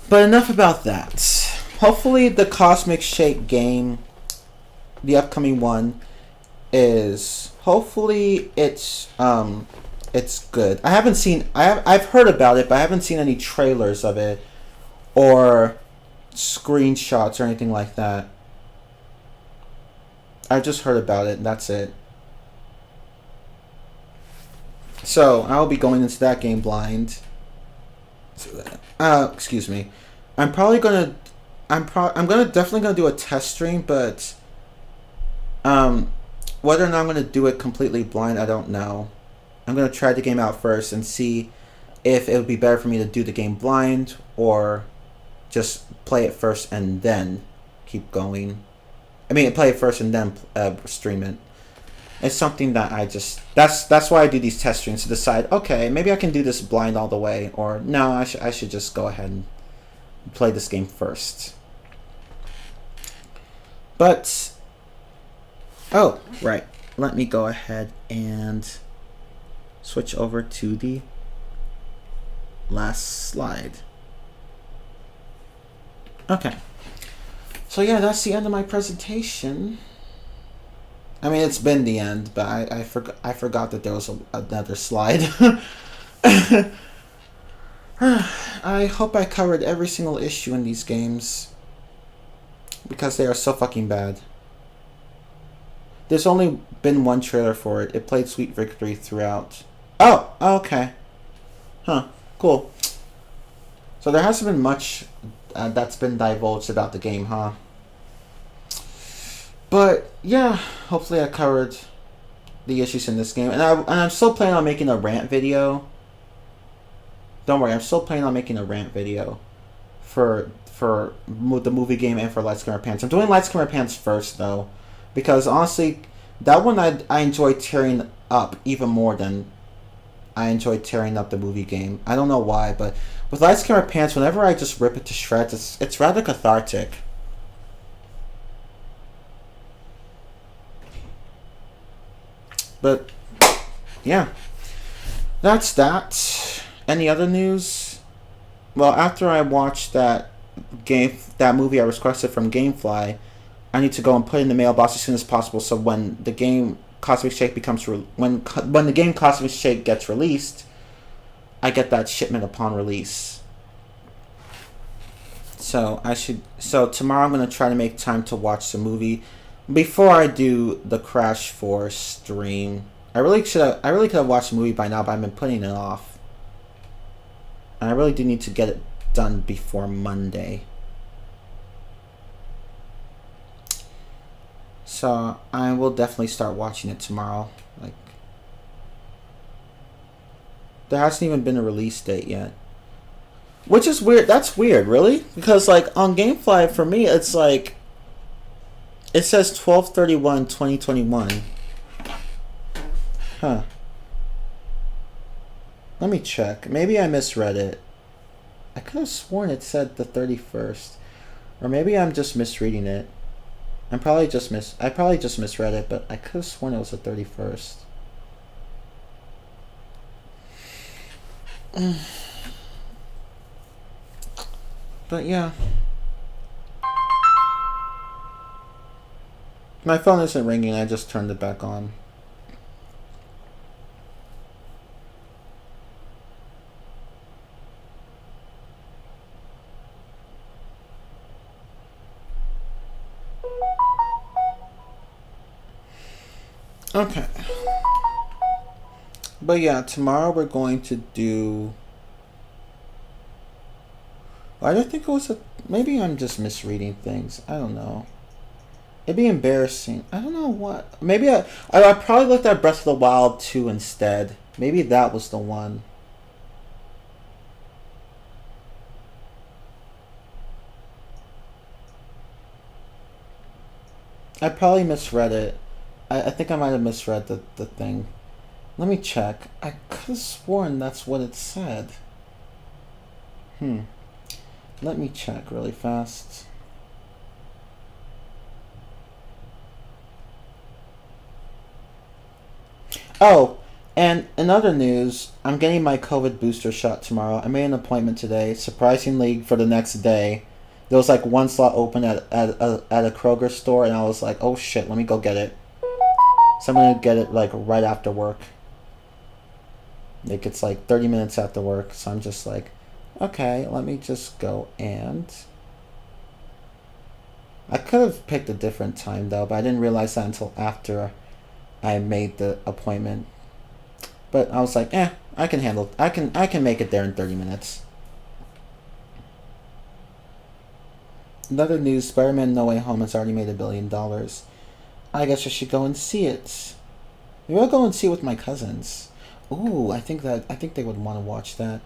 But enough about that. Hopefully the Cosmic Shake game, the upcoming one, hopefully it's good. I've heard about it, but I haven't seen any trailers of it or screenshots or anything like that. I just heard about it, and that's it. So I'll be going into that game blind. Excuse me. I'm probably gonna. I'm gonna definitely gonna do a test stream, but whether or not I'm gonna do it completely blind, I don't know. I'm gonna try the game out first and see if it would be better for me to do the game blind or just play it first and then keep going. I mean, play it first and then stream it. It's something that I just that's why I do these test streams to decide. Okay, maybe I can do this blind all the way, or no, I should just go ahead and play this game first. But oh right, let me go ahead and switch over to the last slide. Okay. So yeah, that's the end of my presentation. I mean, it's been the end, but I forgot that there was another slide. I hope I covered every single issue in these games because they are so fucking bad. There's only been one trailer for it. It played Sweet Victory throughout. Oh, okay. Huh, cool. So there hasn't been much that's been divulged about the game, huh? But yeah, hopefully I covered the issues in this game, and I'm still planning on making a rant video. Don't worry, I'm still planning on making a rant video for the movie game and for Lights Camera Pants. I'm doing Lights Camera Pants first though, because honestly, that one I enjoy tearing up even more than I enjoy tearing up the movie game. I don't know why, but with Lights Camera Pants, whenever I just rip it to shreds, it's rather cathartic. But yeah, that's that. Any other news? Well, after I watched that movie I requested from GameFly, I need to go and put it in the mailbox as soon as possible. So when the game Cosmic Shake when the game Cosmic Shake gets released, I get that shipment upon release. So tomorrow I'm gonna try to make time to watch the movie before I do the Crash 4 stream. I really could have watched the movie by now, but I've been putting it off. And I really do need to get it done before Monday. So I will definitely start watching it tomorrow. Like, there hasn't even been a release date yet, which is weird. That's weird, really, because like on GameFly for me, it's like it says 12/31/2021. Huh. Let me check. Maybe I misread it. I could have sworn it said the 31st, or maybe I'm just misreading it. I probably just misread it, but I could have sworn it was the 31st. But yeah. My phone isn't ringing, I just turned it back on. Okay. But yeah, tomorrow we're going to do... I don't think it was a... Maybe I'm just misreading things. I don't know. It'd be embarrassing. I don't know what... Maybe I probably looked at Breath of the Wild 2 instead. Maybe that was the one. I probably misread it. I think I might have misread the thing. Let me check. I could have sworn that's what it said. Let me check really fast. Oh, and in other news, I'm getting my COVID booster shot tomorrow. I made an appointment today. Surprisingly, for the next day, there was like one slot open at a Kroger store, and I was like, oh shit, let me go get it. So I'm gonna get it like right after work. Like it's like 30 minutes after work, so I'm just like, okay, let me just go and... I could have picked a different time though, but I didn't realize that until after I made the appointment. But I was like, I can handle. I can make it there in 30 minutes. Another news: Spider-Man: No Way Home has already made $1 billion. I guess I should go and see it. Maybe I'll go and see it with my cousins. Ooh, I think they would want to watch that.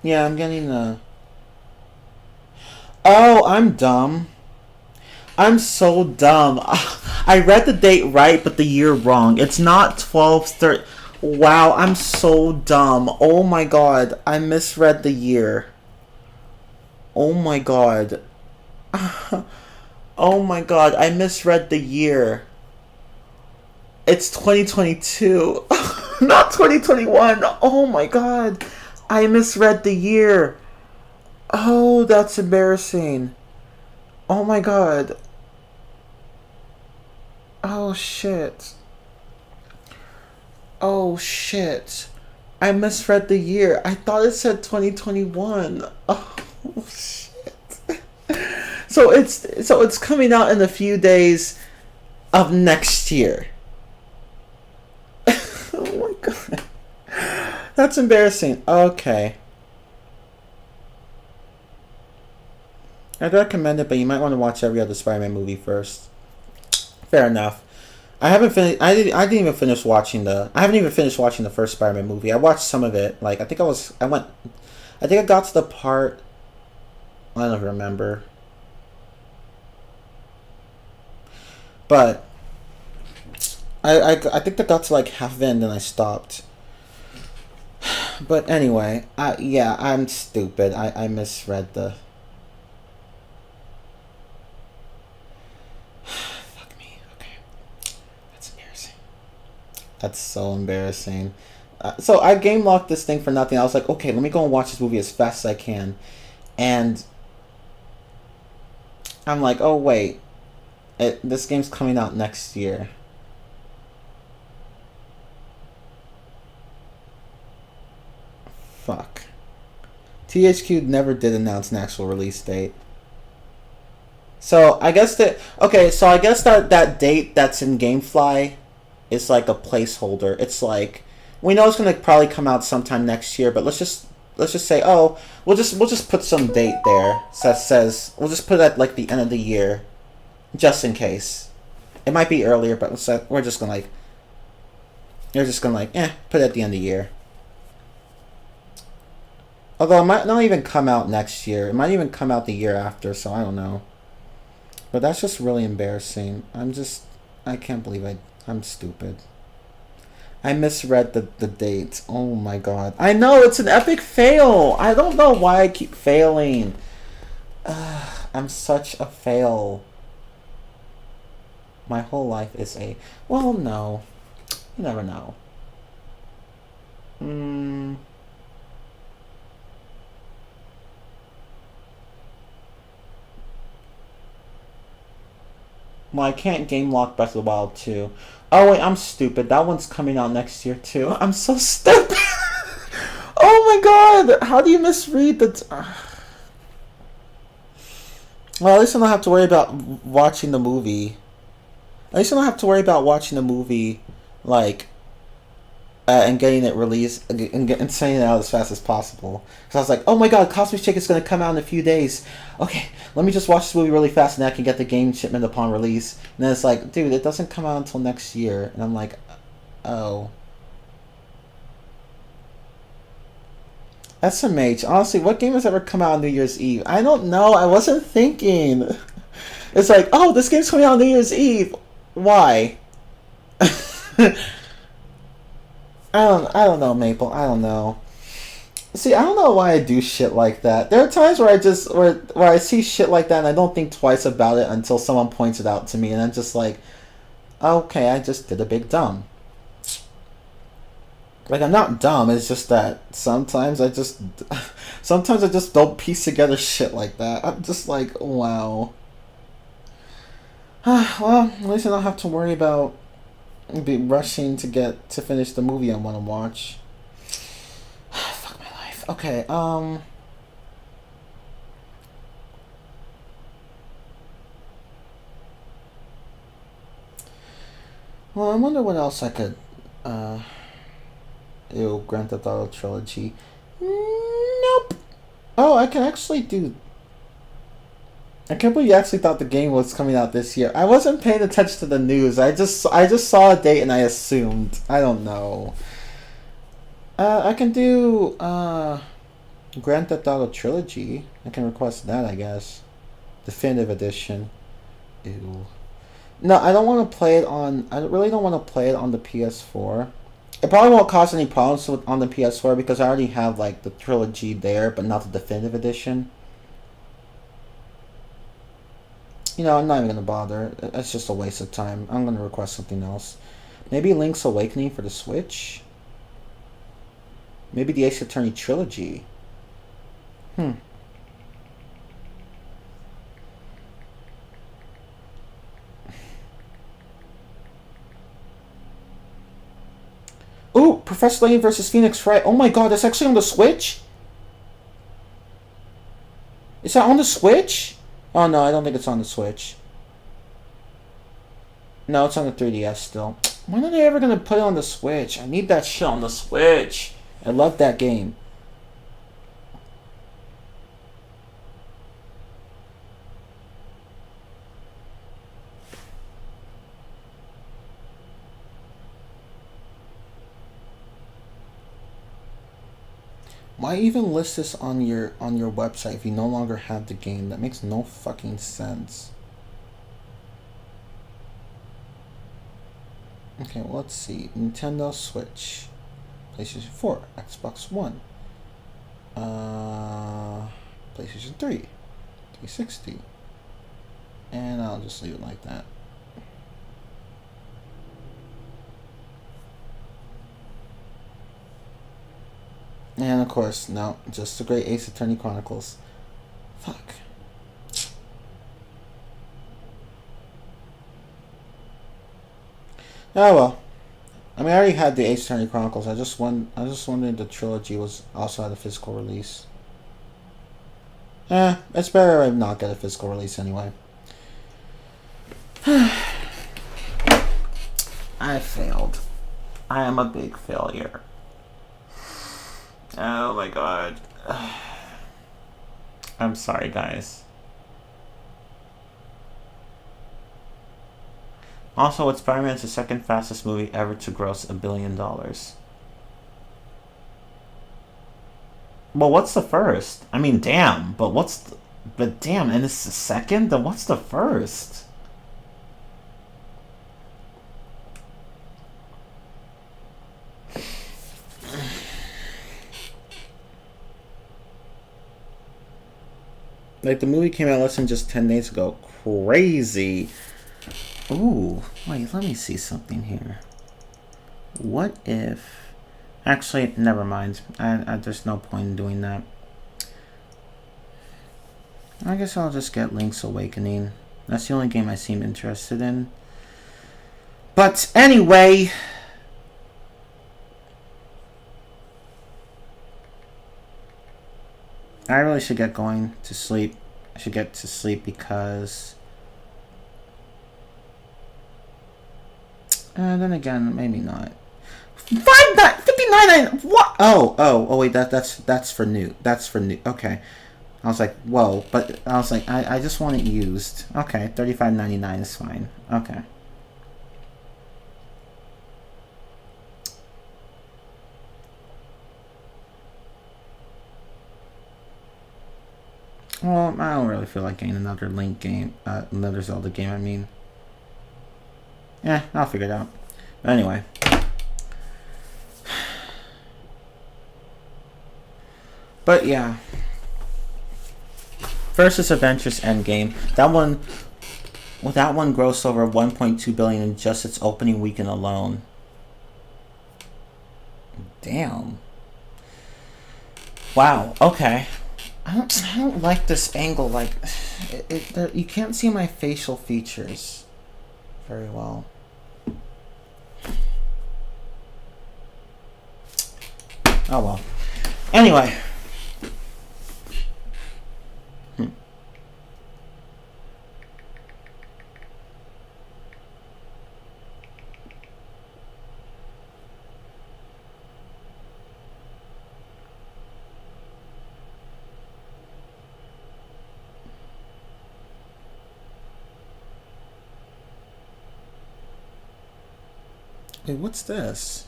Yeah, I'm getting the... Oh, I'm dumb. I'm so dumb. I read the date right, but the year wrong. It's not 12/30. Wow, I'm so dumb. Oh my god, I misread the year. Oh my god. Oh my god, I misread the year. It's 2022. Not 2021. Oh my god. I misread the year. Oh, that's embarrassing. Oh my god. Oh shit. Oh shit. I misread the year. I thought it said 2021. Oh shit. So it's coming out in a few days of next year. Oh my god. That's embarrassing. Okay. I'd recommend it, but you might want to watch every other Spider-Man movie first. Fair enough. I haven't finished. I didn't even finish watching the. I haven't even finished watching the first Spider-Man movie. I watched some of it. Like I think I got to the part. I don't remember. But I think I got to like half of it and then I stopped. But anyway, yeah, I'm stupid. I misread the... Fuck me. Okay. That's embarrassing. That's so embarrassing. So I game locked this thing for nothing. I was like, okay, let me go and watch this movie as fast as I can. And I'm like, oh wait. This game's coming out next year. Fuck. THQ never did announce an actual release date. So I guess that that date that's in GameFly is like a placeholder. It's like we know it's gonna probably come out sometime next year, but let's just say, oh, we'll just put some date there that says we'll just put it at like the end of the year, just in case. It might be earlier, but we're just gonna put it at the end of the year. Although it might not even come out next year. It might even come out the year after, so I don't know. But that's just really embarrassing. I can't believe I'm stupid. I misread the date. Oh my god. I know, it's an epic fail. I don't know why I keep failing. I'm such a fail. My whole life is a... Well, no. You never know. Well, I can't game lock Breath of the Wild 2. Oh wait, I'm stupid. That one's coming out next year too. I'm so stupid. Oh my god! How do you misread the... Well, at least I don't have to worry about watching the movie. At least I don't have to worry about watching the movie, like, and getting it released and sending it out as fast as possible. Because I was like, oh my god, Cosmic Chick is going to come out in a few days. Okay, let me just watch this movie really fast and I can get the game shipment upon release. And then it's like, dude, it doesn't come out until next year. And I'm like, oh. SMH, honestly, what game has ever come out on New Year's Eve? I don't know, I wasn't thinking. It's like, oh, this game's coming out on New Year's Eve. Why? I don't know, Maple. I don't know. See, I don't know why I do shit like that. There are times where where I see shit like that and I don't think twice about it until someone points it out to me, and I'm just like, okay, I just did a big dumb. Like, I'm not dumb. It's just that sometimes I just don't piece together shit like that. I'm just like, wow. Well, at least I don't have to worry about be rushing to finish the movie I want to watch. Fuck my life. Okay. Well, I wonder what else I could. Grand Theft Auto trilogy. Nope. Oh, I can actually do. I can't believe you actually thought the game was coming out this year. I wasn't paying attention to the news. I just saw a date and I assumed. I don't know. I can do Grand Theft Auto trilogy. I can request that, I guess. Definitive edition. Ew. No, I don't want to play it on. I really don't want to play it on the PS4. It probably won't cause any problems on the PS4 because I already have like the trilogy there, but not the definitive edition. You know, I'm not even gonna bother. It's just a waste of time. I'm gonna request something else. Maybe Link's Awakening for the Switch. Maybe the Ace Attorney trilogy. Ooh, Professor Layton versus Phoenix Wright. Oh my god, that's actually on the Switch? Is that on the Switch? Oh no, I don't think it's on the Switch. No, it's on the 3DS still. When are they ever gonna put it on the Switch? I need that shit on the Switch. I love that game. Why even list this on your website if you no longer have the game? That makes no fucking sense. Okay, well, let's see. Nintendo Switch, PlayStation 4, Xbox One, PlayStation 3, 360, and I'll just leave it like that. And of course, no, just the Great Ace Attorney Chronicles. Fuck. Oh well. I mean, I already had the Ace Attorney Chronicles. I just wondered the trilogy was also at a physical release. It's better I not get a physical release anyway. I failed. I am a big failure. Oh my god. I'm sorry, guys. Also, it's Spider-Man's the second fastest movie ever to gross $1 billion. Well, what's the first? I mean, damn, but damn, and it's the second? Then what's the first? Like, the movie came out less than just 10 days ago. Crazy. Ooh, wait, let me see something here. What if... Actually, never mind. There's no point in doing that. I guess I'll just get Link's Awakening. That's the only game I seem interested in. But anyway... I really should get going to sleep. I should get to sleep because... then again, maybe not. 59. What? Oh, wait, that's for new. That's for new. Okay. I was like, whoa, but I was like, I just want it used. Okay, $35.99 is fine. Okay. Well, I don't really feel like getting another Link game, another Zelda game, I mean. Yeah, I'll figure it out. But anyway. But yeah. Versus Adventures Endgame. That one grossed over $1.2 billion in just its opening weekend alone. Damn. Wow. Okay. I don't like this angle. Like, you can't see my facial features. very well. Oh well. Anyway. Wait, what's this?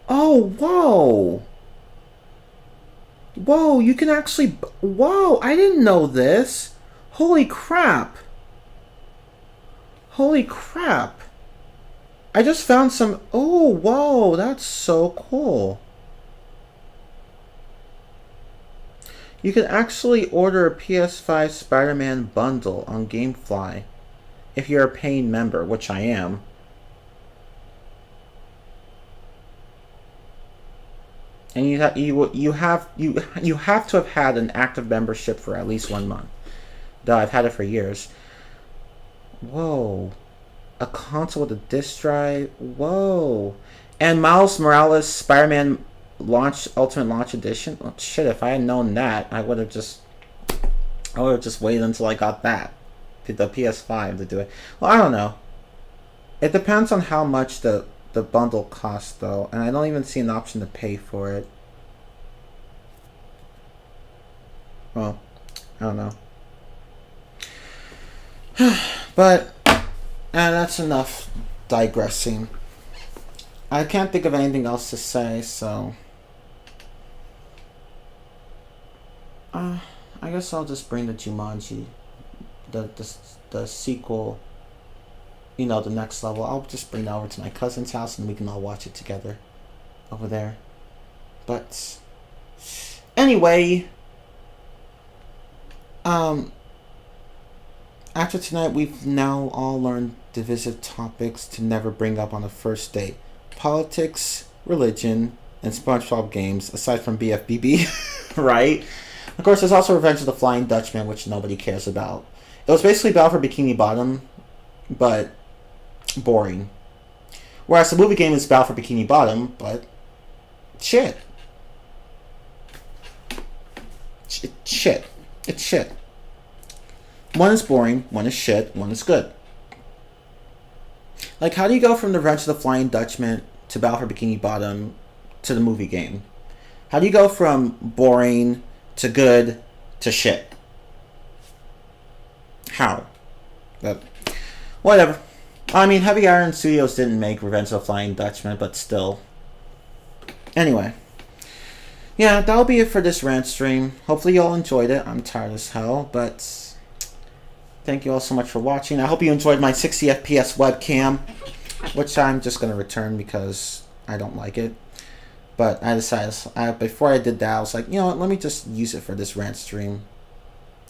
Oh, whoa! Whoa, you can actually... Whoa, I didn't know this! Holy crap! Holy crap! I just found some... Oh, whoa, that's so cool. You can actually order a PS5 Spider-Man bundle on GameFly if you're a paying member, which I am. And you have to have had an active membership for at least 1 month. Though I've had it for years. Whoa. A console with a disc drive. Whoa. And Miles Morales Spider-Man Ultimate Launch Edition. Oh, shit, if I had known that, I would have just waited until I got that. The PS5 to do it. Well, I don't know. It depends on how much the bundle costs, though, and I don't even see an option to pay for it. Well, I don't know. But that's enough digressing. I can't think of anything else to say, so I guess I'll just bring the Jumanji, the sequel, you know, the next level. I'll just bring that over to my cousin's house and we can all watch it together over there. But anyway, after tonight, we've now all learned divisive topics to never bring up on a first date: politics, religion, and SpongeBob games, aside from BFBB. Right? Of course, there's also Revenge of the Flying Dutchman, which nobody cares about. It was basically Battle for Bikini Bottom, but boring. Whereas the movie game is Battle for Bikini Bottom, but shit. It's shit. One is boring, one is shit, one is good. Like, how do you go from the Revenge of the Flying Dutchman to Battle for Bikini Bottom to the movie game? How do you go from boring to good to shit? How? But whatever. I mean, Heavy Iron Studios didn't make Revenge of the Flying Dutchman, but still. Anyway. Yeah, that'll be it for this rant stream. Hopefully you all enjoyed it. I'm tired as hell, but thank you all so much for watching. I hope you enjoyed my 60 FPS webcam, which I'm just going to return because I don't like it. But I decided, before I did that, I was like, you know what, let me just use it for this rant stream.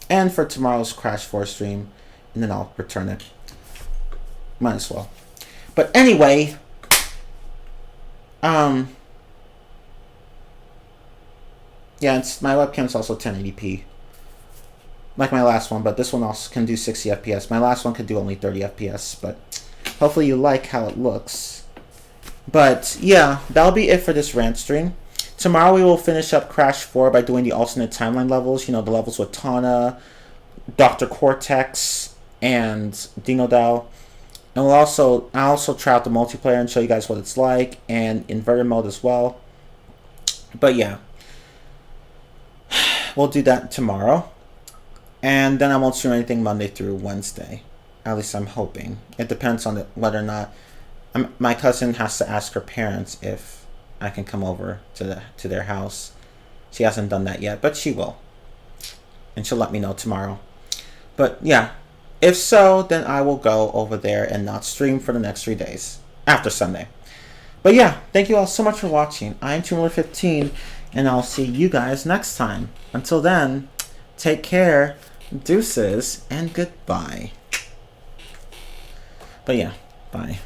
And for tomorrow's Crash 4 stream, and then I'll return it. Might as well. But anyway, yeah, my webcam's also 1080p. Like my last one, but this one also can do 60 FPS. My last one could do only 30 FPS, but hopefully you like how it looks. But yeah, that'll be it for this rant stream. Tomorrow we will finish up Crash 4 by doing the alternate timeline levels. You know, the levels with Tana, Dr. Cortex, and Dino Dow. And I'll also try out the multiplayer and show you guys what it's like, and inverted mode as well. But yeah, we'll do that tomorrow. And then I won't stream anything Monday through Wednesday. At least I'm hoping. It depends on whether or not my cousin has to ask her parents if I can come over to their house. She hasn't done that yet, but she will. And she'll let me know tomorrow. But yeah, if so, then I will go over there and not stream for the next 3 days after Sunday. But yeah, thank you all so much for watching. I'm Tumor15, and I'll see you guys next time. Until then, take care, deuces, and goodbye. But yeah, bye.